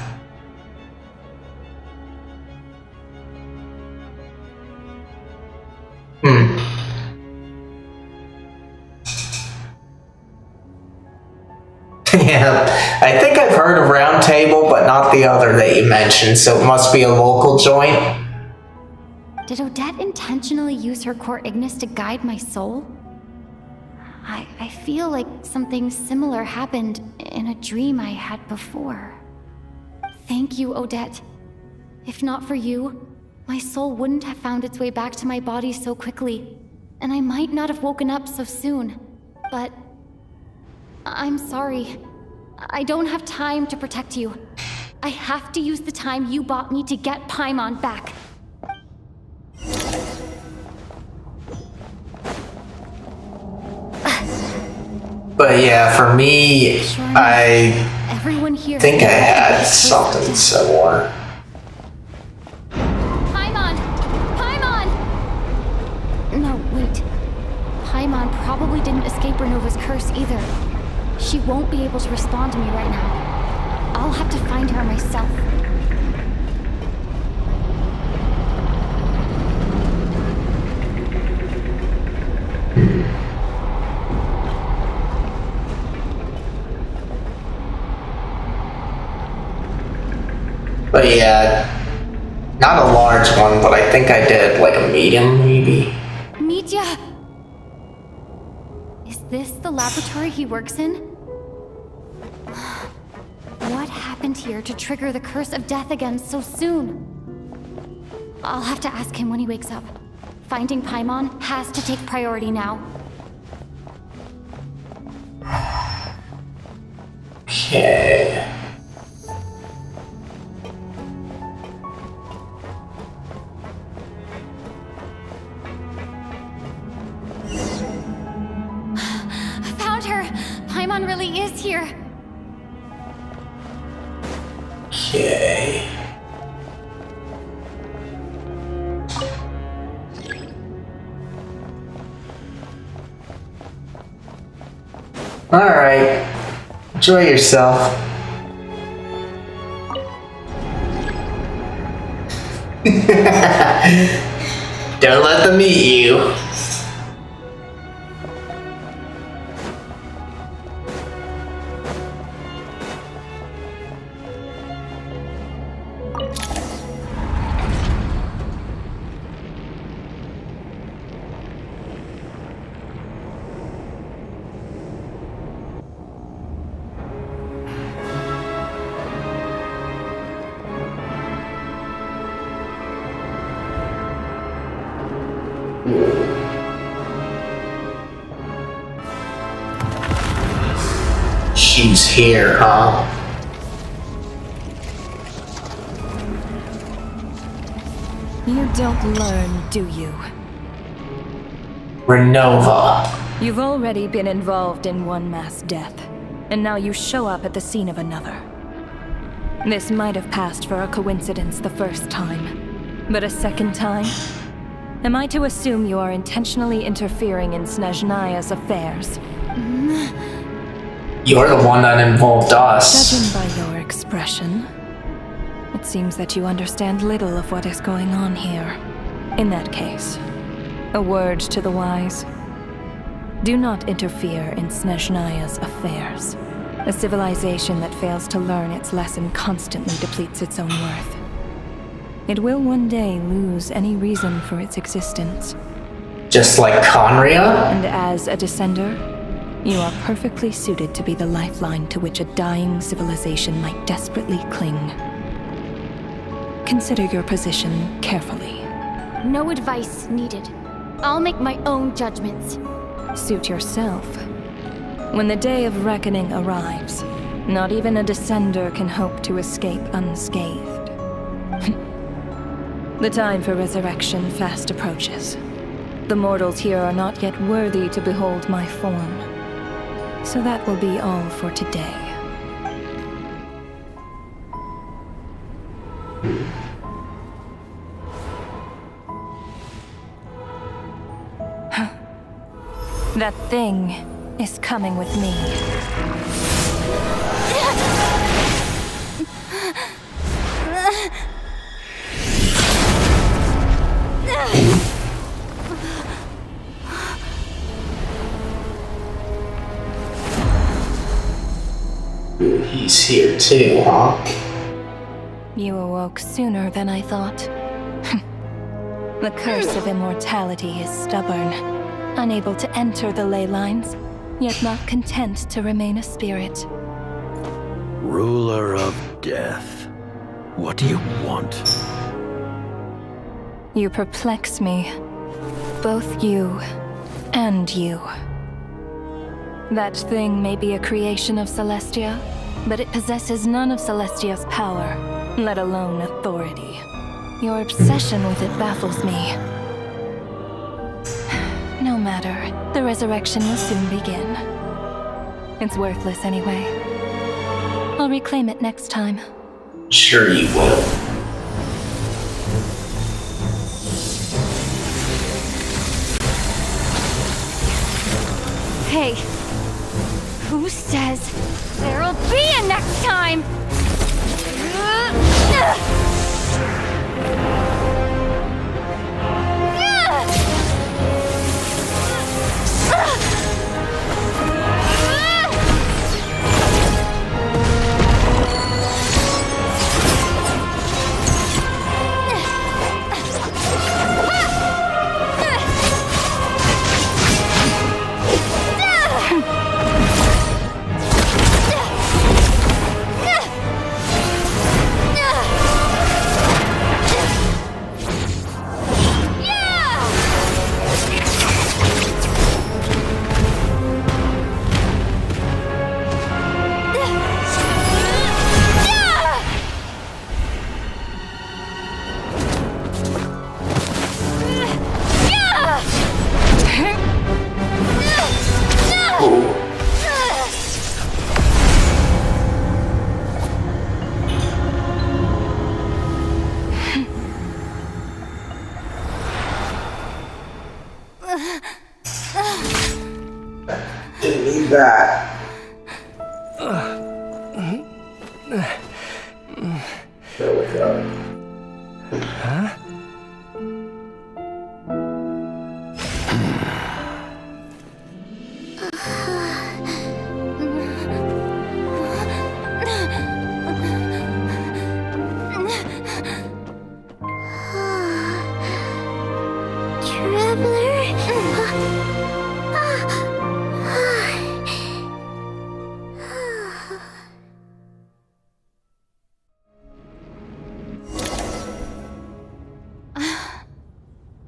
[SPEAKER 1] Yeah, I think I've heard of Round Table, but not the other that you mentioned, so it must be a local joint.
[SPEAKER 2] Did Odette intentionally use her core Ignis to guide my soul? I feel like something similar happened in a dream I had before. Thank you, Odette. If not for you, my soul wouldn't have found its way back to my body so quickly, and I might not have woken up so soon. But I'm sorry. I don't have time to protect you. I have to use the time you bought me to get Paimon back.
[SPEAKER 1] But yeah, for me, I think I had something similar.
[SPEAKER 2] Paimon! Paimon! No, wait. Paimon probably didn't escape Renova's curse either. She won't be able to respond to me right now. I'll have to find her myself.
[SPEAKER 1] But yeah, not a large one, but I think I did like a medium, maybe.
[SPEAKER 2] Mitya! Is this the laboratory he works in? What happened here to trigger the curse of death again so soon? I'll have to ask him when he wakes up. Finding Paimon has to take priority now.
[SPEAKER 1] Okay.
[SPEAKER 2] Found her! Paimon really is here!
[SPEAKER 1] Okay. Alright. Enjoy yourself. Don't let them eat you. She's here, huh?
[SPEAKER 18] You don't learn, do you?
[SPEAKER 1] Renova.
[SPEAKER 18] You've already been involved in one mass death, and now you show up at the scene of another. This might have passed for a coincidence the first time, but a second time? Am I to assume you are intentionally interfering in Snezhnaya's affairs?
[SPEAKER 1] You're the one that involved us.
[SPEAKER 18] Judging by your expression, it seems that you understand little of what is going on here. In that case, a word to the wise. Do not interfere in Snezhnaya's affairs. A civilization that fails to learn its lesson constantly depletes its own worth. It will one day lose any reason for its existence.
[SPEAKER 1] Just like Conria?
[SPEAKER 18] And as a descender, you are perfectly suited to be the lifeline to which a dying civilization might desperately cling. Consider your position carefully.
[SPEAKER 2] No advice needed. I'll make my own judgments.
[SPEAKER 18] Suit yourself. When the day of reckoning arrives, not even a descender can hope to escape unscathed. The time for resurrection fast approaches. The mortals here are not yet worthy to behold my form. So that will be all for today. That thing is coming with me.
[SPEAKER 1] He's here too, huh?
[SPEAKER 18] You awoke sooner than I thought. The curse of immortality is stubborn, unable to enter the ley lines, yet not content to remain a spirit.
[SPEAKER 4] Ruler of death, what do you want?
[SPEAKER 18] You perplex me. Both you and you. That thing may be a creation of Celestia, but it possesses none of Celestia's power, let alone authority. Your obsession with it baffles me. No matter, the resurrection will soon begin. It's worthless anyway. I'll reclaim it next time.
[SPEAKER 1] Sure you will.
[SPEAKER 2] Hey, who says there'll be a next time?
[SPEAKER 1] Didn't need that. There we go.
[SPEAKER 7] Huh?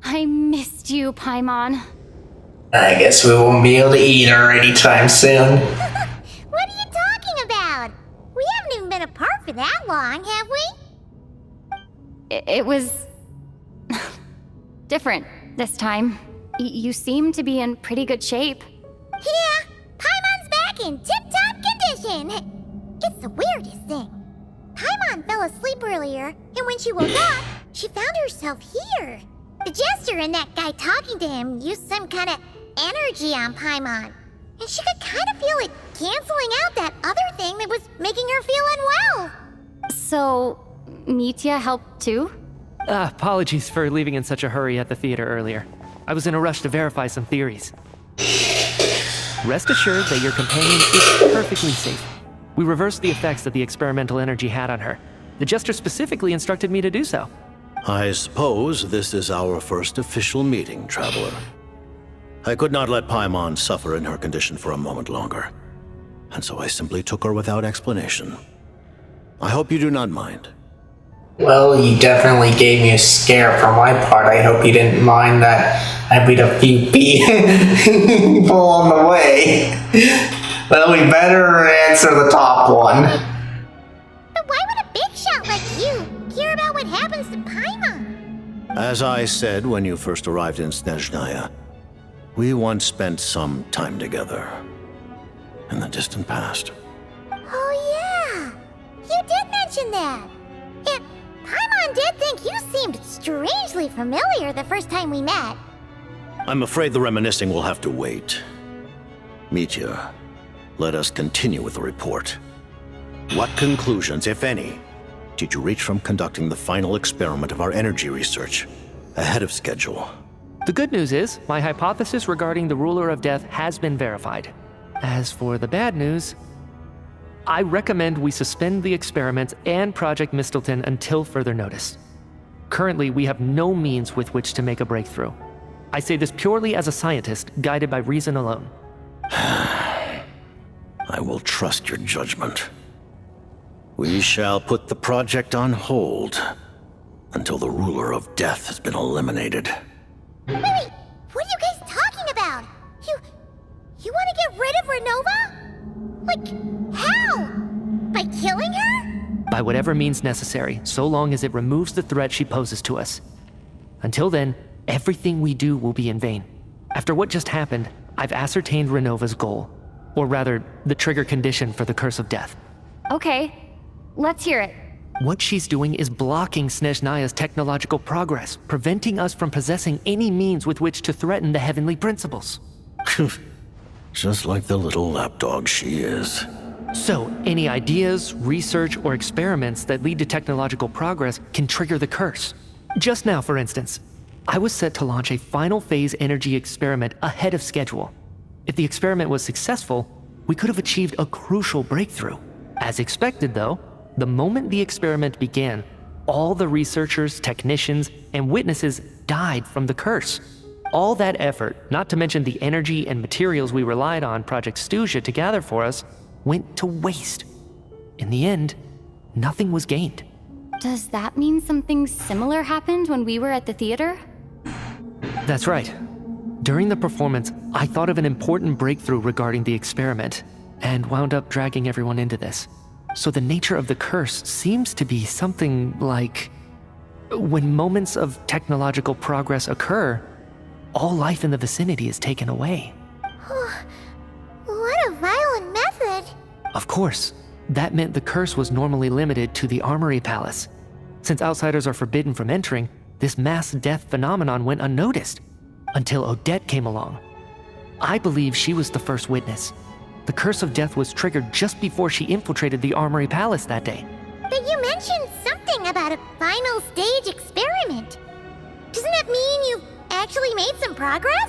[SPEAKER 2] I missed you, Paimon.
[SPEAKER 1] I guess we won't be able to eat her anytime soon.
[SPEAKER 8] What are you talking about? We haven't even been apart for that long, have we?
[SPEAKER 2] It was different this time. You seem to be in pretty good shape.
[SPEAKER 8] Yeah, Paimon's back in tip-top condition. It's the weirdest thing. Paimon fell asleep earlier, and when she woke up, she found herself here. The Jester and that guy talking to him used some kind of energy on Paimon. And she could kind of feel it canceling out that other thing that was making her feel unwell.
[SPEAKER 2] So, Mitya helped too?
[SPEAKER 7] Apologies for leaving in such a hurry at the theater earlier. I was in a rush to verify some theories. Rest assured that your companion is perfectly safe. We reversed the effects that the experimental energy had on her. The Jester specifically instructed me to do so.
[SPEAKER 4] I suppose this is our first official meeting, Traveler. I could not let Paimon suffer in her condition for a moment longer, and so I simply took her without explanation. I hope you do not mind.
[SPEAKER 1] Well, you definitely gave me a scare for my part. I hope you didn't mind that I beat a few people on the way. Well, we better answer the top one.
[SPEAKER 8] But why would a big shot like you care about what happens to Paimon?
[SPEAKER 4] As I said when you first arrived in Snezhnaya, we once spent some time together in the distant past.
[SPEAKER 8] Oh yeah, you did mention that. And Paimon did think you seemed strangely familiar the first time we met.
[SPEAKER 4] I'm afraid the reminiscing will have to wait. Mitya, let us continue with the report. What conclusions, if any, did you reach from conducting the final experiment of our energy research ahead of schedule?
[SPEAKER 7] The good news is, my hypothesis regarding the Ruler of Death has been verified. As for the bad news, I recommend we suspend the experiments and Project Mistleton until further notice. Currently, we have no means with which to make a breakthrough. I say this purely as a scientist, guided by reason alone.
[SPEAKER 4] I will trust your judgment. We shall put the project on hold until the Ruler of Death has been eliminated.
[SPEAKER 8] Wait, what are you guys talking about? You want to get rid of Renova? Like, how? By killing her?
[SPEAKER 7] By whatever means necessary, so long as it removes the threat she poses to us. Until then, everything we do will be in vain. After what just happened, I've ascertained Renova's goal. Or rather, the trigger condition for the Curse of Death.
[SPEAKER 2] Okay, let's hear it.
[SPEAKER 7] What she's doing is blocking Snezhnaya's technological progress, preventing us from possessing any means with which to threaten the heavenly principles.
[SPEAKER 4] Just like the little lapdog she is.
[SPEAKER 7] So, any ideas, research, or experiments that lead to technological progress can trigger the curse. Just now, for instance, I was set to launch a final phase energy experiment ahead of schedule. If the experiment was successful, we could have achieved a crucial breakthrough. As expected, though, the moment the experiment began, all the researchers, technicians, and witnesses died from the curse. All that effort, not to mention the energy and materials we relied on Project Snezhnaya to gather for us, went to waste. In the end, nothing was gained.
[SPEAKER 2] Does that mean something similar happened when we were at the theater?
[SPEAKER 7] That's right. During the performance, I thought of an important breakthrough regarding the experiment, and wound up dragging everyone into this. So the nature of the curse seems to be something like, when moments of technological progress occur, all life in the vicinity is taken away.
[SPEAKER 8] What a violent method.
[SPEAKER 7] Of course, that meant the curse was normally limited to the Armory Palace. Since outsiders are forbidden from entering, this mass death phenomenon went unnoticed, until Odette came along. I believe she was the first witness. The Curse of Death was triggered just before she infiltrated the Armory Palace that day.
[SPEAKER 8] But you mentioned something about a final stage experiment. Doesn't that mean you've actually made some progress?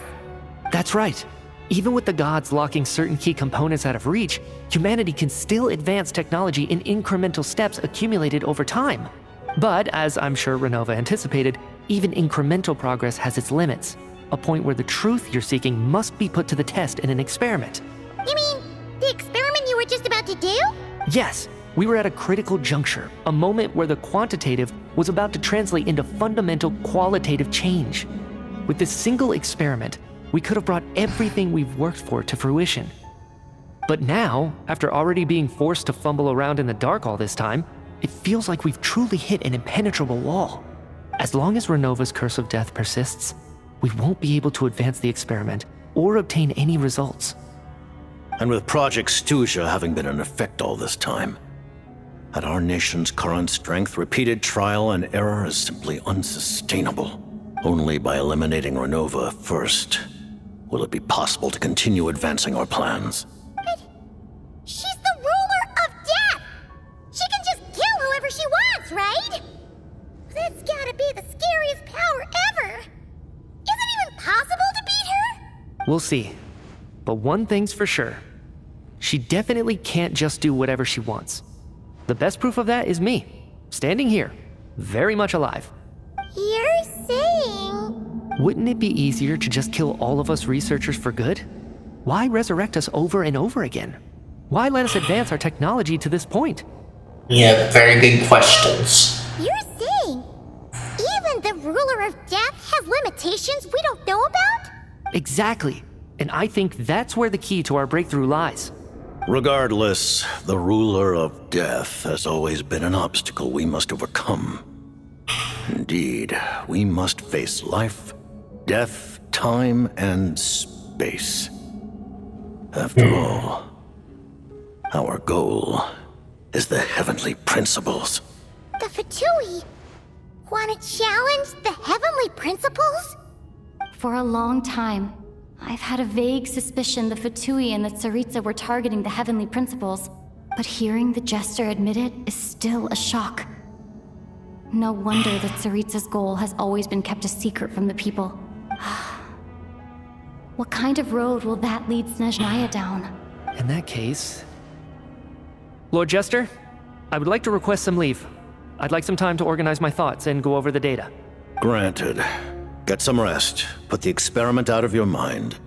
[SPEAKER 7] That's right. Even with the gods locking certain key components out of reach, humanity can still advance technology in incremental steps accumulated over time. But, as I'm sure Renova anticipated, even incremental progress has its limits, a point where the truth you're seeking must be put to the test in an experiment.
[SPEAKER 8] You mean the experiment you were just about to do?
[SPEAKER 7] Yes, we were at a critical juncture, a moment where the quantitative was about to translate into fundamental qualitative change. With this single experiment, we could have brought everything we've worked for to fruition. But now, after already being forced to fumble around in the dark all this time, it feels like we've truly hit an impenetrable wall. As long as Renova's Curse of Death persists, we won't be able to advance the experiment or obtain any results.
[SPEAKER 4] And with Project Snezhnaya having been in effect all this time, at our nation's current strength, repeated trial and error is simply unsustainable. Only by eliminating Renova first will it be possible to continue advancing our plans.
[SPEAKER 8] But she's the Ruler of Death! She can just kill whoever she wants, right? That's gotta be the scariest power ever! Is it even possible to beat her?
[SPEAKER 7] We'll see. But one thing's for sure. She definitely can't just do whatever she wants. The best proof of that is me, standing here, very much alive.
[SPEAKER 8] saying?
[SPEAKER 7] Wouldn't it be easier to just kill all of us researchers for good? Why resurrect us over and over again? Why let us advance our technology to this point?
[SPEAKER 1] Yeah, very good questions.
[SPEAKER 8] You're saying even the ruler of death has limitations we don't know about?
[SPEAKER 7] Exactly. And I think that's where the key to our breakthrough lies.
[SPEAKER 4] Regardless, the ruler of death has always been an obstacle we must overcome. Indeed, we must face life, death, time, and space. After all, our goal is the heavenly principles.
[SPEAKER 8] The Fatui want to challenge the heavenly principles?
[SPEAKER 2] For a long time, I've had a vague suspicion the Fatui and the Tsaritsa were targeting the heavenly principles, but hearing the Jester admit it is still a shock. No wonder that Tsaritsa's goal has always been kept a secret from the people. What kind of road will that lead Snezhnaya down?
[SPEAKER 7] In that case... Lord Jester, I would like to request some leave. I'd like some time to organize my thoughts and go over the data.
[SPEAKER 4] Granted. Get some rest, put the experiment out of your mind,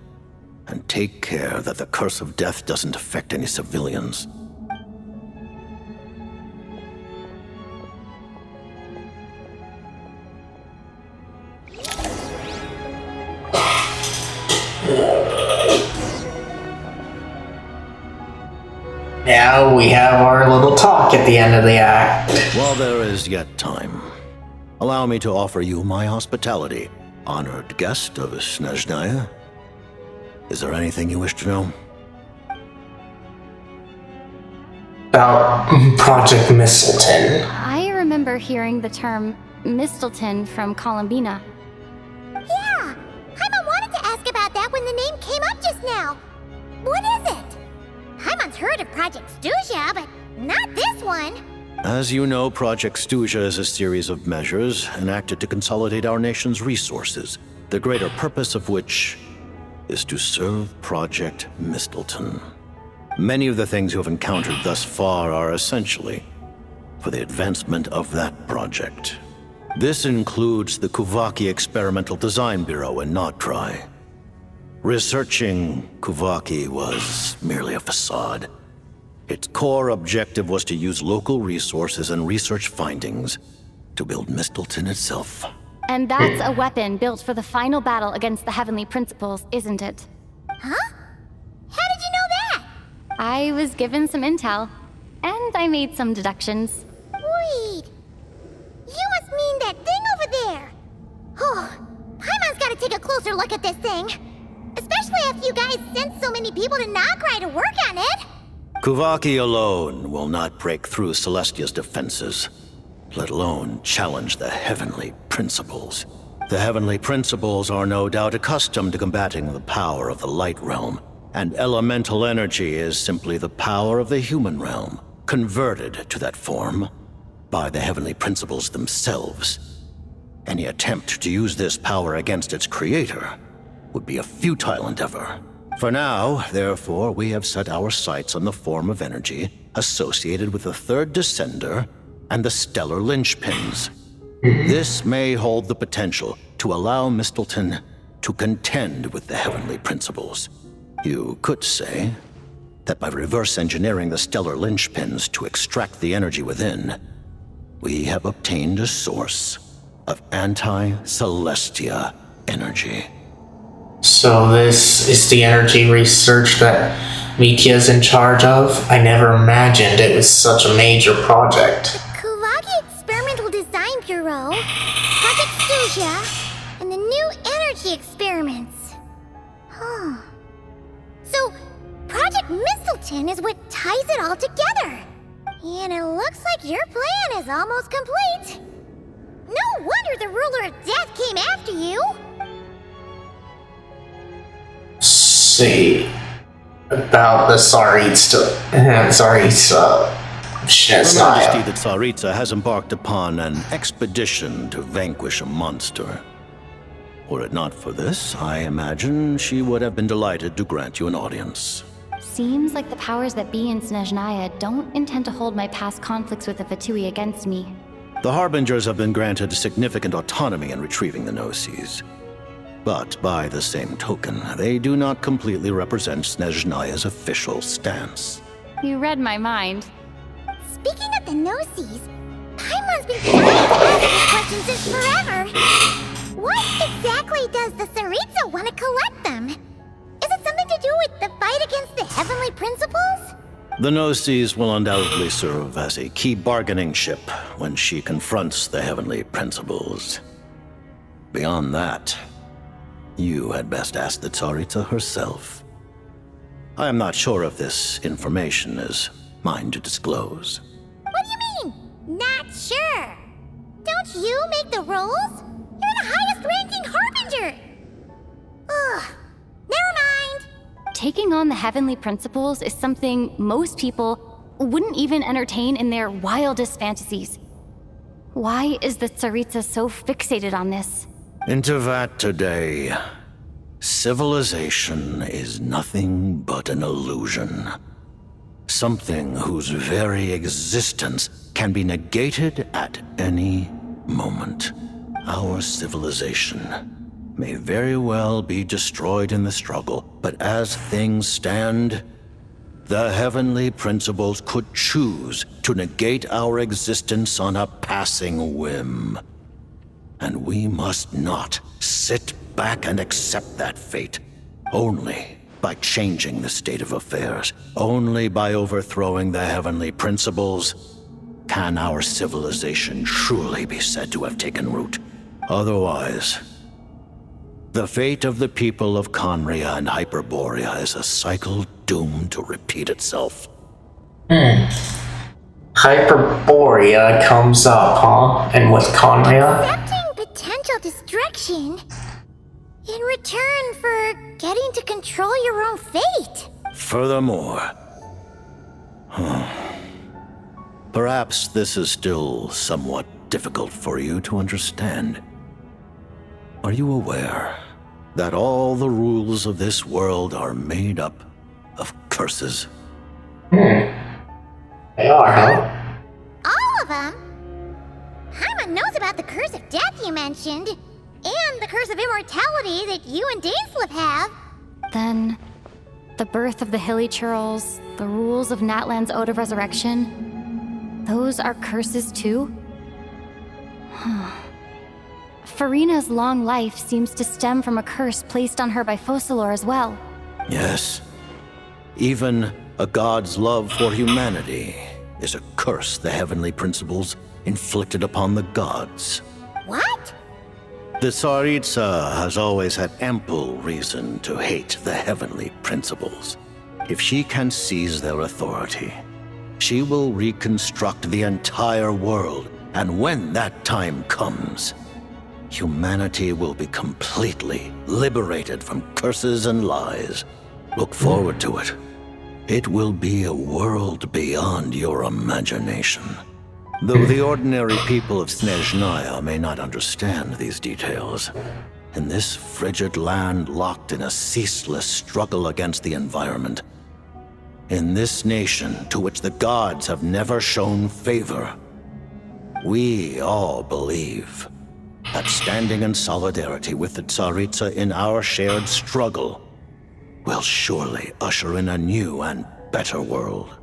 [SPEAKER 4] and take care that the curse of death doesn't affect any civilians.
[SPEAKER 1] Now we have our little talk at the end of the act.
[SPEAKER 4] While there is yet time, allow me to offer you my hospitality, honored guest of Snezhnaya. Is there anything you wish to know?
[SPEAKER 1] About Project Mistleton.
[SPEAKER 2] I remember hearing the term Mistleton from Columbina.
[SPEAKER 8] Yeah, Paimon wanted to ask about that when the name came up just now. What is it? Paimon's heard of Project Stuzha, but not this one.
[SPEAKER 4] As you know, Project Stuzha is a series of measures enacted to consolidate our nation's resources, the greater purpose of which is to serve Project Mistleton. Many of the things you have encountered thus far are essentially for the advancement of that project. This includes the Kuvaki Experimental Design Bureau in Notdry. Researching Kuvaki was merely a facade. Its core objective was to use local resources and research findings to build Mistleton itself.
[SPEAKER 2] And that's a weapon built for the final battle against the Heavenly Principles, isn't it?
[SPEAKER 8] Huh? How did you know that?
[SPEAKER 2] I was given some intel, and I made some deductions.
[SPEAKER 8] Wait. You must mean that thing over there. Oh, Paimon's gotta take a closer look at this thing. Especially after you guys sent so many people to Notdry to work on it.
[SPEAKER 4] Kuvaki alone will not break through Celestia's defenses, let alone challenge the Heavenly Principles. The Heavenly Principles are no doubt accustomed to combating the power of the Light Realm, and elemental energy is simply the power of the human realm, converted to that form by the Heavenly Principles themselves. Any attempt to use this power against its creator would be a futile endeavor. For now, therefore, we have set our sights on the form of energy associated with the Third Descender and the Stellar Linchpins. This may hold the potential to allow Mistleton to contend with the Heavenly Principles. You could say that by reverse engineering the Stellar Linchpins to extract the energy within, we have obtained a source of anti-Celestia energy.
[SPEAKER 1] So this is the energy research that Mitya's in charge of? I never imagined it was such a major project.
[SPEAKER 8] Kuvaki Experimental Design Bureau, Project Stuzha, and the new energy experiments. Huh. So, Project Mistleton is what ties it all together. And it looks like your plan is almost complete. No wonder the ruler of death came after you.
[SPEAKER 1] See about the Tsaritsa
[SPEAKER 4] Her Majesty the Tsaritsa has embarked upon an expedition to vanquish a monster. Were it not for this, I imagine she would have been delighted to grant you an audience.
[SPEAKER 2] Seems like the powers that be in Snezhnaya don't intend to hold my past conflicts with the Fatui against me.
[SPEAKER 4] The Harbingers have been granted significant autonomy in retrieving the Gnosis. But by the same token, they do not completely represent Snezhnaya's official stance.
[SPEAKER 2] You read my mind.
[SPEAKER 8] Speaking of the Gnosis, Paimon's been dying to ask these questions since forever. What exactly does the Tsaritsa want to collect them? Is it something to do with the fight against the Heavenly Principles?
[SPEAKER 4] The Gnosis will undoubtedly serve as a key bargaining chip when she confronts the Heavenly Principles. Beyond that, you had best ask the Tsaritsa herself. I am not sure if this information is mine to disclose.
[SPEAKER 8] What do you mean, not sure? Don't you make the rules? You're the highest ranking Harbinger! Ugh, never mind.
[SPEAKER 2] Taking on the Heavenly Principles is something most people wouldn't even entertain in their wildest fantasies. Why is the Tsaritsa so fixated on this?
[SPEAKER 4] Into that today, civilization is nothing but an illusion. Something whose very existence can be negated at any moment. Our civilization may very well be destroyed in the struggle, but as things stand, the Heavenly Principles could choose to negate our existence on a passing whim. And we must not sit back and accept that fate. Only by changing the state of affairs, only by overthrowing the Heavenly Principles, can our civilization truly be said to have taken root. Otherwise, the fate of the people of Conria and Hyperborea is a cycle doomed to repeat itself.
[SPEAKER 1] Hyperborea comes up, huh? And with Conria?
[SPEAKER 8] Accepting potential destruction in return for getting to control your own fate.
[SPEAKER 4] Furthermore, perhaps this is still somewhat difficult for you to understand. Are you aware that all the rules of this world are made up of curses?
[SPEAKER 1] They are, huh?
[SPEAKER 8] All of them? Paimon knows about the curse of death you mentioned, and the curse of immortality that you and Dainsleif have.
[SPEAKER 2] Then, the birth of the Hilly Churls, the rules of Natlan's Ode of Resurrection, those are curses too? Farina's long life seems to stem from a curse placed on her by Focalor as well.
[SPEAKER 4] Yes. Even a god's love for humanity is a curse the Heavenly Principles inflicted upon the gods.
[SPEAKER 8] What?
[SPEAKER 4] The Tsaritsa has always had ample reason to hate the Heavenly Principles. If she can seize their authority, she will reconstruct the entire world, and when that time comes, humanity will be completely liberated from curses and lies. Look forward to it. It will be a world beyond your imagination. Though the ordinary people of Snezhnaya may not understand these details, in this frigid land locked in a ceaseless struggle against the environment, in this nation to which the gods have never shown favor, we all believe that standing in solidarity with the Tsaritsa in our shared struggle will surely usher in a new and better world.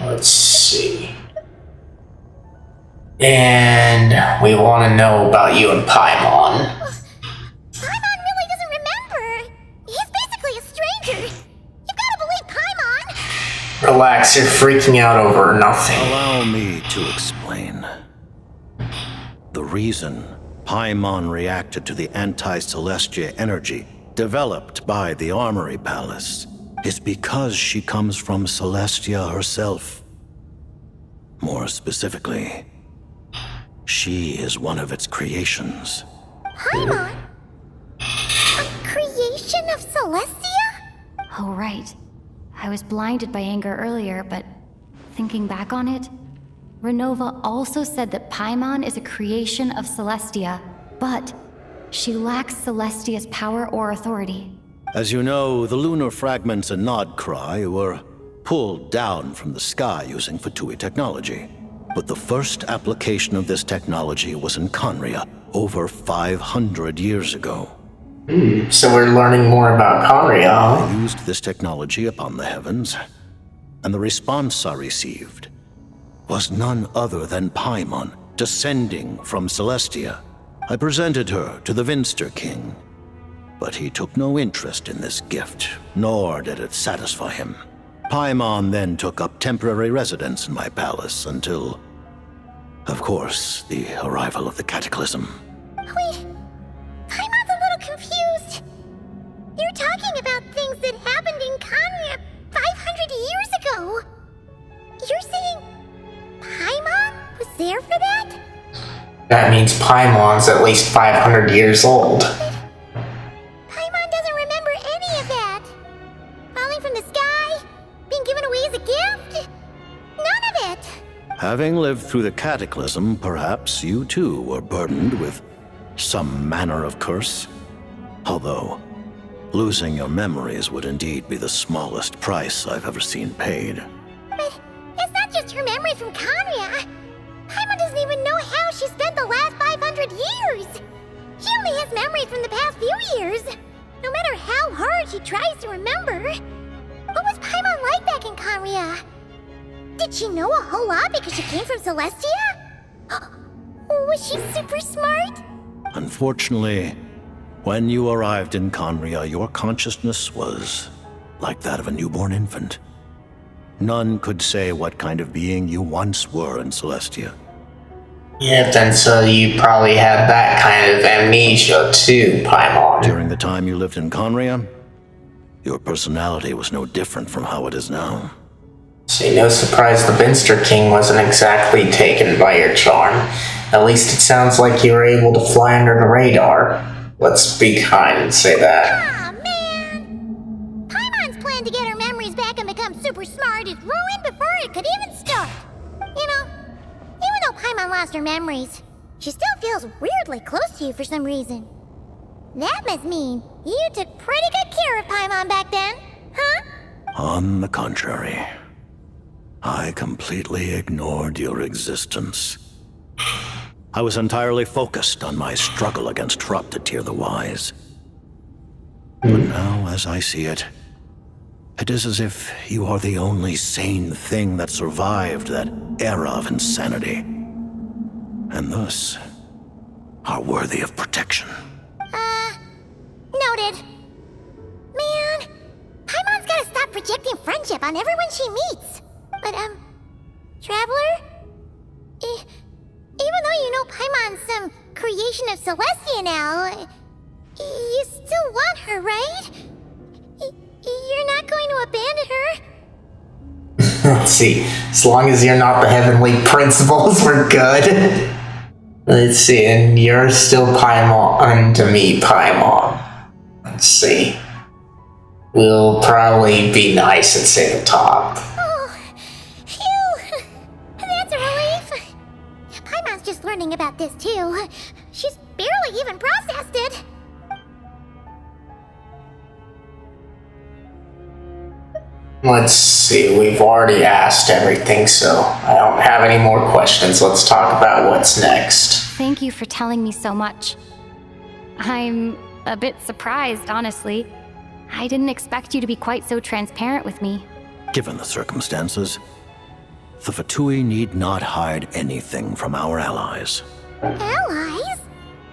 [SPEAKER 1] Let's see. And we want to know about you and Paimon.
[SPEAKER 8] Paimon really doesn't remember. He's basically a stranger. You've got to believe Paimon.
[SPEAKER 1] Relax, you're freaking out over nothing.
[SPEAKER 4] Allow me to explain. The reason Paimon reacted to the anti-Celestia energy developed by the Armory Palace is because she comes from Celestia herself. More specifically, she is one of its creations.
[SPEAKER 8] Paimon? A creation of Celestia?
[SPEAKER 2] Oh, right. I was blinded by anger earlier, but thinking back on it, Renova also said that Paimon is a creation of Celestia, but she lacks Celestia's power or authority.
[SPEAKER 4] As you know, the lunar fragments in Nodcry were pulled down from the sky using Fatui technology. But the first application of this technology was in Conria over 500 years ago.
[SPEAKER 1] So we're learning more about Conria.
[SPEAKER 4] I used this technology upon the heavens, and the response I received was none other than Paimon, descending from Celestia. I presented her to the Vinster King, but he took no interest in this gift, nor did it satisfy him. Paimon then took up temporary residence in my palace until, of course, the arrival of the Cataclysm.
[SPEAKER 8] Wait, Paimon's a little confused. You're talking about things that happened in Conria 500 years ago. You're saying Paimon was there for that?
[SPEAKER 1] That means Paimon's at least 500 years old.
[SPEAKER 8] Paimon doesn't remember any of that. Falling from the sky? Being given away as a gift? None of it.
[SPEAKER 4] Having lived through the Cataclysm, perhaps you too were burdened with some manner of curse. Although, losing your memories would indeed be the smallest price I've ever seen paid.
[SPEAKER 8] But it's not just her memories from Conria. Paimon doesn't even know how she spent the last 500 years. She only has memories from the past few years. No matter how hard she tries to remember. What was Paimon like back in Conria? Did she know a whole lot because she came from Celestia? Was she super smart?
[SPEAKER 4] Unfortunately, when you arrived in Conria, your consciousness was like that of a newborn infant. None could say what kind of being you once were in Celestia.
[SPEAKER 1] Yeah, then so you probably had that kind of amnesia too, Paimon.
[SPEAKER 4] During the time you lived in Conria, your personality was no different from how it is now.
[SPEAKER 1] See, no surprise the Vinster King wasn't exactly taken by your charm. At least it sounds like you were able to fly under the radar. Let's be kind and say that.
[SPEAKER 8] Aw, man! Paimon's plan to get her memories back and become super smart is ruined before it could even start. You know, even though Paimon lost her memories, she still feels weirdly close to you for some reason. That must mean you took pretty good care of Paimon back then, huh?
[SPEAKER 4] On the contrary, I completely ignored your existence. I was entirely focused on my struggle against Troptatir the Wise. But now, as I see it, it is as if you are the only sane thing that survived that era of insanity. And thus, are worthy of protection.
[SPEAKER 8] Noted. Man, Paimon's gotta stop projecting friendship on everyone she meets. But, Traveler? Even though you know Paimon's some creation of Celestia now, you still want her, right? You're not going to abandon her?
[SPEAKER 1] Let's see. As long as you're not the heavenly principles, we're good. Let's see, and you're still Paimon to me, Paimon. Let's see. We'll probably be nice and say the top.
[SPEAKER 8] Oh, phew! That's a relief. Paimon's just learning about this too. She's barely even processed it.
[SPEAKER 1] Let's see, we've already asked everything, so I don't have any more questions. Let's talk about what's next.
[SPEAKER 2] Thank you for telling me so much. I'm a bit surprised, honestly. I didn't expect you to be quite so transparent with me.
[SPEAKER 4] Given the circumstances, the Fatui need not hide anything from our allies.
[SPEAKER 8] Allies?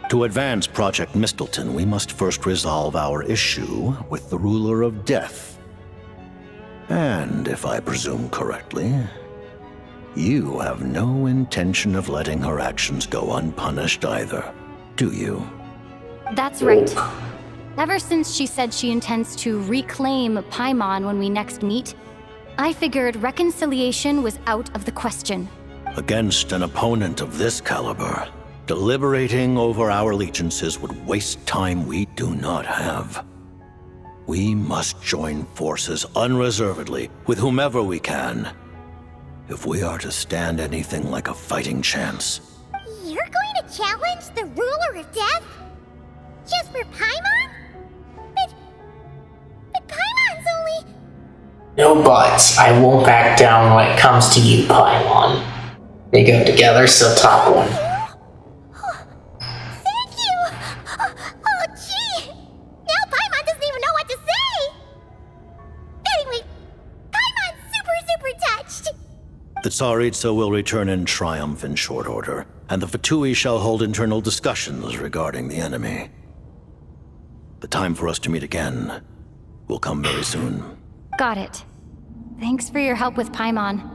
[SPEAKER 4] To advance Project Mistleton, we must first resolve our issue with the Ruler of Death. And, if I presume correctly, you have no intention of letting her actions go unpunished either, do you?
[SPEAKER 2] That's right. Ever since she said she intends to reclaim Paimon when we next meet, I figured reconciliation was out of the question.
[SPEAKER 4] Against an opponent of this caliber, deliberating over our allegiances would waste time we do not have. We must join forces unreservedly with whomever we can, if we are to stand anything like a fighting chance.
[SPEAKER 8] You're going to challenge the Ruler of Death? Just for Paimon? But Paimon's only...
[SPEAKER 1] No buts. I won't back down when it comes to you, Paimon. They go together, so top one.
[SPEAKER 8] Thank you! Oh, gee! Now Paimon doesn't even know what to say! Anyway, Paimon's super touched!
[SPEAKER 4] The Tsaritsa will return in triumph in short order, and the Fatui shall hold internal discussions regarding the enemy. The time for us to meet again will come very soon.
[SPEAKER 2] Got it. Thanks for your help with Paimon.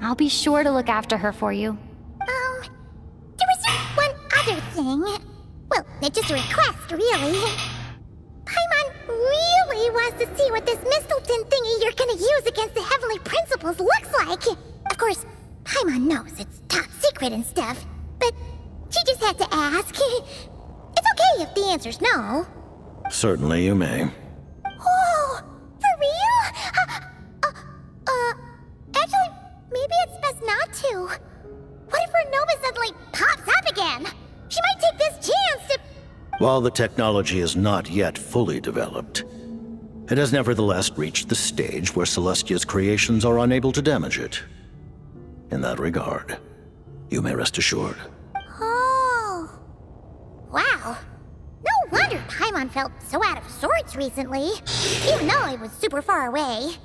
[SPEAKER 2] I'll be sure to look after her for you.
[SPEAKER 8] There was just one other thing. Well, it's just a request, really. Paimon really wants to see what this Mistleton thingy you're gonna use against the Heavenly Principles looks like. Of course, Paimon knows it's top secret and stuff, but she just had to ask. It's okay if the answer's no.
[SPEAKER 4] Certainly you may.
[SPEAKER 8] Whoa! For real? Actually, maybe it's best not to. What if her Nova suddenly pops up again? She might take this chance to...
[SPEAKER 4] While the technology is not yet fully developed, it has nevertheless reached the stage where Celestia's creations are unable to damage it. In that regard, you may rest assured.
[SPEAKER 8] Oh. Wow. No wonder Paimon felt so out of sorts recently, even though it was super far away.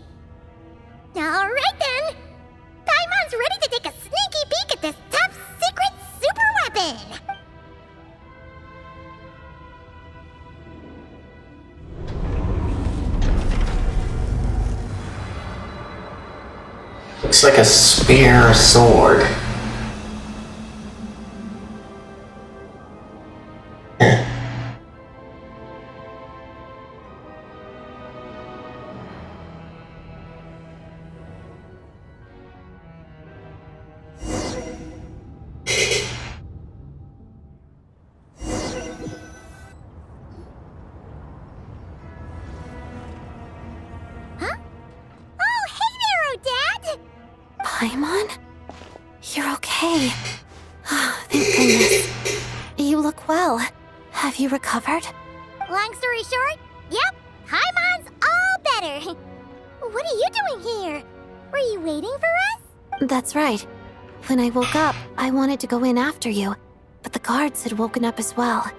[SPEAKER 8] Alright then! Paimon's ready to take a sneaky peek at this top secret super weapon!
[SPEAKER 1] Looks like a spear or sword.
[SPEAKER 16] Paimon? You're okay. Thank goodness. You look well. Have you recovered?
[SPEAKER 8] Long story short, yep, Paimon's all better. What are you doing here? Were you waiting for us?
[SPEAKER 16] That's right. When I woke up, I wanted to go in after you, but the guards had woken up as well.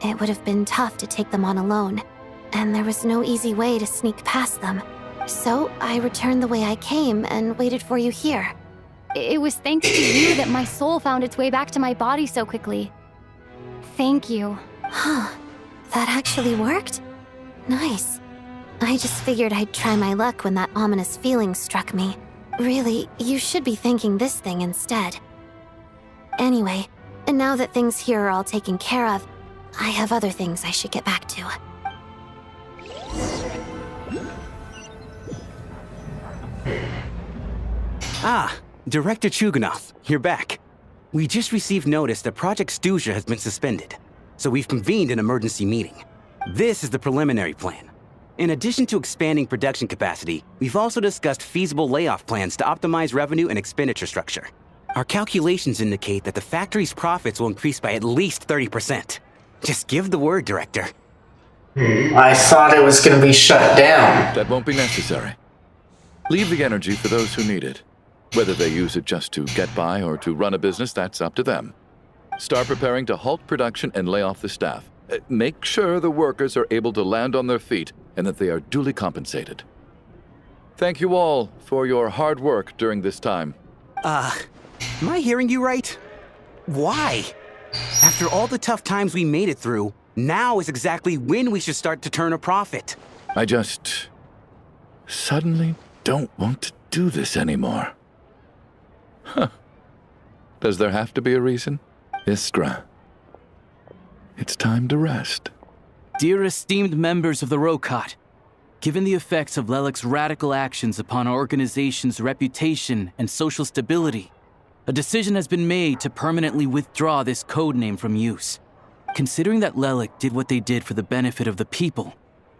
[SPEAKER 16] It would have been tough to take them on alone, and there was no easy way to sneak past them. So I returned the way I came and waited for you here.
[SPEAKER 2] It was thanks to you that my soul found its way back to my body so quickly. Thank you.
[SPEAKER 16] Huh. That actually worked? Nice. I just figured I'd try my luck when that ominous feeling struck me. Really, you should be thanking this thing instead. Anyway, and now that things here are all taken care of, I have other things I should get back to.
[SPEAKER 10] Ah, Director Chuganov, you're back. We just received notice that Project Stuzha has been suspended, so we've convened an emergency meeting. This is the preliminary plan. In addition to expanding production capacity, we've also discussed feasible layoff plans to optimize revenue and expenditure structure. Our calculations indicate that the factory's profits will increase by at least 30%. Just give the word, Director.
[SPEAKER 1] I thought it was going to be shut down.
[SPEAKER 9] That won't be necessary. Leave the energy for those who need it. Whether they use it just to get by or to run a business, that's up to them. Start preparing to halt production and lay off the staff. Make sure the workers are able to land on their feet and that they are duly compensated. Thank you all for your hard work during this time.
[SPEAKER 10] Am I hearing you right? Why? After all the tough times we made it through, now is exactly when we should start to turn a profit.
[SPEAKER 9] I just suddenly don't want to do this anymore. Huh. Does there have to be a reason? Iskra. It's time to rest.
[SPEAKER 13] Dear esteemed members of the Rokat, given the effects of Lelik's radical actions upon our organization's reputation and social stability, a decision has been made to permanently withdraw this codename from use. Considering that Lelik did what they did for the benefit of the people,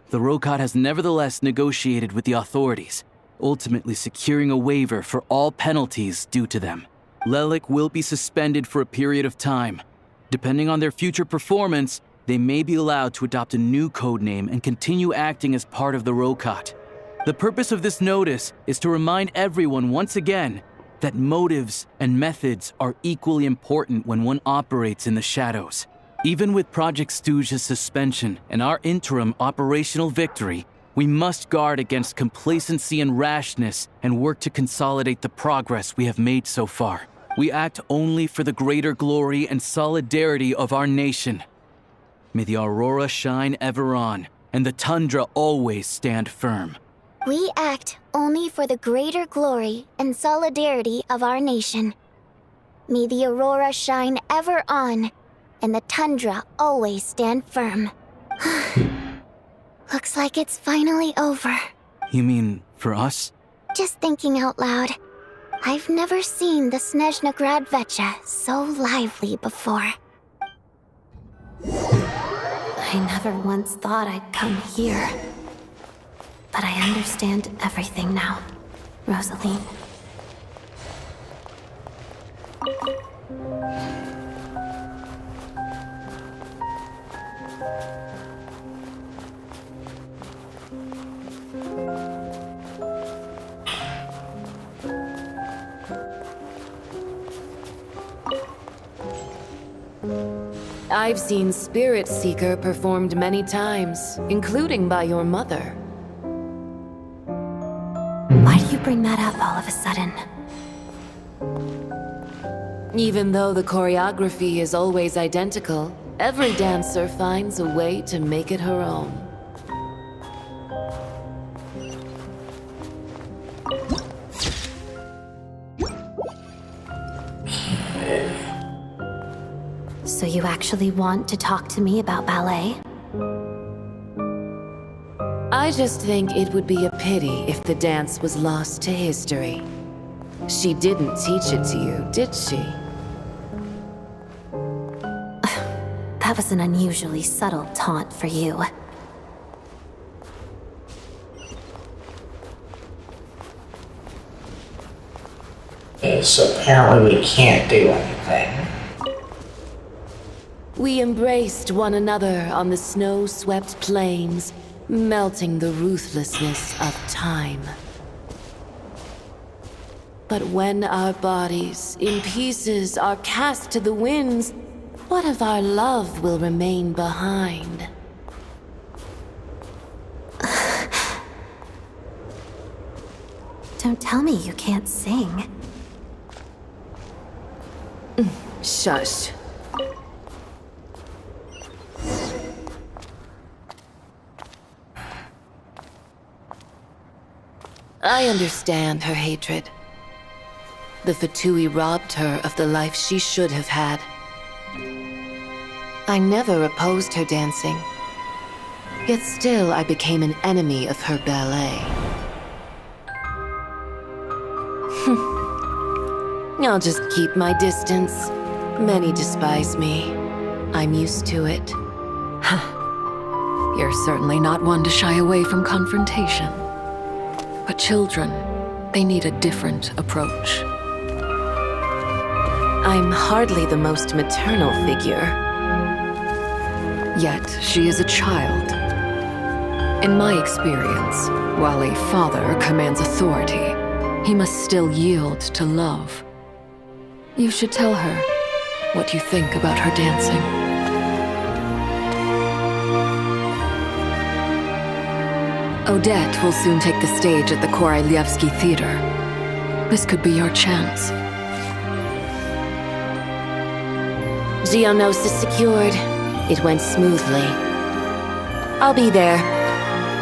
[SPEAKER 13] the Rokat has nevertheless negotiated with the authorities, ultimately securing a waiver for all penalties due to them. Lelik will be suspended for a period of time. Depending on their future performance, they may be allowed to adopt a new codename and continue acting as part of the Rokat. The purpose of this notice is to remind everyone once again that motives and methods are equally important when one operates in the shadows. Even with Project Stooge's suspension and our interim operational victory, we must guard against complacency and rashness and work to consolidate the progress we have made so far. We act only for the greater glory and solidarity of our nation. May the aurora shine ever on, and the tundra always stand firm.
[SPEAKER 8] We act only for the greater glory and solidarity of our nation. May the aurora shine ever on, and the tundra always stand firm. Looks like it's finally over.
[SPEAKER 13] You mean for us?
[SPEAKER 8] Just thinking out loud. I've never seen the Snezhnaya Vecha so lively before.
[SPEAKER 16] I never once thought I'd come here. But I understand everything now, Rosaline.
[SPEAKER 3] I've seen Spirit Seeker performed many times, including by your mother.
[SPEAKER 16] Why do you bring that up all of a sudden?
[SPEAKER 3] Even though the choreography is always identical, every dancer finds a way to make it her own.
[SPEAKER 16] So you actually want to talk to me about ballet?
[SPEAKER 3] I just think it would be a pity if the dance was lost to history. She didn't teach it to you, did she?
[SPEAKER 16] That was an unusually subtle taunt for you.
[SPEAKER 1] Okay, so apparently we can't do anything.
[SPEAKER 3] We embraced one another on the snow-swept plains, melting the ruthlessness of time. But when our bodies, in pieces, are cast to the winds, what of our love will remain behind?
[SPEAKER 16] Don't tell me you can't sing.
[SPEAKER 3] Shush. I understand her hatred. The Fatui robbed her of the life she should have had. I never opposed her dancing. Yet still I became an enemy of her ballet. I'll just keep my distance. Many despise me. I'm used to it.
[SPEAKER 5] You're certainly not one to shy away from confrontation. But children, they need a different approach.
[SPEAKER 3] I'm hardly the most maternal figure.
[SPEAKER 5] Yet, she is a child. In my experience, while a father commands authority, he must still yield to love. You should tell her what you think about her dancing. Odette will soon take the stage at the Koralyevsky Theater. This could be your chance.
[SPEAKER 3] Geonosis secured. It went smoothly. I'll be there.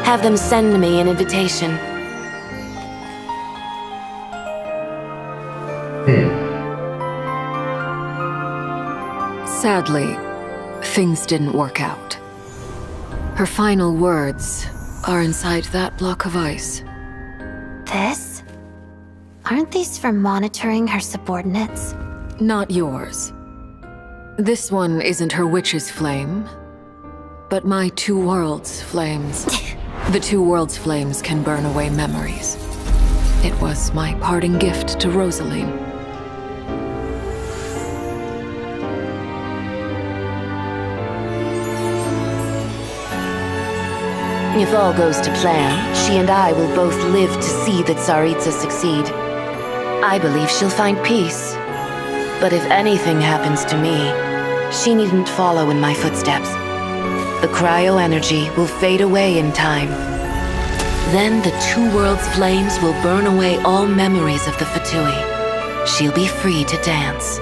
[SPEAKER 3] Have them send me an invitation.
[SPEAKER 5] Sadly, things didn't work out. Her final words are inside that block of ice.
[SPEAKER 16] This? Aren't these for monitoring her subordinates?
[SPEAKER 5] Not yours. This one isn't her witch's flame, but my two worlds' flames. The two worlds' flames can burn away memories. It was my parting gift to Rosaline.
[SPEAKER 3] If all goes to plan, she and I will both live to see that Tsaritsa succeed. I believe she'll find peace. But if anything happens to me, she needn't follow in my footsteps. The cryo-energy will fade away in time. Then the two worlds' flames will burn away all memories of the Fatui. She'll be free to dance.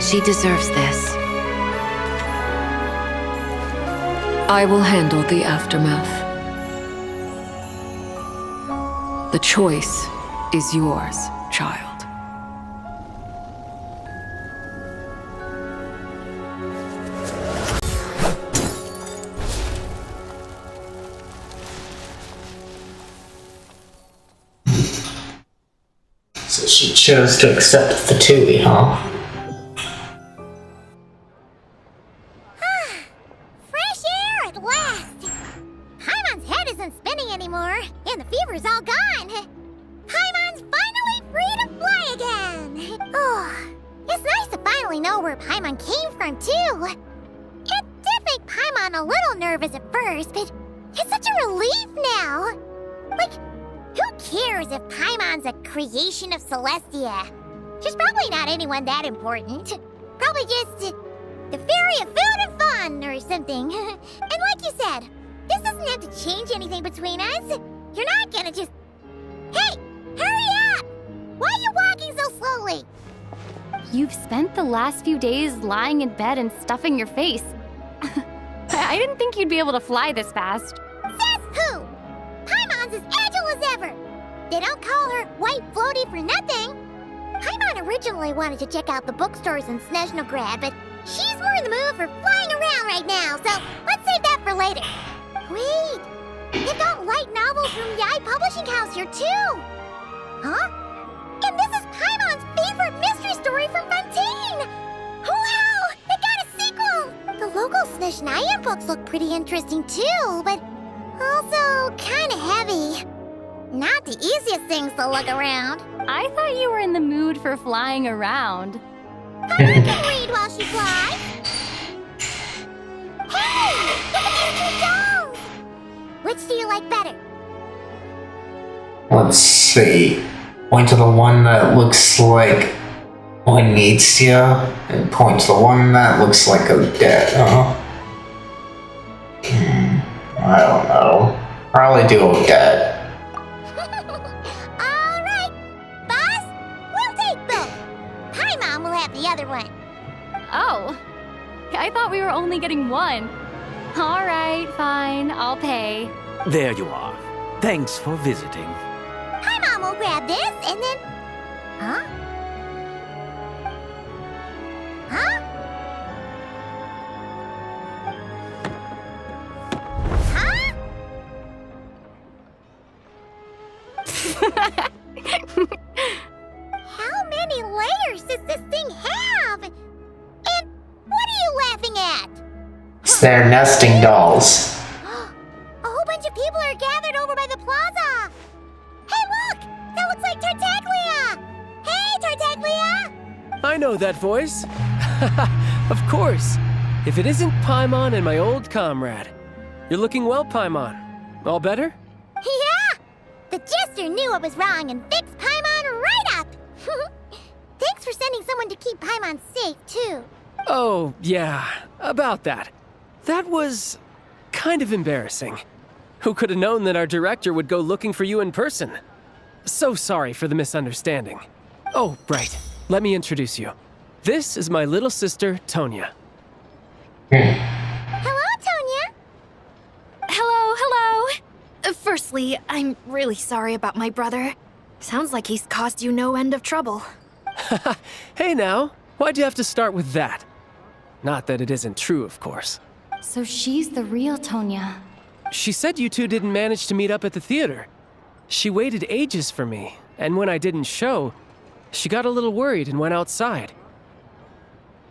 [SPEAKER 3] She deserves this.
[SPEAKER 5] I will handle the aftermath. The choice is yours, child.
[SPEAKER 1] So she chose to accept Fatui, huh?
[SPEAKER 8] Fresh air at last! Paimon's head isn't spinning anymore, and the fever's all gone. Paimon's finally free to fly again! Oh, it's nice to finally know where Paimon came from, too. It did make Paimon a little nervous at first, but it's such a relief now. Like, who cares if Paimon's a creation of Celestia? She's probably not anyone that important. Probably just the fairy of food and fun or something. And like you said, this doesn't have to change anything between us. You're not gonna just... Hey, hurry up! Why are you walking so slowly?
[SPEAKER 2] You've spent the last few days lying in bed and stuffing your face. I didn't think you'd be able to fly this fast.
[SPEAKER 8] Says who? Paimon's as agile as ever. They don't call her White Floaty for nothing. Paimon originally wanted to check out the bookstores in Snezhnaya, but she's more in the mood for flying around right now, so let's save that for later. Wait, they've got light novels from Yai Publishing House here too. Huh? And this is Paimon's favorite mystery story from Fontaine. Wow, they got a sequel. The local Snezhnaya books look pretty interesting too, but also kinda heavy. Not the easiest things to look around.
[SPEAKER 2] I thought you were in the mood for flying around.
[SPEAKER 8] Paimon can read while she flies. Hey, look at these two dolls. Which do you like better?
[SPEAKER 1] Let's see. Point to the one that looks like Onitzia, and point to the one that looks like Odette, huh? I don't know. Probably do Odette.
[SPEAKER 8] Alright, boss, we'll take both. Paimon will have the other one.
[SPEAKER 2] Oh, I thought we were only getting one. All right, fine, I'll pay.
[SPEAKER 11] There you are. Thanks for visiting.
[SPEAKER 8] Paimon will grab this and then... Huh? Huh? How many layers does this thing have? And what are you laughing at?
[SPEAKER 1] It's their nesting dolls.
[SPEAKER 8] A whole bunch of people are gathered over by the plaza. Hey, look! That looks like Tartaglia! Hey, Tartaglia!
[SPEAKER 6] I know that voice. Of course. If it isn't Paimon and my old comrade. You're looking well, Paimon. All better?
[SPEAKER 8] Yeah! The Jester knew I was wrong and fixed Paimon right up! Thanks for sending someone to keep Paimon safe, too.
[SPEAKER 6] Oh, yeah. About that. That was... kind of embarrassing. Who could have known that our director would go looking for you in person? So sorry for the misunderstanding. Oh, right. Let me introduce you. This is my little sister, Tonya.
[SPEAKER 8] Hello, Tonya!
[SPEAKER 15] Hello. Firstly, I'm really sorry about my brother. Sounds like he's caused you no end of trouble.
[SPEAKER 6] Hey now, why'd you have to start with that? Not that it isn't true, of course.
[SPEAKER 2] So she's the real Tonya.
[SPEAKER 6] She said you two didn't manage to meet up at the theater. She waited ages for me, and when I didn't show, she got a little worried and went outside.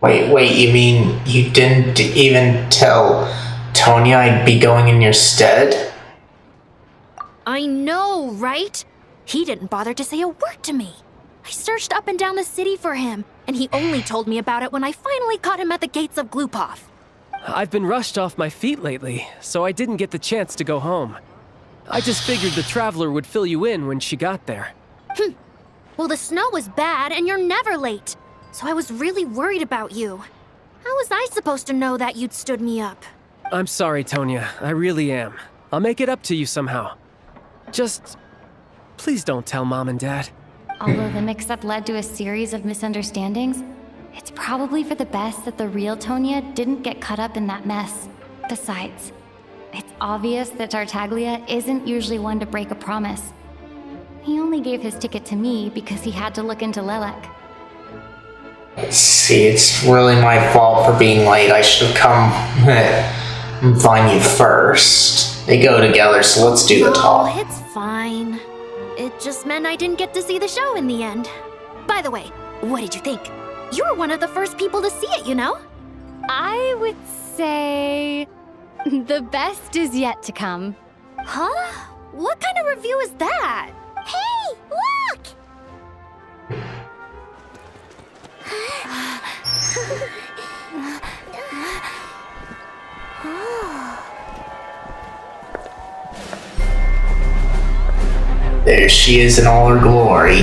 [SPEAKER 1] Wait, you mean you didn't even tell Tonya I'd be going in your stead?
[SPEAKER 15] I know, right? He didn't bother to say a word to me. I searched up and down the city for him, and he only told me about it when I finally caught him at the gates of Glupov.
[SPEAKER 6] I've been rushed off my feet lately, so I didn't get the chance to go home. I just figured the Traveler would fill you in when she got there.
[SPEAKER 15] Well, the snow was bad and you're never late. So I was really worried about you. How was I supposed to know that you'd stood me up?
[SPEAKER 6] I'm sorry, Tonya. I really am. I'll make it up to you somehow. Just... please don't tell Mom and Dad.
[SPEAKER 2] Although the mix-up led to a series of misunderstandings, it's probably for the best that the real Tonya didn't get caught up in that mess. Besides, it's obvious that Tartaglia isn't usually one to break a promise. He only gave his ticket to me because he had to look into Lelek.
[SPEAKER 1] See, it's really my fault for being late. I should have come and find you first. They go together, so let's do the talk.
[SPEAKER 15] Oh, it's fine. It just meant I didn't get to see the show in the end. By the way, what did you think? You were one of the first people to see it, you know?
[SPEAKER 2] I would say... the best is yet to come.
[SPEAKER 15] Huh? What kind of review is that? Hey, look!
[SPEAKER 1] There she is in all her glory.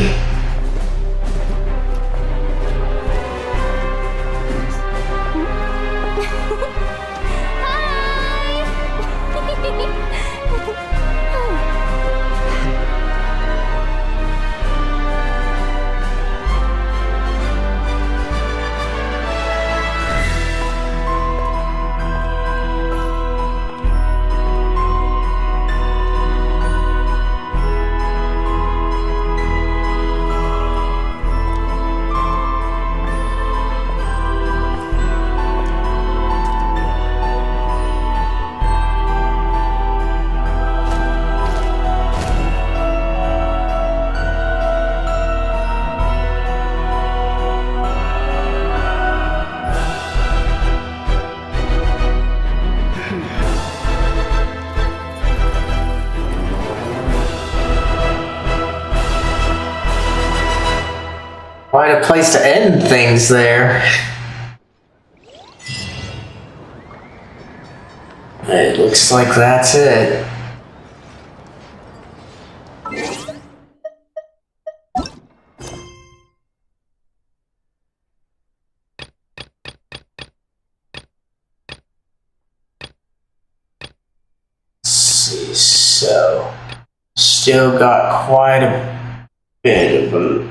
[SPEAKER 1] Quite a place to end things there. It looks like that's it. Let's see, so still got quite a bit of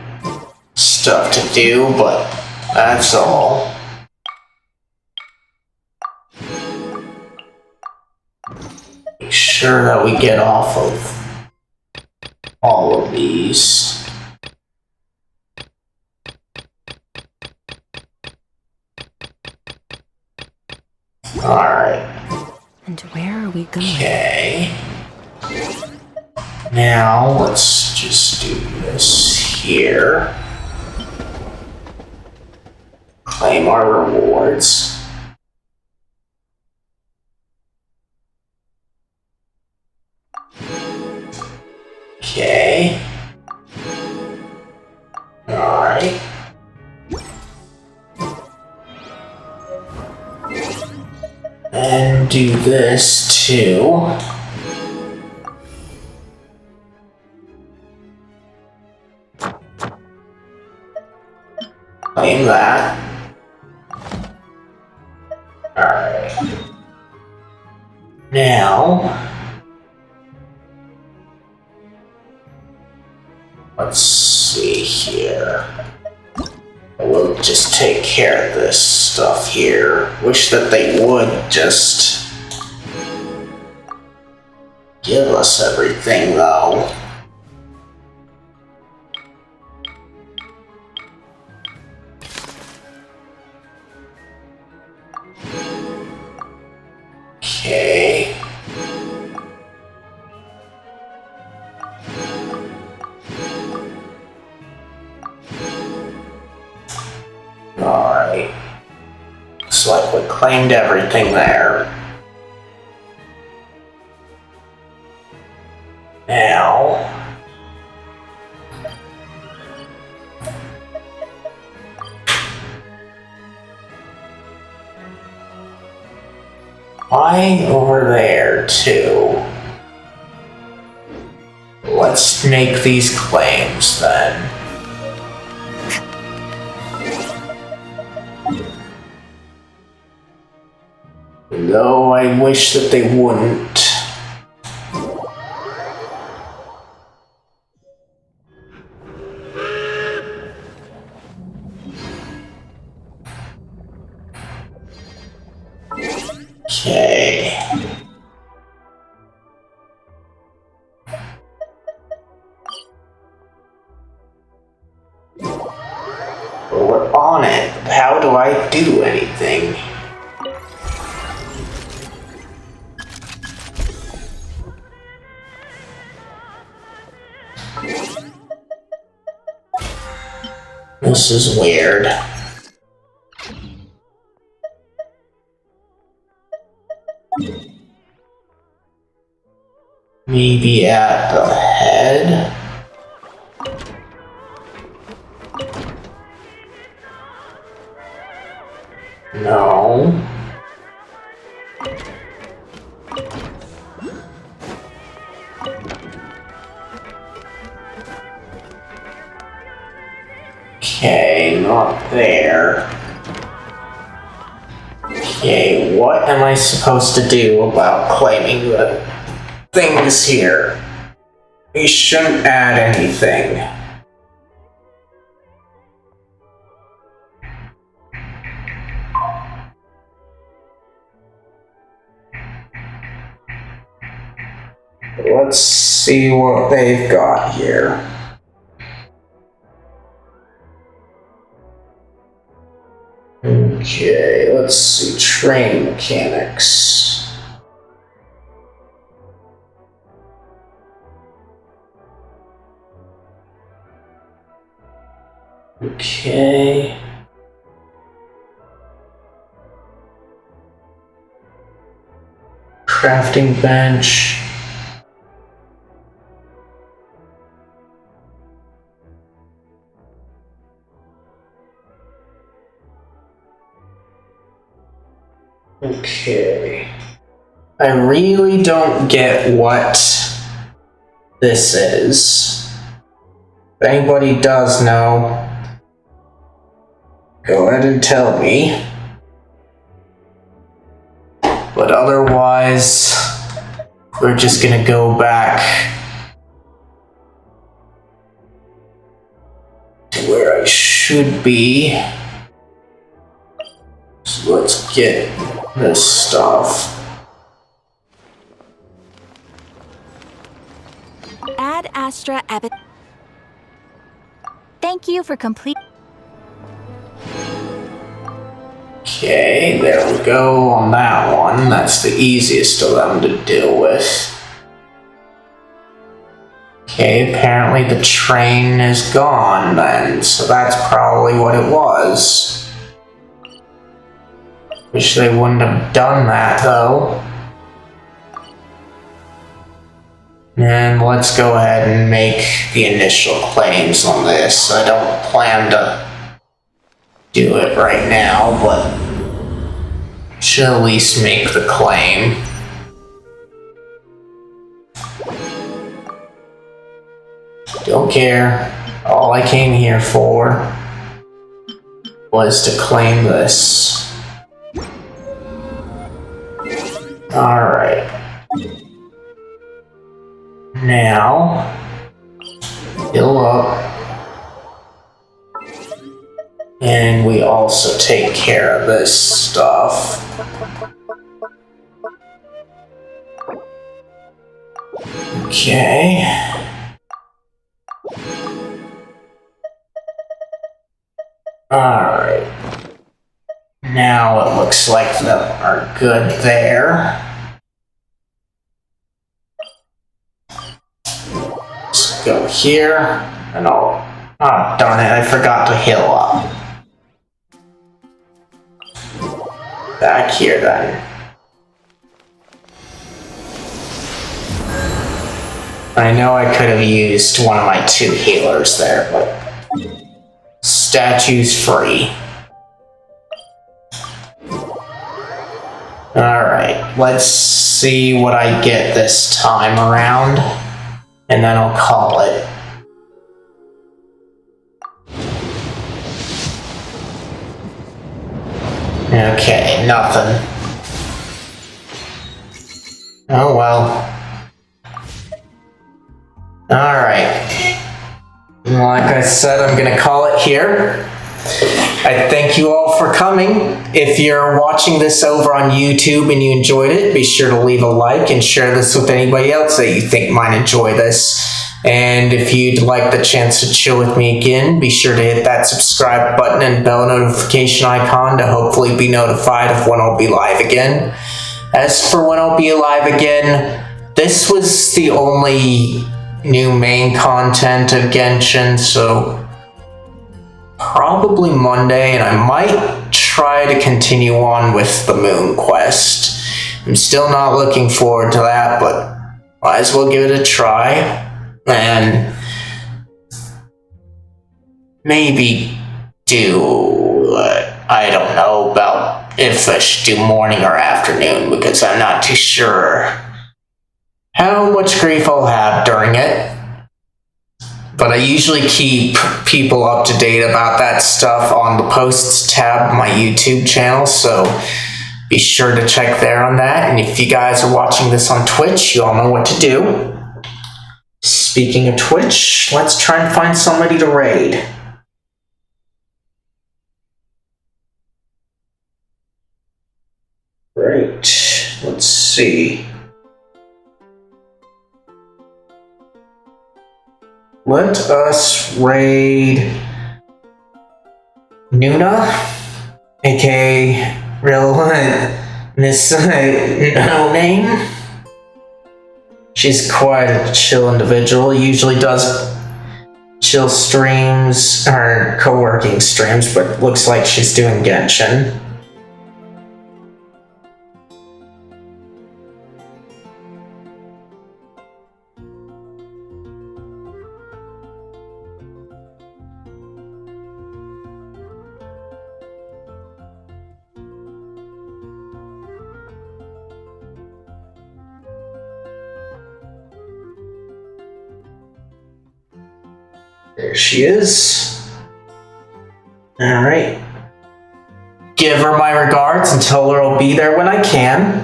[SPEAKER 1] stuff to do, but that's all. Make sure that we get off of all of these. Alright.
[SPEAKER 5] And where are we going?
[SPEAKER 1] Okay. Now, let's just do this here. Claim our rewards. Okay. Alright. And do this too. Claim that. Alright. Now, let's see here. We'll just take care of this stuff here. Wish that they would just give us everything, though. Okay. Alright. Looks like we claimed everything there. Now... Why over there, too? Let's make these claims, then. Though I wish that they wouldn't. Okay. We're on it. How do I do anything? This is weird. Maybe at the head? No. Okay, not there. Okay, what am I supposed to do about claiming the things here? We shouldn't add anything. Let's see what they've got here. Okay, let's see. Train mechanics. Okay. Crafting bench. Okay. I really don't get what this is. If anybody does know, go ahead and tell me. But otherwise, we're just gonna go back to where I should be. So let's get this stuff.
[SPEAKER 15] Ad Astra Abbott. Thank you for complete.
[SPEAKER 1] Okay, there we go on that one. That's the easiest of them to deal with. Okay, apparently the train is gone then, so that's probably what it was. Wish they wouldn't have done that though. And let's go ahead and make the initial claims on this. I don't plan to do it right now, but should at least make the claim. Don't care. All I came here for was to claim this. Alright. Now, heal up. And we also take care of this stuff. Okay. Alright. Now it looks like they are good there. Let's go here, and I'll... Oh, darn it, I forgot to heal up. Back here, then. I know I could have used one of my 2 healers there, but... Statue's free. Alright. Alright, let's see what I get this time around, and then I'll call it. Okay, nothing. Oh well. Alright. Like I said, I'm gonna call it here. I thank you all for coming. If you're watching this over on YouTube and you enjoyed it, be sure to leave a like and share this with anybody else that you think might enjoy this. And if you'd like the chance to chill with me again, be sure to hit that subscribe button and bell notification icon to hopefully be notified of when I'll be live again. As for when I'll be live again, this was the only new main content of Genshin, so probably Monday, and I might try to continue on with the Moon Quest. I'm still not looking forward to that, but might as well give it a try. And maybe do, I don't know about if I should do morning or afternoon, because I'm not too sure how much grief I'll have during it. But I usually keep people up to date about that stuff on the posts tab of my YouTube channel, so be sure to check there on that. And if you guys are watching this on Twitch, you all know what to do. Speaking of Twitch, let's try and find somebody to raid. Great. Let's see. Let us raid Nuna, aka real Miss No Name. She's quite a chill individual, usually does chill streams, or co-working streams, but looks like she's doing Genshin. There she is. Alright. Give her my regards and tell her I'll be there when I can.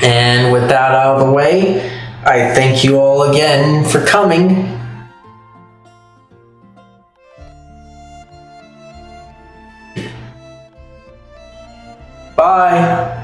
[SPEAKER 1] And with that out of the way, I thank you all again for coming. Bye.